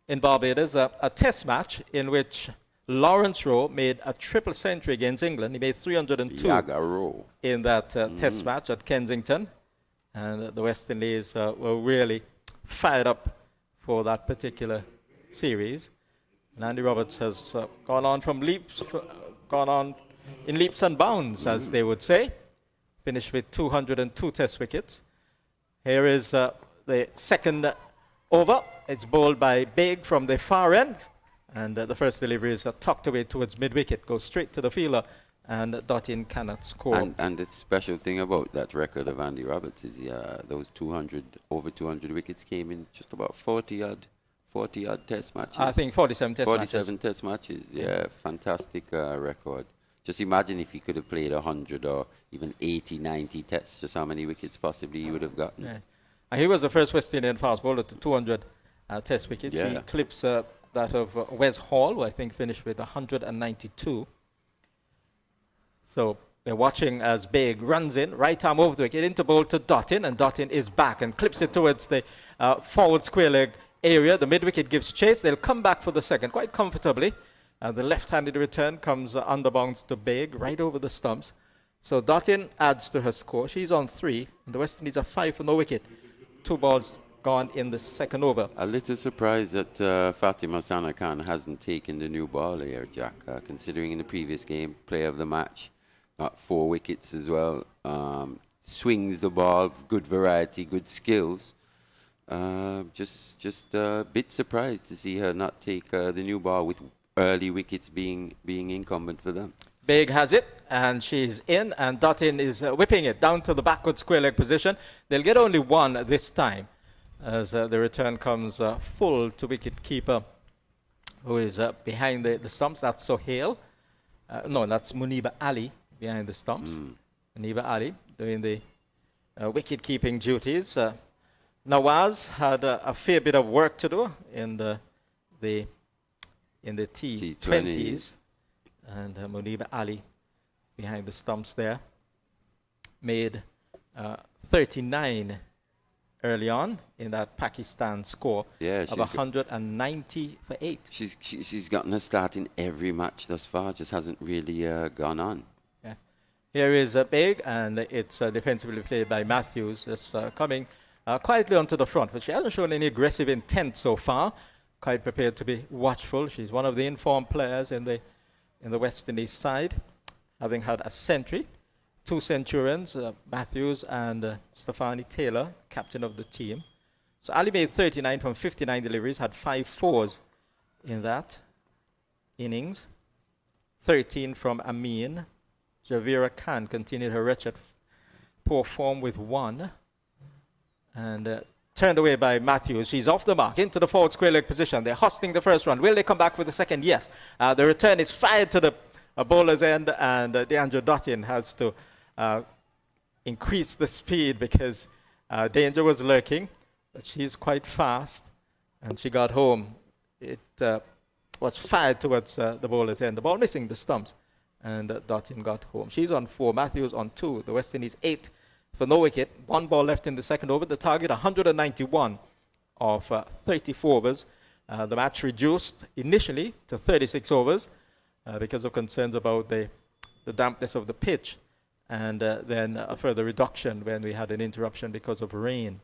in Barbados, a test match in which Lawrence Rowe made a triple century against England. He made 302 in that test match at Kensington. And the West Indies were really fired up for that particular series. And Andy Roberts has gone on in leaps and bounds, as they would say. Finished with 202 test wickets. Here is the second over. It's bowled by Baig from the far end. And the first delivery is tucked away towards mid-wicket, goes straight to the fielder, and Dottin cannot score. And the special thing about that record of Andy Roberts is those over 200 wickets came in just about 40 odd test matches. I think 47 test matches. 47 test matches, yeah, fantastic record. Just imagine if he could have played 100 or even 80, 90 tests, just how many wickets possibly he would have gotten. Yeah. And he was the first West Indian fast bowler to 200 test wickets. Yeah. He clips that of Wes Hall, who I think finished with 192. So they're watching as Baig runs in, right arm over the wicket, into bowl to Dottin, and Dottin is back and clips it towards the forward square leg area. The mid-wicket gives chase. They'll come back for the second quite comfortably. The left-handed return comes under bounds to Baig, right over the stumps. So Dottin adds to her score. She's on 3, and the West Indies are 5 for no wicket. 2 balls gone in the second over. A little surprised that Fatima Sana Khan hasn't taken the new ball here, Jack, considering in the previous game, player of the match, got 4 wickets as well. Swings the ball, good variety, good skills. Just a bit surprised to see her not take the new ball with early wickets being incumbent for them. Baig has it, and she's in, and Dottin is whipping it down to the backward square leg position. They'll get only 1 this time, as the return comes full to wicket keeper, who is behind the stumps. That's Sohail. No, that's Muniba Ali behind the stumps. Muniba Ali doing the wicket keeping duties. Nawaz had a fair bit of work to do in the T20s, and Muniba Ali behind the stumps there made 39 early on in that Pakistan score of 190 for 8. She's gotten a start in every match thus far, just hasn't really gone on. Yeah. Here is Baig, and it's defensively played by Matthews. It's coming quietly onto the front, but she hasn't shown any aggressive intent so far. Quite prepared to be watchful. She's one of the informed players in the West Indies side, having had a century, 2 centurions, Matthews and Stefani Taylor, captain of the team. So Ali made 39 from 59 deliveries, had 5 fours in that innings. 13 from Amin. Javira Khan continued her wretched poor form with 1. And turned away by Matthews. She's off the mark into the forward square leg position. They're hustling the first run. Will they come back for the second? Yes. The return is fired to the bowler's end, and Deandra Dottin has to increase the speed because danger was lurking. But she's quite fast, and she got home. It was fired towards the bowler's end. The ball missing the stumps, and Dottin got home. She's on 4. Matthews on 2. The West Indies 8 for no wicket. 1 ball left in the second over. The target 191 of 34 overs. The match reduced initially to 36 overs because of concerns about the dampness of the pitch and then a further reduction when we had an interruption because of rain.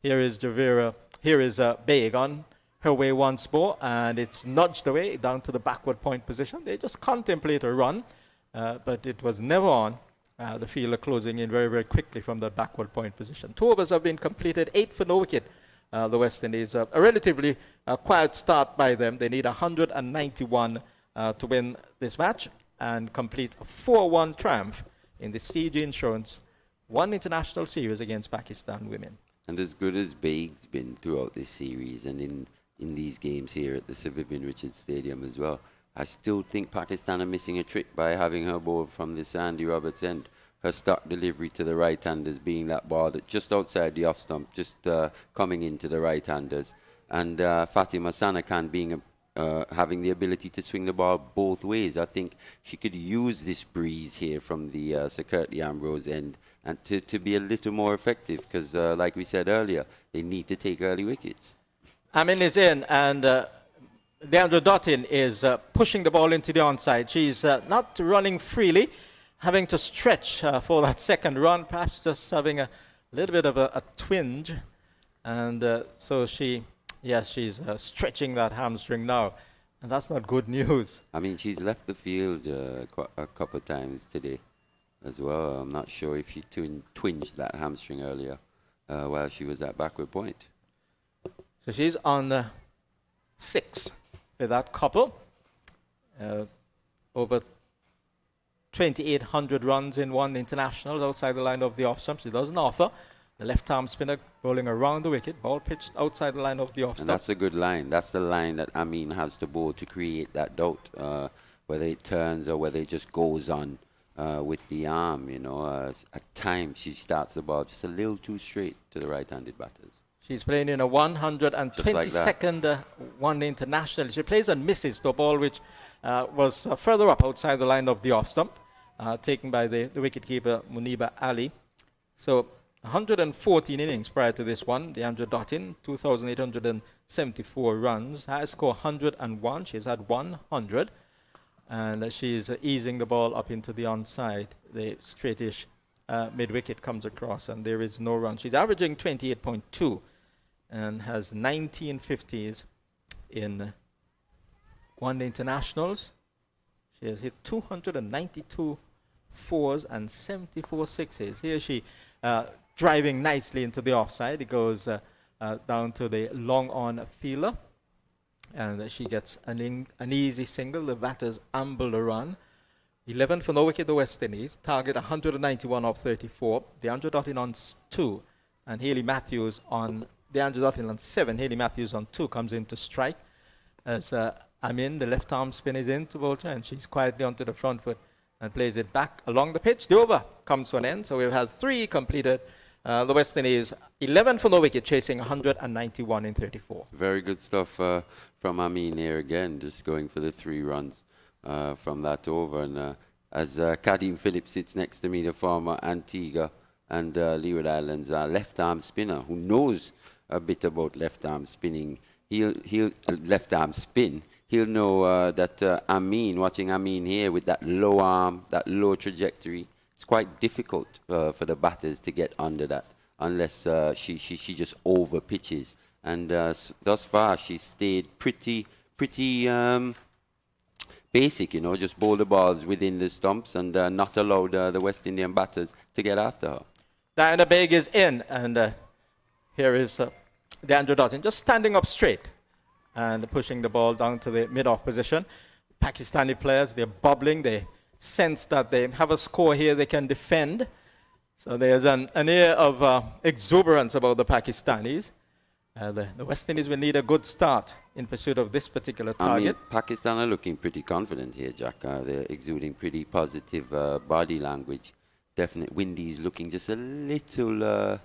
Here is Javira. Here is Baig on her way once more, and it's nudged away down to the backward point position. They just contemplate a run, but it was never on. The fielder closing in very, very quickly from the backward point position. 2 overs have been completed, 8 for no wicket. The West Indies, a relatively quiet start by them. They need 191 to win this match and complete a 4-1 triumph in the CG Insurance One International Series against Pakistan women. And as good as Baig's been throughout this series and in these games here at the Sir Vivian Richards Stadium as well, I still think Pakistan are missing a trick by having her ball from the Sandy Roberts end. Her start delivery to the right-handers being that ball that just outside the off stump, just coming into the right-handers. And Fatima Sanakan being having the ability to swing the ball both ways. I think she could use this breeze here from the Sir Curtly Ambrose end and to be a little more effective because, like we said earlier, they need to take early wickets. Amin is in, and Deandra Dottin is pushing the ball into the onside. She's not running freely, having to stretch for that second run, perhaps just having a little bit of a twinge. And so she's stretching that hamstring now. And that's not good news. I mean, she's left the field a couple of times today as well. I'm not sure if she twinged that hamstring earlier while she was at backward point. So she's on 6 with that couple. Over 2,800 runs in one international outside the line of the off stump. She doesn't offer. The left-arm spinner bowling around the wicket. Ball pitched outside the line of the off stump. And that's a good line. That's the line that Amin has to bowl to create that doubt, whether it turns or whether it just goes on with the arm. You know, at times she starts the ball just a little too straight to the right-handed batters. She's playing in a 122nd one international. She plays and misses the ball which was further up outside the line of the off stump, taken by the wicketkeeper Muniba Ali. So 114 innings prior to this one. Deandra Dottin, 2,874 runs. Highest score 101. She's had 100. And she's easing the ball up into the onside. The straightish mid-wicket comes across and there is no run. She's averaging 28.2 and has 19 50s in one internationals. She has hit 292 fours and 74 sixes. Here she driving nicely into the offside. It goes down to the long on fielder, and she gets an easy single. The batters amble a run. 11 for no wicket, the West Indies. Target 191 off 34. Deandra Dottin on 2, and Hayley Matthews on Deandra Dottin on 7. Hayley Matthews on 2 comes in to strike. As Amin, the left arm spin is in to Bolter, and she's quietly onto the front foot and plays it back along the pitch. The over comes to an end. So we've had 3 completed. The West Indies 11 for no wicket, chasing 191 in 34. Very good stuff from Amin here again, just going for the 3 runs from that over. And as Kadeem Phillips sits next to me, the former Antigua and Leeward Islands left-arm spinner who knows a bit about left-arm spinning. He'll left-arm spin. He'll know that Amin, watching Amin here with that low arm, that low trajectory, it's quite difficult for the batters to get under that unless she just over pitches. And thus far, she's stayed pretty basic, you know, just bowl the balls within the stumps and not allowed the West Indian batters to get after her. Diana Baig is in, and here is Deandra Dottin just standing up straight and pushing the ball down to the mid-off position. Pakistani players, they're bubbling. They sense that they have a score here they can defend. So there's an air of exuberance about the Pakistanis. The West Indies will need a good start in pursuit of this particular target. I mean, Pakistan are looking pretty confident here, Jack. They're exuding pretty positive body language. Definitely, Windies looking just a little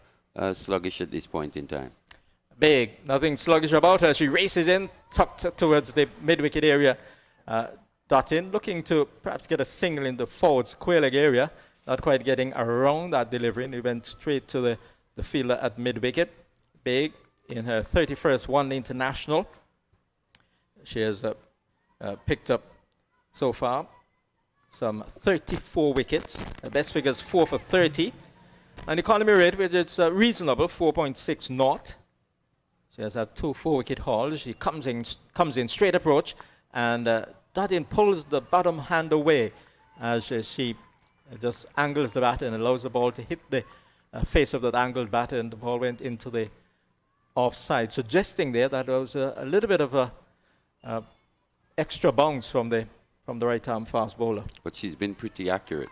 sluggish at this point in time. Big, nothing sluggish about her. She races in, tucked towards the mid-wicket area. Dottin looking to perhaps get a single in the forward square leg area. Not quite getting around that delivery. And he went straight to the fielder at mid-wicket. Big in her 31st one international. She has picked up so far some 34 wickets. Her best figure is 4 for 30. An economy rate which is reasonable, 4.6 naught. She has had 2 4-wicket hauls. She comes in straight approach, and Dottin pulls the bottom hand away as she just angles the bat and allows the ball to hit the face of that angled bat, and the ball went into the offside, suggesting there that there was a little bit of a extra bounce from the right-arm fast bowler. But she's been pretty accurate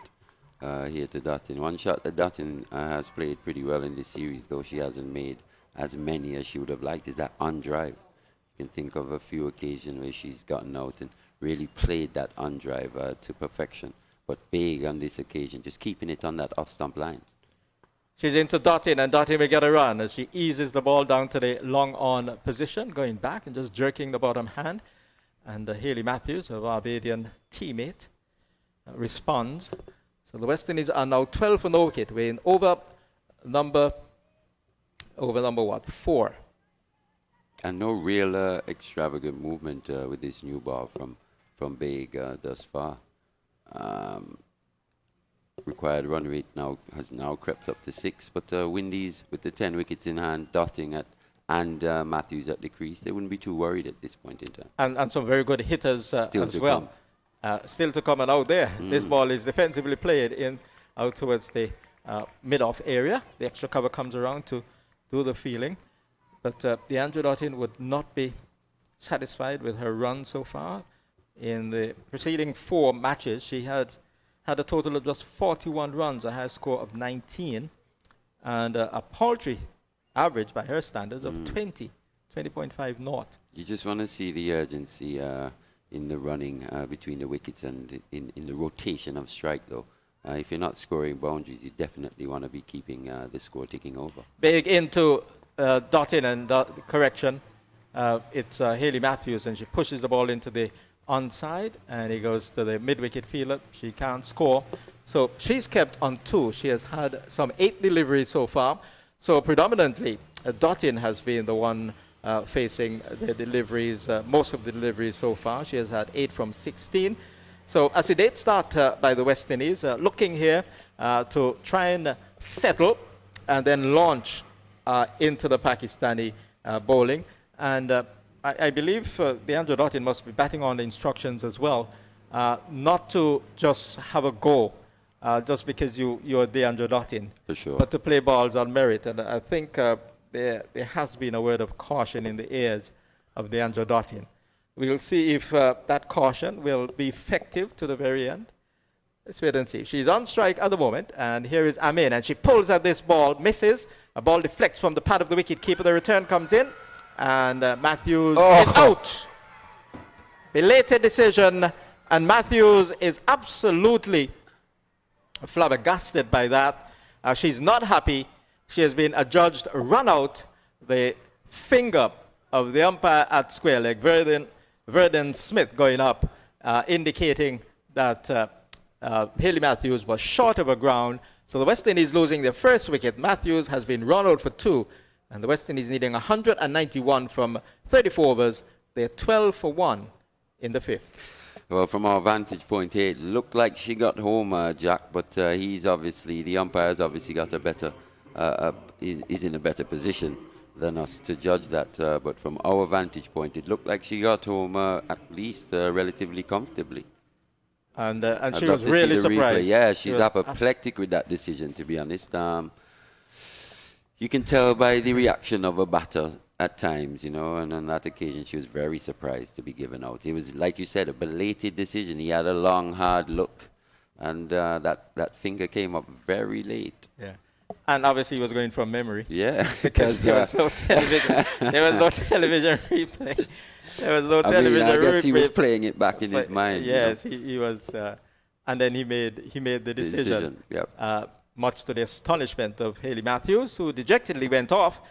here to Dottin. One shot that Dottin has played pretty well in this series, though she hasn't made as many as she would have liked, is that on drive. You can think of a few occasions where she's gotten out and really played that on drive to perfection. But big on this occasion, just keeping it on that off-stump line. She's into Dottin, and Dottin will get a run as she eases the ball down to the long-on position, going back and just jerking the bottom hand. And Hayley Matthews, her Barbadian teammate, responds. So the West Indies are now 12 for no wicket. We're in over number 4. And no real extravagant movement with this new ball from Baig thus far. Required run rate has now crept up to 6, but Windies with the 10 wickets in hand, Dotting and Matthews at the crease, they wouldn't be too worried at this point in time. And some very good hitters Still as to well. Still to come and out there. This ball is defensively played out towards the mid-off area. The extra cover comes around to do the fielding. But Deandra Dottin would not be satisfied with her run so far. In the preceding 4 matches, she had a total of just 41 runs, a high score of 19, and a paltry average by her standards of 20.5 naught. You just want to see the urgency in the running between the wickets and in the rotation of strike, though. If you're not scoring boundaries, you definitely want to be keeping the score ticking over. Big into Dottin, and correction. It's Hayley Matthews, and she pushes the ball into the onside, and he goes to the mid-wicket fielder. She can't score. So she's kept on 2. She has had some 8 deliveries so far. So predominantly, Dottin has been the one facing the deliveries, most of the deliveries so far. She has had 8 from 16. So as a date start by the West Indies, looking here to try and settle and then launch into the Pakistani bowling. And I believe Deandra Dottin must be batting on the instructions as well, not to just have a go just because you're Deandra Dottin, For sure. but to play balls on merit. And I think there has been a word of caution in the ears of Deandra Dottin. We'll see if that caution will be effective to the very end. Let's wait and see. She's on strike at the moment, and here is Amin, and she pulls at this ball, misses. A ball deflects from the pad of the wicket keeper. The return comes in, and Matthews is out. Belated decision, and Matthews is absolutely flabbergasted by that. She's not happy. She has been adjudged run out. The finger of the umpire at square leg, Verdon Smith, going up, indicating that Hayley Matthews was short of a ground. So the West Indies losing their first wicket. Matthews has been run out for 2, and the West Indies needing 191 from 34 overs. They're 12 for 1 in the 5th. Well, from our vantage point here, it looked like she got home, Jack, but the umpire's obviously got a better, is in a better position than us to judge that. But from our vantage point, it looked like she got home at least relatively comfortably. And she was really surprised. Yeah, she's apoplectic with that decision, to be honest. You can tell by the reaction of a batter at times, and on that occasion she was very surprised to be given out. It was, like you said, a belated decision. He had a long, hard look, and that finger came up very late. Yeah. And obviously he was going from memory. Yeah. Because there was no television. There was no television replay. There was no television I guess replay. he was playing it back in his mind. Yes, he was. And then he made the decision. Yep. Much to the astonishment of Hayley Matthews, who dejectedly went off.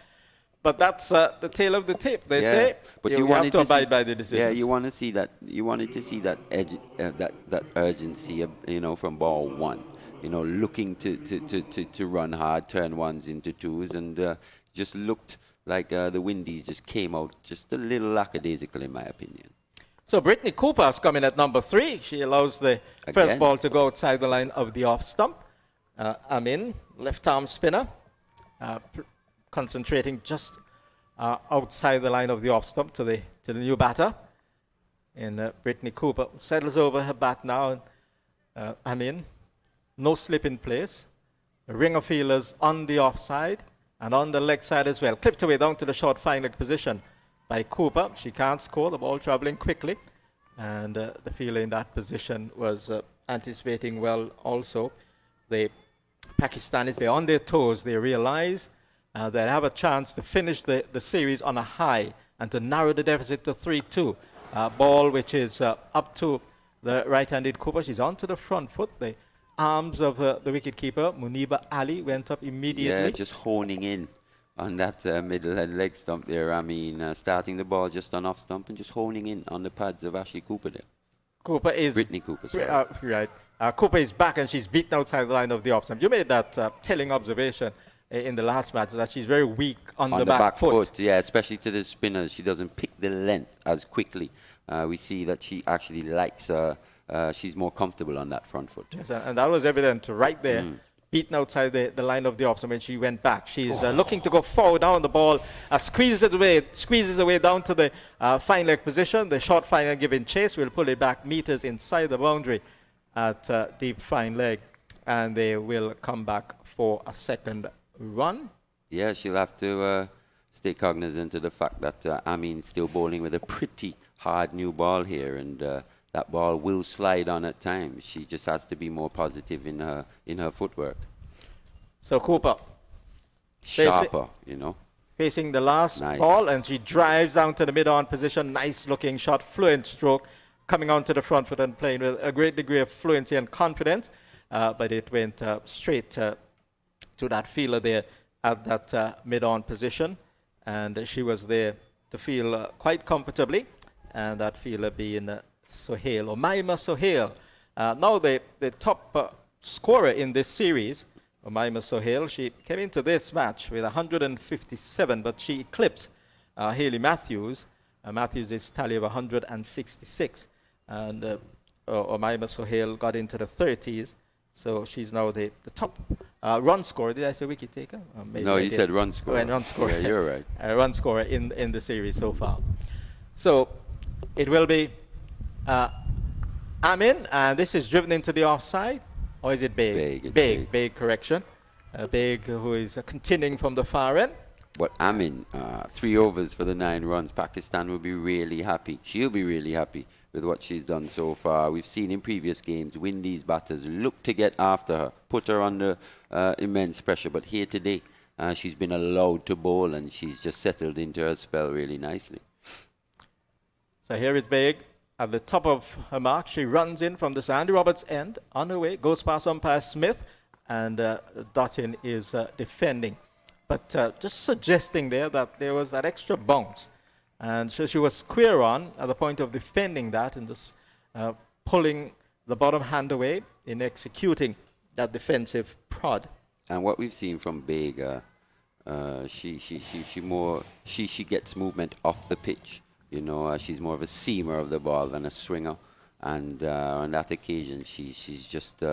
But that's the tail of the tape, they say. But you have to abide by the decision. Yeah, you want to see that. You wanted to see that edge, that urgency, from ball 1. Looking to run hard, turn 1s into 2s, and just looked like the Windies just came out just a little lackadaisical, in my opinion. So Brittany Cooper's coming at number 3. She allows the first Again. ball to go outside the line of the off stump. Amin, left arm spinner, concentrating just outside the line of the off stump to the new batter. And Brittany Cooper settles over her bat now. And Amin, no slip in place. The ringer fielders on the offside and on the leg side as well. Clipped away down to the short fine leg position by Cooper. She can't score, the ball traveling quickly. And the fielder in that position was anticipating well also. The Pakistanis, they're on their toes. They realize they have a chance to finish the series on a high and to narrow the deficit to 3-2. Ball which is up to the right-handed Cooper. She's onto the front foot. The arms of the wicketkeeper, Muniba Ali, went up immediately. Yeah, just honing in on that middle and leg stump there. I mean, starting the ball just on off stump and just honing in on the pads of Ashley Cooper there. Cooper is... Brittany Cooper, sorry. Right. Cooper is back and she's beaten outside the line of the off stump. You made that telling observation in the last match that she's very weak on the back foot. Yeah, especially to the spinners. She doesn't pick the length as quickly. We see that she actually likes, she's more comfortable on that front foot. Yes, and that was evident right there. Beaten outside the line of the off stump when she went back. She's looking to go forward down the ball, squeezes away down to the fine leg position. The short fine leg giving chase will pull it back meters inside the boundary at deep fine leg, and they will come back for a second run. Yeah, she'll have to stay cognizant of the fact that Amin's still bowling with a pretty hard new ball here, and that ball will slide on at times. She just has to be more positive in her footwork. So Cooper Sharper, you know. facing the last Nice. ball, and she drives down to the mid-on position. Nice looking shot, fluent stroke, coming onto the front foot and playing with a great degree of fluency and confidence. But it went straight to that fielder there at that mid-on position, and she was there to feel quite comfortably, and that fielder being Sohail, or Maima Sohail. Now the top scorer in this series, Maima Sohail, she came into this match with 157, but she eclipsed Hayley Matthews. Matthews' tally of 166, and Maima Sohail got into the 30s, so she's now the top run scorer. Did I say wicket taker? No, you said run scorer. Oh, run scorer. Yeah, you're right. Run scorer in the series so far. So it will be Amin, and this is driven into the offside, or is it Baig? Baig, correction. Baig, who is continuing from the far end. But Amin, 3 overs for the 9 runs. Pakistan will be really happy. She'll be really happy with what she's done so far. We've seen in previous games, Windies batters look to get after her, put her under immense pressure. But here today, she's been allowed to bowl, and she's just settled into her spell really nicely. So here is Baig at the top of her mark. She runs in from the Sandy Roberts end, on her way, goes past umpire Smith, and Dottin is defending. But just suggesting there that there was that extra bounce. And so she was square on at the point of defending that and just pulling the bottom hand away in executing that defensive prod. And what we've seen from Baig, she gets movement off the pitch. You know, she's more of a seamer of the ball than a swinger. And on that occasion, she's just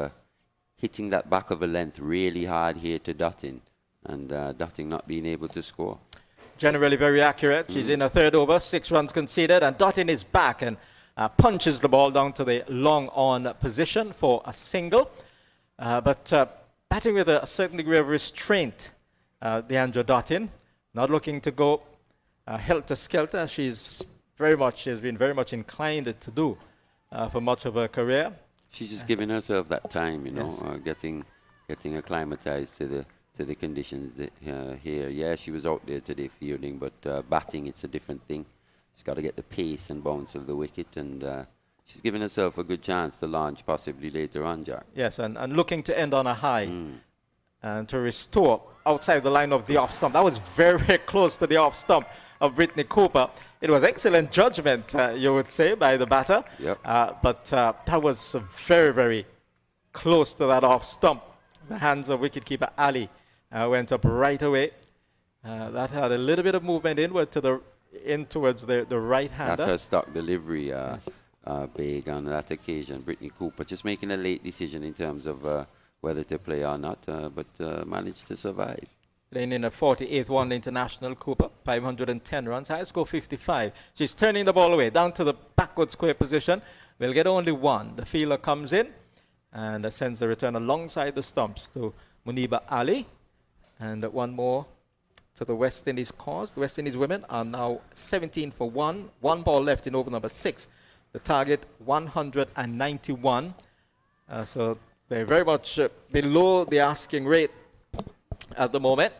hitting that back of a length really hard here to Dottin. And Dottin not being able to score. Generally very accurate. She's in her 3rd over, 6 runs conceded, and Dottin is back and punches the ball down to the long on position for a single. But batting with a certain degree of restraint, Deandra Dottin, not looking to go helter-skelter. She's been very much inclined to do for much of her career. She's just giving herself that time, you know, getting acclimatized to the conditions here. Yeah, she was out there today fielding, but batting, it's a different thing. She's got to get the pace and bounce of the wicket, and she's giving herself a good chance to launch possibly later on, Jack. Yes, and looking to end on a high and to restore outside the line of the off stump. That was very, very close to the off stump of Brittany Cooper. It was excellent judgment, you would say, by the batter. Yep. But that was very, very close to that off stump. The hands of wicketkeeper Ali went up right away. That had a little bit of movement inward to the in towards the right-hander. That's her stock delivery, big on that occasion. Brittany Cooper just making a late decision in terms of whether to play or not, but managed to survive. Playing in a 48th one international, Cooper, 510 runs, high score 55. She's turning the ball away, down to the backward square position. We'll get only one. The fielder comes in and sends the return alongside the stumps to Muniba Ali. And one more to the West Indies cause. The West Indies women are now 17 for 1. 1 ball left in over number 6. The target 191. So they're very much below the asking rate at the moment.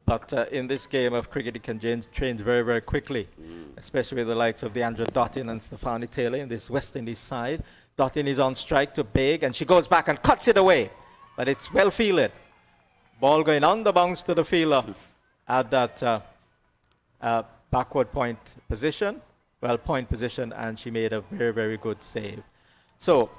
But in this game of cricket, it can change very, very quickly, especially with the likes of Deandra Dottin and Stefani Taylor in this West Indies side. Dottin is on strike to Big, and she goes back and cuts it away. But it's well fielded. Ball going on the bounce to the fielder at that backward point position. Well, point position, and she made a very, very good save. So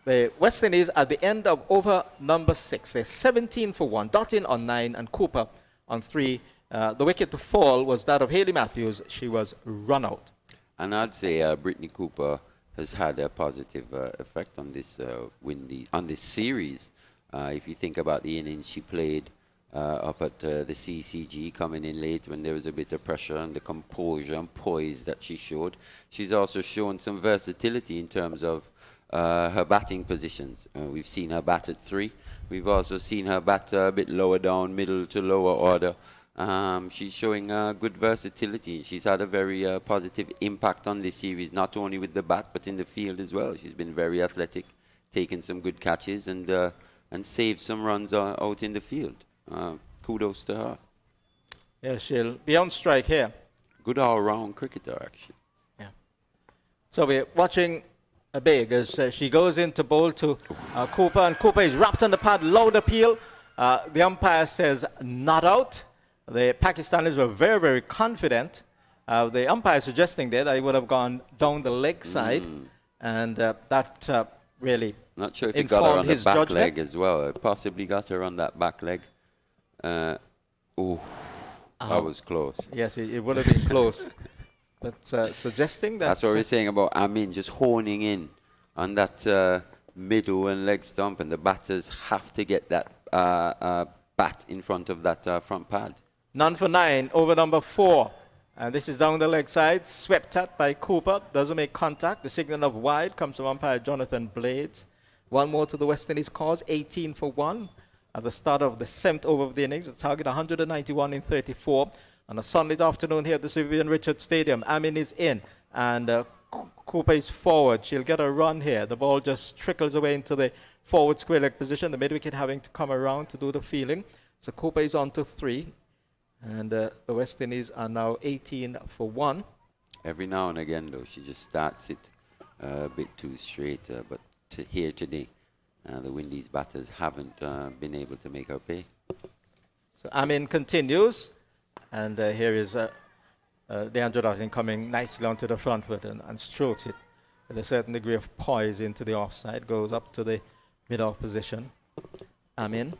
the West Indies at the end of over number 6. They're 17 for 1. Dottin on 9 and Cooper on 3. The wicket to fall was that of Hayley Matthews. She was run out. And I'd say Brittany Cooper has had a positive effect on this on this series. If you think about the innings she played up at the CCG, coming in late when there was a bit of pressure, and the composure and poise that she showed. She's also shown some versatility in terms of her batting positions. We've seen her bat at 3. We've also seen her bat a bit lower down, middle to lower order. She's showing good versatility. She's had a very positive impact on this series, not only with the bat, but in the field as well. She's been very athletic, taken some good catches, and saved some runs out in the field. Kudos to her. Yeah, she'll be on strike here. Good all-round cricketer, actually. Yeah. So we're watching a Big as she goes into bowl to Cooper, and Cooper is wrapped on the pad, loud appeal. The umpire says not out. The Pakistanis were very, very confident. The umpire suggesting there that he would have gone down the leg side, and that really not sure if he got her on the back judgment. leg as well. Possibly got her on that back leg. That was close. Yes, it would have been close. But suggesting that... That's what we're saying about Amin just honing in on that middle and leg stump, and the batters have to get that bat in front of that front pad. None for 9 over number 4. And this is down the leg side, swept at by Cooper. Doesn't make contact. The signal of wide comes from umpire Jonathan Blades. One more to the West Indies cause, 18 for 1. At the start of the 7th over of the innings, the target 191 in 34. On a sunlit afternoon here at the Sir Vivian Richards Stadium, Amin is in, and Cooper is forward. She'll get a run here. The ball just trickles away into the forward square leg position, the mid-wicket having to come around to do the fielding. So Cooper is on to 3, and the West Indies are now 18 for 1. Every now and again, though, she just starts it a bit too straight, but here today, the Windies batters haven't been able to make her pay. So Amin continues, and here is Deandra Dottin coming nicely onto the front foot and strokes it with a certain degree of poise into the offside, goes up to the mid-off position. Amin,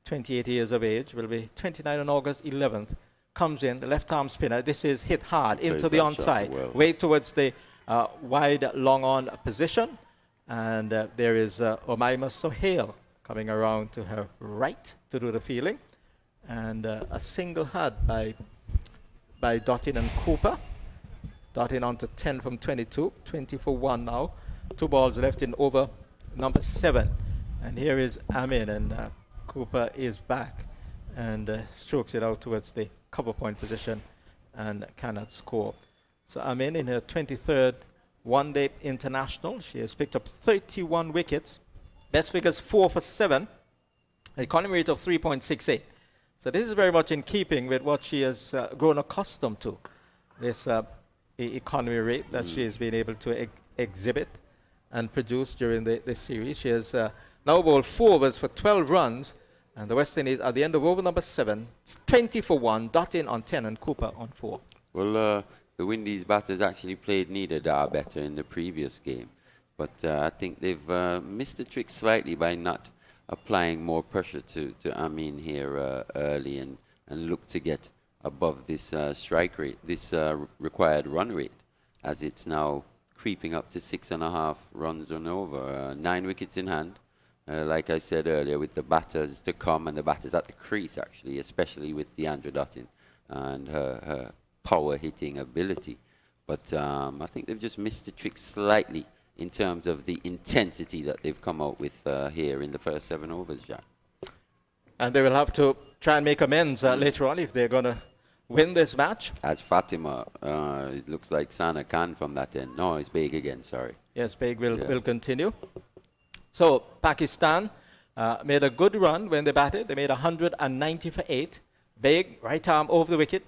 28 years of age, will be 29 on August 11th, comes in, the left-arm spinner. This is hit hard into the onside, way towards the wide long-on position. And there is Omaima Sohail coming around to her right to do the fielding. And a single had by Dottin and Cooper. Dottin on to 10 from 22, 20 for 1 now. 2 balls left in over number 7. And here is Amin, and Cooper is back and strokes it out towards the cover point position and cannot score. So Amin in her 23rd one-day international. She has picked up 31 wickets. Best figures 4 for 7. Economy rate of 3.68. So this is very much in keeping with what she has grown accustomed to. This economy rate that she has been able to exhibit and produce during this series. She has now bowled 4 overs for 12 runs. And the West Indies at the end of over number 7. It's 20 for 1. Dottin on 10 and Cooper on 4. Well, the Windies batters actually played neither better in the previous game. But I think they've missed the trick slightly by not applying more pressure to Amin here early and look to get above this strike rate, this required run rate, as it's now creeping up to 6.5 runs and over. 9 wickets in hand. Like I said earlier, with the batters to come and the batters at the crease, actually, especially with Deandra Dottin and her power hitting ability. But I think they've just missed the trick slightly in terms of the intensity that they've come out with here in the first 7 overs, Jack. And they will have to try and make amends later on if they're going to win this match. As Fatima, it looks like Sana Khan from that end. No, it's Baig again, sorry. Yes, Baig will continue. So Pakistan made a good run when they batted. They made 190 for 8. Baig, right arm over the wicket,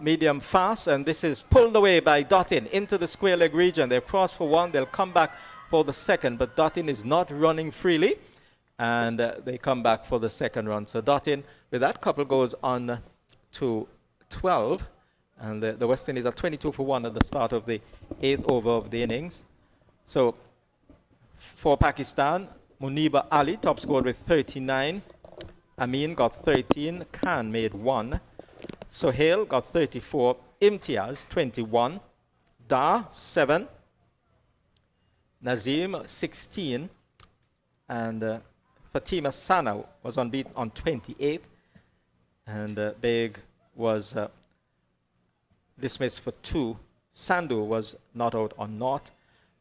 medium fast, and this is pulled away by Dottin into the square leg region. They've crossed for 1. They'll come back for the second, but Dottin is not running freely, and they come back for the second run. So Dottin, with that couple, goes on to 12, and the West Indies are 22 for 1 at the start of the 8th over of the innings. So for Pakistan, Muniba Ali top scored with 39. Amin got 13. Khan made 1. Sohail got 34. Imtiaz 21. Dar 7. Nazim 16. And Fatima Sana was unbeaten on 28. And Baig was dismissed for 2. Sandhu was not out on 0.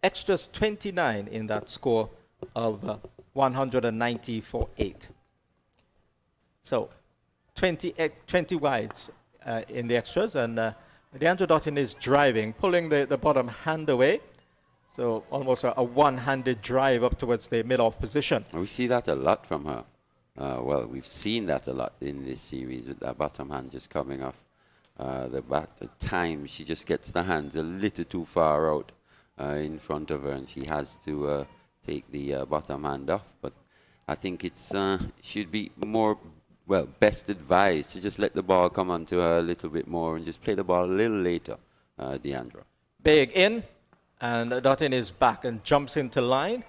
Extras 29 in that score of 190 for 8. So 20 wides in the extras, and Deandra Dottin is driving, pulling the bottom hand away. So almost a one-handed drive up towards the mid-off position. We see that a lot from her. Well, we've seen that a lot in this series with that bottom hand just coming off the bat. At times, she just gets the hands a little too far out in front of her, and she has to take the bottom hand off. But I think it's should be more, well, best advised to just let the ball come onto her a little bit more and just play the ball a little later, Deandra. Baig in, and Dottin is back and jumps into line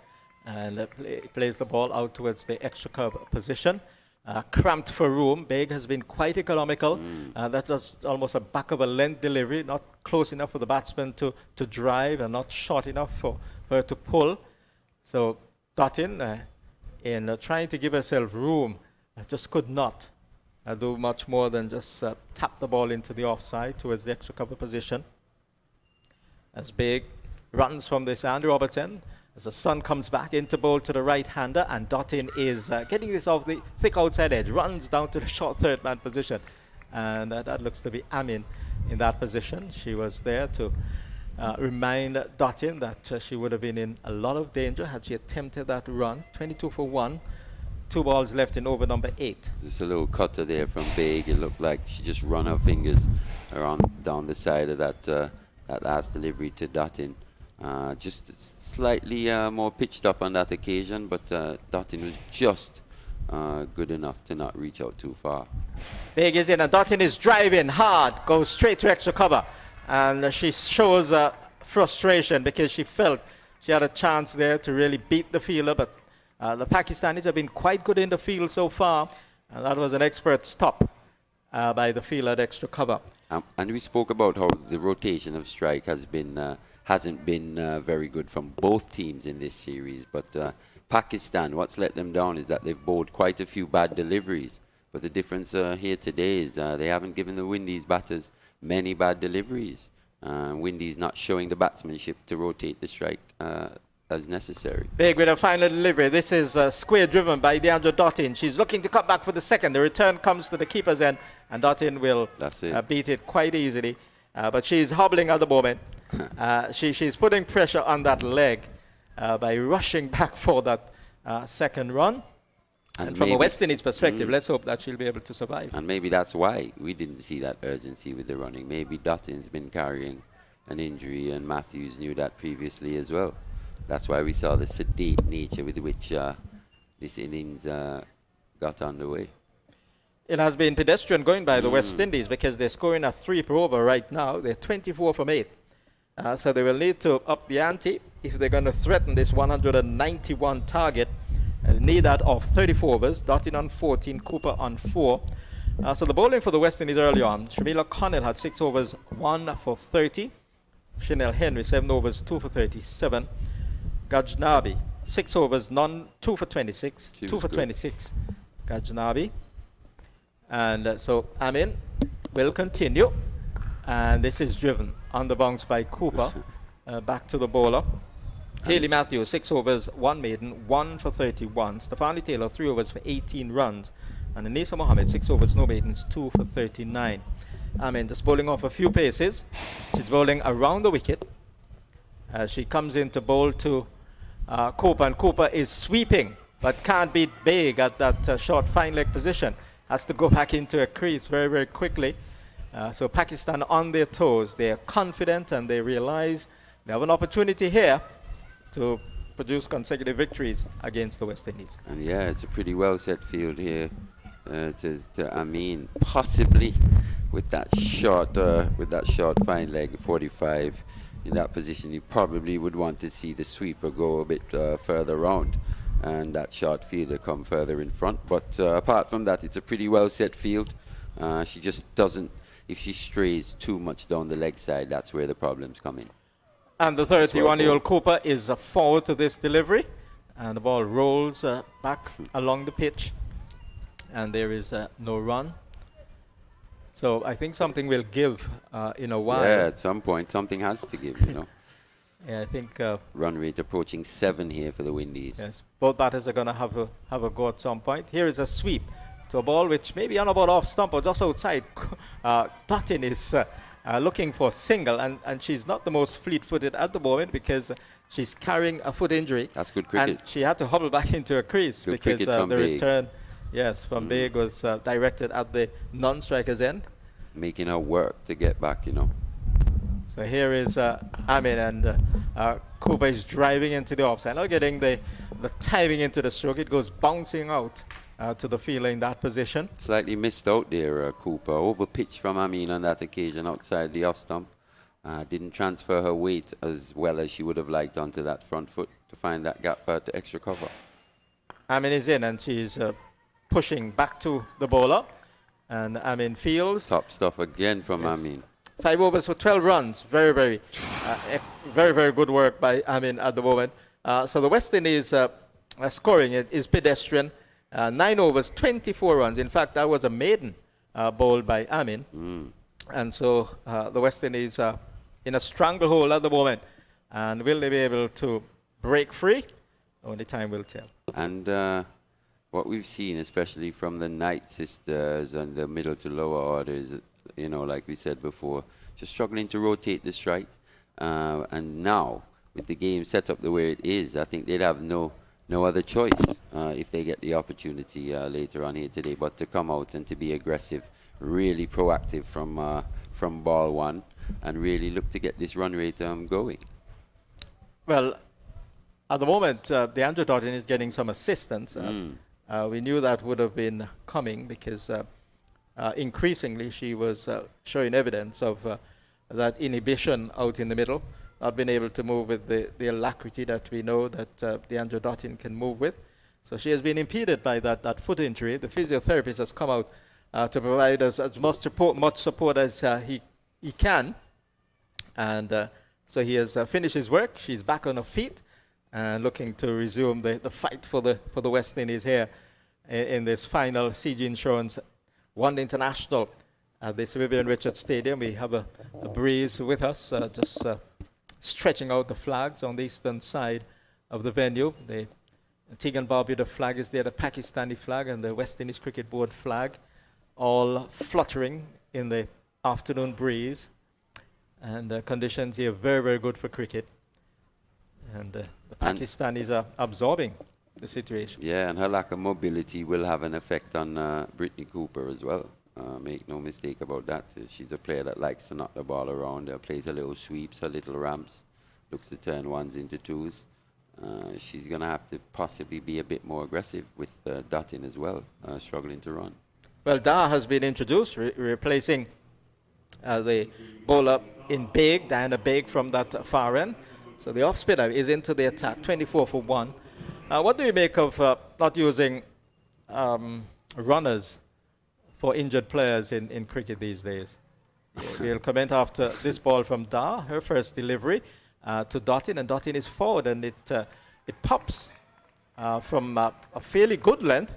and plays the ball out towards the extra cover position. Cramped for room. Baig has been quite economical. That's just almost a back of a length delivery, not close enough for the batsman to drive and not short enough for her to pull. So Dottin, in trying to give herself room, just could not do much more than just tap the ball into the offside towards the extra cover position. As Baig runs from this Andy Robertson, as the sun comes back into bowl to the right-hander, and Dottin is getting this off the thick outside edge, runs down to the short third-man position. And that looks to be Amin in that position. She was there to remind Dottin that she would have been in a lot of danger had she attempted that run. 22 for 1, 2 balls left in over number 8. Just a little cutter there from Baig. It looked like she just run her fingers around down the side of that last delivery to Dottin. Just slightly more pitched up on that occasion, but Dottin was just good enough to not reach out too far. Baig is in, and Dottin is driving hard, goes straight to extra cover. And she shows frustration because she felt she had a chance there to really beat the fielder, but the Pakistanis have been quite good in the field so far, and that was an expert stop by the fielder at extra cover. And we spoke about how the rotation of strike hasn't been very good from both teams in this series, but Pakistan, what's let them down is that they've bowled quite a few bad deliveries. But the difference here today is they haven't given the Windies batters many bad deliveries. Windies not showing the batsmanship to rotate the strike as necessary. Baig with a final delivery. This is square driven by Deandra Dottin. She's looking to cut back for the second. The return comes to the keeper's end, and Dottin will beat it quite easily. But she's hobbling at the moment. She's putting pressure on that leg by rushing back for that second run. And from a West Indies perspective, let's hope that she'll be able to survive. And maybe that's why we didn't see that urgency with the running. Maybe Dottin's been carrying an injury, and Matthews knew that previously as well. That's why we saw the sedate nature with which this innings got underway. It has been pedestrian going by the West Indies because they're scoring a 3 per over right now. They're 24 from 8. So they will need to up the ante if they're going to threaten this 191 target. Need that of 34 overs. Dottin on 14, Cooper on 4. So the bowling for the West Indies early on, Shamila Connell had 6 overs, 1 for 30. Chanel Henry, 7 overs, 2 for 37. Gajnabi, 6 overs, 2 for 26. 2 for 26, Gajnabi. And so Amin will continue. And this is driven on the bounce by Cooper. Back to the bowler. Haley Matthews, 6 overs, 1 maiden, 1 for 31. Stefani Taylor, 3 overs for 18 runs. And Anisa Mohammed, 6 overs, no maidens, 2 for 39. Amin just bowling off a few paces. She's bowling around the wicket. She comes in to bowl to Cooper, and Cooper is sweeping, but can't beat Baig at that short fine leg position. Has to go back into a crease very, very quickly. So Pakistan on their toes. They are confident and they realize they have an opportunity here to produce consecutive victories against the West Indies. And yeah, it's a pretty well set field here to Amin, possibly with that short fine leg 45 in that position. You probably would want to see the sweeper go a bit further round and that short fielder come further in front. But apart from that, it's a pretty well set field. She just doesn't, if she strays too much down the leg side, that's where the problems come in. And the 31-year-old Cooper is forward to this delivery, and the ball rolls back along the pitch, and there is no run. So I think something will give in a while. Yeah, at some point something has to give, you know. Yeah, I think run rate approaching 7 here for the Windies. yes, both batters are going to have a go at some point. Here is a sweep to a ball which maybe on about off stump or just outside. Dottin is looking for a single, and she's not the most fleet-footed at the moment because she's carrying a foot injury. That's good cricket. And she had to hobble back into a crease Good because cricket from the Baig. return, yes, from Baig was directed at the non-striker's end. Making her work to get back, you know. So here is Amin, and Cooper is driving into the offside. Now getting the timing into the stroke. It goes bouncing out to the fielder in that position. Slightly missed out there, Cooper. Over pitch from Amin on that occasion outside the off stump. Didn't transfer her weight as well as she would have liked onto that front foot to find that gap to extra cover. Amin is in, and she's pushing back to the bowler. And Amin fields. Top stuff again from Yes. Amin. 5 overs for 12 runs. Very, very, very, very good work by Amin at the moment. So the West Indies scoring is pedestrian. 9 overs, 24 runs. In fact, that was a maiden bowled by Amin. And so the West Indies are in a stranglehold at the moment. And will they be able to break free? Only time will tell. And what we've seen, especially from the Knight sisters and the middle to lower orders, you know, like we said before, just struggling to rotate the strike. And now, with the game set up the way it is, I think they'd have no other choice if they get the opportunity later on here today, but to come out and to be aggressive, really proactive from ball one, and really look to get this run rate going. Well, at the moment, Deandra Dottin is getting some assistance. We knew that would have been coming because increasingly she was showing evidence of that inhibition out in the middle, not being able to move with the alacrity that we know that Deandra Dottin can move with. So she has been impeded by that foot injury. The physiotherapist has come out to provide us as much support as he can. And so he has finished his work. She's back on her feet and looking to resume the fight for the West Indies here in this final CG Insurance One International at the Sir Vivian Richards Stadium. We have a breeze with us, just stretching out the flags on the eastern side of the venue. The Tegan Barbuda flag is there, the Pakistani flag and the West Indies Cricket Board flag, all fluttering in the afternoon breeze. And the conditions here very, very good for cricket. And the Pakistanis are absorbing the situation. Yeah, and her lack of mobility will have an effect on Brittany Cooper as well. Make no mistake about that. She's a player that likes to knock the ball around, plays her little sweeps, her little ramps, looks to turn ones into twos. She's going to have to possibly be a bit more aggressive with Dottin as well, struggling to run. Well, Dar has been introduced, replacing the bowler in Baig, Diana Baig from that far end. So the off-spinner is into the attack, 24 for 1. What do you make of not using runners for injured players in cricket these days. We'll comment after this ball from Dar, her first delivery to Dottin, and Dottin is forward, and it pops from a fairly good length,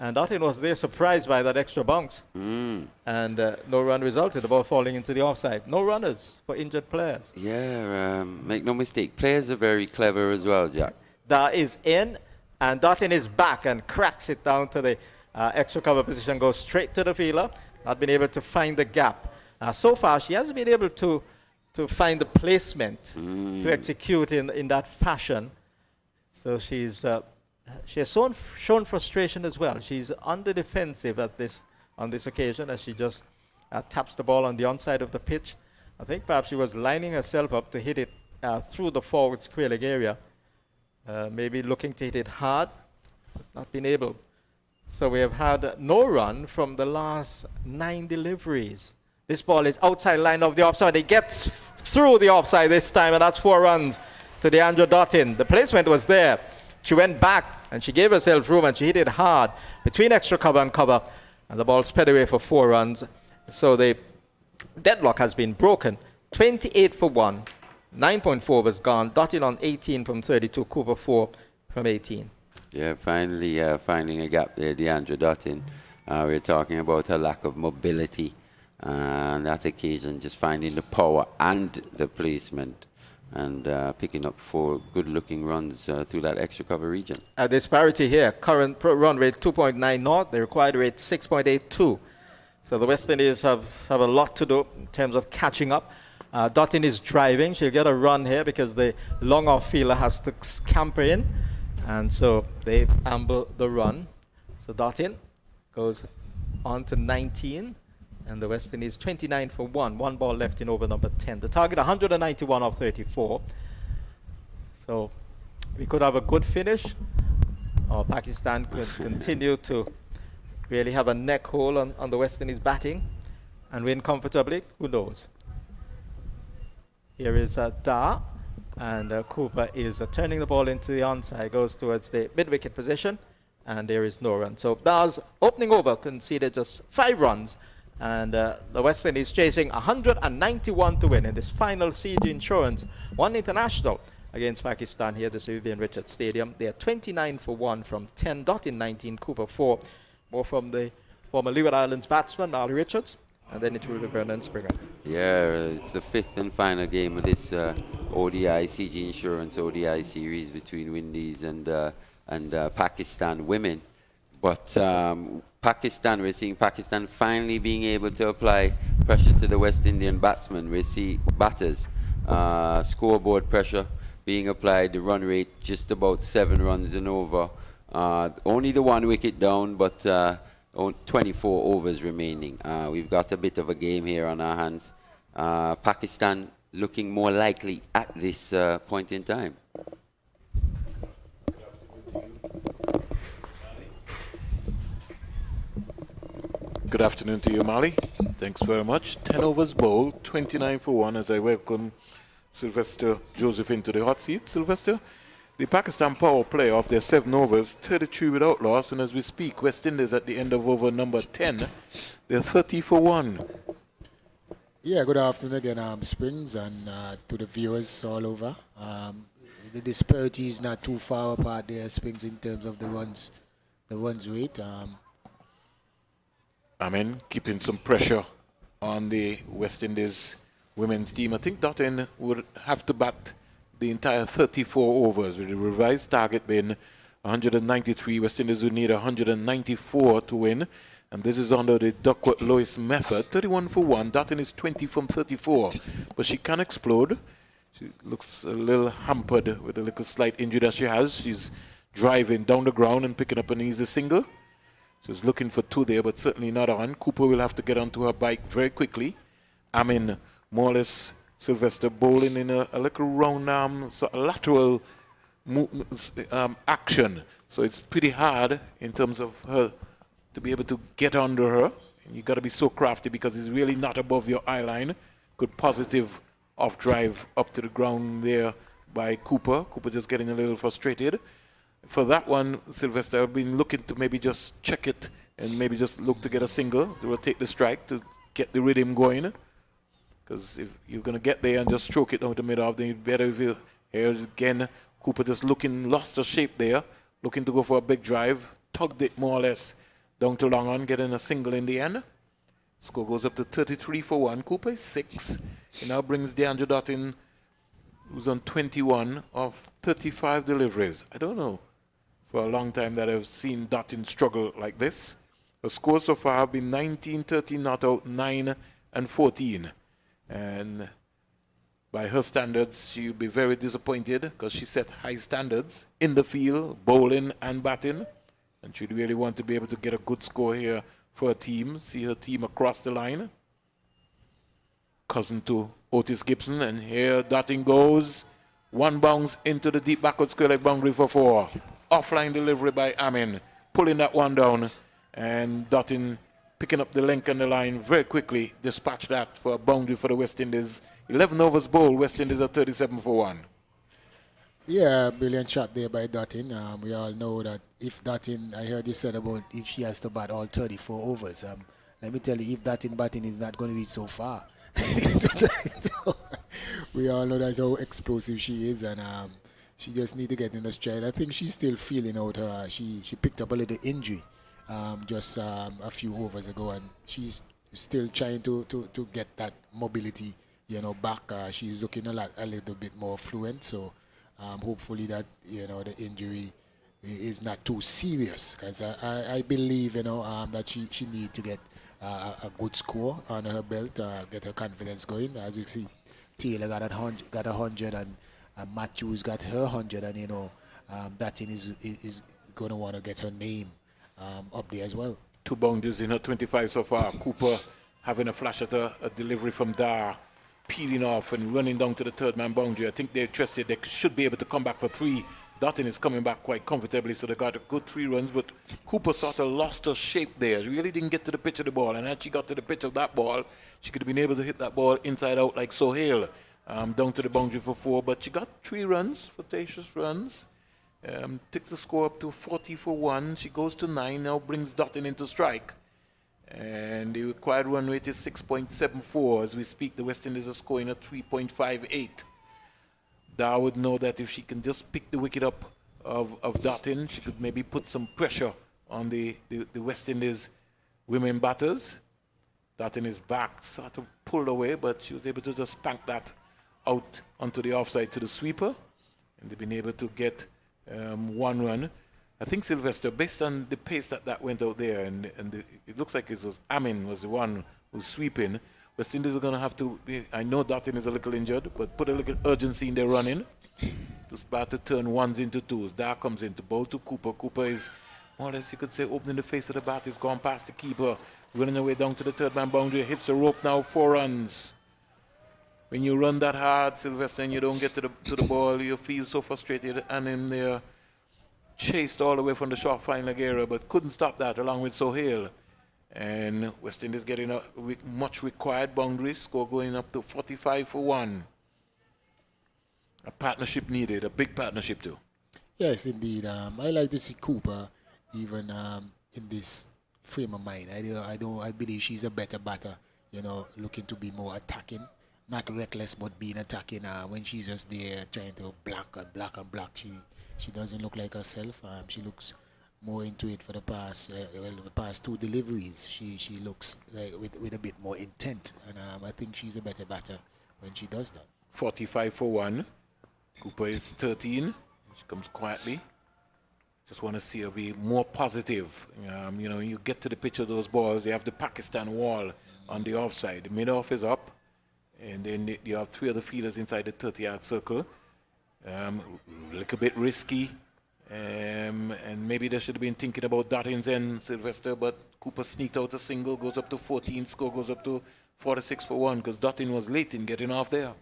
and Dottin was there surprised by that extra bounce. And no run resulted, the ball falling into the offside. No runners for injured players. Yeah, make no mistake, players are very clever as well, Jack. Dar is in, and Dottin is back and cracks it down to the extra cover position, goes straight to the fielder, not been able to find the gap. So far, she hasn't been able to find the placement to execute in that fashion. So she has shown frustration as well. She's on the defensive on this occasion as she just taps the ball on the onside of the pitch. I think perhaps she was lining herself up to hit it through the forward square leg area. Maybe looking to hit it hard, but not been able. So we have had no run from the last 9 deliveries. This ball is outside line of the offside. It gets through the offside this time, and that's 4 runs to Deandra Dottin. The placement was there. She went back, and she gave herself room, and she hit it hard between extra cover and cover, and the ball sped away for 4 runs. So the deadlock has been broken. 28 for 1. 9.4 was gone. Dottin on 18 from 32. Cooper 4 from 18. Yeah, finally finding a gap there, Deandra Dottin. We're talking about her lack of mobility. On that occasion, just finding the power and the placement, and picking up 4 good-looking runs through that extra cover region. A disparity here. Current run rate 2.9 north. The required rate 6.82. So the West Indies have a lot to do in terms of catching up. Dottin is driving. She'll get a run here because the long off fielder has to scamper in, and so they amble the run. So Dottin goes on to 19. And the West Indies 29 for 1. 1 ball left in over number 10. The target 191 of 34. So we could have a good finish, or Pakistan could continue to really have a neck hole on the West Indies batting and win comfortably. Who knows? Here is Dar, and Cooper is turning the ball into the onside. Goes towards the mid-wicket position, and there is no run. So Dar's opening over conceded just 5 runs. And the West Indies chasing 191 to win in this final CG Insurance 1 international against Pakistan here at the Sir Vivian Richards Stadium. They are 29 for 1 from 10. Dottin 19, Cooper 4. More from the former Leeward Islands batsman, Ali Richards. And then it will be Vernon Springer. Yeah, it's the 5th and final game of this ODI, CG Insurance ODI series between Windies and Pakistan women. But Pakistan, we're seeing Pakistan finally being able to apply pressure to the West Indian batsmen. We see batters, scoreboard pressure being applied, the run rate just about 7 runs and over. Only the 1 wicket down, but 24 overs remaining. We've got a bit of a game here on our hands. Pakistan looking more likely at this point in time. Good afternoon to you, Mali. Thanks very much. 10 overs bowled, 29 for 1 as I welcome Sylvester Joseph into the hot seat. Sylvester, the Pakistan power play of their 7 overs, 33 without loss, and as we speak, West Indies at the end of over number 10, they're 30 for 1. Yeah, good afternoon again, Springs, and to the viewers all over. The disparity is not too far apart there, Springs, in terms of the runs rate. Keeping some pressure on the West Indies women's team. I think Dottin would have to bat the entire 34 overs, with the revised target being 193. West Indies would need 194 to win, and this is under the Duckworth-Lewis method. 31 for 1. Dottin is 20 from 34, but she can explode. She looks a little hampered with a little slight injury that she has. She's driving down the ground and picking up an easy single. She's looking for 2 there, but certainly not on. Cooper will have to get onto her bike very quickly. More or less, Sylvester bowling in a little round sort of lateral action. So it's pretty hard in terms of her to be able to get under her. And you got to be so crafty because it's really not above your eye line. Good positive off drive up to the ground there by Cooper. Cooper just getting a little frustrated. For that one, Sylvester, I've been looking to maybe just check it and maybe just look to get a single to rotate the strike to get the rhythm going. Because if you're going to get there and just stroke it down the middle, then you'd better if you here again. Cooper just lost her shape there, looking to go for a big drive, tugged it more or less down to long on, getting a single in the end. Score goes up to 33-1. Cooper is 6. He now brings DeAndre Dottin, who's on 21 of 35 deliveries. I don't know for a long time that I've seen Dottin struggle like this. Her scores so far have been 19, 13 not out, 9 and 14. And by her standards, she'll be very disappointed because she set high standards in the field, bowling and batting. And she'd really want to be able to get a good score here for her team, see her team across the line. Cousin to Otis Gibson, and here Dottin goes. One bounce into the deep backward square leg boundary for 4. Offline delivery by Amin, pulling that one down. And Dottin picking up the length on the line very quickly, dispatch that for a boundary for the West Indies. 11 overs bowled, West Indies are 37-1. Yeah, brilliant shot there by Dottin. We all know that if Dottin, I heard you said about if she has to bat all 34 overs. Let me tell you, if Dottin batting is not going to reach so far. We all know that's how explosive she is, and she just need to get in the stride. I think she's still feeling out her. She picked up a little injury just a few overs ago, and she's still trying to get that mobility, back. She's looking a little bit more fluent, so hopefully that the injury is not too serious, because I believe that she need to get a good score on her belt, get her confidence going. As you see, Taylor got 100, and Matthews got her 100, and Dottin is going to want to get her name up there as well. 2 boundaries in her 25 so far. Cooper having a flash at a delivery from Dar, peeling off and running down to the third man boundary. I think they're trusted they should be able to come back for 3. Dottin is coming back quite comfortably, so they got a good 3 runs, but Cooper sort of lost her shape there. She really didn't get to the pitch of the ball, and as she got to the pitch of that ball, she could have been able to hit that ball inside out like Sohail, down to the boundary for 4, but she got 3 runs, flirtatious runs. Takes the score up to 40-1. She goes to 9, now brings Dottin into strike. And the required run rate is 6.74. As we speak, the West Indies are scoring at 3.58. Dar would know that if she can just pick the wicket up of Dottin, she could maybe put some pressure on the West Indies women batters. Dottin is back, sort of pulled away, but she was able to just spank that out onto the offside to the sweeper. And they've been able to get 1 run. I think Sylvester, based on the pace that went out there, and it looks like it was Amin was the one who's sweeping. West Indies are going to have to be, I know Dottin is a little injured, but put a little urgency in their running to start to turn 1s into 2s. Dar comes in to bowl to Cooper. Cooper is, more or less you could say, opening the face of the bat. He's gone past the keeper, running away down to the third man boundary, hits the rope now, 4 runs. When you run that hard, Sylvester, and you don't get to the ball, you feel so frustrated, and in there, chased all the way from the short flying leg area, but couldn't stop that along with Sohail. And West Indies getting a much required boundary, score going up to 45-1. A partnership needed, a big partnership too. Yes, indeed. I like to see Cooper even in this frame of mind. I believe she's a better batter, looking to be more attacking. Not reckless, but being attacking. When she's just there trying to block and block and block, she doesn't look like herself. She looks more into it for the past 2 deliveries. She looks like with a bit more intent, and I think she's a better batter when she does that. 45-1. Cooper is 13. She comes quietly. Just want to see her be more positive. You get to the pitch of those balls. You have the Pakistan wall on the offside. The mid-off is up. And then you have 3 other fielders inside the 30-yard circle. A little bit risky. And maybe they should have been thinking about Dottin's end, Sylvester, but Cooper sneaked out a single, goes up to 14, score goes up to 46-1, because Dottin was late in getting off there.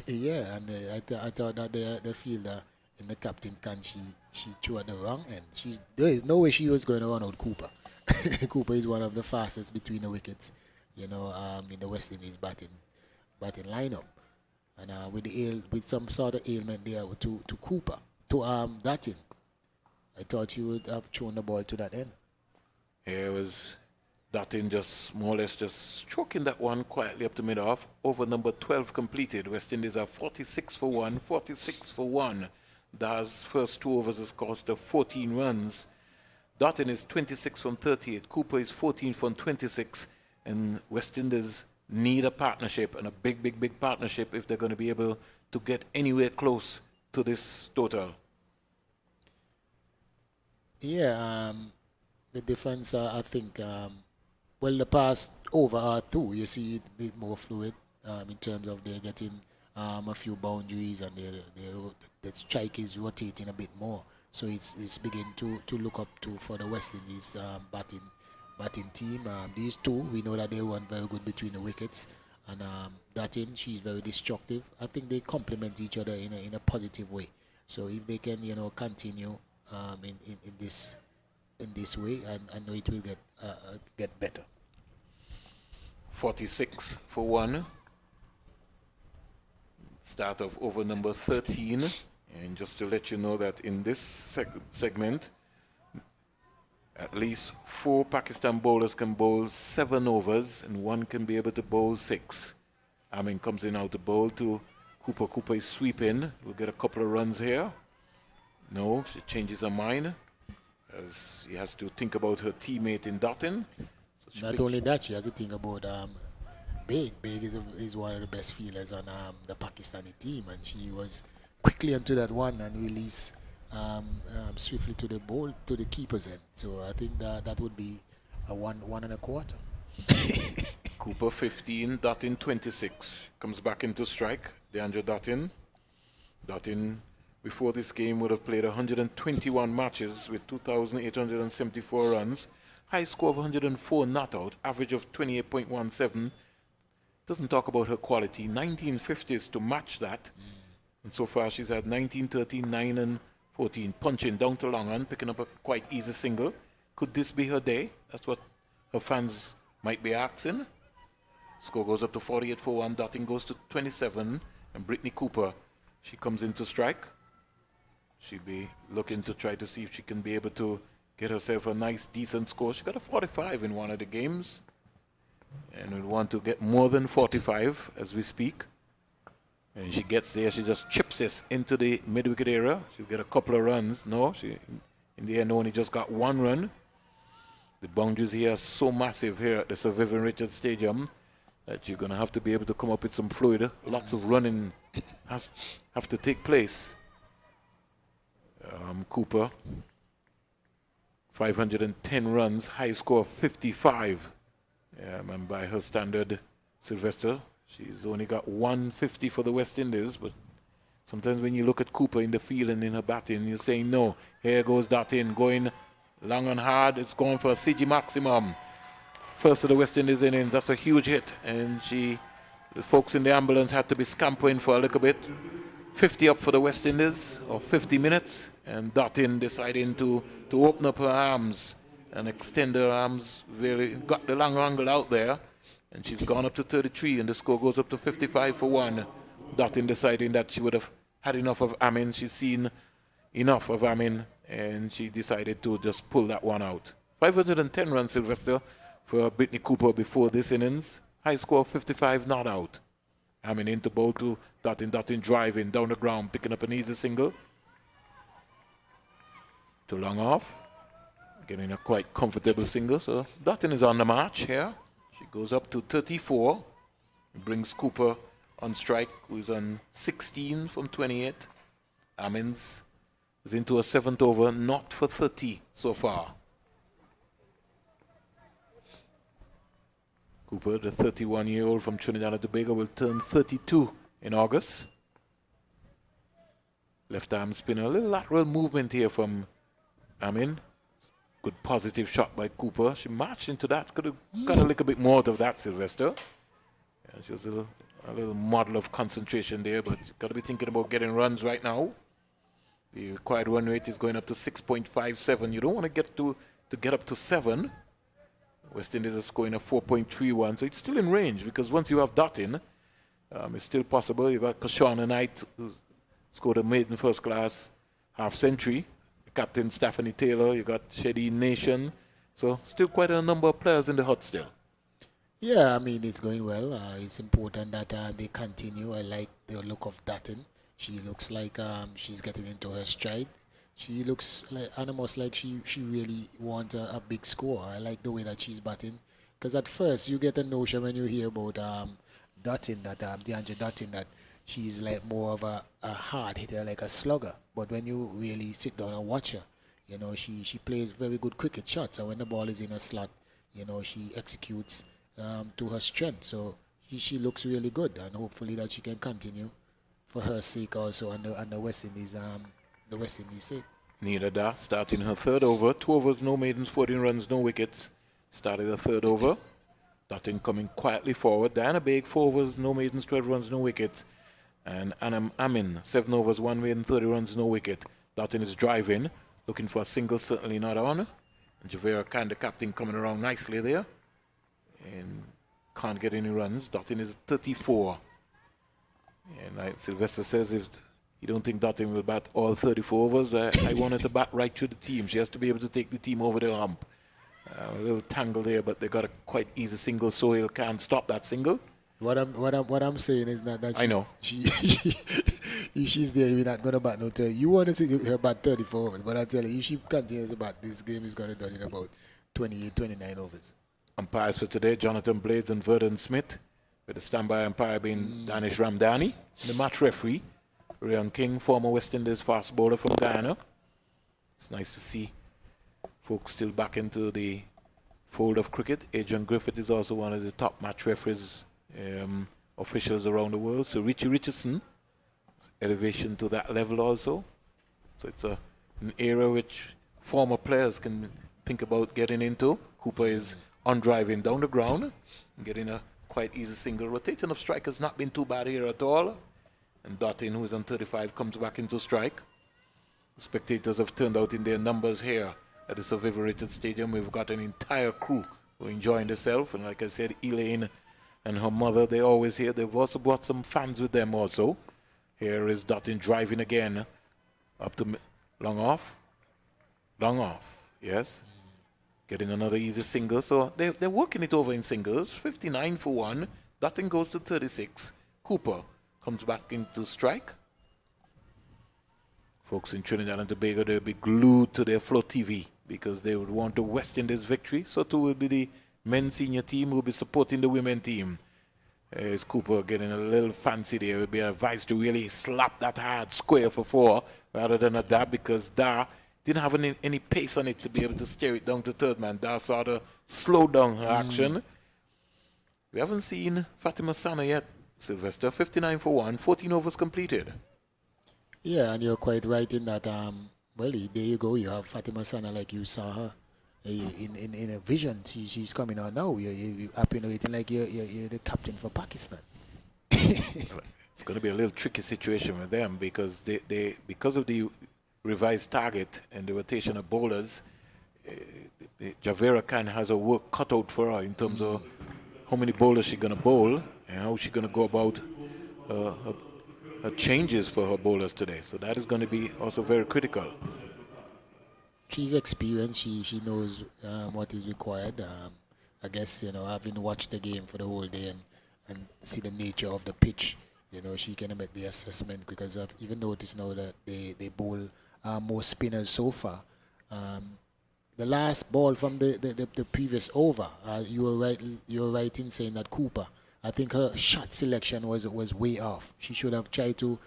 Yeah, and I thought that the fielder in the captain can she threw at the wrong end. There is no way she was going to run out Cooper. Cooper is one of the fastest between the wickets, in the West Indies batting lineup, and with some sort of ailment there to Cooper, to Dottin. I thought you would have thrown the ball to that end. Here was Dottin just more or less just stroking that one quietly up to mid-off. Over number 12 completed. West Indies are 46 for 1, 46 for 1. Da's first 2 overs has cost 14 runs. Dottin is 26 from 38. Cooper is 14 from 26. And West Indies need a partnership, and a big, big, big partnership if they're going to be able to get anywhere close to this total. Yeah, the difference, I think, well, the past over or two, you see it a bit more fluid in terms of they're getting a few boundaries, and the strike is rotating a bit more. So it's beginning to look up to for the West Indies batting team. These two, we know that they run very good between the wickets, and Dottin, she's very destructive. I think they complement each other in a positive way. So if they can, continue in this way, and I know it will get better. 46 for 1. Start of over number 13. And just to let you know that in this segment, at least 4 Pakistan bowlers can bowl 7 overs, and 1 can be able to bowl 6. Amin comes in out to bowl to Cooper. Cooper is sweeping. We'll get a couple of runs here. No, she changes her mind, as she has to think about her teammate in Dottin. So Not only that, she has to think about Big. Big is one of the best fielders on the Pakistani team, and she was quickly onto that one and release swiftly to the keeper's end. So I think that would be a 1.25. Cooper 15, Dottin 26. Comes back into strike. DeAndre Dottin. Dottin, before this game, would have played 121 matches with 2,874 runs. High score of 104 not out. Average of 28.17. Doesn't talk about her quality. 1950s to match that. And so far she's had 19, 13, 9 and 14. Punching down to long on, picking up a quite easy single. Could this be her day? That's what her fans might be asking. Score goes up to 48 for 1. Dottin goes to 27. And Brittany Cooper, she comes into strike. She'll be looking to try to see if she can be able to get herself a nice, decent score. She got a 45 in one of the games. And we want to get more than 45 as we speak. And she gets there, she just chips this into the mid-wicket area. She'll get a couple of runs. No, she in the end only just got 1 run. The boundaries here are so massive here at the Sir Vivian Richards Stadium that you're going to have to be able to come up with some fluid. Lots of running have to take place. Cooper, 510 runs, high score of 55. And by her standard, Sylvester, she's only got 150 for the West Indies, but sometimes when you look at Cooper in the field and in her batting, you're saying, no, here goes Dottin, going long and hard. It's going for a CG maximum. First of the West Indies innings, that's a huge hit. And the folks in the ambulance had to be scampering for a little bit. 50 up for the West Indies, or 50 minutes, and Dottin deciding to open up her arms and extend her arms, really got the long angle out there. And she's gone up to 33, and the score goes up to 55 for 1. Dottin deciding that she would have had enough of Amin. She's seen enough of Amin, and she decided to just pull that one out. 510 runs, Sylvester, for Brittany Cooper before this innings. High score of 55, not out. Amin into bowl to Dottin. Dottin driving down the ground, picking up an easy single. To long off. Getting a quite comfortable single. So Dottin is on the march here. She goes up to 34. Brings Cooper on strike, who's on 16 from 28. Amins is into a 7th over, not for 30 so far. Cooper, the 31-year-old from Trinidad and Tobago, will turn 32 in August. Left arm spinner, a little lateral movement here from Amin. Good positive shot by Cooper. She marched into that. Could have got a little bit more out of that, Sylvester. Yeah, she was a little model of concentration there, but got to be thinking about getting runs right now. The required run rate is going up to 6.57. You don't want to get up to 7. West Indies are scoring a 4.31, so it's still in range, because once you have Dottin, it's still possible. You've got Kashana Knight, who's scored a maiden first-class half-century. Captain Stephanie Taylor, you got Shady Nation. So still quite a number of players in the hut still. Yeah, I mean, it's going well. It's important that they continue. I like the look of Dutton. She looks like she's getting into her stride. She looks like almost like she really wants a big score. I like the way that she's batting. Because at first, you get a notion when you hear about Dutton, that DeAndre Dutton, that she's like more of a hard hitter, like a slugger. But when you really sit down and watch her, you know, she plays very good cricket shots. And when the ball is in a slot, you know, she executes to her strength. So she looks really good, and hopefully that she can continue for her sake also, and the West Indies sake. Neither Da starting her third over. 2 overs, no maidens, 14 runs, no wickets. Started the third over. Dutton coming quietly forward. Diana Baig, 4 overs, no maidens, 12 runs, no wickets. And Anam Amin, 7 overs, 1 maiden, 30 runs, no wicket. Dutton is driving, looking for a single, certainly not on. And Javera Khan, the captain, coming around nicely there. And can't get any runs. Dutton is 34. And like Sylvester says, if you don't think Dutton will bat all 34 overs, I wanted to bat right through the team. She has to be able to take the team over the hump. A little tangle there, but they got a quite easy single, so he can't stop that single. What I'm saying is not that I know. She if she's there, you're not gonna bat no 30. You want to see her bat 34 overs, but I tell you, if she continues to bat, this game is gonna done in about 28, 29 overs. Umpires for today, Jonathan Blades and Verdon Smith, with the standby umpire being Danish Ramdani. The match referee, Ryan King, former West Indies fast bowler from Guyana. It's nice to see folks still back into the fold of cricket. Adrian Griffith is also one of the top match referees, officials around the world. So Richie Richardson, elevation to that level also. So it's an area which former players can think about getting into. Cooper is on driving down the ground and getting a quite easy single. Rotating of strike has not been too bad here at all. And Dottin, who is on 35, comes back into strike. The spectators have turned out in their numbers here at the Sir Vivian Richards Stadium. We've got an entire crew who are enjoying themselves. And like I said, Elaine and her mother, they're always here. They've also brought some fans with them also. Here is Dottin driving again. Up to long off. Long off, yes. Getting another easy single. So they're working it over in singles. 59 for 1. Dutton goes to 36. Cooper comes back into strike. Folks in Trinidad and Tobago, they'll be glued to their Flow TV because they would want the West Indies victory. So too will be the men's senior team who will be supporting the women team. Is Cooper getting a little fancy there? It would be advised to really slap that hard square for 4 rather than a dab, because Da didn't have any pace on it to be able to steer it down to third man. Da sort of slowed down her action. We haven't seen Fatima Sana yet, Sylvester. 59 for 1, 14 overs completed. Yeah, and you're quite right in that. Well, there you go. You have Fatima Sana, like you saw her in a vision. She's coming out now. You're operating like you're the captain for Pakistan. It's going to be a little tricky situation with them because because of the revised target and the rotation of bowlers, Javera Khan has a work cut out for her in terms of how many bowlers she's going to bowl and how she's going to go about her changes for her bowlers today. So that is going to be also very critical. She's experienced. She knows what is required. I guess, having watched the game for the whole day and see the nature of the pitch, she can make the assessment, because I've even noticed now that they bowl more spinners so far. The last ball from the previous over, you were right in saying that Cooper, I think her shot selection was way off. She should have tried to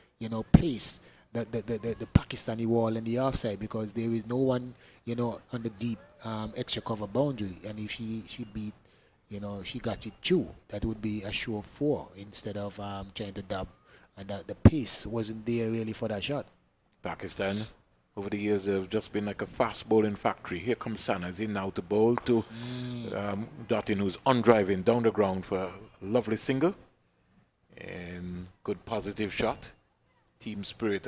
place the Pakistani wall in the offside, because there is no one on the deep extra cover boundary, and if she beat, she got it through, that would be a sure 4 instead of trying to dab, and the pace wasn't there really for that shot. Pakistan, over the years, they've just been like a fast bowling factory. Here comes Sana, is in now to bowl to Dottin, who's on driving down the ground for a lovely single and good positive shot. Team spirit,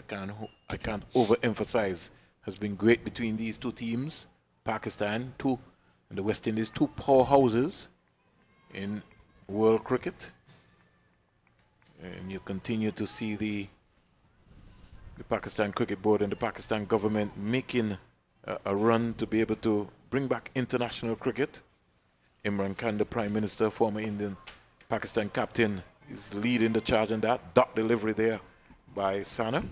I can't overemphasize, has been great between these two teams. Pakistan, and the West Indies, 2 powerhouses in world cricket. And you continue to see the Pakistan Cricket Board and the Pakistan government making a run to be able to bring back international cricket. Imran Khan, the Prime Minister, former Indian Pakistan captain, is leading the charge on that. Dot delivery there by Sana.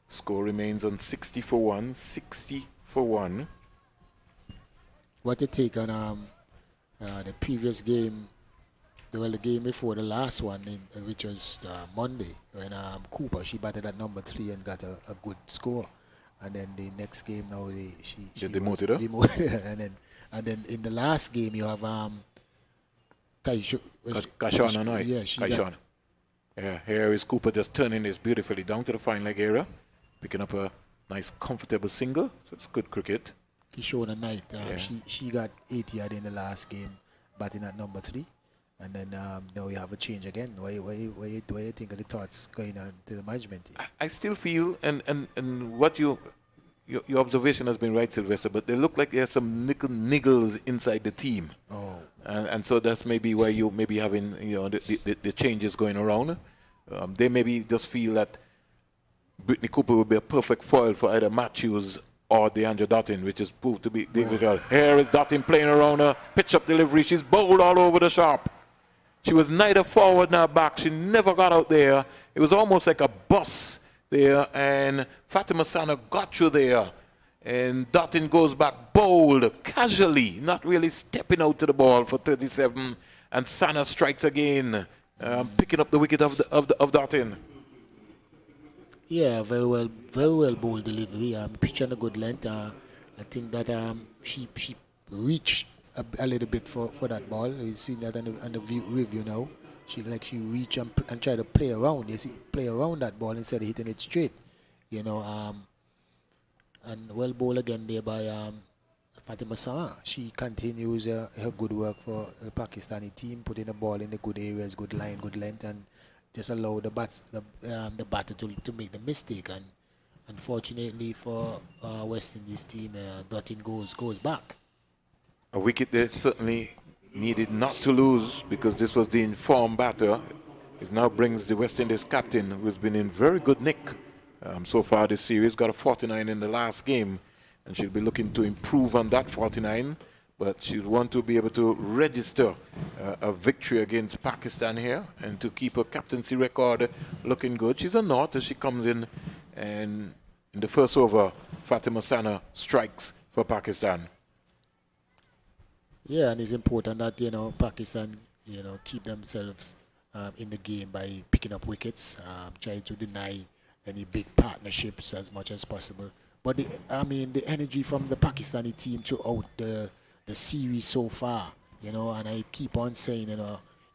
Score remains on 60 for 1. 60 for 1. What you take on the previous game, the game before the last one, which was Monday, when Cooper, she batted at number 3 and got a good score. And then the next game now, she demoted her? Demoted her. And then in the last game, you have Kashana Knight. Yeah, Kashana. Yeah, here is Cooper just turning this beautifully down to the fine leg area, picking up a nice, comfortable single. So it's good cricket. Kishona Knight, she got 80 in the last game, batting at number 3. And then now we have a change again. What do you think of the thoughts going on to the management team? I still feel, and what your observation has been right, Sylvester, but they look like there's some niggles inside the team. Oh. And so that's maybe why you may be having the changes going around. They maybe just feel that Brittany Cooper would be a perfect foil for either Matthews or DeAndre Dottin, which is proved to be difficult. Here is Dottin playing around her, pitch up delivery. She's bowled all over the shop. She was neither forward nor back. She never got out there. It was almost like a bus there, and Fatima Sana got you there. And Dottin goes back bowled, casually, not really stepping out to the ball for 37. And Sana strikes again, picking up the wicket of Dottin. Yeah, very well bowled delivery. Pitch on a good length. I think that she reached a little bit for that ball. We've seen that on the review now. She reach and try to play around. You see, play around that ball instead of hitting it straight. And well bowled again there by Fatima Sana. She continues her good work for the Pakistani team, putting the ball in the good areas, good line, good length, and just allow the batter to make the mistake. And unfortunately for West Indies team, Dottin goes back. A wicket they certainly needed not to lose, because this was the informed batter. It now brings the West Indies captain, who's been in very good nick so far this series. Got a 49 in the last game, and she'll be looking to improve on that 49. But she'll want to be able to register a victory against Pakistan here and to keep her captaincy record looking good. She's a knot as she comes in, and in the first over, Fatima Sana strikes for Pakistan. Yeah, and it's important that Pakistan keep themselves in the game by picking up wickets, try to deny any big partnerships as much as possible. But the energy from the Pakistani team throughout the series so far, and I keep on saying,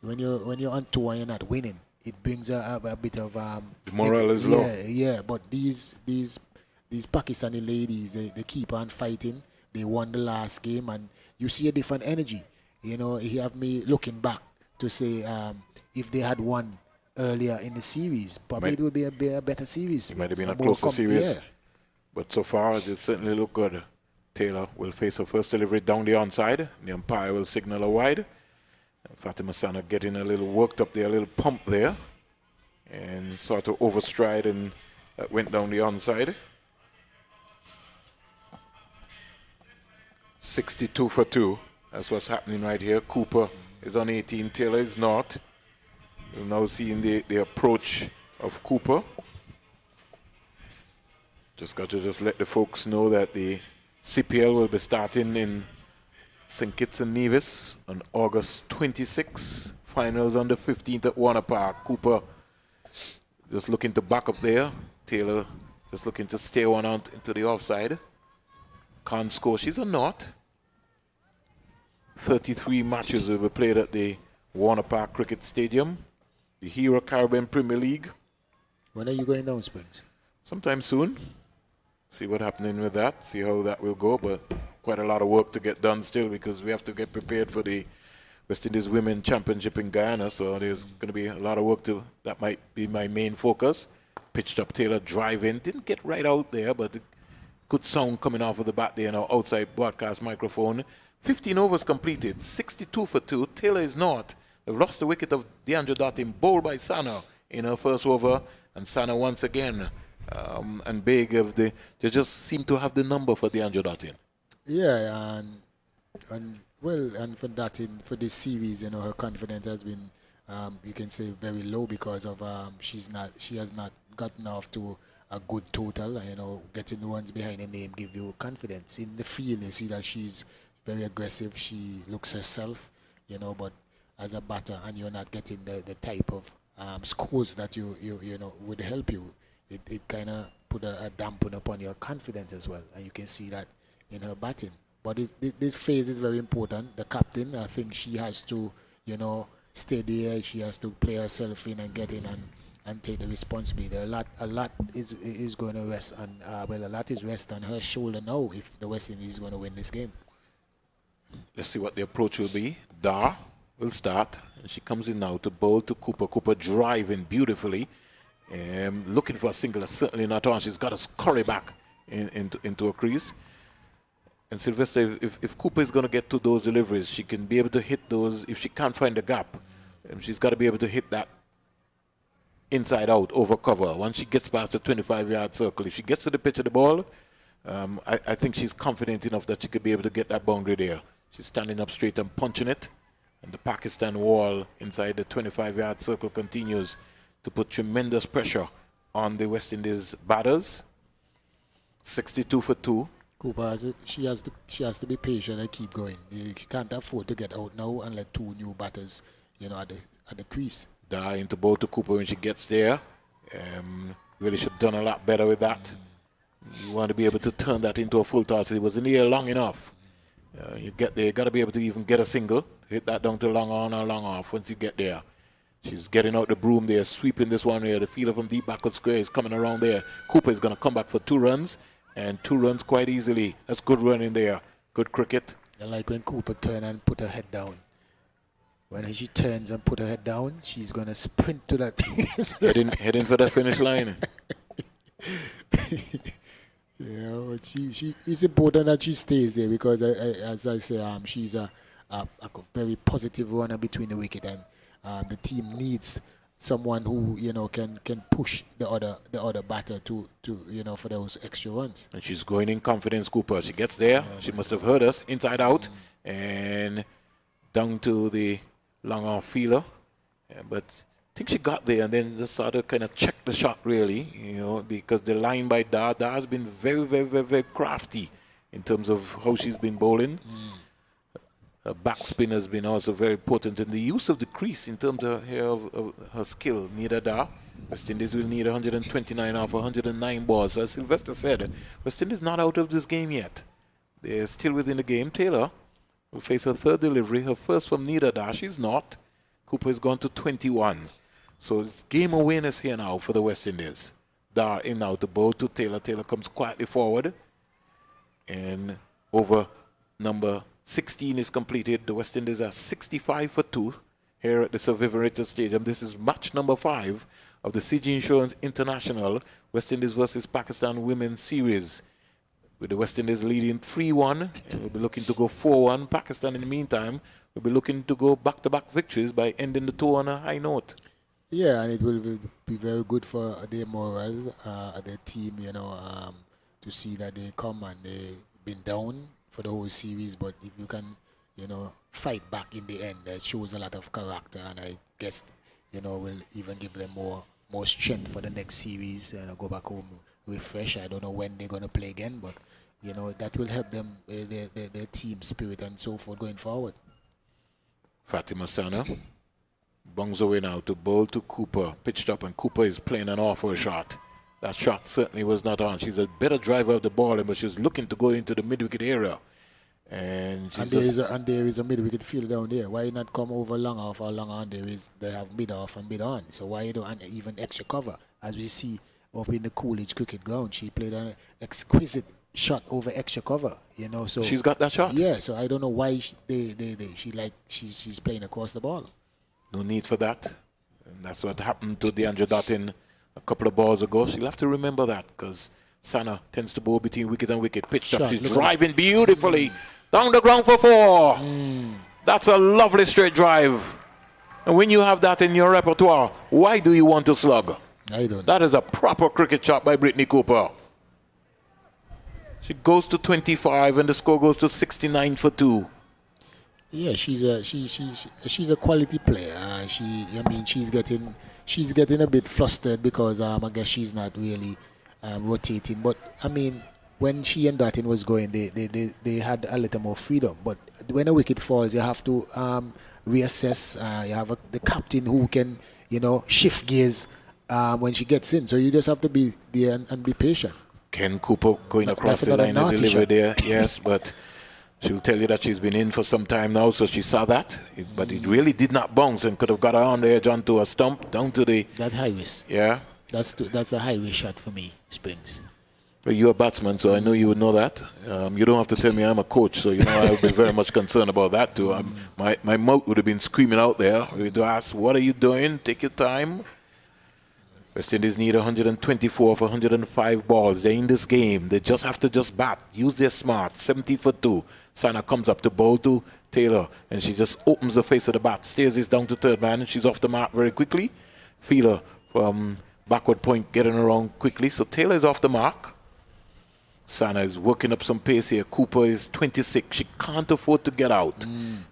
when you're on tour and you're not winning, it brings a bit of the morale is low. Yeah. But these Pakistani ladies, they keep on fighting. They won the last game, and you see a different energy. You have me looking back to say if they had won earlier in the series, probably it would be a better series. It might have been a closer series. Yeah. But so far, they certainly look good. Taylor will face her first delivery down the onside. The umpire will signal a wide. Fatima Sana getting a little worked up there, a little pump there. And sort of overstride, and that went down the onside. 62 for 2. That's what's happening right here. Cooper is on 18. Taylor is not. We're now seeing the approach of Cooper. Just got to let the folks know that the CPL will be starting in St. Kitts and Nevis on August 26. Finals on the 15th at Warner Park. Cooper just looking to back up there. Taylor just looking to stay one out into the offside. Can't score. She's a knot. 33 matches will be played at the Warner Park Cricket Stadium, the Hero Caribbean Premier League. When are you going down, Springs? Sometime soon. See what's happening with that, see how that will go, but quite a lot of work to get done still, because we have to get prepared for the West Indies Women Championship in Guyana, so there's going to be a lot of work that might be my main focus. Pitched up Taylor, drive in, didn't get right out there, but good sound coming off of the bat there, outside broadcast microphone. 15 overs completed, 62 for 2. Taylor is not. They've lost the wicket of DeAndre Dottin, bowled by Sana in her first over. And Sana once again and big. They just seem to have the number for DeAndre Dottin. Yeah, and for that for this series, her confidence has been, you can say, very low because of she has not gotten off to a good total. Getting runs behind her name give you confidence in the field. You see that she's very aggressive. She looks herself, but as a batter, and you're not getting the type of scores that you would help you. It kind of put a dampen upon your confidence as well, and you can see that in her batting. But this phase is very important. The captain, I think she has to, stay there. She has to play herself in and get in and take the responsibility. A lot is going to rest on, a lot is rest on her shoulder now if the West Indies is going to win this game. Let's see what the approach will be. Dar will start. And she comes in now to bowl to Cooper. Cooper driving beautifully. Looking for a single, certainly not on. She's got to scurry back into a crease. And Sylvester, if Cooper is going to get to those deliveries, she can be able to hit those. If she can't find the gap, she's got to be able to hit that inside out over cover. Once she gets past the 25-yard circle, if she gets to the pitch of the ball, I think she's confident enough that she could be able to get that boundary there. She's standing up straight and punching it. And the Pakistan wall inside the 25-yard circle continues to put tremendous pressure on the West Indies batters. 62 for 2. Cooper, she has to be patient and keep going. She can't afford to get out now and let two new batters, at the crease. Dar into bowl to Cooper when she gets there. Really should have done a lot better with that. You want to be able to turn that into a full toss. It was in the air long enough. You get there, you got to be able to even get a single. Hit that down to long on or long off once you get there. She's getting out the broom there, sweeping this one here. The fielder from deep backward square is coming around there. Cooper is going to come back for 2 runs. And 2 runs quite easily. That's good running there. Good cricket. I like when Cooper turns and put her head down. When she turns and put her head down, she's going to sprint to that. heading for the finish line. But it's important that she stays there because, as I say, she's a very positive runner between the wicket, and the team needs someone who can push the other batter to for those extra runs. And she's going in confidence, Cooper. She gets there. She must have heard us inside out and down to the long off fielder. But I think she got there and then just sort of kind of checked the shot really, because the line by Dar has been very, very, very, very crafty in terms of how she's been bowling. Her backspin has been also very important in the use of the crease in terms of her skill. Neither Dar. West Indies will need 129 off 109 balls. As Sylvester said, West Indies not out of this game yet. They're still within the game. Taylor will face her 3rd delivery. Her first from Neither Dar. She's not. Cooper has gone to 21. So it's game awareness here now for the West Indies. Dar in now to bowl to Taylor. Taylor comes quietly forward. And over number 16 is completed. The West Indies are 65 for 2 here at the Sir Vivian Richards Stadium. This is match number 5 of the CG Insurance International West Indies versus Pakistan Women's Series. With the West Indies leading 3-1, and we'll be looking to go 4-1. Pakistan, in the meantime, will be looking to go back-to-back victories by ending the tour on a high note. Yeah, and it will be very good for their morale, their team, to see that they come and they've been down for the whole series, but if you can, fight back in the end, that shows a lot of character, and I guess, will even give them more strength for the next series and go back home refresh. I don't know when they're going to play again, but, that will help them, their team spirit and so forth going forward. Fatima Sana bungs away now to bowl to Cooper. Pitched up, and Cooper is playing an awful shot. That shot certainly was not on. She's a better driver of the ball, but she's looking to go into the mid-wicket area. And there is a mid-wicket field down there. Why not come over long off or long on? They have mid off and mid on. So why don't even extra cover? As we see up in the Coolidge cricket ground, she played an exquisite shot over extra cover. So she's got that shot. Yeah. So I don't know why she's playing across the ball. No need for that. And that's what happened to DeAndre Dottin a couple of balls ago. She'll have to remember that because Sana tends to bowl between wicket and wicket. Pitched up. She's driving beautifully. Down the ground for 4. That's a lovely straight drive. And when you have that in your repertoire, why do you want to slug? I don't. That is a proper cricket shot by Brittany Cooper. She goes to 25 and the score goes to 69 for 2. Yeah, she's a quality player. She's getting a bit flustered because I guess she's not really rotating. But I mean, when she and Dartin was going, they had a little more freedom. But when a wicket falls, you have to reassess. You have the captain who can shift gears when she gets in. So you just have to be there and be patient. Ken Cooper going across the line and deliver there, yes, but she'll tell you that she's been in for some time now, so she saw that. But it really did not bounce and could have got her on the edge onto a stump, down to the... That high risk. Yeah. That's a high risk shot for me, Springs. Well, you're a batsman, so I know you would know that. You don't have to tell me I'm a coach, so I would be very much concerned about that too. My mouth would have been screaming out there. We'd ask, what are you doing? Take your time. West Indies need 124 for 105 balls. They're in this game. They just have to bat. Use their smart. 70 for 2. Sana comes up to bowl to Taylor, and she just opens the face of the bat. Stares this down to third man, and she's off the mark very quickly. Fielder from backward point getting around quickly. So Taylor is off the mark. Sana is working up some pace here. Cooper is 26. She can't afford to get out.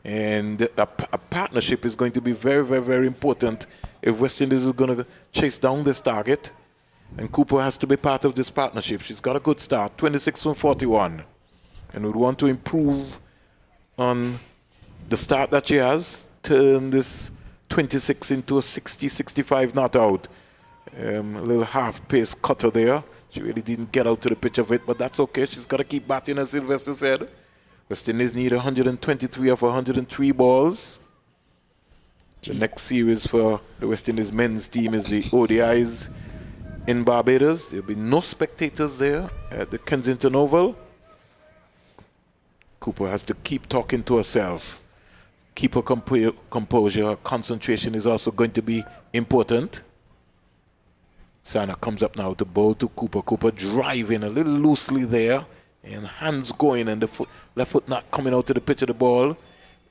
And a partnership is going to be very, very, very important if West Indies is going to chase down this target. And Cooper has to be part of this partnership. She's got a good start, 26 from 41. And would want to improve on the start that she has, turn this 26 into a 60, 65 not out. A little half-pace cutter there. She really didn't get out to the pitch of it, but that's okay. She's got to keep batting, as Sylvester said. West Indies need 123 of 103 balls. The next series for the West Indies men's team is the ODIs in Barbados. There'll be no spectators there at the Kensington Oval. Cooper has to keep talking to herself. Keep her composure. Her concentration is also going to be important. Sana comes up now to bowl to Cooper. Cooper driving a little loosely there. And hands going and the left foot not coming out to the pitch of the ball.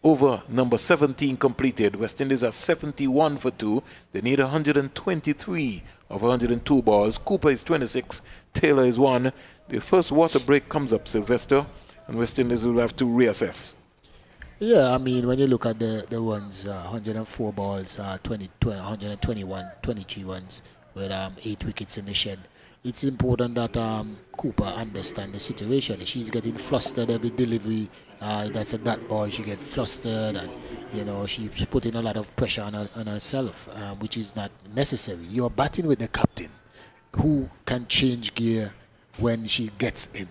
Over number 17 completed. West Indies are 71 for 2. They need 123 of 102 balls. Cooper is 26. Taylor is 1. The first water break comes up, Sylvester. And West Indies will have to reassess. Yeah, I mean, when you look at the ones, 104 balls, 121, 23 ones, with 8 wickets in the shed, it's important that Cooper understand the situation. She's getting flustered every delivery. That's a dot ball. She gets flustered, and she's putting a lot of pressure on herself, which is not necessary. You're batting with the captain, who can change gear when she gets in.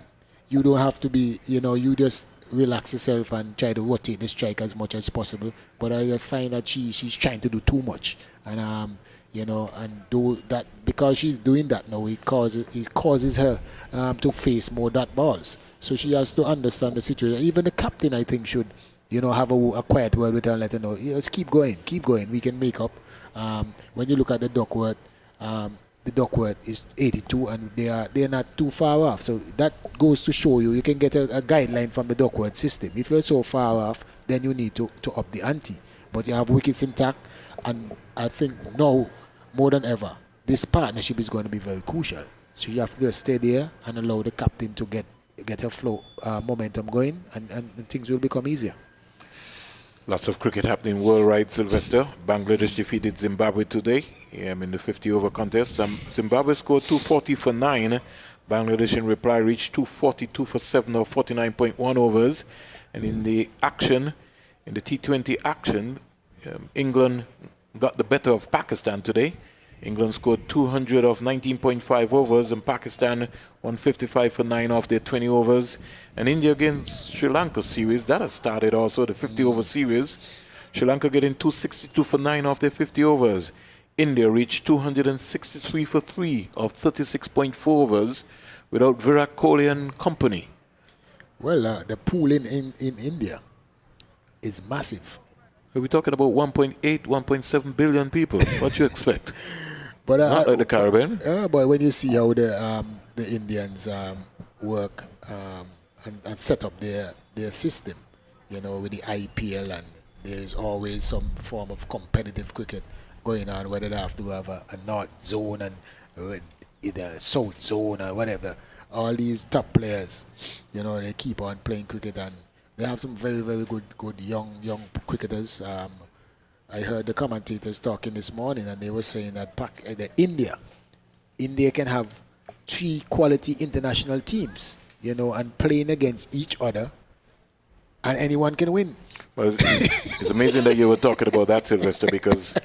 You don't have to be, you just relax yourself and try to rotate the strike as much as possible. But I just find that she's trying to do too much, and and do that because she's doing that now. It causes her to face more dot balls. So she has to understand the situation. Even the captain, I think, should have a quiet word with her and let her know, just keep going. We can make up. When you look at the Duckworth is 82, and they're not too far off. So that goes to show you can get a guideline from the Duckworth system. If you're so far off, then you need to up the ante. But you have wickets intact, and I think now more than ever, this partnership is going to be very crucial. So you have to just stay there and allow the captain to get her flow momentum going, and things will become easier. Lots of cricket happening worldwide, Sylvester. Bangladesh defeated Zimbabwe today in the 50-over contest. Zimbabwe scored 240 for 9. Bangladesh in reply reached 242 for 7 or 49.1 overs. And in the T20 action, England got the better of Pakistan today. England scored 200 of 19.5 overs, and Pakistan 155 for 9 off their 20 overs. And India against Sri Lanka series, that has started also, the 50-over series. Sri Lanka getting 262 for 9 off their 50 overs. India reached 263 for 3 of 36.4 overs without Virat Kohli and company. Well, the pool in India is massive. We're talking about 1.8, 1.7 billion people. What you expect? But it's not like the Caribbean. But when you see how the Indians work and set up their system, with the IPL, and there's always some form of competitive cricket, going on, whether they have to have a north zone and either south zone or whatever. All these top players, they keep on playing cricket, and they have some very, very good young cricketers. I heard the commentators talking this morning, and they were saying that India can have 3 quality international teams, and playing against each other, and anyone can win. Well, it's amazing that you were talking about that, Sylvester, because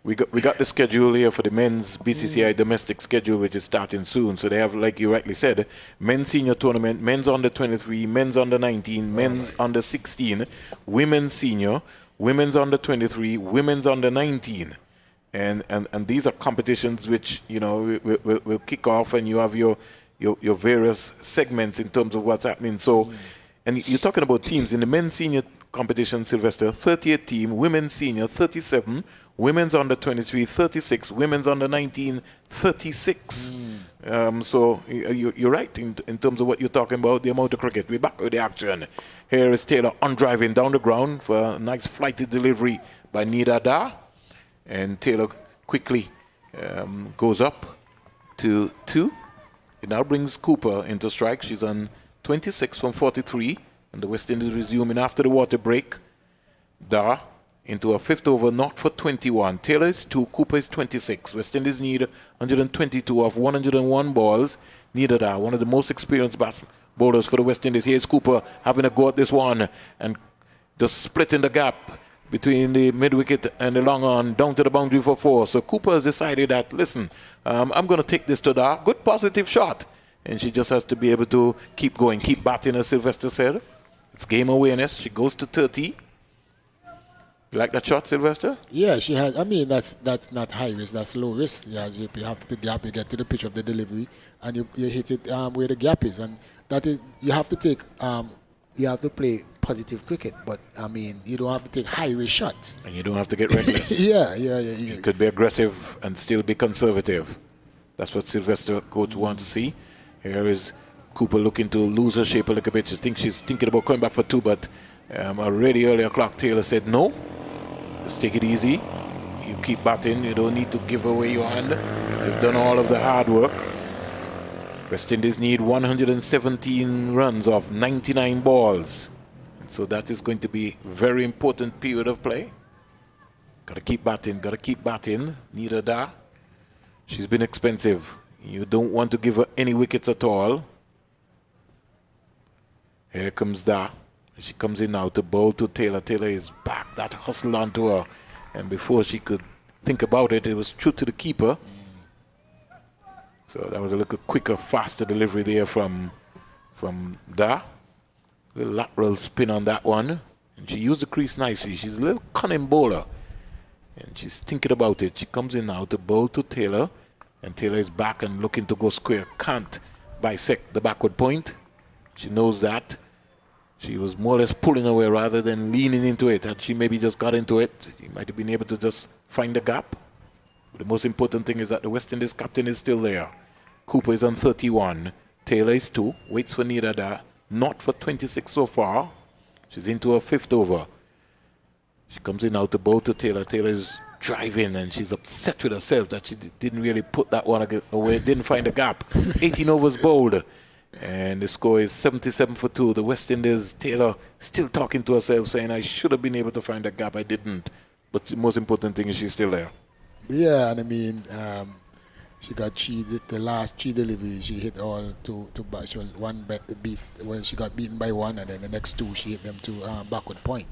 we got the schedule here for the men's BCCI domestic schedule, which is starting soon. So they have, like you rightly said, men's senior tournament, men's under 23, men's under 19, men's under 16, women's senior, women's under 23, women's under 19. And these are competitions which, will kick off, and you have your various segments in terms of what's happening. So, and you're talking about teams in the men's senior competition, Sylvester, 38 team, women's senior 37, women's under 23 36, women's under 19 36. So you're right in terms of what you're talking about, the amount of cricket. We're back with the action. Here is Taylor on driving down the ground for a nice flighty delivery by Nida Da, and Taylor quickly goes up to 2. It now brings Cooper into strike. She's on 26 from 43. And the West Indies resuming after the water break. Da into a 5th over, not for 21. Taylor is 2, Cooper is 26. West Indies need 122 off 101 balls. Neither Da, one of the most experienced bowlers for the West Indies. Here's Cooper having a go at this one and just splitting the gap between the mid-wicket and the long on down to the boundary for 4. So Cooper has decided that, listen, I'm going to take this to Da. Good positive shot. And she just has to be able to keep going, keep batting, as Sylvester said. It's game awareness. She goes to 30. You like that shot, Sylvester? Yeah, she has. I mean, that's not high risk. That's low risk. Yeah, you have to pick the gap. You get to the pitch of the delivery, and you hit it where the gap is. And that is, you have to take. You have to play positive cricket, but I mean, you don't have to take high risk shots. And you don't have to get reckless. Yeah. You could be aggressive and still be conservative. That's what Sylvester coach wants to see. Here is Cooper looking to lose her shape a little bit. She's thinking about coming back for 2, but already early o'clock Taylor said no. Just take it easy. You keep batting. You don't need to give away your hand. You've done all of the hard work. West Indies need 117 runs off 99 balls. So that is going to be a very important period of play. Got to keep batting. Neither Da. She's been expensive. You don't want to give her any wickets at all. Here comes Da. She comes in now to bowl to Taylor. Taylor is back. That hustle onto her. And before she could think about it, it was true to the keeper. So that was a little quicker, faster delivery there from Da. A little lateral spin on that one. And she used the crease nicely. She's a little cunning bowler. And she's thinking about it. She comes in now to bowl to Taylor. And Taylor is back and looking to go square. Can't bisect the backward point. She knows that. She was more or less pulling away rather than leaning into it. Had she maybe just got into it, she might have been able to just find the gap. But the most important thing is that the West Indies captain is still there. Cooper is on 31. Taylor is 2. Waits for Nida Da. Not for 26 so far. She's into her 5th over. She comes in now to bowl to Taylor. Taylor is driving, and she's upset with herself that she didn't really put that one away, didn't find a gap. 18 overs bowled, and the score is 77 for 2. The West Indies, Taylor still talking to herself, saying, I should have been able to find a gap, I didn't. But the most important thing is she's still there. Yeah, and I mean, she got the last 3 deliveries, she hit all to she was one beat when she got beaten by 1, and then the next 2 she hit them to backward point.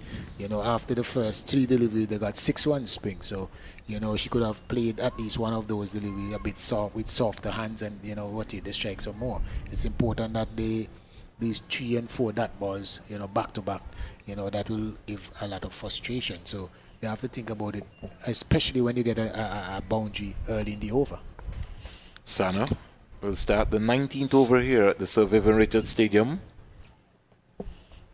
After the first 3 deliveries, they got 6 runs spring. So, she could have played at least one of those deliveries a bit soft with softer hands, and rotate the strikes some more. It's important that these 3 and 4 dot balls, back to back, that will give a lot of frustration. So they have to think about it, especially when you get a boundary early in the over. Sana will start the 19th over here at the Sir Vivian Richards Stadium.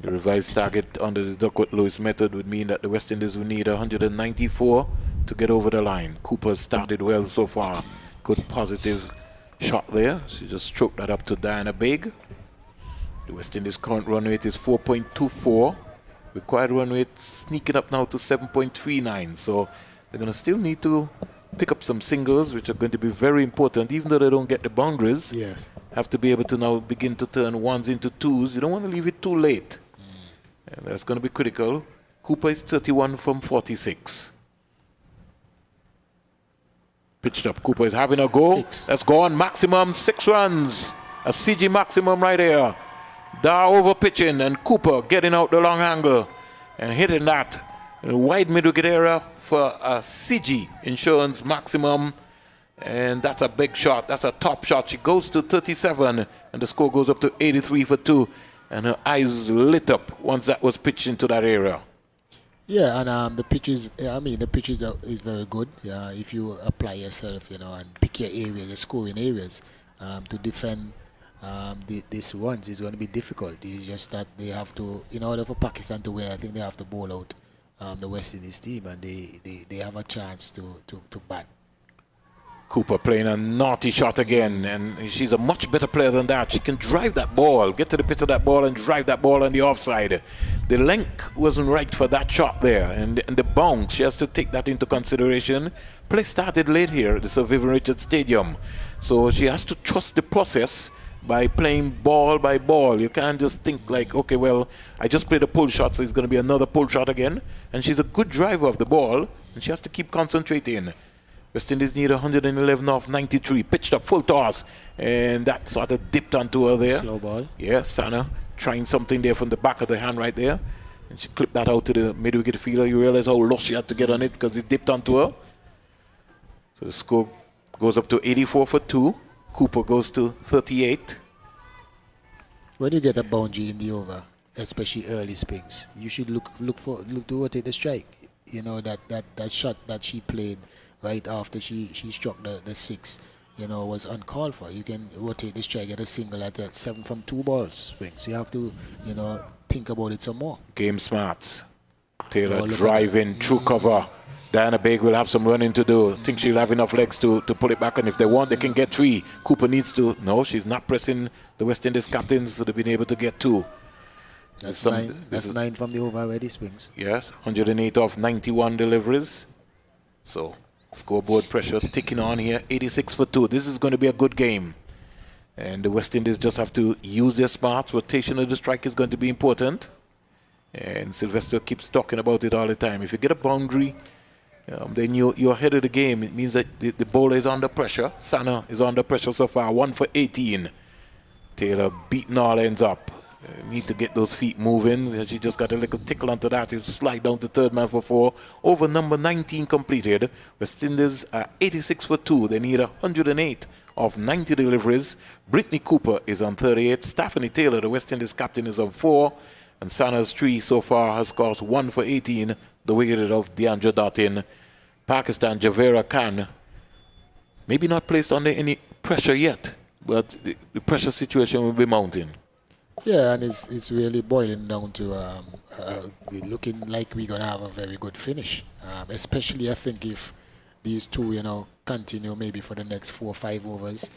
The revised target under the Duckworth-Lewis method would mean that the West Indies will need 194 to get over the line. Cooper started well so far. Good positive shot there. She just stroked that up to Diana Big. The West Indies' current run rate is 4.24. Required run rate sneaking up now to 7.39. So they're going to still need to pick up some singles, which are going to be very important, even though they don't get the boundaries. Yes. Have to be able to now begin to turn ones into twos. You don't want to leave it too late. And that's going to be critical. Cooper is 31 from 46. Pitched up. Cooper is having a go. 6. That's gone. Maximum 6 runs. A CG maximum right there. Dar over pitching and Cooper getting out the long angle and hitting that in a wide mid-wicket area for a CG insurance maximum. And that's a big shot. That's a top shot. She goes to 37 and the score goes up to 83 for 2. And her eyes lit up once that was pitched into that area. Yeah, and the pitch is, the pitch is very good. If you apply yourself, and pick your areas, your scoring areas, to defend these runs is going to be difficult. It's just that they have to, in order for Pakistan to win, I think they have to bowl out the West Indies team, and they have a chance to bat. Cooper playing a naughty shot again, and she's a much better player than that. She can drive that ball, get to the pitch of that ball and drive that ball on the offside. The length wasn't right for that shot there, and the bounce, she has to take that into consideration. Play started late here at the Sir Vivian Richards Stadium, so she has to trust the process by playing ball by ball. You can't just think like, okay, well, I just played a pull shot, so it's going to be another pull shot again. And she's a good driver of the ball, and she has to keep concentrating. West Indies need 111 off 93. Pitched up, full toss. And that sort of dipped onto her there. Slow ball. Yeah, Sana trying something there from the back of the hand right there. And she clipped that out to the mid-wicket fielder. You realize how lost she had to get on it because it dipped onto her. So the score goes up to 84 for 2. Cooper goes to 38. When you get a boundary in the over, especially early spins, you should look to rotate the strike. That shot that she played right after she struck the 6, was uncalled for. You can rotate the strike, get a single at 7 from 2 balls swings. You have to, think about it some more. Game smarts. Taylor driving through cover. Diana Baig will have some running to do. Think she'll have enough legs to pull it back, and if they want, they can get 3. Cooper needs to. No, she's not pressing the West Indies captains, so they've been able to get 2. That's 9. That's 9 from the over already, Springs. Yes, 108 off 91 deliveries. So scoreboard pressure ticking on here. 86 for 2. This is going to be a good game, and the West Indies just have to use their smarts. Rotation of the strike is going to be important, and Sylvester keeps talking about it all the time. If you get a boundary, then you're ahead of the game. It means that the bowler is under pressure. Sana is under pressure so far. 1 for 18. Taylor beating all ends up. Need to get those feet moving. She just got a little tickle onto that. She'll slide down to third man for 4. Over number 19 completed. West Indies are 86 for 2. They need 108 of 90 deliveries. Brittany Cooper is on 38. Stephanie Taylor, the West Indies captain, is on 4. And Sana's 3 so far has scored 1 for 18. The wicket of Deandra Dottin. Pakistan, Javera Khan, maybe not placed under any pressure yet, but the pressure situation will be mounting. Yeah, and it's really boiling down to looking like we're going to have a very good finish. Especially, I think, if these two, continue maybe for the next 4 or 5 overs,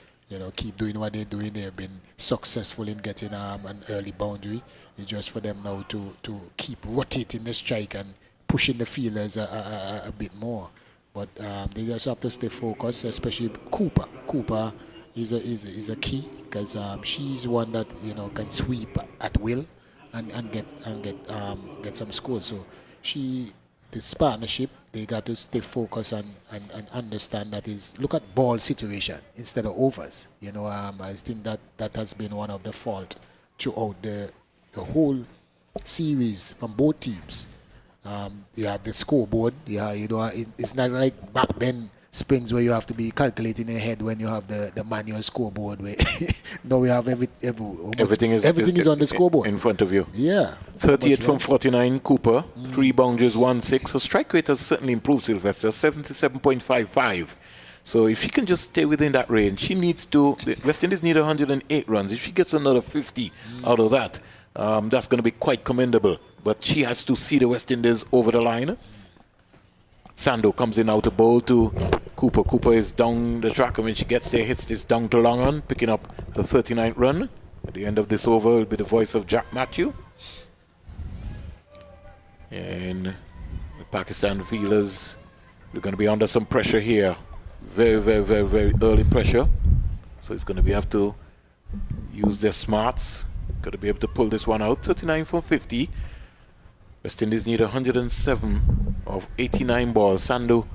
keep doing what they're doing. They've been successful in getting an early boundary. It's just for them now to keep rotating the strike and pushing the fielders a bit more. But they just have to stay focused, especially Cooper. Cooper is a key because she's one that can sweep at will and get some scores. So this partnership, they got to stay focused and understand that is look at ball situation instead of overs. I think that has been one of the fault throughout the whole series from both teams. You have the scoreboard. It's not like back then Springs where you have to be calculating in your head when you have the manual scoreboard. Where now we have everything is on the scoreboard in front of you. Yeah. 38 from 49. Cooper 3 boundaries, 1-6. Her strike rate has certainly improved, Sylvester. 77.55. So if she can just stay within that range, she needs to. The West Indies need 108 runs. If she gets another 50 out of that, that's going to be quite commendable. But she has to see the West Indies over the line. Sando comes in out of bowl to Cooper. Cooper is down the track, and when she gets there, hits this down to long on, picking up the 39th run. At the end of this over will be the voice of Jack Matthew. And the Pakistan fielders We're going to be under some pressure here. Very, very, very, very early pressure. So it's going to have to use their smarts. Got to be able to pull this one out. 39 from 50. West Indies need 107 of 89 balls. Sandu,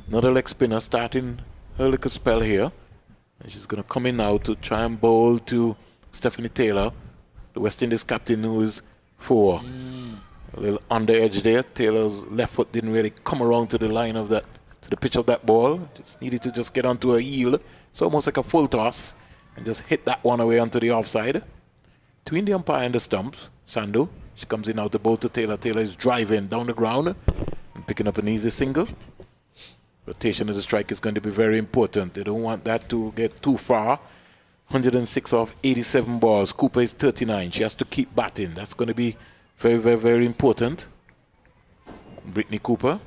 another leg spinner, starting her little spell here. And she's going to come in now to try and bowl to Stephanie Taylor, the West Indies captain, who is 4. A little under edge there. Taylor's left foot didn't really come around to the line of that, to the pitch of that ball. Just needed to just get onto her heel. It's almost like a full toss. And just hit that one away onto the offside. Between the umpire and the stumps, Sandu. She comes in now to bowl to Taylor. Taylor is driving down the ground and picking up an easy single. Rotation of the strike is going to be very important. They don't want that to get too far. 106 of 87 balls. Cooper is 39. She has to keep batting. That's going to be very, very, very important. Brittany Cooper.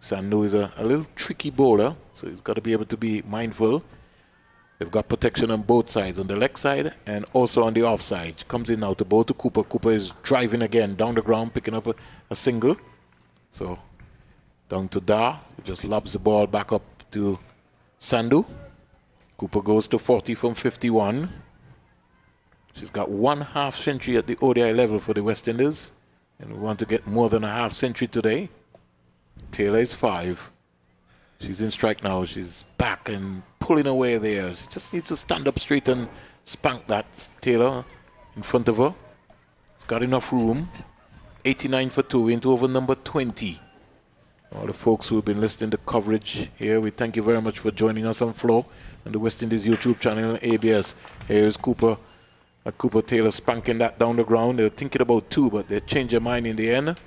Sandu is a little tricky bowler, so he's got to be able to be mindful. They've got protection on both sides, on the leg side and also on the off side. She comes in now to bowl to Cooper. Cooper is driving again down the ground, picking up a single. So down to Dar, who just lobs the ball back up to Sandu. Cooper goes to 40 from 51. She's got 1/2 century at the ODI level for the West Indies. And we want to get more than a half century today. Taylor is 5. She's in strike now. She's back and pulling away there. She just needs to stand up straight and spank that Taylor in front of her. It's got enough room. 89 for 2 into over number 20. All the folks who have been listening to coverage here, we thank you very much for joining us on Flow and the West Indies YouTube channel and ABS. Here's Cooper. Cooper Taylor spanking that down the ground. They were thinking about 2, but they changed their mind in the end. A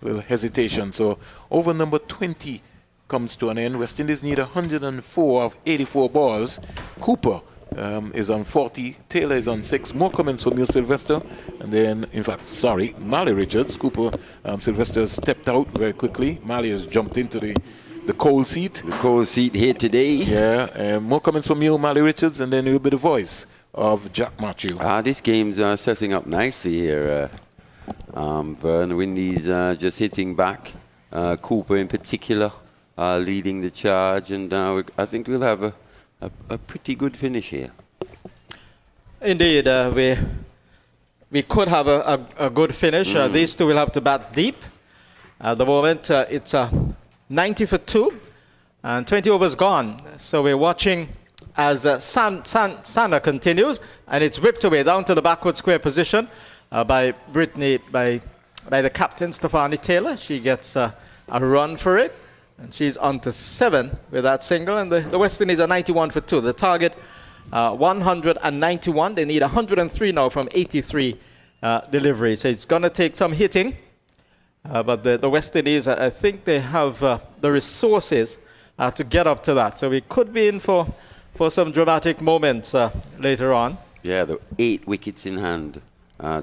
little hesitation. So over number 20 comes to an end. West Indies need 104 of 84 balls. Cooper is on 40. Taylor is on 6. More comments from you, Sylvester. And then, in fact, sorry, Mali Richards. Cooper, Sylvester stepped out very quickly. Mali has jumped into the cold seat. The cold seat here today. Yeah. More comments from you, Mali Richards, and then you'll be the voice of Jack Matthew. This game's setting up nicely here. Vern, Windies just hitting back. Cooper in particular leading the charge, and I think we'll have a pretty good finish here. Indeed, we could have a good finish. These two will have to bat deep. At the moment, it's 90 for 2, and 20 overs gone. So we're watching as Sanda continues, and it's whipped away down to the backward square position by Brittany, by the captain, Stephanie Taylor. She gets a run for it, and she's on to 7 with that single, and the West Indies are 91 for 2. The target, 191. They need 103 now from 83 deliveries. So it's going to take some hitting, but the West Indies, I think they have the resources to get up to that. So we could be in for some dramatic moments later on. Yeah, the 8 wickets in hand,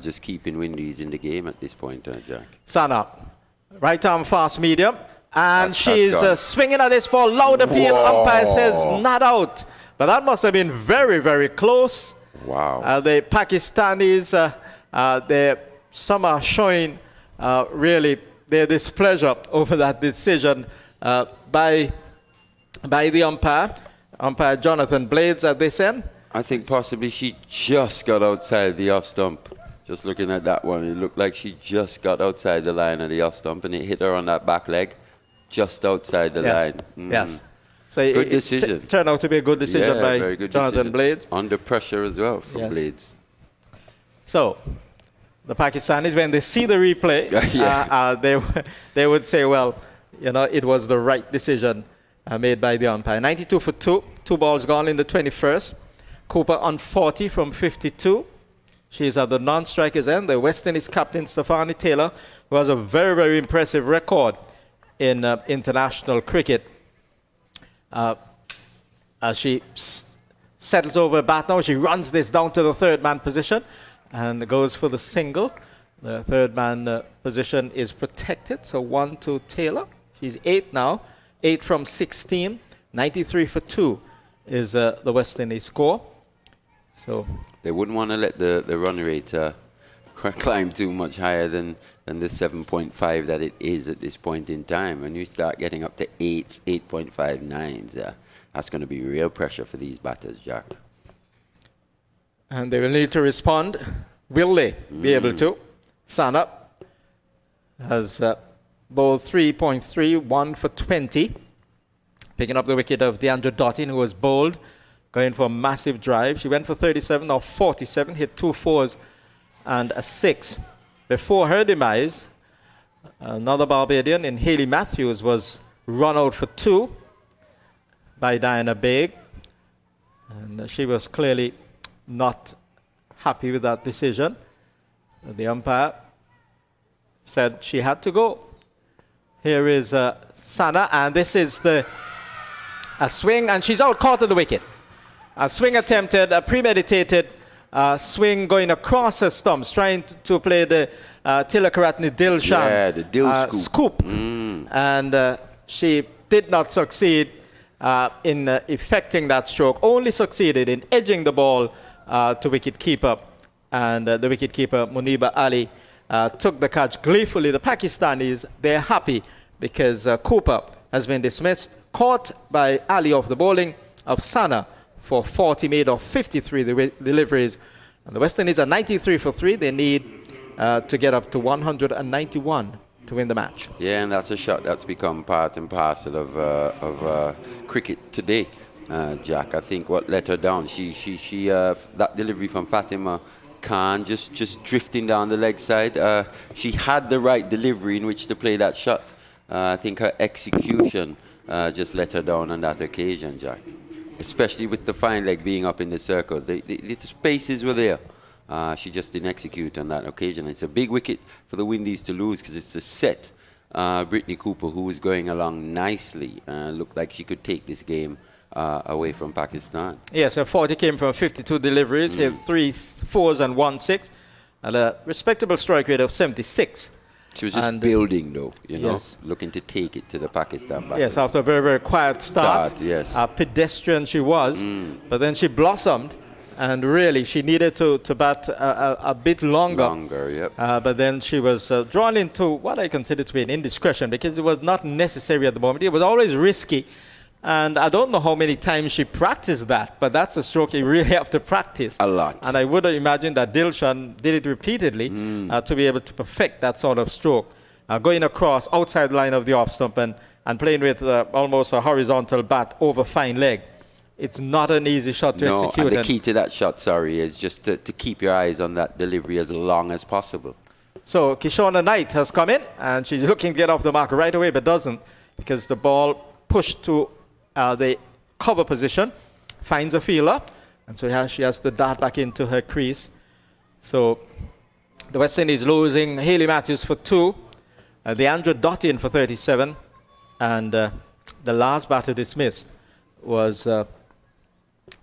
just keeping Windies in the game at this point, Jack. Sana, right arm fast medium, and That's she's gone. swinging at this ball. Loud appeal. Umpire says not out, but that must have been very, very close. Wow. The Pakistanis, some are showing really their displeasure over that decision by the umpire Jonathan Blades at this end. I think possibly she just got outside the off stump. Just looking at that one, it looked like she just got outside the line of the off stump, and it hit her on that back leg, just outside the line. Yes. So Good decision. It turned out to be a good decision by very good Jonathan decision. Blades. Under pressure as well from Yes. Blades. So the Pakistanis, when they see the replay, they would say, well, it was the right decision made by the umpire. 92 for 2. 2 balls gone in the 21st. Cooper on 40 from 52. She's at the non-strikers end. The West Indies captain, Stephanie Taylor, who has a very, very impressive record in international cricket. As she settles over a bat now, she runs this down to the third man position and goes for the single. The third man position is protected, so 1 to Taylor. She's 8 now, 8 from 16. 93 for 2 is the West Indies score. So They wouldn't want to let the run rate climb too much higher than the 7.5 that it is at this point in time. When you start getting up to 8s, 8.5, 9s, that's going to be real pressure for these batters, Jack. And they will need to respond. Will they be able to? Sana has bowled 3.3, 1 for 20. Picking up the wicket of Deandra Dottin, who was bowled, going for a massive drive. She went for 37 or 47, hit 2 4s and a 6. Before her demise, another Barbadian in Hayley Matthews was run out for 2 by Diana Baig. And she was clearly not happy with that decision. The umpire said she had to go. Here is Sana, and this is a swing, and she's out, caught at the wicket. A swing attempted, a premeditated swing going across her stumps, trying to play the Tilakaratne Dilshan the Dil scoop. And she did not succeed in effecting that stroke, only succeeded in edging the ball to wicket-keeper. And the wicket-keeper, Muniba Ali, took the catch gleefully. The Pakistanis, they're happy because Cooper has been dismissed, caught by Ali off the bowling of Sana for 40 made of 53 deliveries. And the West Indies are 93 for 3. They need to get up to 191 to win the match. Yeah, and that's a shot that's become part and parcel of cricket today, Jack. I think what let her down, she that delivery from Fatima Khan, just drifting down the leg side. She had the right delivery in which to play that shot. I think her execution just let her down on that occasion, Jack. Especially with the fine leg being up in the circle. The spaces were there. She just didn't execute on that occasion. It's a big wicket for the Windies to lose because it's a set. Brittany Cooper, who was going along nicely, looked like she could take this game away from Pakistan. Yes, her 40 came from 52 deliveries, hit 3 4s and 1 6, and a respectable strike rate of 76. She was just building, though, yes, looking to take it to the Pakistan batters. Yes, after a very, very quiet start. Yes. Pedestrian she was, but then she blossomed, and really she needed to bat a bit longer. Yep. But then she was drawn into what I consider to be an indiscretion because it was not necessary at the moment. It was always risky. And I don't know how many times she practiced that, but that's a stroke you really have to practice. A lot. And I would imagine that Dilshan did it repeatedly to be able to perfect that sort of stroke. Going across outside the line of the off stump and playing with almost a horizontal bat over fine leg. It's not an easy shot to execute. And the key to that shot, is just to keep your eyes on that delivery as long as possible. So Kishona Knight has come in, and she's looking to get off the mark right away, but doesn't because the ball pushed to the cover position, finds a fielder, and so she has to dart back into her crease. So the West Indies losing Hayley Matthews for 2, Deandra Dottin for 37, and the last batter dismissed was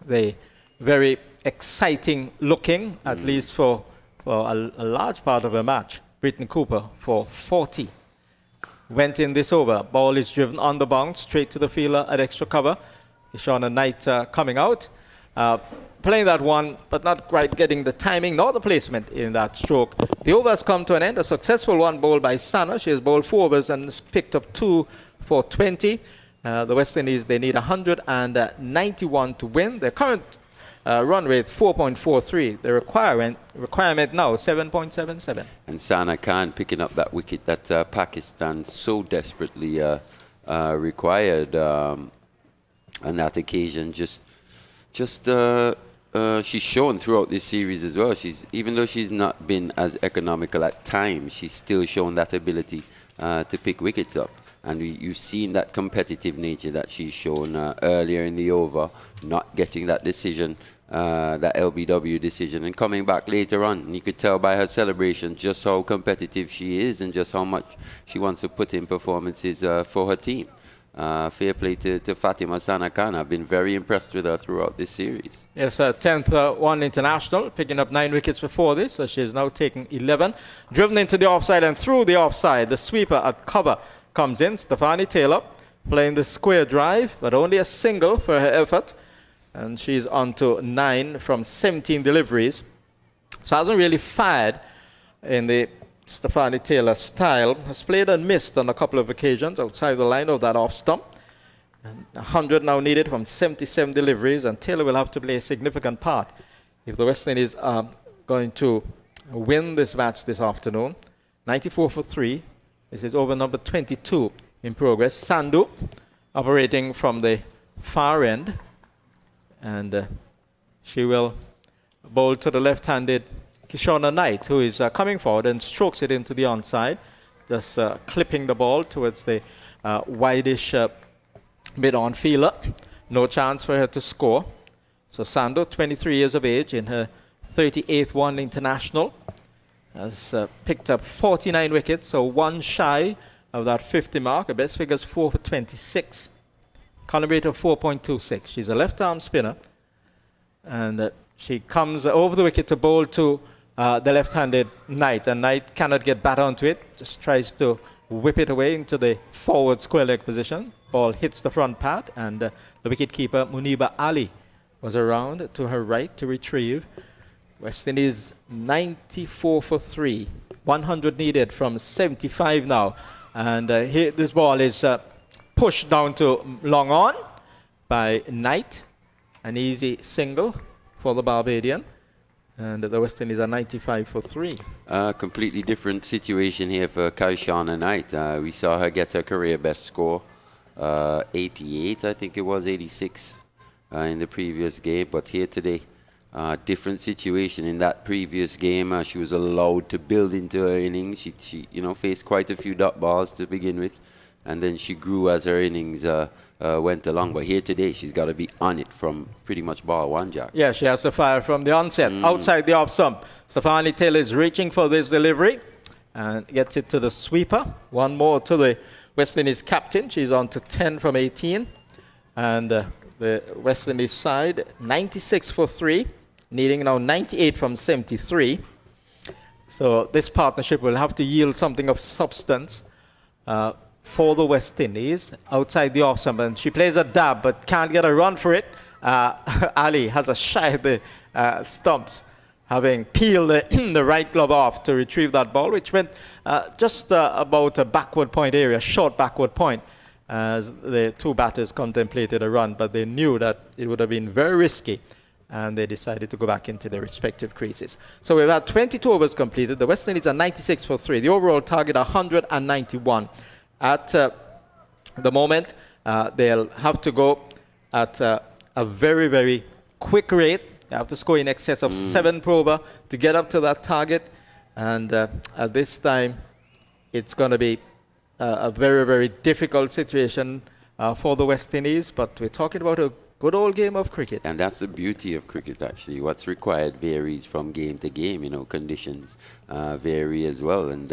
the very exciting looking, at least for a large part of the match, Brittany Cooper for 40. Went in this over. Ball is driven on the bounce, straight to the fielder at extra cover. Kishona Knight coming out. Playing that one, but not quite getting the timing nor the placement in that stroke. The over has come to an end. A successful one bowled by Sana. She has bowled 4 overs and has picked up 2 for 20. The West Indies, they need 191 to win. Their current run rate 4.43. The requirement now 7.77. And Sana Khan picking up that wicket that Pakistan so desperately required on that occasion. She's shown throughout this series as well. Even though she's not been as economical at times, she's still shown that ability to pick wickets up. And you've seen that competitive nature that she's shown earlier in the over, not getting that decision, that LBW decision, and coming back later on. And you could tell by her celebration just how competitive she is and just how much she wants to put in performances for her team. Fair play to Fatima Sana Khan. I've been very impressed with her throughout this series. Yes, 10th one international, picking up 9 wickets before this, so she is now taking 11. Driven into the offside and through the offside, the sweeper at cover comes in. Stefani Taylor playing the square drive, but only a single for her effort. And she's on to 9 from 17 deliveries. So hasn't really fired in the Stephanie Taylor style, has played and missed on a couple of occasions outside the line of that off stump. And 100 now needed from 77 deliveries, and Taylor will have to play a significant part if the West Indies are going to win this match this afternoon. 94 for 3. This is over number 22 in progress. Sandhu operating from the far end, and she will bowl to the left-handed Kishona Knight, who is coming forward and strokes it into the onside, just clipping the ball towards the wideish mid-on fielder. No chance for her to score. So Sandhu, 23 years of age, in her 38th one international, has picked up 49 wickets, so one shy of that 50 mark. Her best figure is 4 for 26. Column rate of 4.26. She's a left-arm spinner, and she comes over the wicket to bowl to the left-handed Knight, and Knight cannot get back onto it, just tries to whip it away into the forward square leg position. Ball hits the front pad, and the wicketkeeper Muniba Ali was around to her right to retrieve. West Indies 94 for 3. 100 needed from 75 now. And here this ball is pushed down to long on by Knight. An easy single for the Barbadian. And the West Indies are 95 for 3. Completely different situation here for Kaishana Knight. We saw her get her career best score, 88, I think it was, 86 in the previous game. But here today, different situation. In that previous game, she was allowed to build into her innings. She faced quite a few dot balls to begin with, and then she grew as her innings went along. But here today, she's got to be on it from pretty much ball one, Jack. Yeah, she has to fire from the onset, outside the off stump. Stephanie Taylor is reaching for this delivery and gets it to the sweeper. One more to the West Indies captain. She's on to 10 from 18. And the West Indies side, 96 for 3, needing now 98 from 73. So this partnership will have to yield something of substance for the West Indies outside the off stump. And she plays a dab but can't get a run for it. Ali has a shy at the stumps, having peeled the right glove off to retrieve that ball, which went just about a backward point area, short backward point, as the two batters contemplated a run, but they knew that it would have been very risky, and they decided to go back into their respective creases. So we've had 22 overs completed. The West Indies are 96 for 3. The overall target 191. At the moment, they'll have to go at a very, very quick rate. They have to score in excess of 7 per over to get up to that target. And at this time, it's going to be a very, very difficult situation for the West Indies. But we're talking about a good old game of cricket. And that's the beauty of cricket, actually. What's required varies from game to game. Conditions vary as well. And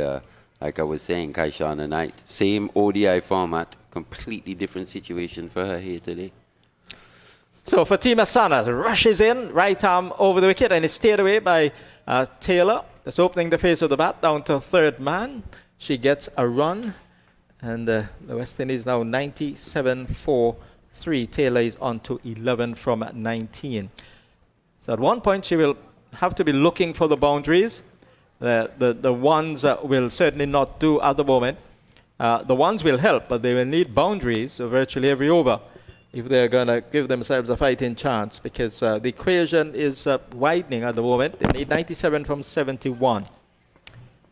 like I was saying, Kaishana Knight, same ODI format, completely different situation for her here today. So Fatima Sana rushes in, right arm over the wicket, and is steered away by Taylor. That's opening the face of the bat down to third man. She gets a run, and the West Indies now 97 for 3. Taylor is on to 11 from 19. So at one point she will have to be looking for the boundaries. The ones will certainly not do at the moment. The ones will help, but they will need boundaries virtually every over if they're going to give themselves a fighting chance, because the equation is widening at the moment. They need 97 from 71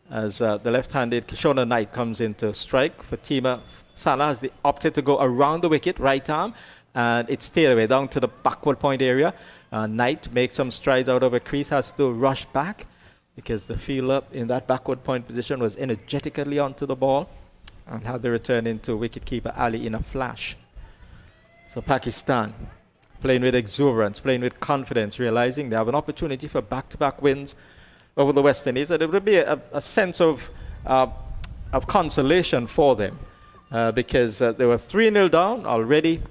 as the left-handed Kishona Knight comes into strike. Fatima Sana has opted to go around the wicket, right arm, and it's steered away down to the backward point area. Knight makes some strides out of a crease, has to rush back because the fielder in that backward point position was energetically onto the ball and had the return into wicketkeeper Ali in a flash. So Pakistan playing with exuberance, playing with confidence, realizing they have an opportunity for back-to-back wins over the West Indies. And it would be a sense of consolation for them because they were 3-0 down already,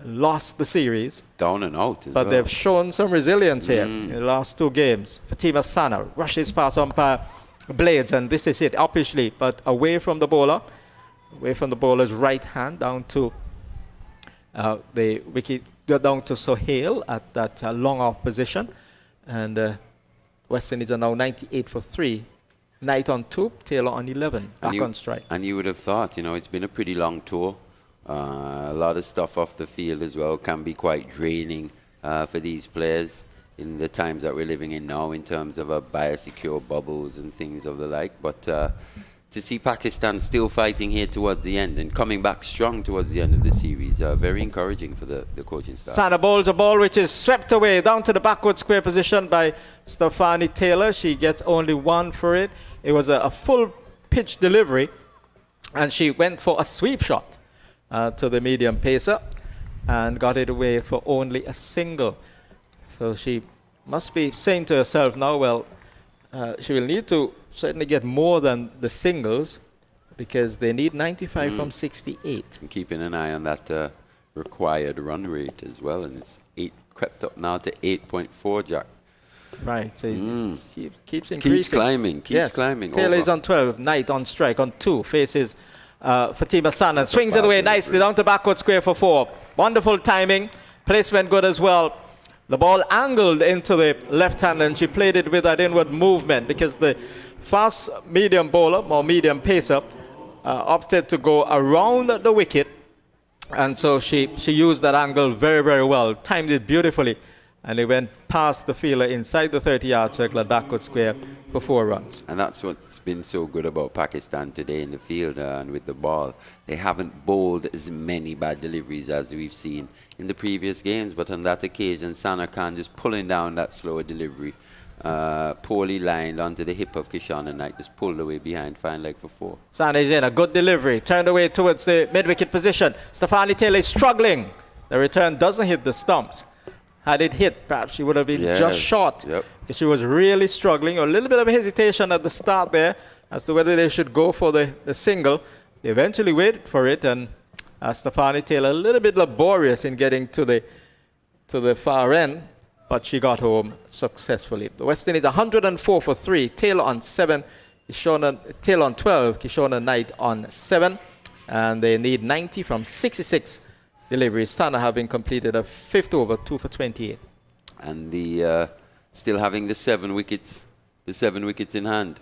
lost the series. Down and out But they've shown some resilience here in the last 2 games. Fatima Sana rushes past umpire Blades, and this is it, upishly, but away from the bowler, away from the bowler's right hand, down to the wicket, down to Sohail at that long off position. And West Indies are now 98 for 3, Knight on 2, Taylor on 11, back you, on strike. And you would have thought, it's been a pretty long tour. A lot of stuff off the field as well can be quite draining for these players in the times that we're living in now in terms of biosecure bubbles and things of the like. But to see Pakistan still fighting here towards the end and coming back strong towards the end of the series, very encouraging for the coaching staff. Sana bowls a ball which is swept away down to the backward square position by Stefani Taylor. She gets only 1 for it. It was a full pitch delivery, and she went for a sweep shot to the medium pacer and got it away for only a single. So she must be saying to herself now, well, she will need to certainly get more than the singles because they need 95 from 68. And keeping an eye on that required run rate as well, and it's crept up now to 8.4, Jack. Right, so it keeps increasing. Keeps climbing. Taylor is on 12, Knight on strike on 2, faces Fatima San and swings it away nicely down to backward square for 4. Wonderful timing, placement good as well. The ball angled into the left hand and she played it with that inward movement because the fast medium bowler or medium pacer opted to go around the wicket, and so she used that angle very, very well, timed it beautifully, and it went past the fielder inside the 30-yard circle at backward square for 4 runs. And that's what's been so good about Pakistan today in the field and with the ball. They haven't bowled as many bad deliveries as we've seen in the previous games, but on that occasion, Sana Khan just pulling down that slower delivery, poorly lined onto the hip of Kishana Knight, just pulled away behind, fine leg for 4. Sana is in, a good delivery, turned away towards the mid-wicket position. Stefani Taylor is struggling. The return doesn't hit the stumps. Had it hit, perhaps she would have been just short. Yep. Because she was really struggling. A little bit of hesitation at the start there as to whether they should go for the single. They eventually waited for it, and Stefani Taylor a little bit laborious in getting to the far end, but she got home successfully. The West Indies 104 for 3. Taylor on 7, Taylor on 12, Kishona Knight on 7, and they need 90 from 66 deliveries. Sana having completed a 5th over, 2 for 28. And the still having the 7 wickets in hand.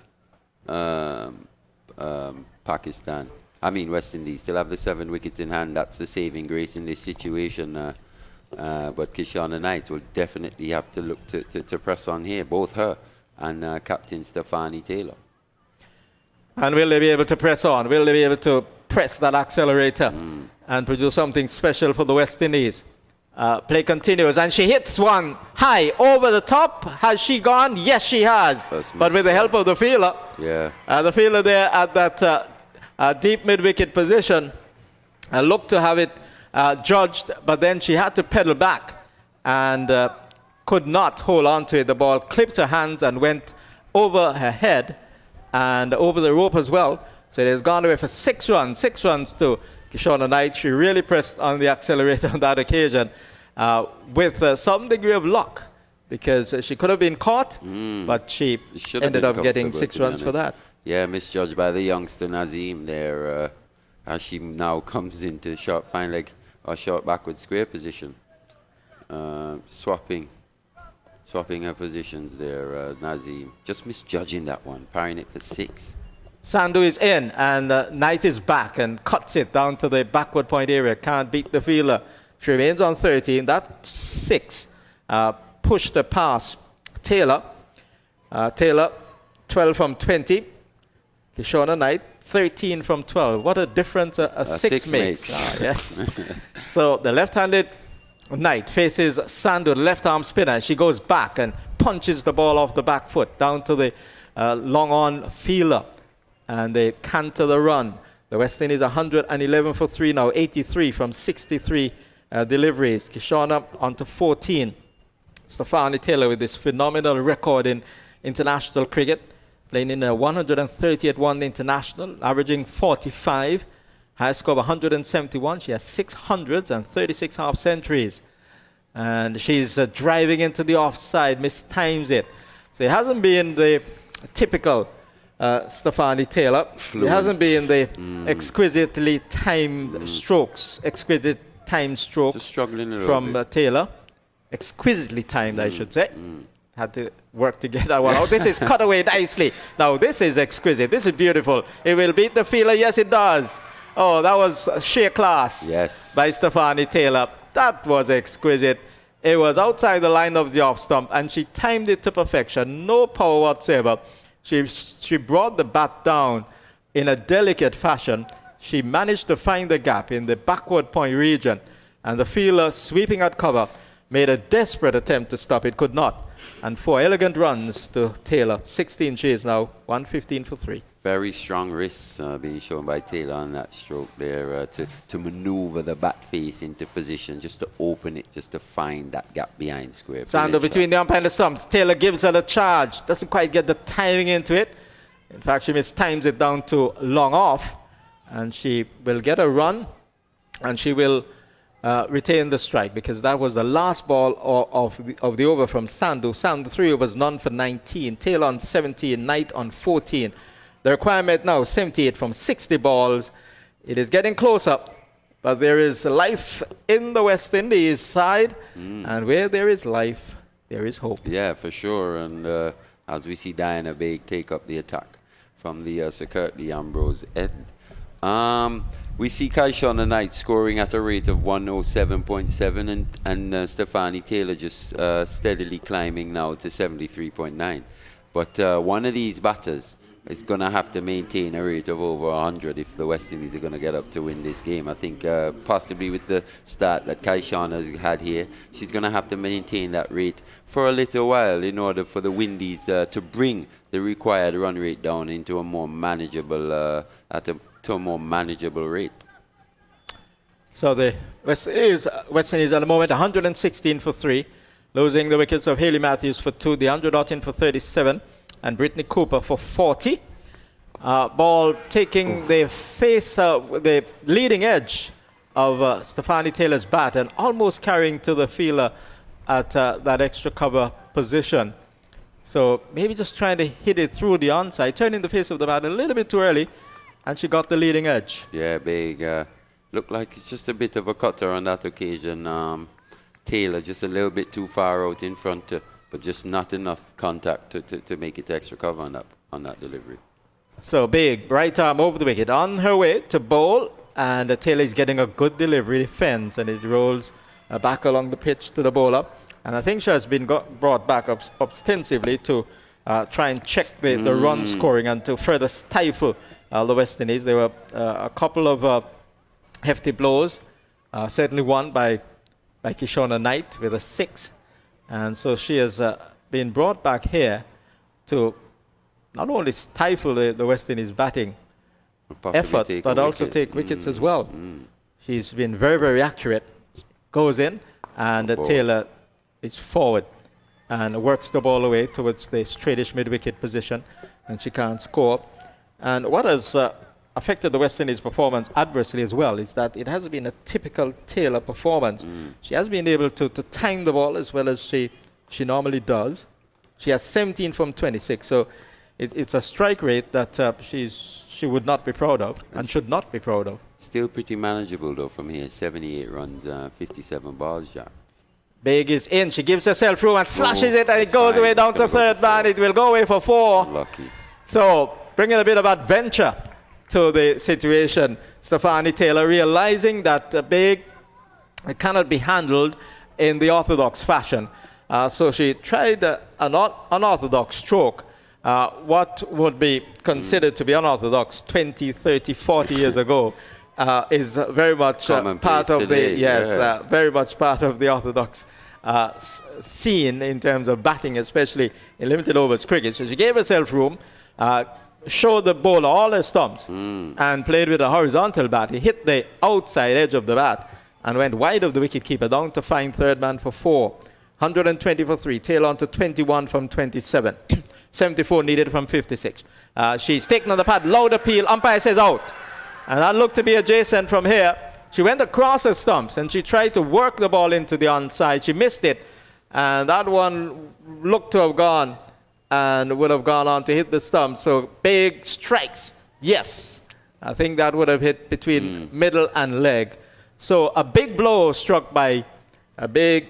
Pakistan. West Indies still have the 7 wickets in hand. That's the saving grace in this situation. But Kishana Knight will definitely have to look to press on here, both her and Captain Stefani Taylor. And will they be able to press on? Will they be able to press that accelerator and produce something special for the West Indies? Play continues, and she hits one high over the top. Has she gone? Yes, she has. But with the help of the fielder. The fielder there at that deep mid-wicket position looked to have it judged, but then she had to pedal back and could not hold on to it. The ball clipped her hands and went over her head and over the rope as well. So it has gone away for 6 runs. 6 runs to Kishona Knight. She really pressed on the accelerator on that occasion with some degree of luck, because she could have been caught, but she ended up getting 6 runs for that. Yeah, misjudged by the youngster Nazim there, as she now comes into short fine leg or short backward square position. Swapping her positions there, Nazim. Just misjudging that one, parrying it for 6. Sandhu is in, and Knight is back and cuts it down to the backward point area. Can't beat the fielder. She remains on 13. That 6 pushed her past Taylor. Taylor, 12 from 20. Kishona Knight, 13 from 12. What a difference a 6 makes. Yes. So the left-handed Knight faces Sandhu, the left-arm spinner. She goes back and punches the ball off the back foot down to the long-on fielder. And they canter the run. The West Indies 111 for 3 now, 83 from 63 deliveries. Kishona on to 14. Stefani Taylor with this phenomenal record in international cricket, playing in a 130th one international, averaging 45. High score of 171. She has 600s and 36 half centuries. And she's driving into the offside, mistimes it. So it hasn't been the typical Stefani Taylor. It hasn't been the exquisitely timed strokes, Just struggling a little from bit. Taylor. Exquisitely timed, I should say. had to work to get that one out. This is cut away nicely. Now, this is exquisite. This is beautiful. It will beat the fielder. Yes, it does. Oh, that was sheer class. Yes. By Stephanie Taylor. That was exquisite. It was outside the line of the off stump, and she timed it to perfection. No power whatsoever. She brought the bat down in a delicate fashion. She managed to find the gap in the backward point region, and the fielder, sweeping at cover, made a desperate attempt to stop it, could not. And 4 elegant runs to Taylor. 16 she is now, 115 for 3. Very strong wrists being shown by Taylor on that stroke there to maneuver the bat face into position, just to open it, just to find that gap behind square. Sando between the umpire and the stumps. Taylor gives her the charge. Doesn't quite get the timing into it. In fact, she mistimes it down to long off. And she will get a run. And she will retain the strike, because that was the last ball of the over from Sandu. Sandu 3 overs, none for 19. Taylor on 17, Knight on 14. The requirement now, 78 from 60 balls. It is getting closer, but there is life in the West Indies side. And where there is life, there is hope. Yeah, for sure. And as we see Diana Baig take up the attack from the Sir Curtly Ambrose end. We see Kaishana Knight scoring at a rate of 107.7 and Stephanie Taylor just steadily climbing now to 73.9. But one of these batters is going to have to maintain a rate of over 100 if the West Indies are going to get up to win this game. I think possibly with the start that Kaishana has had here, she's going to have to maintain that rate for a little while in order for the Windies to bring the required run rate down into a more manageable to a more manageable rate. So the West Indies at the moment 116 for 3, losing the wickets of Hayley Matthews for 2, DeAndre Doughton for 37, and Brittany Cooper for 40. Ball taking the the leading edge of Stephanie Taylor's bat and almost carrying to the fielder at that extra cover position. So maybe just trying to hit it through the onside, turning the face of the bat a little bit too early, and she got the leading edge. Yeah, Big. Looked like it's just a bit of a cutter on that occasion. Taylor just a little bit too far out in front, but just not enough contact to make it extra cover on that delivery. So Big, right arm over the wicket, on her way to bowl, and Taylor is getting a good delivery defense, and it rolls back along the pitch to the bowler. And I think she has been brought back ostensively to try and check the run scoring and to further stifle the West Indies. There were a couple of hefty blows, certainly one by Kishona Knight with a 6. And so she has been brought back here to not only stifle the West Indies batting effort, but also take wickets as well. She's been very, very accurate. Goes in, and Taylor is forward and works the ball away towards the straightish mid-wicket position, and she can't score. And what has affected the West Indies' performance adversely as well is that it has been a typical Taylor performance. She has been able to time the ball as well as she normally does. She has 17 from 26, so it's a strike rate that she would not be proud of and should not be proud of. Still pretty manageable though from here. 78 runs, 57 balls, Jack. Big is in. She gives herself room and slashes it, and it goes away down to third man. It will go away for 4. Lucky. So bringing a bit of adventure to the situation. Stephanie Taylor realizing that Big cannot be handled in the orthodox fashion. So she tried an unorthodox stroke. What would be considered to be unorthodox 20, 30, 40 years ago is very much part of the very much part of the orthodox scene in terms of batting, especially in limited overs cricket. So she gave herself room, showed the bowler all her stumps, and played with a horizontal bat. He hit the outside edge of the bat and went wide of the wicketkeeper down to find third man for 4. 120 for 3. Tail on to 21 from 27. 74 needed from 56. She's taken on the pad. Loud appeal. Umpire says out. And that looked to be adjacent from here. She went across her stumps and she tried to work the ball into the onside. She missed it. And that one looked to have gone and would have gone on to hit the stump. So Big strikes. Yes. I think that would have hit between middle and leg. So a big blow struck by a Big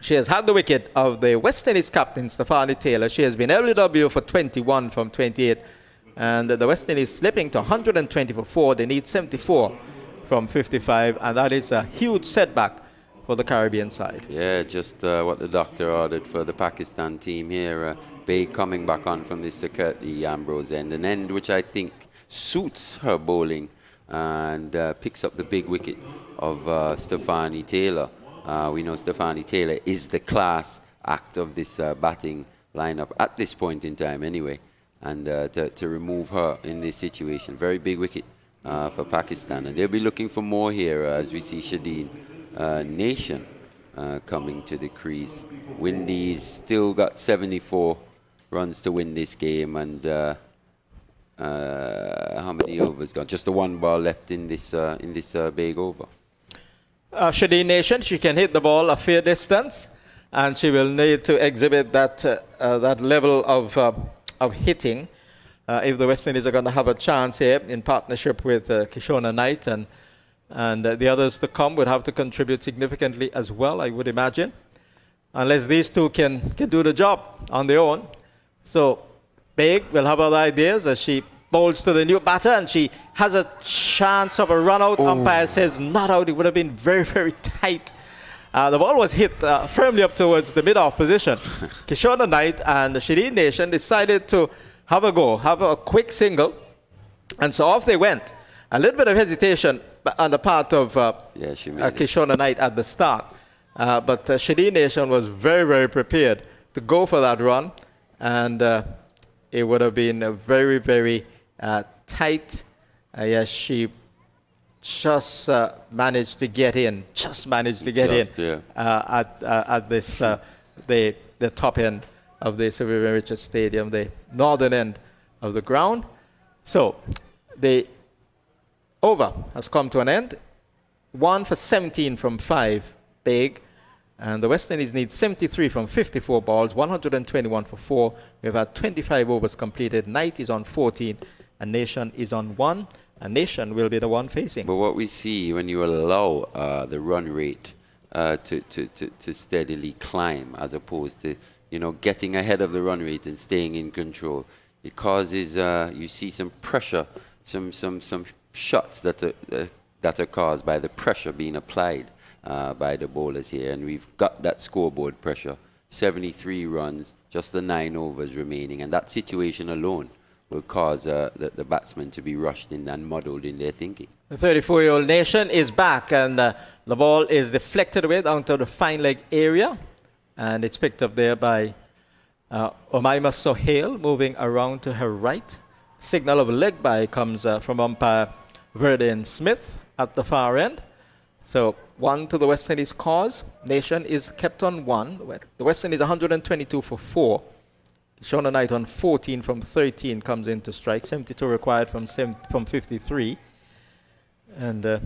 She has had the wicket of the West Indies captain, Stephanie Taylor. She has been LBW for 21 from 28. And the West Indies slipping to 120 for 4. They need 74 from 55. And that is a huge setback for the Caribbean side. Yeah, just what the doctor ordered for the Pakistan team here. Bay coming back on from this Kirtley Ambrose end. An end which I think suits her bowling and picks up the big wicket of Stephanie Taylor. We know Stephanie Taylor is the class act of this batting lineup at this point in time anyway. And to remove her in this situation, very big wicket for Pakistan. And they'll be looking for more here as we see Shadeen Nation coming to the crease. Windies still got 74 runs to win this game. And how many overs gone? Just the one ball left in this big over. Shadeen Nation, she can hit the ball a fair distance, and she will need to exhibit that level of hitting if the West Indies are going to have a chance here in partnership with Kishona Knight, and the others to come would have to contribute significantly as well, I would imagine, unless these two can do the job on their own. So Big will have other ideas as she bowls to the new batter, and she has a chance of a run out. Umpire says not out. It would have been very, very tight. The ball was hit firmly up towards the mid-off position. Kishona Knight and the Shadeen Nation decided to have a go, have a quick single, and so off they went. A little bit of hesitation on the part of Kishona Knight at the start, but Shadeen Nation was very, very prepared to go for that run, and it would have been a very, very tight. Yes, she just managed to get in. At this the top end of the Sir Vivian Richards Stadium, the northern end of the ground. So the over has come to an end. 1 for 17 from 5, Big. And the West Indies need 73 from 54 balls, 121 for 4. We've had 25 overs completed. Knight is on 14, and Nation is on 1. And Nation will be the one facing. But what we see when you allow the run rate to steadily climb, as opposed to getting ahead of the run rate and staying in control, it causes you see some pressure, some shots that are caused by the pressure being applied by the bowlers here, and we've got that scoreboard pressure. 73 runs, just the 9 overs remaining, and that situation alone will cause the batsmen to be rushed in and muddled in their thinking. The 34-year-old Nation is back, and the ball is deflected away down to the fine leg area, and it's picked up there by Omaima Sohail, moving around to her right. Signal of a leg by comes from umpire Verdin Smith at the far end. So 1 to the West Indies cause. Nation is kept on 1. The West Indies 122 for 4. Shona Knight on 14 from 13 comes into strike. 72 required from 53. And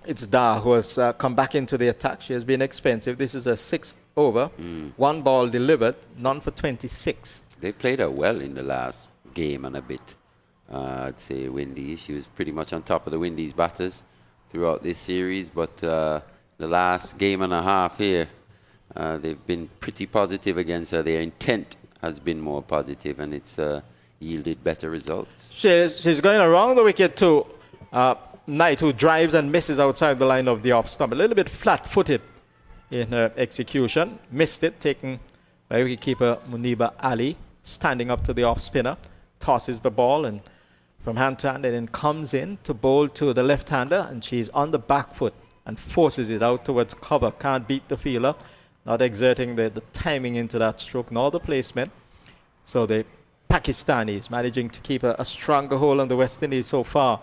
it's Da who has come back into the attack. She has been expensive. This is a 6th over. 1 ball delivered, none for 26. They played her well in the last game and a bit. I'd say Windies. She was pretty much on top of the Windies batters throughout this series, but the last game and a half here, they've been pretty positive against her. Their intent has been more positive, and it's yielded better results. She's going around the wicket to Knight, who drives and misses outside the line of the off stump. A little bit flat-footed in her execution. Missed it, taken by wicketkeeper Muniba Ali, standing up to the off spinner, tosses the ball and from hand to hand, and then comes in to bowl to the left-hander, and she's on the back foot and forces it out towards cover. Can't beat the fielder, not exerting the timing into that stroke nor the placement. So the Pakistanis managing to keep a stronger hold on the West Indies so far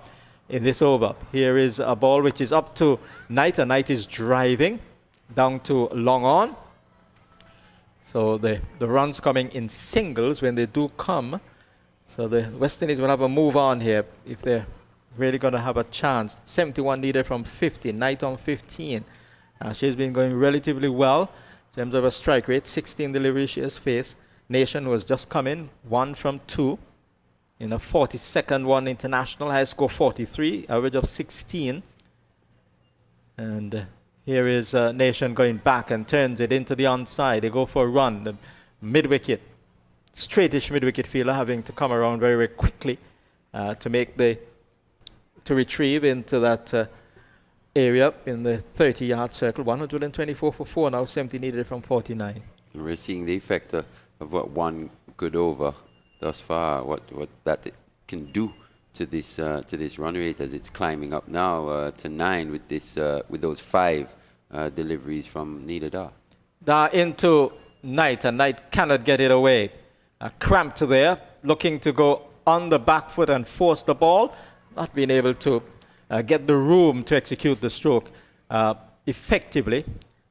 in this over. Here is a ball which is up to Knight, and Knight is driving down to long on. So the runs coming in singles when they do come. So the West Indies will have a move on here if they're really going to have a chance. 71 needed from 50, Knight on 15. She's been going relatively well in terms of a strike rate. 16 deliveries she has faced. Nation was just come in, 1 from 2. In a 42nd one international, high score 43, average of 16. And Here is Nation going back and turns it into the onside. They go for a run. The mid-wicket, straightish mid-wicket fielder having to come around very, very quickly to retrieve into that area in the 30-yard circle. 124 for 4 now, 70 needed from 49. We're seeing the effect of what one good over thus far, what that can do to this run rate as it's climbing up now to 9 with those 5 deliveries from Needham. They're into Knight, and Knight cannot get it away. Cramped there, looking to go on the back foot and force the ball, not being able to get the room to execute the stroke effectively,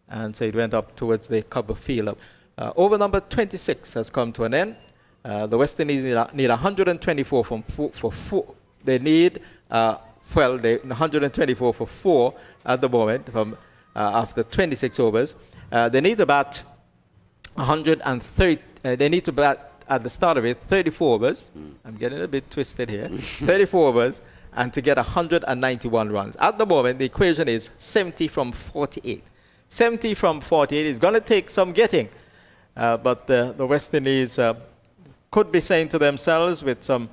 and so it went up towards the cover field. Over number 26 has come to an end. The West Indies need 124 for 4. They need 124 for 4 at the moment from after 26 overs. They need about 130. They need to bat at the start of it 34 overs. I'm getting a bit twisted here. 34 overs and to get 191 runs. At the moment, the equation is 70 from 48. 70 from 48 is going to take some getting, but the West Indies could be saying to themselves with some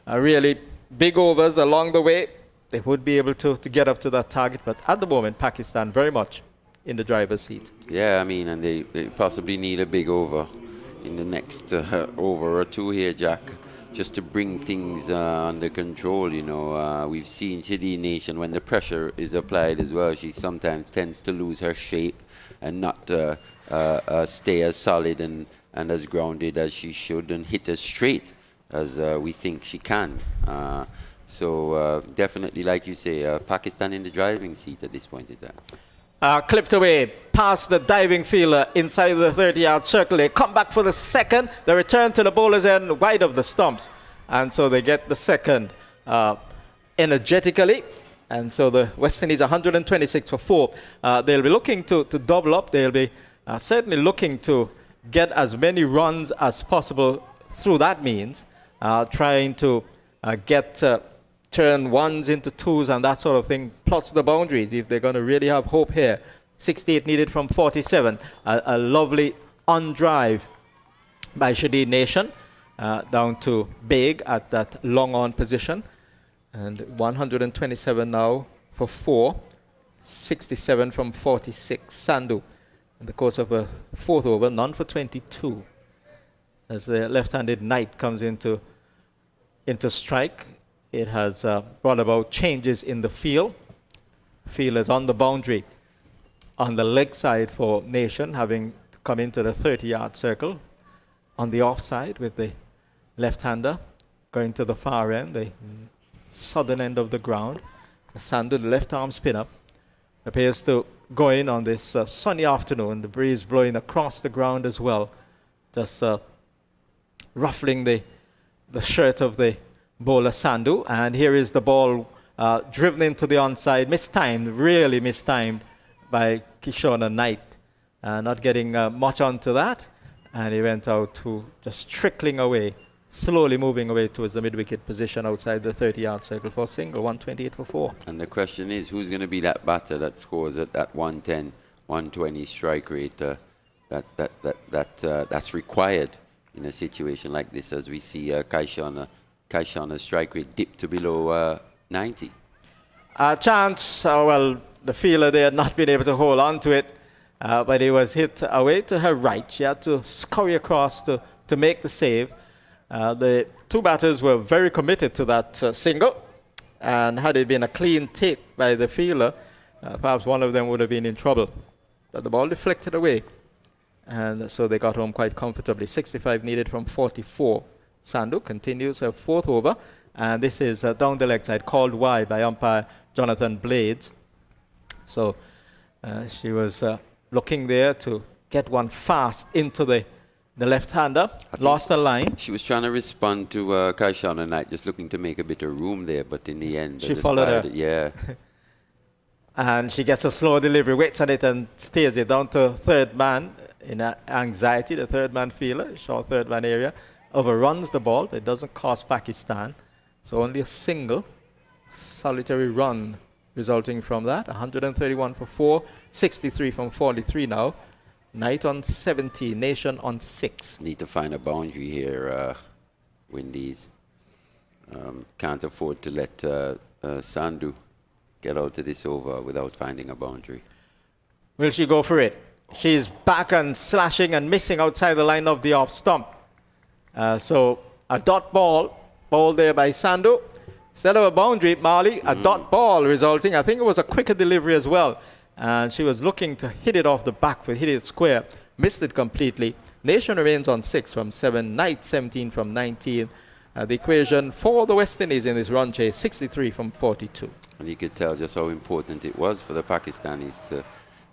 really big overs along the way, they would be able to get up to that target. But at the moment, Pakistan very much in the driver's seat. Yeah, I mean, and they possibly need a big over in the next over or two here, Jack, just to bring things under control. You know, we've seen Shadi Nation, when the pressure is applied as well, she sometimes tends to lose her shape and not stay as solid and as grounded as she should and hit as straight as we think she can. So definitely, like you say, Pakistan in the driving seat at this point in time. Clipped away past the diving fielder inside the 30-yard circle. They come back for the second. They return to the bowler's end wide of the stumps. And so they get the second energetically. And so the West Indies 126 for 4. They'll be looking to double up. They'll be certainly looking to get as many runs as possible through that means, trying to turn ones into twos and that sort of thing, plus the boundaries if they're going to really have hope here. 68 needed from 47. A lovely on-drive by Shadi Nation down to Big at that long-on position. And 127 now for 4. 67 from 46. Sandhu in the course of a 4th over, none for 22. As the left-handed Knight comes into strike, it has brought about changes in the field. Fielders on the boundary, on the leg side for Nation, having to come into the 30-yard circle. On the offside with the left-hander going to the far end, the southern end of the ground. Sandhu, the left-arm spinner, appears to go in on this sunny afternoon. The breeze blowing across the ground as well, just ruffling the shirt of the bowler Sandhu. And here is the ball driven into the onside, mistimed, really mistimed by Kishore Knight, not getting much onto that, and he went out to just trickling away, slowly moving away towards the mid-wicket position outside the 30-yard circle for a single. 128 for 4. And the question is, who's going to be that batter that scores at that 110, 120 strike rate that's required in a situation like this, as we see Kaishana's strike rate dip to below 90. Chance, well, the fielder there had not been able to hold on to it, but he was hit away to her right. She had to scurry across to make the save. The two batters were very committed to that single, and had it been a clean take by the fielder, perhaps one of them would have been in trouble. But the ball deflected away, and so they got home quite comfortably. 65 needed from 44. Sandhu continues her 4th over, and this is down the leg side, called wide by umpire Jonathan Blades. So she was looking there to get one fast into the left-hander, lost the line. She was trying to respond to Kaishana Knight, just looking to make a bit of room there, but in the end, she followed her. Yeah. And she gets a slow delivery, waits on it and steers it down to third man in anxiety. The third man fielder, short third man area, overruns the ball, but it doesn't cost Pakistan. So only a single solitary run resulting from that. 131 for 4, 63 from 43 now. Knight on 70, Nation on 6. Need to find a boundary here, Windies. Can't afford to let Sandhu get out of this over without finding a boundary. Will she go for it? She's back and slashing and missing outside the line of the off stump. So a dot ball there by Sandhu. Instead of a boundary, Marley, a dot ball resulting. I think it was a quicker delivery as well. And she was looking to hit it off the back foot, hit it square. Missed it completely. Nation remains on 6 from 7. Knight 17 from 19. The equation for the West Indies in this run chase, 63 from 42. And you could tell just how important it was for the Pakistanis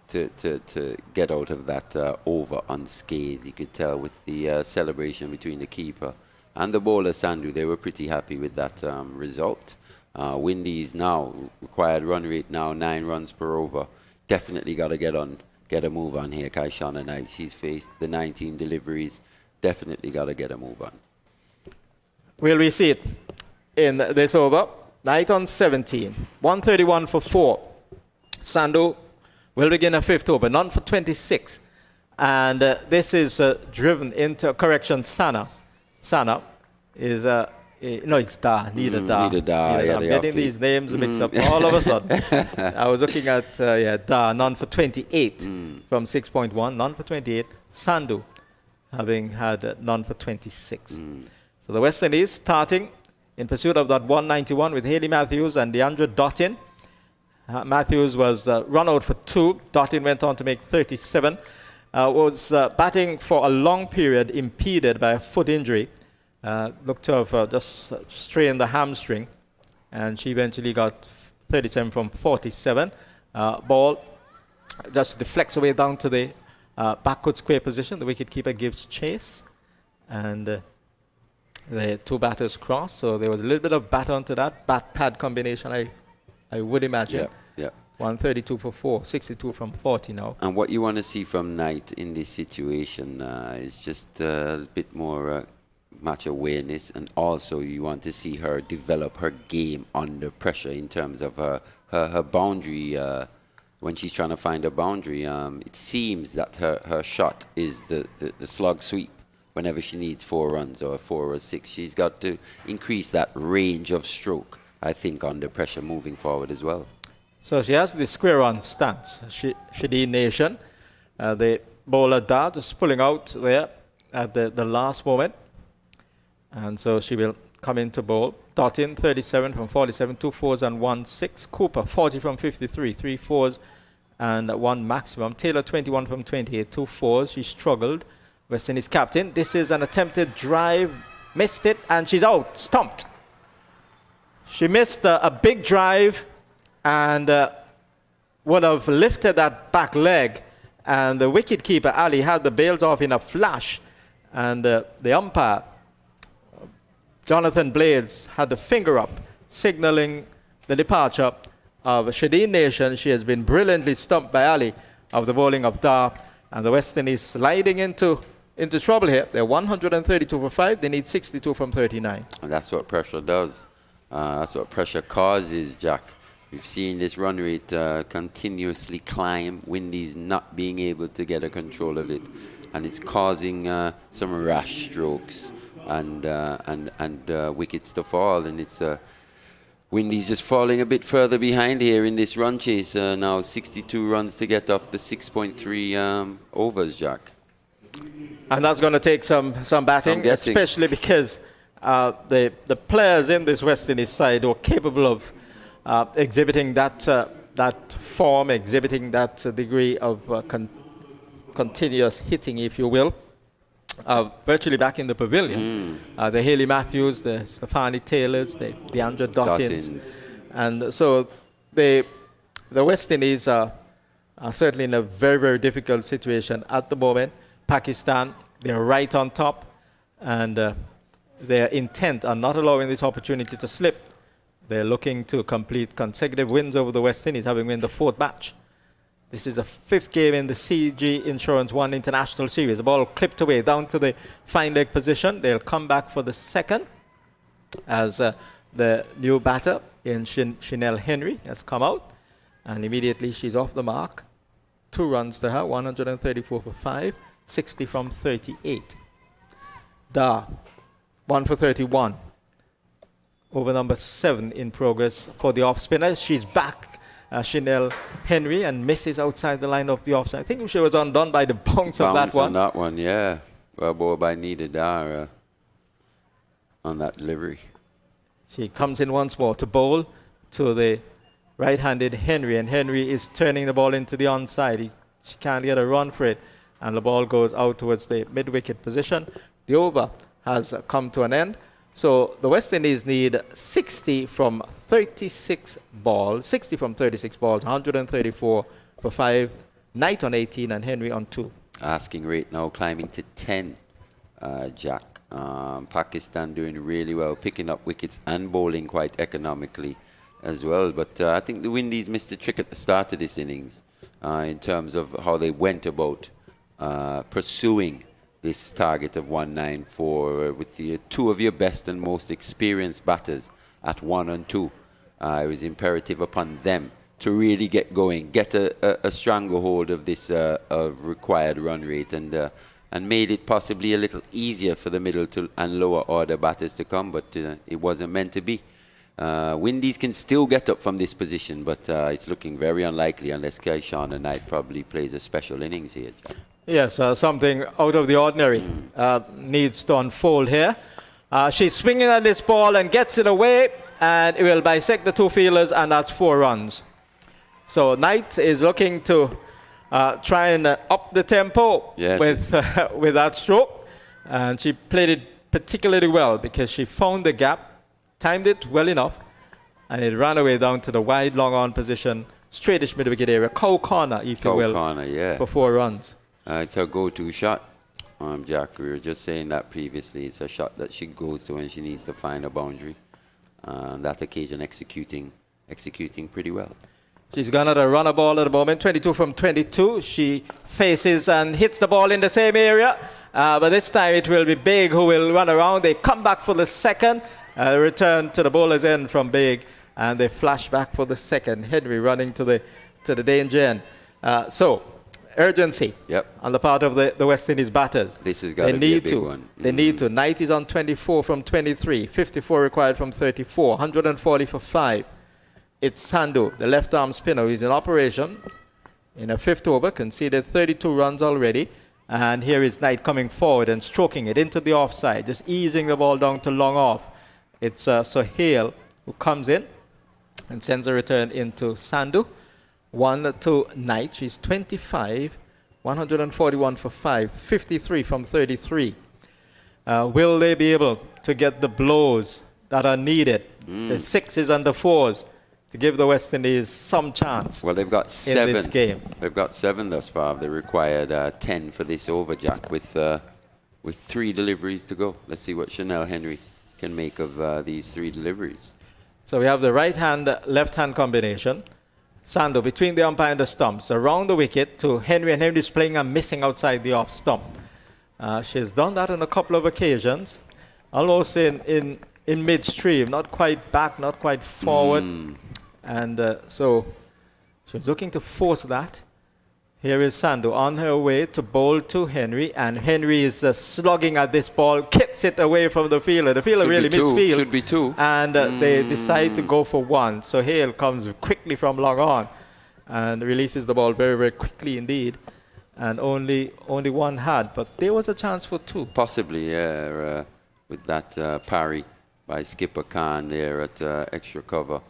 to get out of that over unscathed. You could tell with the celebration between the keeper and the bowler Sandhu, they were pretty happy with that result. Windies now, required run rate now, 9 runs per over. Definitely got to get a move on here. Kaishana Knight, she's faced the 19 deliveries. Definitely got to get a move on. Will we see it in this over? Knight on 17. 131 for 4. Sandhu will begin a 5th over. None for 26. And this is driven into correction. Sana is no, it's Da. Neither Da. I'm getting these names mixed up all of a sudden. I was looking at Da. None for 28 from 6.1. None for 28. Sandhu having had none for 26. So the West Indies starting in pursuit of that 191 with Haley Matthews and DeAndre Dottin. Matthews was run out for 2. Dottin went on to make 37. Was batting for a long period, impeded by a foot injury. Looked to have just strained the hamstring. And she eventually got 37 from 47. Ball just deflects away down to the backward square position. The wicketkeeper gives chase. And the 2 batters cross, so there was a little bit of bat onto that bat-pad combination, I would imagine. Yeah. 132 for 4, 62 from 40 now. And what you want to see from Knight in this situation is just a bit more match awareness, and also you want to see her develop her game under pressure in terms of her boundary. When she's trying to find a boundary, it seems that her shot is the slug sweep. Whenever she needs 4 runs or 4 or 6, she's got to increase that range of stroke, I think, under pressure moving forward as well. So she has the square on stance. Shadeen Nation, the bowler Da just pulling out there at the last moment. And so she will come into bowl. Dottin, 37 from 47, 2 4s and 1 6. Cooper, 40 from 53, 3 4s and 1 maximum. Taylor, 21 from 28, 2 4s. She struggled. West Indies captain. This is an attempted drive. Missed it, and she's out. Stumped. She missed a big drive and would have lifted that back leg. And the wicketkeeper, Ali, had the bails off in a flash. And the umpire, Jonathan Blades, had the finger up, signaling the departure of Shadeen Nation. She has been brilliantly stumped by Ali of the bowling of Da. And the West Indies sliding into trouble here. They're 132 for 5. They need 62 from 39. And that's what pressure does. That's what pressure causes, Jack. We've seen this run rate continuously climb. Windies not being able to get a control of it. And it's causing some rash strokes and wickets to fall. And it's Windies just falling a bit further behind here in this run chase. Now 62 runs to get off the 6.3 overs, Jack. And that's going to take some batting, especially because the players in this West Indies side are capable of exhibiting that form, exhibiting that degree of continuous hitting, if you will. Virtually back in the pavilion. The Haley Matthews, the Stefani Taylors, the DeAndre Dottins. And so the West Indies are certainly in a very, very difficult situation at the moment. Pakistan, they're right on top, and they're intent on not allowing this opportunity to slip. They're looking to complete consecutive wins over the West Indies, having won the 4th match. This is the 5th game in the CG Insurance 1 International Series. The ball clipped away down to the fine leg position. They'll come back for the 2nd as the new batter in Chanel Henry has come out, and immediately she's off the mark. 2 runs to her, 134 for 5, 60 from 38. Da, 1 for 31. Over number 7 in progress for the off spinner. She's back, Chanel Henry, and misses outside the line of the offside. I think she was undone by the bounce of that one. On that one, yeah. Well bowled by Nida Dar on that delivery. She comes in once more to bowl to the right-handed Henry, and Henry is turning the ball into the onside. She can't get a run for it, and the ball goes out towards the mid-wicket position. The over has come to an end. So the West Indies need 60 from 36 balls, 134 for 5. Knight on 18 and Henry on 2. Asking rate now climbing to 10, Jack. Pakistan doing really well, picking up wickets and bowling quite economically as well. But I think the Windies missed a trick at the start of this innings in terms of how they went about pursuing this target of 194 with the 2 of your best and most experienced batters at 1 and 2. It was imperative upon them to really get going, get a stronger hold of this required run rate, and made it possibly a little easier for the middle and lower order batters to come, but it wasn't meant to be. Windies can still get up from this position, but it's looking very unlikely unless Shauna Knight probably plays a special innings here. Yes, something out of the ordinary needs to unfold here. She's swinging at this ball and gets it away, and it will bisect the 2 fielders, and that's 4 runs. So Knight is looking to try and up the tempo with that stroke, and she played it particularly well because she found the gap, timed it well enough, and it ran away down to the wide long on position, straightish mid-wicket area, cow corner, if you will, for 4 runs. It's her go-to shot, Jack. We were just saying that previously. It's a shot that she goes to when she needs to find a boundary. On that occasion, executing pretty well. She's gone at a runner ball at the moment, 22 from 22. She faces and hits the ball in the same area, but this time it will be Big who will run around. They come back for the second, return to the bowler's end from Big, and they flash back for the second. Henry running to the danger end. So urgency on the part of the West Indies batters. This has got to be a big one. They need to. Knight is on 24 from 23, 54 required from 34, 140 for 5. It's Sandhu, the left-arm spinner, who is in operation in a 5th over, conceded 32 runs already. And here is Knight coming forward and stroking it into the offside, just easing the ball down to long off. It's Sohail who comes in and sends a return into Sandhu. 1 to Knight. She's 25, 141 for 5, 53 from 33. Will they be able to get the blows that are needed, the 6s and the 4s, to give the West Indies some chance? Well, they've got 7 in this game. They've got 7 thus far. They required 10 for this over, Jack, with 3 deliveries to go. Let's see what Chanel Henry can make of these 3 deliveries. So we have the right-hand, left-hand combination. Sandhu between the umpire and the stumps, around the wicket to Henry, and Henry's playing and missing outside the off stump. She's done that on a couple of occasions, almost in midstream, not quite back, not quite forward. And so she's looking to force that. Here is Sandhu on her way to bowl to Henry, and Henry is slugging at this ball, kicks it away from the fielder. The fielder really misfields. Should be 2. And they decide to go for 1. So Hale comes quickly from long on and releases the ball very, very quickly indeed. And only 1 had, but there was a chance for 2. Possibly, yeah, with that parry by Skipper Khan there at extra cover.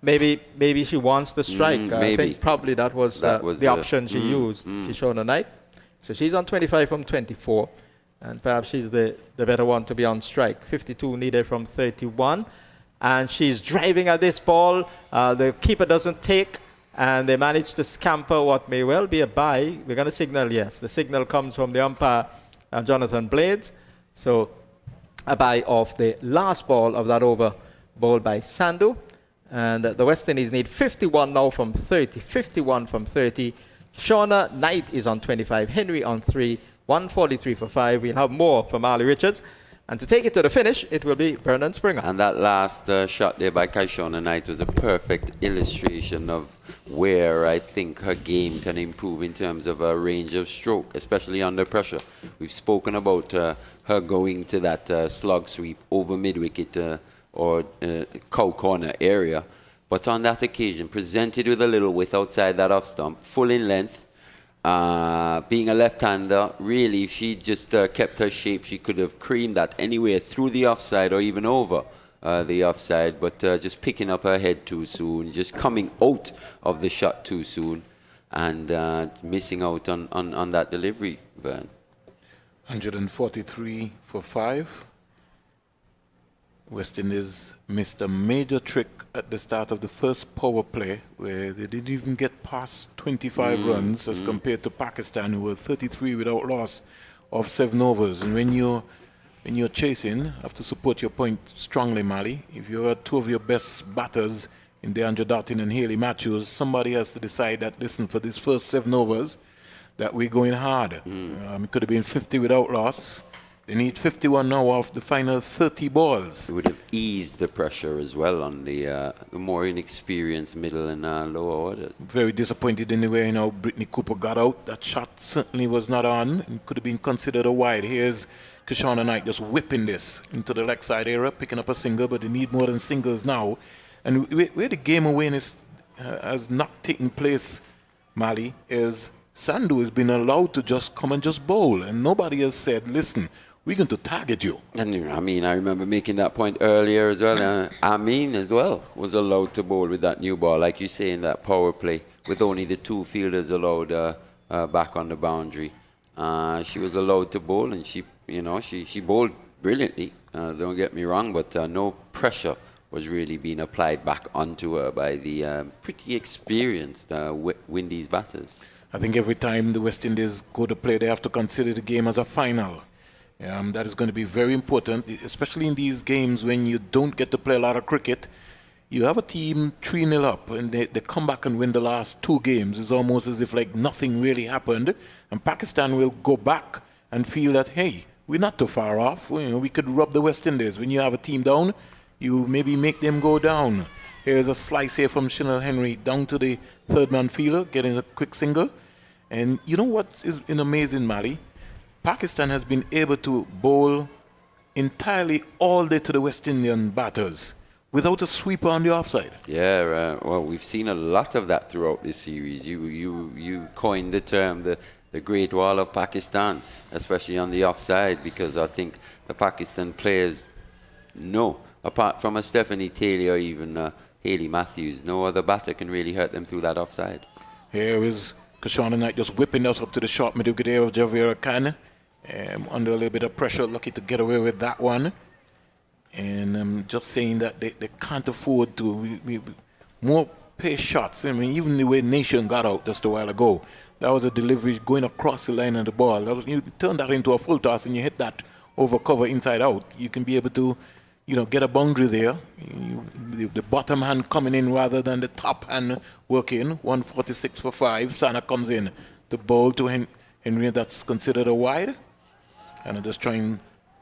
Maybe she wants the strike. I think probably that was the option she used, Kishona Knight. So she's on 25 from 24, and perhaps she's the better one to be on strike. 52 needed from 31, and she's driving at this ball. The keeper doesn't take, and they manage to scamper what may well be a bye. We're going to signal yes. The signal comes from the umpire, Jonathan Blades. So a bye off the last ball of that over, bowled by Sandhu. And the West Indies need 51 now from 30, 51 from 30. Shauna Knight is on 25, Henry on 3, 143 for 5. We'll have more from Ali Richards. And to take it to the finish, it will be Brendan Springer. And that last shot there by Kaishona Knight was a perfect illustration of where I think her game can improve in terms of her range of stroke, especially under pressure. We've spoken about her going to that slug sweep over mid-wicket or cow corner area. But on that occasion, presented with a little width outside that off stump, full in length, being a left-hander, really, if she just kept her shape, she could have creamed that anywhere through the offside or even over the offside, but just picking up her head too soon, just coming out of the shot too soon, and missing out on that delivery, Vern. 143 for 5. West Indies missed a major trick at the start of the first power play where they didn't even get past 25 runs as compared to Pakistan, who were 33 without loss of 7 overs. And when you're chasing, have to support your point strongly, Mali. If you are two of your best batters in DeAndre Dartin and Haley Matthews, somebody has to decide that, listen, for these first 7 overs, that we're going hard. It could have been 50 without loss. They need 51 now off the final 30 balls. It would have eased the pressure as well on the more inexperienced middle and lower orders. Very disappointed in the way Brittany Cooper got out. That shot certainly was not on. It could have been considered a wide. Here's Kishona Knight just whipping this into the leg side area, picking up a single, but they need more than singles now. And where the game awareness has not taken place, Mali, is Sandhu has been allowed to just come and just bowl. And nobody has said, listen, we're going to target you. And I mean, I remember making that point earlier as well. Amin as well was allowed to bowl with that new ball, like you say, in that power play, with only the 2 fielders allowed back on the boundary. She was allowed to bowl, and she bowled brilliantly. Don't get me wrong, but no pressure was really being applied back onto her by the pretty experienced Windies batters. I think every time the West Indies go to play, they have to consider the game as a final. That is going to be very important, especially in these games when you don't get to play a lot of cricket. You have a team 3-0 up, and they come back and win the last 2 games. It's almost as if like nothing really happened. And Pakistan will go back and feel that, hey, we're not too far off. We could rub the West Indies. When you have a team down, you maybe make them go down. Here's a slice here from Chanel Henry down to the third-man fielder, getting a quick single. And you know what is amazing, Mali? Pakistan has been able to bowl entirely all day to the West Indian batters without a sweeper on the offside. Yeah, well, we've seen a lot of that throughout this series. You coined the term the Great Wall of Pakistan, especially on the offside, because I think the Pakistan players know, apart from a Stephanie Taylor or even Haley Matthews, no other batter can really hurt them through that offside. Here is Kishona Knight just whipping us up to the short middle wicket of Javera Khan. Under a little bit of pressure, lucky to get away with that one. And I'm just saying that they can't afford to more pace shots. I mean, even the way Nation got out just a while ago, that was a delivery going across the line of the ball. You turn that into a full toss and you hit that over cover inside out. You can be able to, get a boundary there. The bottom hand coming in rather than the top hand working. 146 for 5. Sana comes in to bowl to Henry. That's considered a wide. And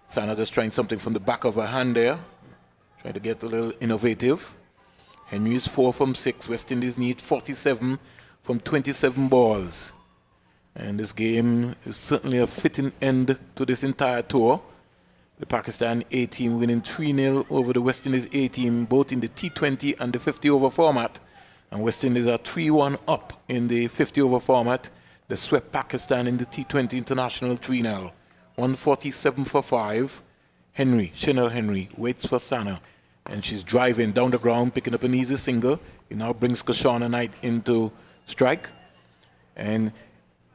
Sana just trying something from the back of her hand there. Trying to get a little innovative. Henry is 4 from 6. West Indies need 47 from 27 balls. And this game is certainly a fitting end to this entire tour. The Pakistan A team winning 3-0 over the West Indies A team, both in the T20 and the 50-over format. And West Indies are 3-1 up in the 50-over format. They swept Pakistan in the T20 International 3-0. 147 for 5. Chanel Henry waits for Sana. And she's driving down the ground, picking up an easy single. It now brings Kishona Knight into strike. And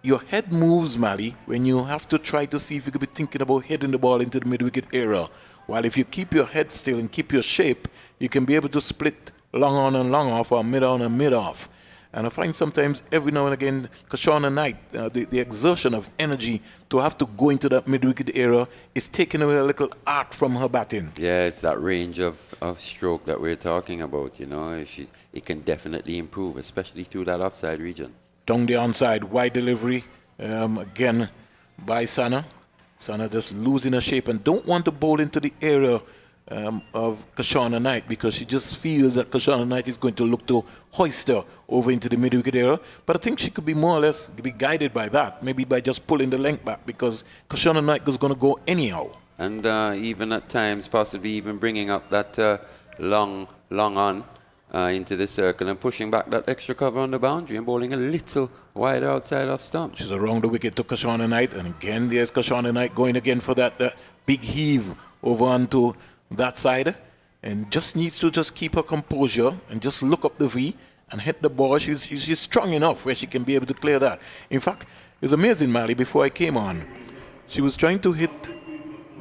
your head moves, Mali, when you have to try to see if you could be thinking about heading the ball into the mid-wicket area. While if you keep your head still and keep your shape, you can be able to split long on and long off or mid on and mid off. And I find sometimes every now and again, Kishona Knight, the exertion of energy to have to go into that mid-wicket area is taking away a little art from her batting. Yeah, it's that range of stroke that we're talking about, It can definitely improve, especially through that offside region. Down the onside, wide delivery, again by Sana. Sana just losing her shape and don't want to bowl into the area of Kashana Knight because she just feels that Kashana Knight is going to look to hoist her over into the mid-wicket area. But I think she could be more or less be guided by that, maybe by just pulling the length back because Kashana Knight was going to go anyhow. And even at times, possibly even bringing up that long on into the circle and pushing back that extra cover on the boundary and bowling a little wider outside off stump. She's around the wicket to Kashana Knight, and again there's Kashana Knight going again for that big heave over onto that side, and just needs to just keep her composure and just look up the V and hit the ball. She's strong enough where she can be able to clear that. In fact, it's amazing, Mali, before I came on, she was trying to hit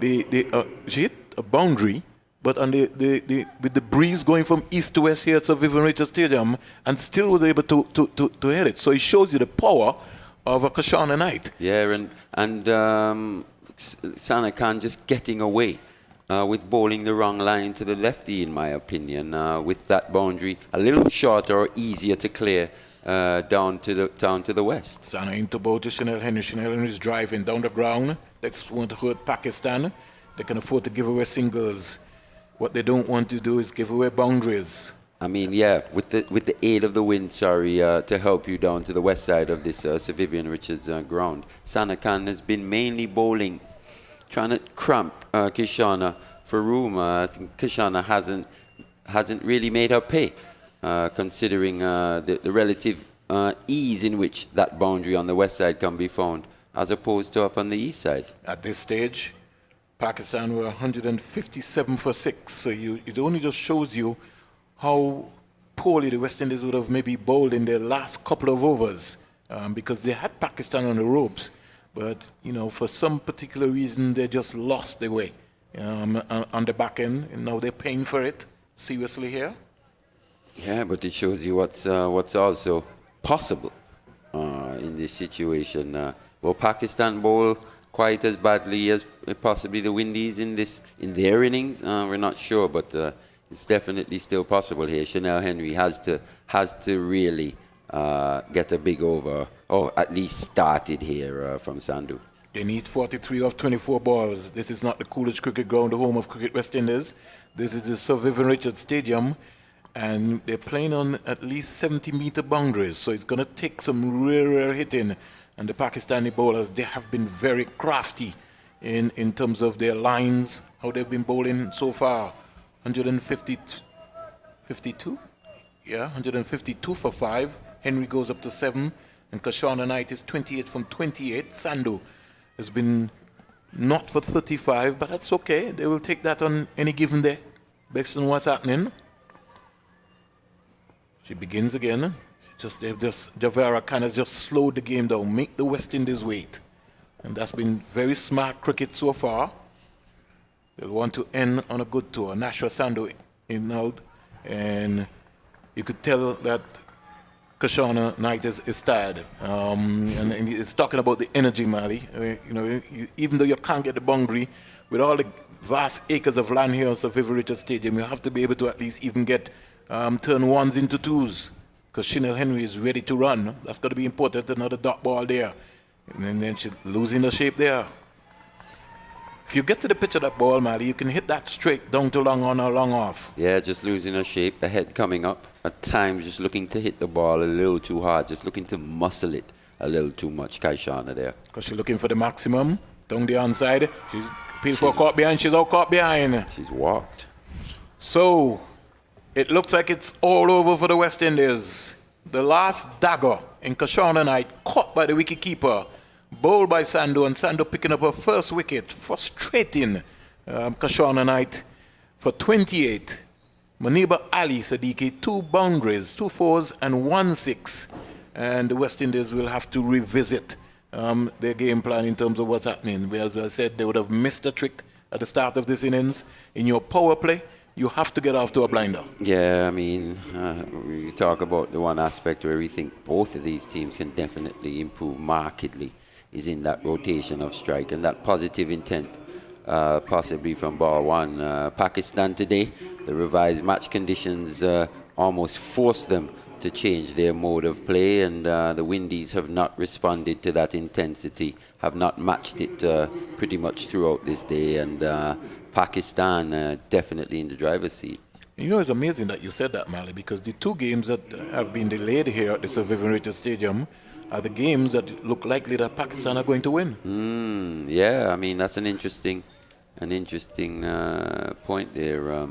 she hit a boundary, but on with the breeze going from east to west here at Sir Vivian Richards Stadium, and still was able to hit it. So it shows you the power of a Kashana Knight. Yeah, and Sana Khan just getting away with bowling the wrong line to the lefty, in my opinion, with that boundary a little shorter or easier to clear down to the west. Sana into bowl to Chanel Henry. Chanel Henry is driving down the ground. Let's want to hurt Pakistan. They can afford to give away singles. What they don't want to do is give away boundaries. I mean, yeah, with the aid of the wind, to help you down to the west side of this Sir Vivian Richards ground. Sana Khan has been mainly bowling, trying to cramp Kishana for room. I think Kishana hasn't really made her pay, considering the relative ease in which that boundary on the west side can be found, as opposed to up on the east side. At this stage, Pakistan were 157 for 6, so it only just shows you how poorly the West Indies would have maybe bowled in their last couple of overs, because they had Pakistan on the ropes, but for some particular reason they just lost their way on the back end, and now they're paying for it seriously here. Yeah, but it shows you what's also possible in this situation. Will Pakistan bowl quite as badly as possibly the Windies in their innings? We're not sure, but it's definitely still possible here. Chanel Henry has to really get a big over, or at least started here from Sandhu. They need 43 of 24 balls. This is not the Coolidge Cricket Ground, the home of Cricket West Indies. This is the Sir Vivian Richards Stadium, and they're playing on at least 70-meter boundaries, so it's going to take some real hitting. And the Pakistani bowlers, they have been very crafty in terms of their lines, how they've been bowling so far. 152? Yeah, 152 for 5. Henry goes up to 7. And Kashana Knight is 28 from 28. Sandhu has been not for 35, but that's okay. They will take that on any given day, based on what's happening. She begins again. Javera kind of just slowed the game down, make the West Indies wait. And that's been very smart cricket so far. They'll want to end on a good tour. Nashwa Sandhu in out, and you could tell that Kashana Knight is tired. And it's talking about the energy, Mali. Even though you can't get the boundary, with all the vast acres of land here at Sir Vivian Richards Stadium, you have to be able to at least even get turn ones into twos. Because Chanel Henry is ready to run. That's going to be important. Another dot ball there. And then she's losing the shape there. If you get to the pitch of that ball, Mali, you can hit that straight down to long on or long off. Yeah, just losing her shape. The head coming up. At times, just looking to hit the ball a little too hard. Just looking to muscle it a little too much, Kaishana there. Because she's looking for the maximum. Down the onside. She's appealed for caught behind. She's out caught behind. She's walked. So, it looks like it's all over for the West Indies. The last dagger in Kashana Knight, caught by the wicketkeeper, bowled by Sandhu, and Sandhu picking up her first wicket, frustrating Kashana Knight for 28. Maniba Ali Siddiqui, 2 boundaries, 2 fours and 1 6. And the West Indies will have to revisit their game plan in terms of what's happening. As I said, they would have missed a trick at the start of this innings. In your power play, you have to get off to a blinder. Yeah, I mean, we talk about the one aspect where we think both of these teams can definitely improve markedly is in that rotation of strike and that positive intent, possibly from ball one. Pakistan today, the revised match conditions almost forced them to change their mode of play, and the Windies have not responded to that intensity, have not matched it pretty much throughout this day, and Pakistan definitely in the driver's seat. You know, it's amazing that you said that, Mali, because the two games that have been delayed here at the Sir Vivian Richards Stadium are the games that look likely that Pakistan are going to win. Yeah, I mean, that's an interesting point there.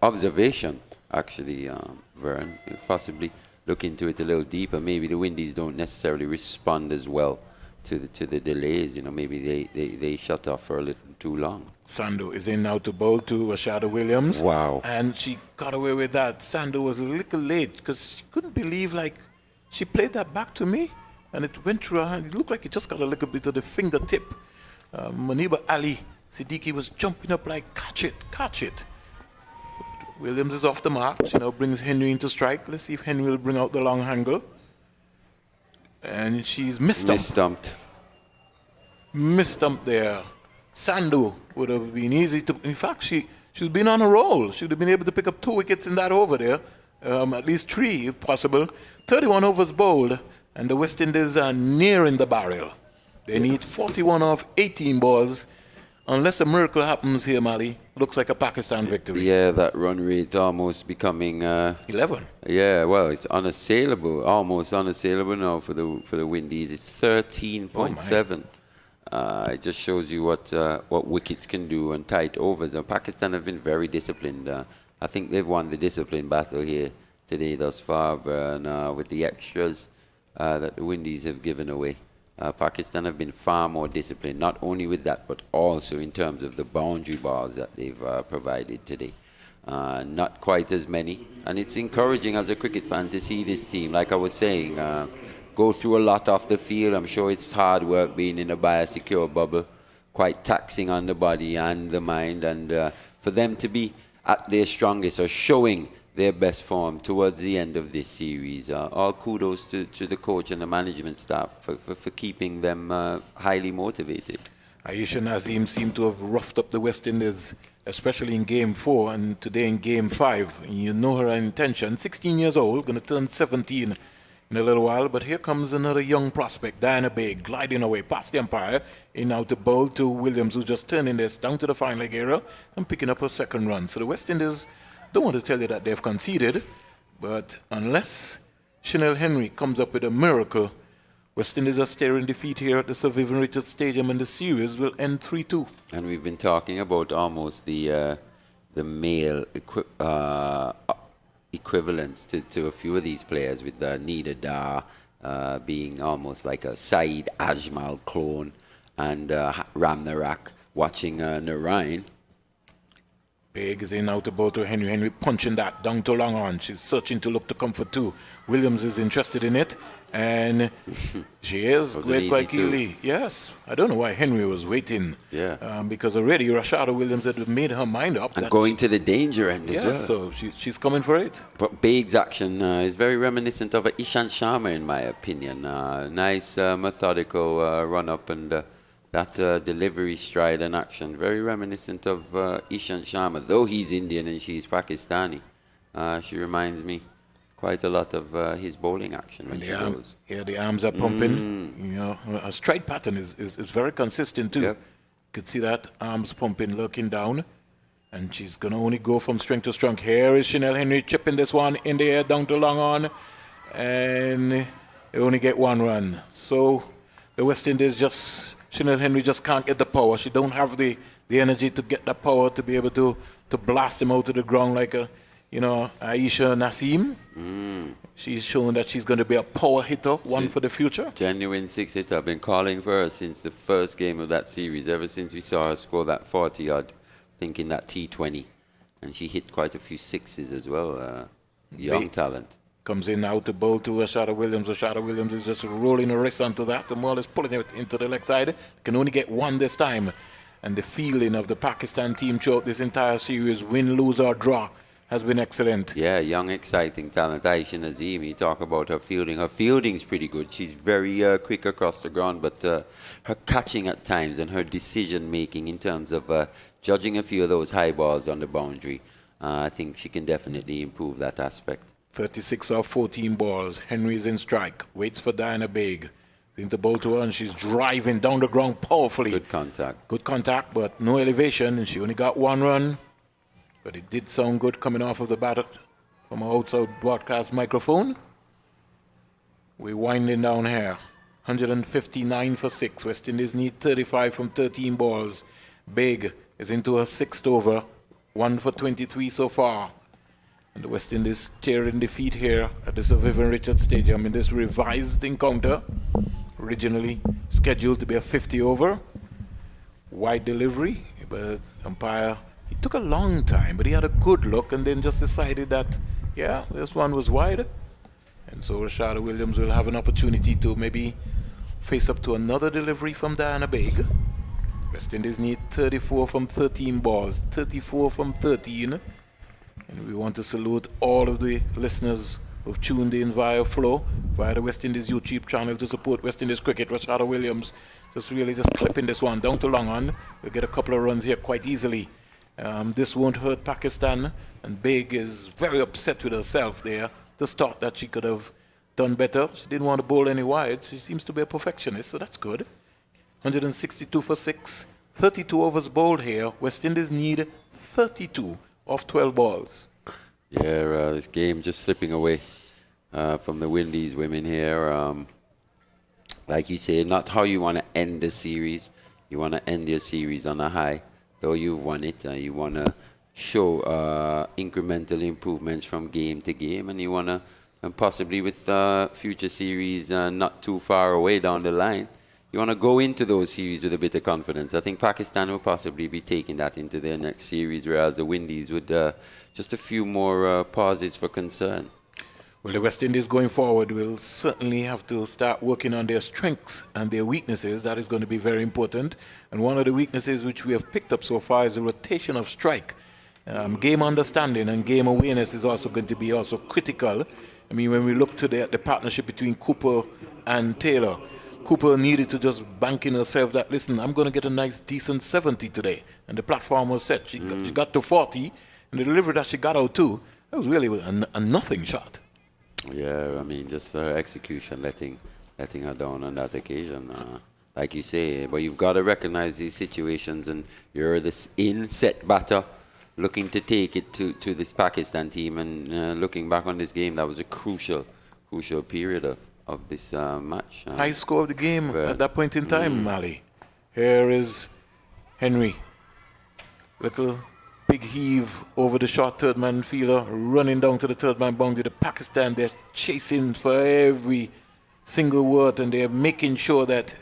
Observation, actually, Vern. Possibly look into it a little deeper. Maybe the Windies don't necessarily respond as well to the delays. You know, maybe they shut off for a little too long. Sandhu is in now to bowl to Rashada Williams. Wow. And she got away with that. Sandhu was a little late because she couldn't believe, like, she played that back to me and it went through her hand. It looked like it just got a little bit of the fingertip. Muniba Ali Siddiqui was jumping up like, catch it. Williams is off the mark. She now brings Henry into strike. Let's see if Henry will bring out the long angle. And she's misstumped there. Sandhu would have been easy to... In fact, she's been on a roll. She would have been able to pick up 2 wickets in that over there. At least 3, if possible. 31 overs bowled, and the West Indies are nearing the barrel. They need 41 off 18 balls. Unless a miracle happens here, Mali, looks like a Pakistan victory. Yeah, that run rate almost becoming 11. Yeah, well, it's unassailable, almost unassailable now for the Windies. It's 13.7. It just shows you what wickets can do on tight overs. Pakistan have been very disciplined. I think they've won the discipline battle here today thus far, and with the extras that the Windies have given away. Pakistan have been far more disciplined, not only with that, but also in terms of the boundary balls that they've provided today. Not quite as many. And it's encouraging as a cricket fan to see this team, like I was saying, go through a lot off the field. I'm sure it's hard work being in a biosecure bubble, quite taxing on the body and the mind. And for them to be at their strongest or showing their best form towards the end of this series. All kudos to the coach and the management staff for keeping them highly motivated. Aisha Nazim seemed to have roughed up the West Indies, especially in Game 4 and today in Game 5. And you know her intention. 16 years old, going to turn 17 in a little while. But here comes another young prospect, Diana Baig, gliding away past the umpire. In now to bowl to Williams, who's just turning this down to the final leg area and picking up her second run. So the West Indies... Don't want to tell you that they've conceded, but unless Chanel Henry comes up with a miracle, West Indies are staring defeat here at the Sir Vivian Richards Stadium, and the series will end 3-2. And we've been talking about almost the male equivalents to a few of these players, with Nida Dar being almost like a Saeed Ajmal clone, and Ram Narak watching Narayan. Baig is in out to bowl to Henry. Henry punching that down to long on. She's searching to look to comfort too. Williams is interested in it, and she is great quite keenly. Yes, I don't know why Henry was waiting. Yeah, because already Rashada Williams had made her mind up. And going to the danger end as well. So she's coming for it. But Baig's action is very reminiscent of Ishant Sharma, in my opinion. Nice methodical run up and. That delivery, stride and action, very reminiscent of Ishant Sharma, though he's Indian and she's Pakistani. She reminds me quite a lot of his bowling action when she goes. Yeah, the arms are pumping. You know, her stride pattern is very consistent too. Yep. You could see that arms pumping, looking down, and she's gonna only go from strength to strength. Here is Chanel Henry chipping this one in the air down to long on, and they only get 1 run. So the West Indies Chanel Henry just can't get the power. She don't have the energy to get that power to be able to blast him out to the ground like Aisha Nasim. She's shown that she's going to be a power hitter, for the future. Genuine 6-hitter. I've been calling for her since the first game of that series, ever since we saw her score that 40-odd, thinking that T20. And she hit quite a few sixes as well. Young talent. Comes in now to bowl to Rashada Williams. Rashada Williams is just rolling a wrist onto that and more or less pulling it into the leg side. Can only get 1 this time. And the feeling of the Pakistan team throughout this entire series, win, lose or draw, has been excellent. Yeah, young, exciting talent. Aisha Nazim, you talk about her fielding. Her fielding's pretty good. She's very quick across the ground, but her catching at times and her decision-making in terms of judging a few of those high balls on the boundary, I think she can definitely improve that aspect. 36 off 14 balls. Henry's in strike. Waits for Diana Baig. Into bowl to her, and she's driving down the ground powerfully. Good contact. Good contact, but no elevation, and she only got 1 run. But it did sound good coming off of the bat from our outside broadcast microphone. We're winding down here. 159 for 6. West Indies need 35 from 13 balls. Baig is into her 6th over. 1 for 23 so far. And the West Indies tearing defeat here at the Sir Vivian Richards Stadium in this revised encounter. Originally scheduled to be a 50 over. Wide delivery, but umpire, he took a long time, but he had a good look and then just decided that, yeah, this one was wide. And so Rashada Williams will have an opportunity to maybe face up to another delivery from Diana Baig. West Indies need 34 from 13 balls, 34 from 13. And we want to salute all of the listeners who've tuned in via Flow, via the West Indies YouTube channel to support West Indies cricket. Rashada Williams just clipping this one down to long on. We'll get a couple of runs here quite easily. This won't hurt Pakistan, and Baig is very upset with herself there. Just thought that she could have done better. She didn't want to bowl any wide. She seems to be a perfectionist, so that's good. 162 for 6, 32 overs bowled here. West Indies need 32 off 12 balls. Yeah, this game just slipping away from the Windies women here. Like you say, not how you want to end the series. You want to end your series on a high. Though you've won it, you want to show incremental improvements from game to game, and you want to, and possibly with future series not too far away down the line, you want to go into those series with a bit of confidence. I think Pakistan will possibly be taking that into their next series, whereas the Windies would just a few more pauses for concern. Well, the West Indies going forward will certainly have to start working on their strengths and their weaknesses. That is going to be very important. And one of the weaknesses which we have picked up so far is the rotation of strike. Game understanding and game awareness is also going to be also critical. I mean, when we look to the partnership between Cooper and Taylor, Cooper needed to just bank in herself that, listen, I'm going to get a nice, decent 70 today. And the platform was set. She got to 40, and the delivery that she got out to, that was really a nothing shot. Yeah, I mean, just her execution letting her down on that occasion. Like you say, but you've got to recognize these situations, and you're this in-set batter looking to take it to this Pakistan team. And looking back on this game, that was a crucial period of this match. High score of the game at that point in time, Mali. Here is Henry. Little big heave over the short third man fielder, running down to the third man boundary. The Pakistan, they're chasing for every single word, and they're making sure that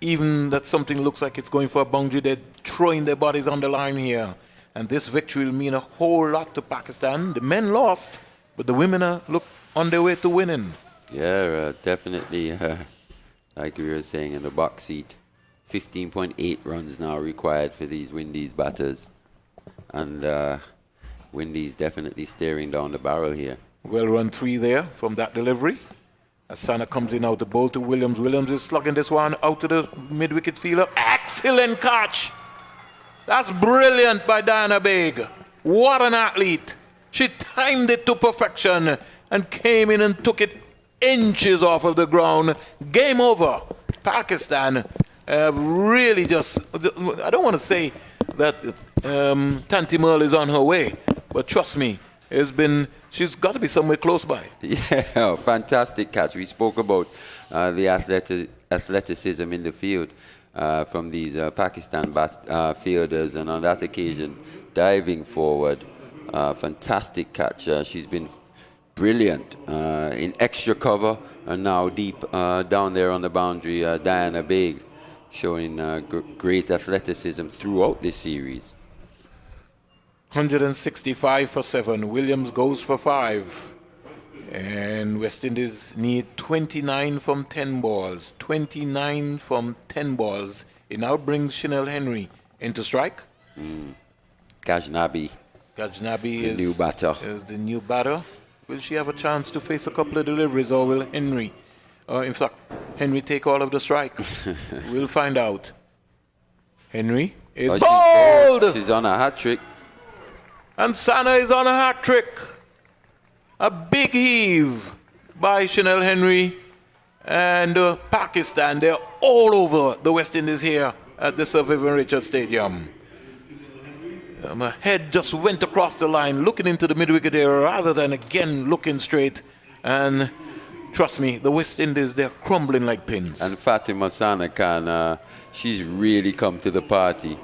even that something looks like it's going for a boundary, they're throwing their bodies on the line here. And this victory will mean a whole lot to Pakistan. The men lost, but the women are on their way to winning. Yeah, definitely. Like we were saying in the box seat, 15.8 runs now required for these Windies batters. And Windies definitely staring down the barrel here. Well run 3 there from that delivery. Asana comes in out the bowl to Williams. Williams is slugging this one out to the mid-wicket fielder. Excellent catch! That's brilliant by Diana Baig. What an athlete. She timed it to perfection and came in and took it inches off of the ground. Game over. Pakistan really just, I don't want to say that Tanti Merle is on her way, but trust me, she's got to be somewhere close by. Yeah, fantastic catch. We spoke about the athleticism in the field from these Pakistan fielders, and on that occasion, diving forward, fantastic catch. She's been brilliant in extra cover, and now deep down there on the boundary, Diana Baig showing great athleticism throughout this series. 165 for 7. Williams goes for 5. And West Indies need 29 from 10 balls. 29 from 10 balls. It now brings Chanel Henry into strike. Ghaznabi is new batter. Is the new batter. Will she have a chance to face a couple of deliveries, or will Henry, in fact, Henry take all of the strike? We'll find out. Henry is bowled! She's on a hat trick. And Sana is on a hat trick. A big heave by Chanel Henry and Pakistan. They're all over the West Indies here at the Sir Vivian Richards Stadium. My head just went across the line, looking into the mid-wicket area rather than again looking straight. And trust me, the West Indies, they're crumbling like pins. And Fatima Sana Khan, she's really come to the party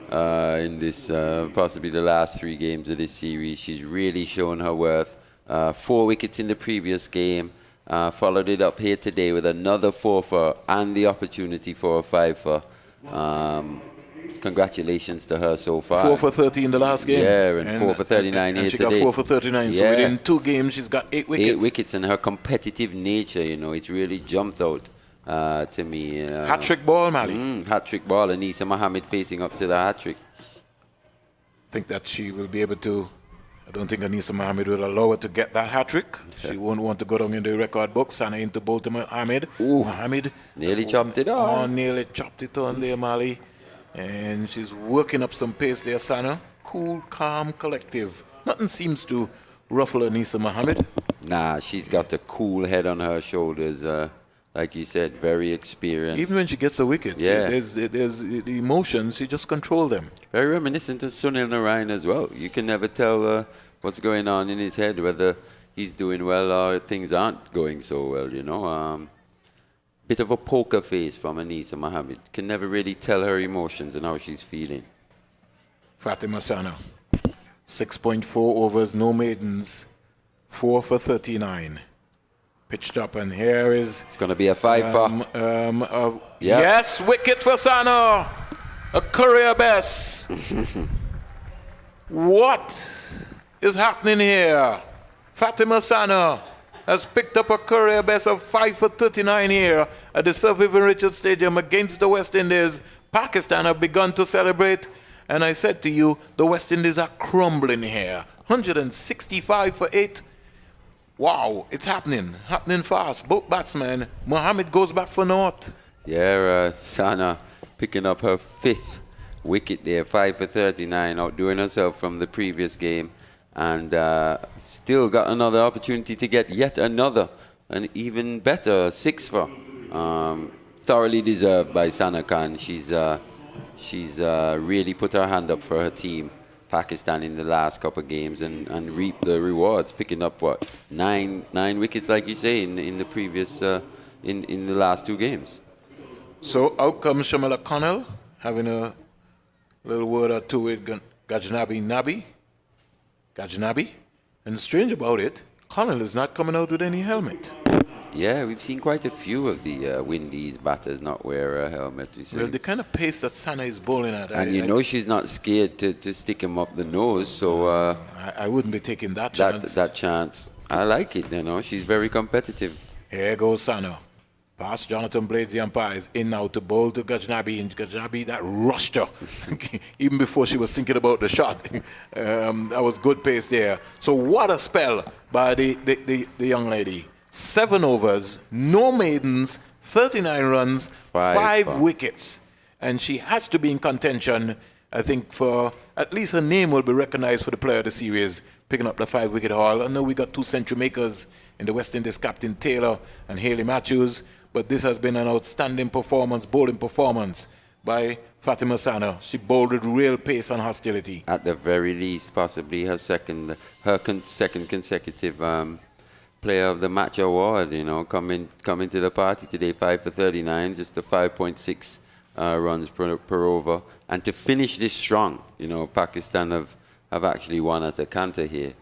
in this, possibly the last 3 games of this series. She's really shown her worth. 4 wickets in the previous game. Followed it up here today with another 4-for and the opportunity for a 5-for. Congratulations to her so far. 4 for 30 in the last game. Yeah, and 4 for 39 and here she today. got 4 for 39. So Yeah. within 2 games, she's got 8 wickets. 8 wickets, and her competitive nature, you know, it's really jumped out to me. Hat-trick ball, Mali. Hat-trick ball, Anisa Mohammed facing up to the hat-trick. I think that she will be able to. I don't think Anisa Mohammed will allow her to get that hat-trick. She won't want to go down in the record book. Sana into both Mohammed. Mohammed. Nearly chopped it on. Oh, nearly chopped it on there, Mali. And she's working up some pace there, Sana. Cool, calm, collective. Nothing seems to ruffle Anisa Mohammed. Nah, she's got a cool head on her shoulders. Like you said, very experienced. Even when she gets a wicket, Yeah. there's the emotions, she just controls them. Very reminiscent of Sunil Narayan as well. You can never tell what's going on in his head, whether he's doing well or things aren't going so well, you know. Bit of a poker face from Anisa Mohammed. Can never really tell her emotions and how she's feeling. Fatima Sana, 6.4 overs, no maidens, 4 for 39. Pitched up, and here is... It's going to be a 5-for. Yeah. Yes, wicket for Sana. A career best. What is happening here? Fatima Sana has picked up a career best of 5 for 39 here at the Sir Vivian Richards Stadium against the West Indies. Pakistan have begun to celebrate, and I said to you, the West Indies are crumbling here. 165 for 8. Wow, it's happening fast. Both batsmen. Mohammed goes back for naught. Yeah, Sana picking up her 5th wicket there, 5 for 39, outdoing herself from the previous game, and still got another opportunity to get yet another, an even better 6-for. Thoroughly deserved by Sana Khan. She's really put her hand up for her team, Pakistan, in the last couple of games and reaped the rewards, picking up what, nine wickets, like you say, in the previous in the last 2 games. So out comes Shamila Connell having a little word or two with Gajnabi. And strange about it, Connell is not coming out with any helmet. Yeah, we've seen quite a few of the Windies batters not wear a helmet. Well, the kind of pace that Sana is bowling at. And you know she's not scared to stick him up the nose, so... I wouldn't be taking that chance. That chance. I like it, you know. She's very competitive. Here goes Sana. Past Jonathan Blades, the umpire, is in now to bowl to Gajnabi. And Gajnabi, that rushed her. Even before she was thinking about the shot. That was good pace there. So what a spell by the young lady. 7 overs, no maidens, 39 runs, 5 wickets. And she has to be in contention, I think, for at least her name will be recognized for the player of the series, picking up the 5-wicket haul. I know we got 2 century makers in the West Indies, Captain Taylor and Haley Matthews, but this has been an outstanding performance, bowling performance by Fatima Sana. She bowled with real pace and hostility. At the very least, possibly her second consecutive player of the match award, you know, coming to the party today, 5 for 39, just a 5.6 runs per over. And to finish this strong, you know, Pakistan have actually won at a canter here.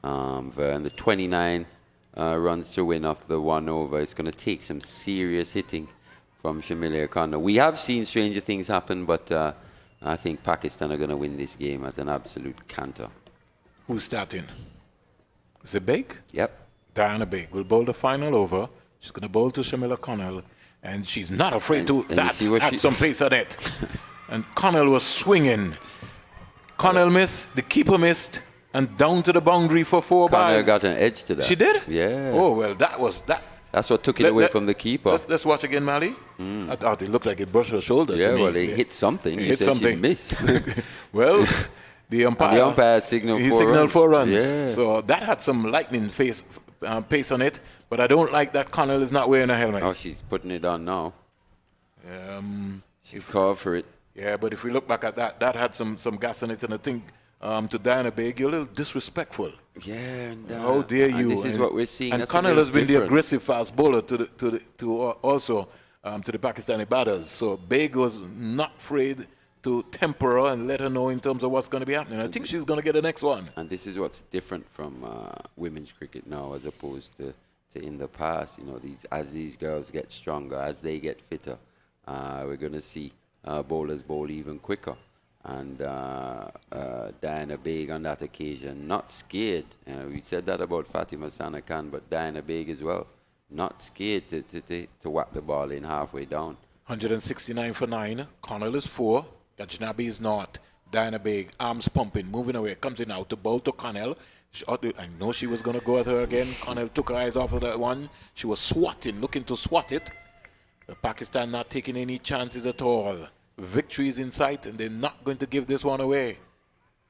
And the 29 runs to win off the 1 over. It's going to take some serious hitting from Shamila Khan. We have seen stranger things happen, but I think Pakistan are going to win this game at an absolute canter. Who's starting? Is it Baig? Yep. Diana Baig will bowl the final over. She's going to bowl to Shamila Connell, and she's not afraid to add some pace on it. And Connell was swinging. Connell missed, the keeper missed, and down to the boundary for 4 balls. Connell got an edge to that. She did? Yeah. Oh, well, that was that. That's what took it away from the keeper. Let's watch again, Mali. I thought it looked like it brushed her shoulder to me. Yeah, well, it hit something. It hit something. She missed. Well, the umpire. And the umpire signaled he 4 signaled runs. 4 runs. Yeah. So that had some lightning pace on it. But I don't like that Connell is not wearing a helmet. Oh, she's putting it on now. She's called for it. Yeah, but if we look back at that, that had some gas on it. And I think to Diana Big, you're a little disrespectful. Yeah, and How dare you? And this is what we're seeing. And That's a Connell little has been the different. aggressive fast bowler to the Pakistani batters. So Beg was not afraid to temper her and let her know in terms of what's going to be happening. I think she's going to get the next one. And this is what's different from women's cricket now as opposed to in the past. You know, as these girls get stronger, as they get fitter, we're going to see bowlers bowl even quicker. And Diana Baig on that occasion, not scared. We said that about Fatima Sana Khan, but Diana Baig as well, not scared to whack the ball in halfway down. 169 for 9. Connell is 4. Gajnabi is not. Diana Baig, arms pumping, moving away, comes in out to bowl to Connell. I know she was going to go at her again. Connell took her eyes off of that one. She was swatting, looking to swat it. Pakistan not taking any chances at all. Victory is in sight, and they're not going to give this one away.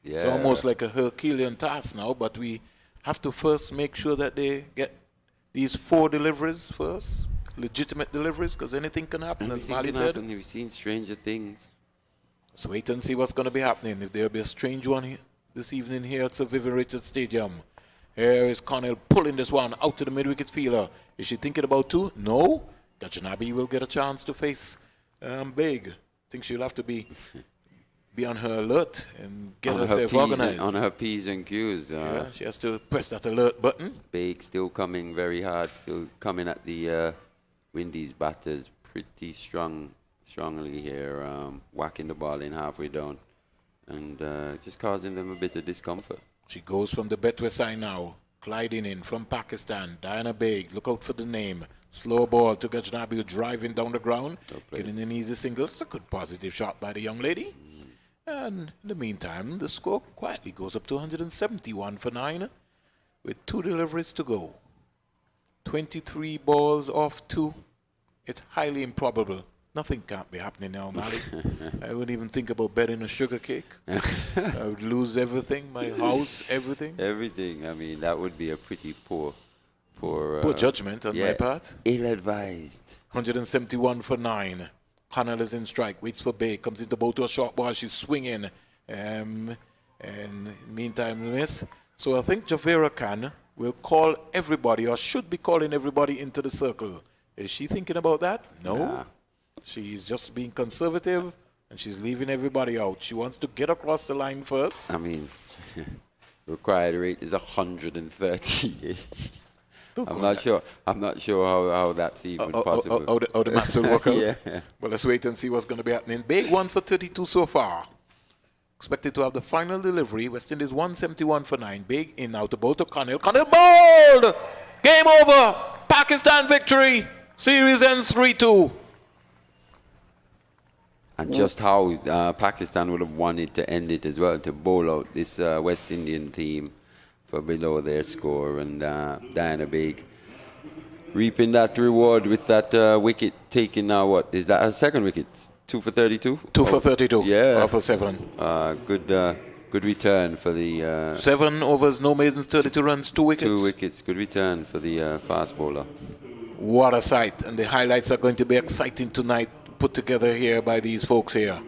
Yeah. It's almost like a Herculean task now, but we have to first make sure that they get these 4 deliveries first, legitimate deliveries, because anything can happen, as Mali said. We've seen stranger things. So wait and see what's going to be happening. If there'll be a strange one here, this evening here at Sir Vivian Richards Stadium. Here is Connell pulling this one out to the mid-wicket fielder. Is she thinking about 2? No. Gajnabi will get a chance to face Big. I think she'll have to be on her alert and get herself organized. On her P's and Q's. Yeah, she has to press that alert button. Baig still coming very hard, still coming at the Windies batters pretty strongly here, whacking the ball in halfway down and just causing them a bit of discomfort. She goes from the Betway side now, gliding in from Pakistan. Diana Baig, look out for the name. Slow ball to Gajnabi, driving down the ground, getting an easy single. It's a good positive shot by the young lady. And in the meantime, the score quietly goes up to 171 for 9 with 2 deliveries to go. 23 balls off 2. It's highly improbable. Nothing can't be happening now, Mali. I wouldn't even think about betting a sugar cake. I would lose everything, my house, everything. Everything. I mean, that would be a pretty poor judgment on my part. Ill-advised. 171 for 9. Connell is in strike, waits for Bay, comes into bowl to a short ball, she's swinging. And meantime, miss. So I think Javera Khan will call everybody, or should be calling everybody into the circle. Is she thinking about that? No. Nah. She's just being conservative, and she's leaving everybody out. She wants to get across the line first. I mean, required rate is 138. I'm not sure how that's even possible. How the maths will work out. Yeah. Well, let's wait and see what's going to be happening. Big 1 for 32 so far. Expected to have the final delivery. West Indies 171 for 9. Big in now to bowl to Connell. Connell bowled! Game over! Pakistan victory! Series ends 3-2. And just how Pakistan would have wanted to end it as well, to bowl out this West Indian team for below their score. And Diana Baig reaping that reward with that wicket taken now. What is that? A second wicket? 2 for 32? 2 for 32. Yeah. 4 for 7. Good return for the... 7 overs, no maidens, 32 runs, 2 wickets. 2 wickets. Good return for the fast bowler. What a sight. And the highlights are going to be exciting tonight, put together here by these folks here.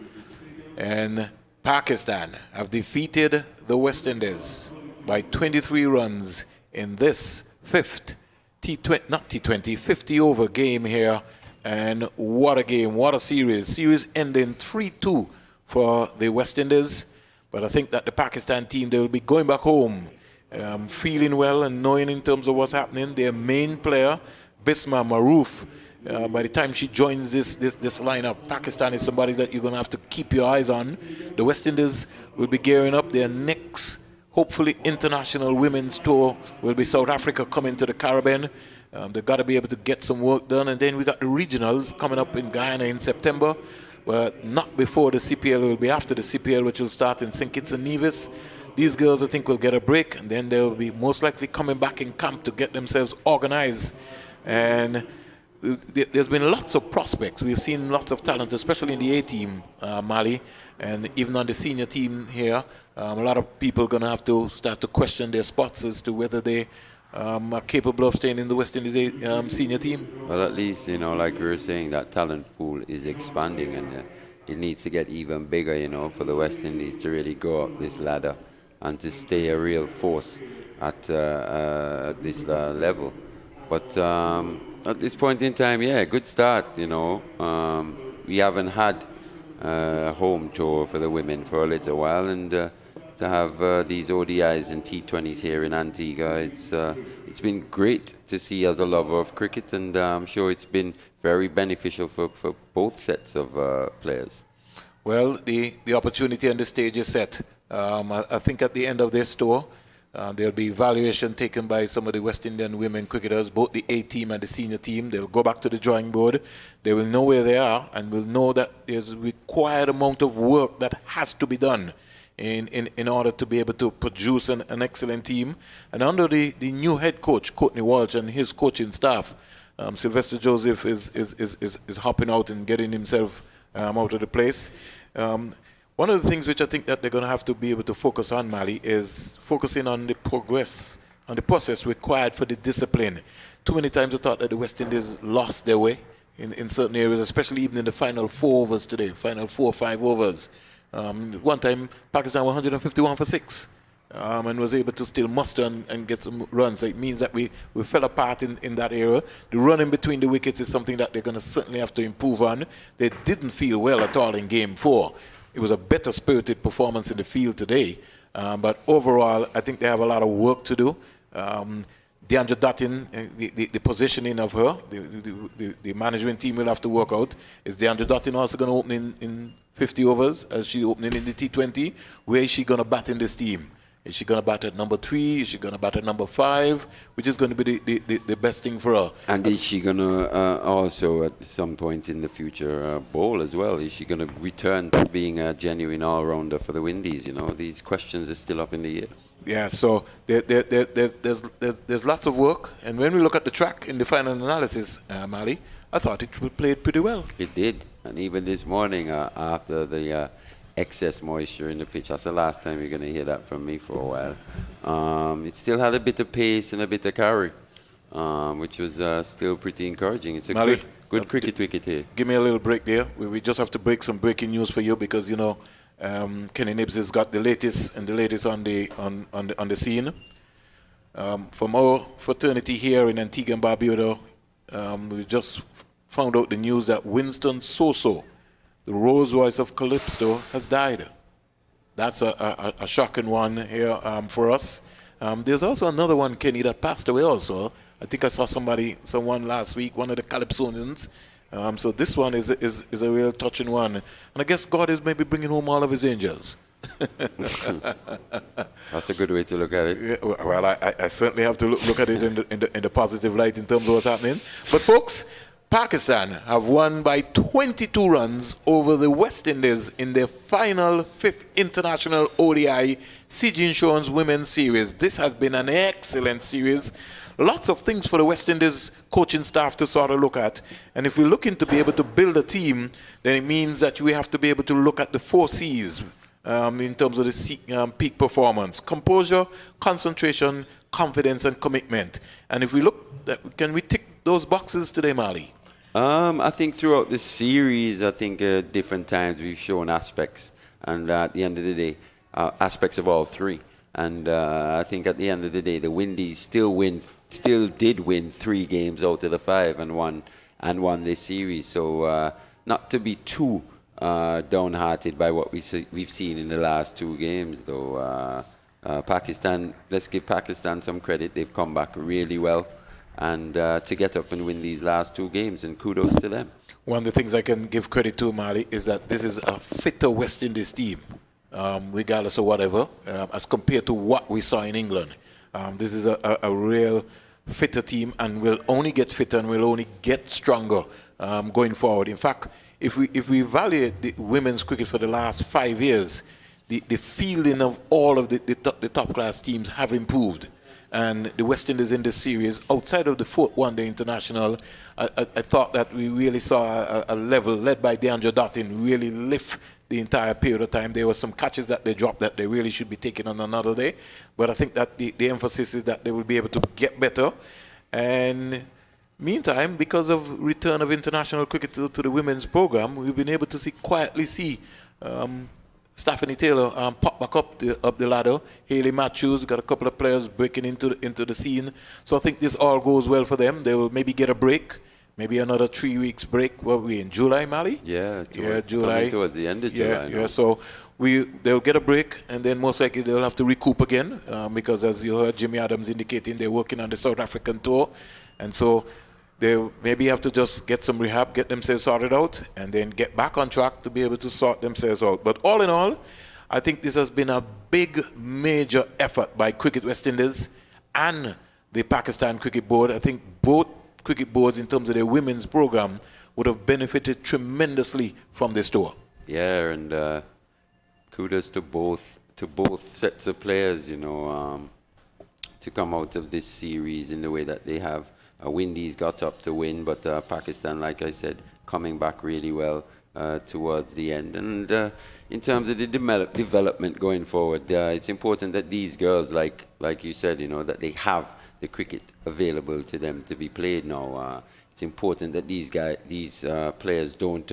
And Pakistan have defeated the West Indies by 23 runs in this 50 over game here. And what a game, what a series. Series ending 3-2 for the West Indies. But I think that the Pakistan team, they will be going back home feeling well and knowing in terms of what's happening. Their main player, Bisma Maroof, by the time she joins this lineup, Pakistan is somebody that you're going to have to keep your eyes on. The West Indies will be gearing up. Their next, hopefully, international women's tour will be South Africa coming to the Caribbean. They've got to be able to get some work done. And then we got the regionals coming up in Guyana in September. But not before the CPL. It will be after the CPL, which will start in St. Kitts and Nevis. These girls, I think, will get a break. And then they'll be most likely coming back in camp to get themselves organized. And there's been lots of prospects. We've seen lots of talent, especially in the A team, Mali, and even on the senior team here. A lot of people are going to have to start to question their spots as to whether they are capable of staying in the West Indies senior team. Well, at least, like we were saying, that talent pool is expanding, and it needs to get even bigger, for the West Indies to really go up this ladder and to stay a real force at this level. But at this point in time, good start, we haven't had a home tour for the women for a little while, and to have these ODIs and T20s here in Antigua, it's been great to see as a lover of cricket, and I'm sure it's been very beneficial for both sets of players. Well, the opportunity and the stage is set. I think at the end of this tour, there'll be evaluation taken by some of the West Indian women cricketers, both the A team and the senior team. They'll go back to the drawing board. They will know where they are and will know that there's a required amount of work that has to be done in order to be able to produce an excellent team. And under the new head coach, Courtney Walsh, and his coaching staff, Sylvester Joseph is hopping out and getting himself out of the place. One of the things which I think that they're going to have to be able to focus on, Mali, is focusing on the progress, on the process required for the discipline. Too many times I thought that the West Indies lost their way in certain areas, especially even in the final 4 overs today, final 4 or 5 overs. One time, Pakistan were 151 for 6 and was able to still muster and get some runs. So it means that we fell apart in that area. The running between the wickets is something that they're going to certainly have to improve on. They didn't feel well at all in Game 4. It was a better spirited performance in the field today. But overall, I think they have a lot of work to do. Deandra Dutton, the positioning of her, the management team will have to work out. Is Deandra Dutton also going to open in 50 overs as she opening in the T20? Where is she going to bat in this team? Is she going to bat at number 3? Is she going to bat at number 5? Which is going to be the best thing for her. And is she going to also at some point in the future bowl as well? Is she going to return to being a genuine all-rounder for the Windies? These questions are still up in the air. Yeah, so there's lots of work. And when we look at the track in the final analysis, Mali, I thought it played pretty well. It did. And even this morning after the excess moisture in the pitch, that's the last time you're going to hear that from me for a while. It still had a bit of pace and a bit of carry, which was still pretty encouraging. It's a Mali, good cricket wicket here. Give me a little break there. We just have to break some breaking news for you because, Kenny Nibbs has got the latest on the scene. From our fraternity here in Antigua and Barbuda, we just found out the news that Winston Soso, the Rolls Royce of Calypso, has died. That's a shocking one here for us. There's also another one, Kenny, that passed away also. I think I saw someone last week, one of the Calypsonians. So this one is a real touching one. And I guess God is maybe bringing home all of his angels. That's a good way to look at it. Yeah, well, I certainly have to look at it in the positive light in terms of what's happening. But folks, Pakistan have won by 22 runs over the West Indies in their final 5th International ODI CG Insurance Women's Series. This has been an excellent series. Lots of things for the West Indies coaching staff to sort of look at. And if we're looking to be able to build a team, then it means that we have to be able to look at the 4 C's in terms of the peak performance: composure, concentration, confidence, and commitment. And if we look, can we tick those boxes today, Mali? I think throughout the series, I think different times we've shown aspects, and at the end of the day, aspects of all 3. And I think at the end of the day, the Windies still did win 3 games out of the 5 and won this series. So not to be too downhearted by what we've seen in the last 2 games, though. Pakistan, let's give Pakistan some credit. They've come back really well. And to get up and win these last 2 games, and kudos to them. One of the things I can give credit to, Mali, is that this is a fitter West Indies team, regardless of whatever, as compared to what we saw in England. This is a real fitter team, and will only get fitter and will only get stronger going forward. In fact, if we evaluate the women's cricket for the last 5 years, the fielding of all of the top class teams have improved. and the West Indies in this series, outside of the fourth one-day international, I thought that we really saw a level led by DeAndre Dottin really lift the entire period of time. There were some catches that they dropped that they really should be taking on another day. But I think that the emphasis is that they will be able to get better. And meantime, because of return of international cricket to the women's program, we've been able to quietly see Stephanie Taylor pop back up the ladder. Hayley Matthews got a couple of players breaking into the scene. So I think this all goes well for them. They will maybe get a break, maybe another 3 weeks break. What are we in July, Mali? Yeah, July. Towards the end of July. Yeah. So they'll get a break, and then most likely they'll have to recoup again because, as you heard Jimmy Adams indicating, they're working on the South African tour, and so they maybe have to just get some rehab, get themselves sorted out, and then get back on track to be able to sort themselves out. But all in all, I think this has been a big, major effort by Cricket West Indies and the Pakistan Cricket Board. I think both cricket boards, in terms of their women's program, would have benefited tremendously from this tour. Yeah, and kudos to both sets of players, to come out of this series in the way that they have. Windies got up to win, but Pakistan, like I said, coming back really well towards the end. And in terms of the development going forward, it's important that these girls, like you said, that they have the cricket available to them to be played now. It's important that these players don't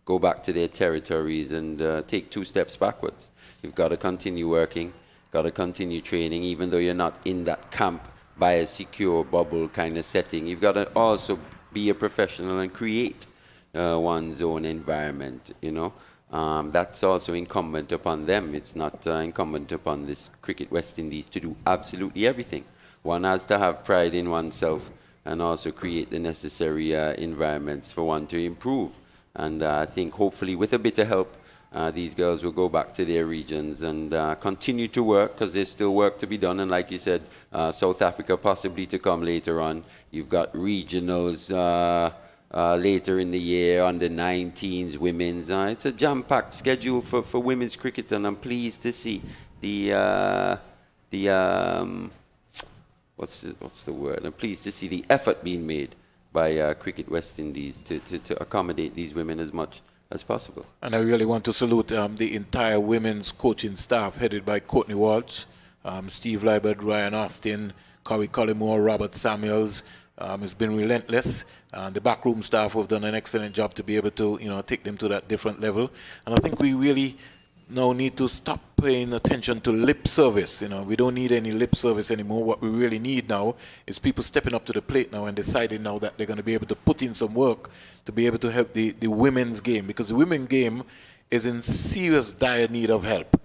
go back to their territories and take 2 steps backwards. You've got to continue working, got to continue training, even though you're not in that camp by a secure bubble kind of setting. You've got to also be a professional and create one's own environment, That's also incumbent upon them. It's not incumbent upon this Cricket West Indies to do absolutely everything. One has to have pride in oneself and also create the necessary environments for one to improve. And I think hopefully with a bit of help, these girls will go back to their regions and continue to work, because there's still work to be done. And like you said, South Africa possibly to come later on. You've got regionals later in the year, under 19s, women's. It's a jam-packed schedule for women's cricket, and I'm pleased to see what's the word? I'm pleased to see the effort being made by Cricket West Indies to accommodate these women as much as possible. And I really want to salute the entire women's coaching staff headed by Courtney Walsh, Steve Liebert, Ryan Austin, Corey Collymore, Robert Samuels. It's been relentless. The backroom staff have done an excellent job to be able to, take them to that different level. And I think we really now need to stop paying attention to lip service. We don't need any lip service anymore. What we really need now is people stepping up to the plate now and deciding now that they're going to be able to put in some work to be able to help the women's game, because the women's game is in serious dire need of help.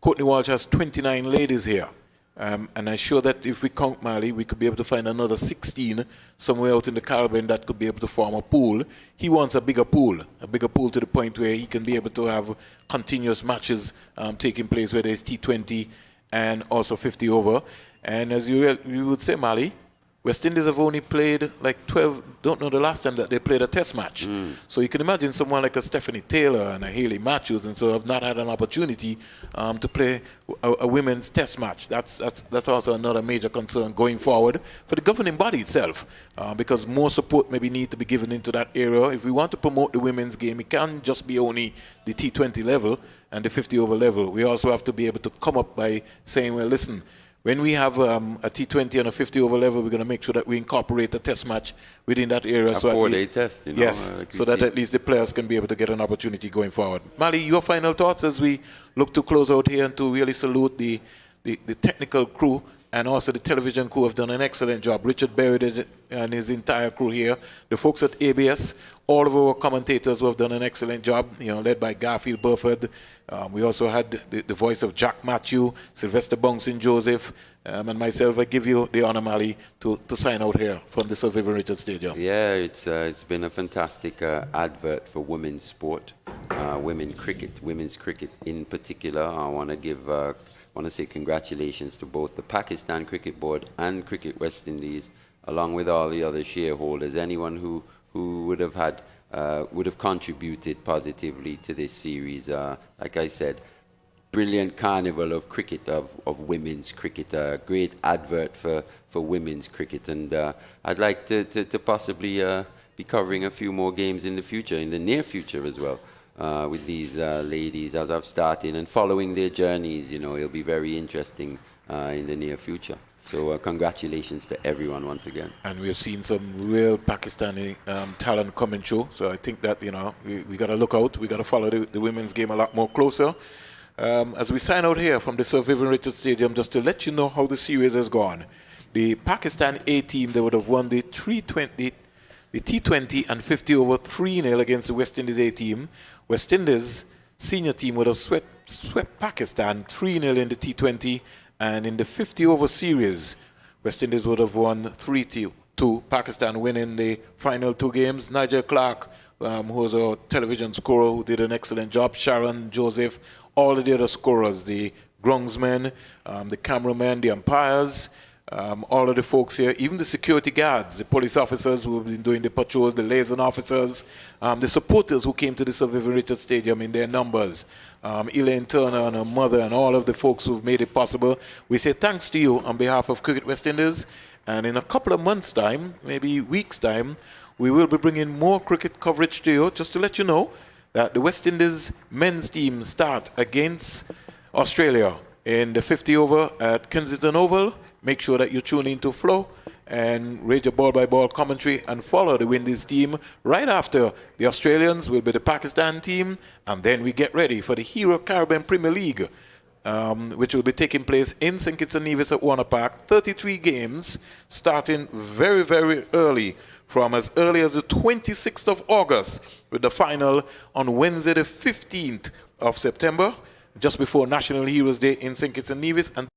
Courtney Walsh has 29 ladies here. And I'm sure that if we count Mali, we could be able to find another 16 somewhere out in the Caribbean that could be able to form a pool. He wants a bigger pool to the point where he can be able to have continuous matches taking place, whether it's T20 and also 50 over. And as you would say, Mali, West Indies have only played like 12, don't know the last time that they played a test match. So you can imagine someone like a Stephanie Taylor and a Hayley Matthews and so have not had an opportunity to play a women's test match. That's also another major concern going forward for the governing body itself, because more support maybe need to be given into that area. If we want to promote the women's game, it can't just be only the T20 level and the 50 over level. We also have to be able to come up by saying, well, listen, when we have a T20 and a 50 over level, we're going to make sure that we incorporate a test match within that area. A 4-day test, Yes, so that at least the players can be able to get an opportunity going forward. Mali, your final thoughts as we look to close out here and to really salute the technical crew and also the television crew have done an excellent job. Richard Berry and his entire crew here. The folks at ABS, all of our commentators who have done an excellent job, led by Garfield Burford. We also had the voice of Jack Matthew, Sylvester Bouncing Joseph, and myself. I give you the honor, Mali, to sign out here from the Sir Vivian Richards Stadium. Yeah, it's been a fantastic advert for women's sport, women's cricket in particular. I want to say congratulations to both the Pakistan Cricket Board and Cricket West Indies, along with all the other shareholders, anyone who would have contributed positively to this series. Like I said, brilliant carnival of cricket, of women's cricket, a great advert for women's cricket. And I'd like to possibly be covering a few more games in the future, in the near future as well, with these ladies as I've started and following their journeys. You know, it'll be very interesting in the near future. So congratulations to everyone once again. And we've seen some real Pakistani talent coming through. So I think that, you know, we got to look out. We got to follow the women's game a lot more closer. As we sign out here from the Sir Vivian Richards Stadium, just to let you know how the series has gone. The Pakistan A team, they would have won the T20 and 50 over 3-0 against the West Indies A team. West Indies senior team would have swept Pakistan 3-0 in the T20. And in the 50 over series, West Indies would have won 3-2. Pakistan winning the final 2 games. Nigel Clark, who was a television scorer who did an excellent job. Sharon, Joseph, all of the other scorers, the groundsmen, the cameramen, the umpires, all of the folks here, even the security guards, the police officers who have been doing the patrols, the liaison officers, the supporters who came to the Sir Vivian Richards Stadium in their numbers, Elaine Turner and her mother and all of the folks who've made it possible. We say thanks to you on behalf of Cricket West Indies. And in a couple of months' time, maybe weeks' time, we will be bringing more cricket coverage to you, just to let you know that the West Indies men's team start against Australia in the 50 over at Kensington Oval. Make sure that you tune into Flow and read your ball-by-ball commentary and follow the Windies team. Right after the Australians will be the Pakistan team, and then we get ready for the Hero Caribbean Premier League, which will be taking place in St. Kitts and Nevis at Warner Park. 33 games starting very, very early, from as early as the 26th of August, with the final on Wednesday the 15th of September, just before National Heroes Day in St. Kitts and Nevis. And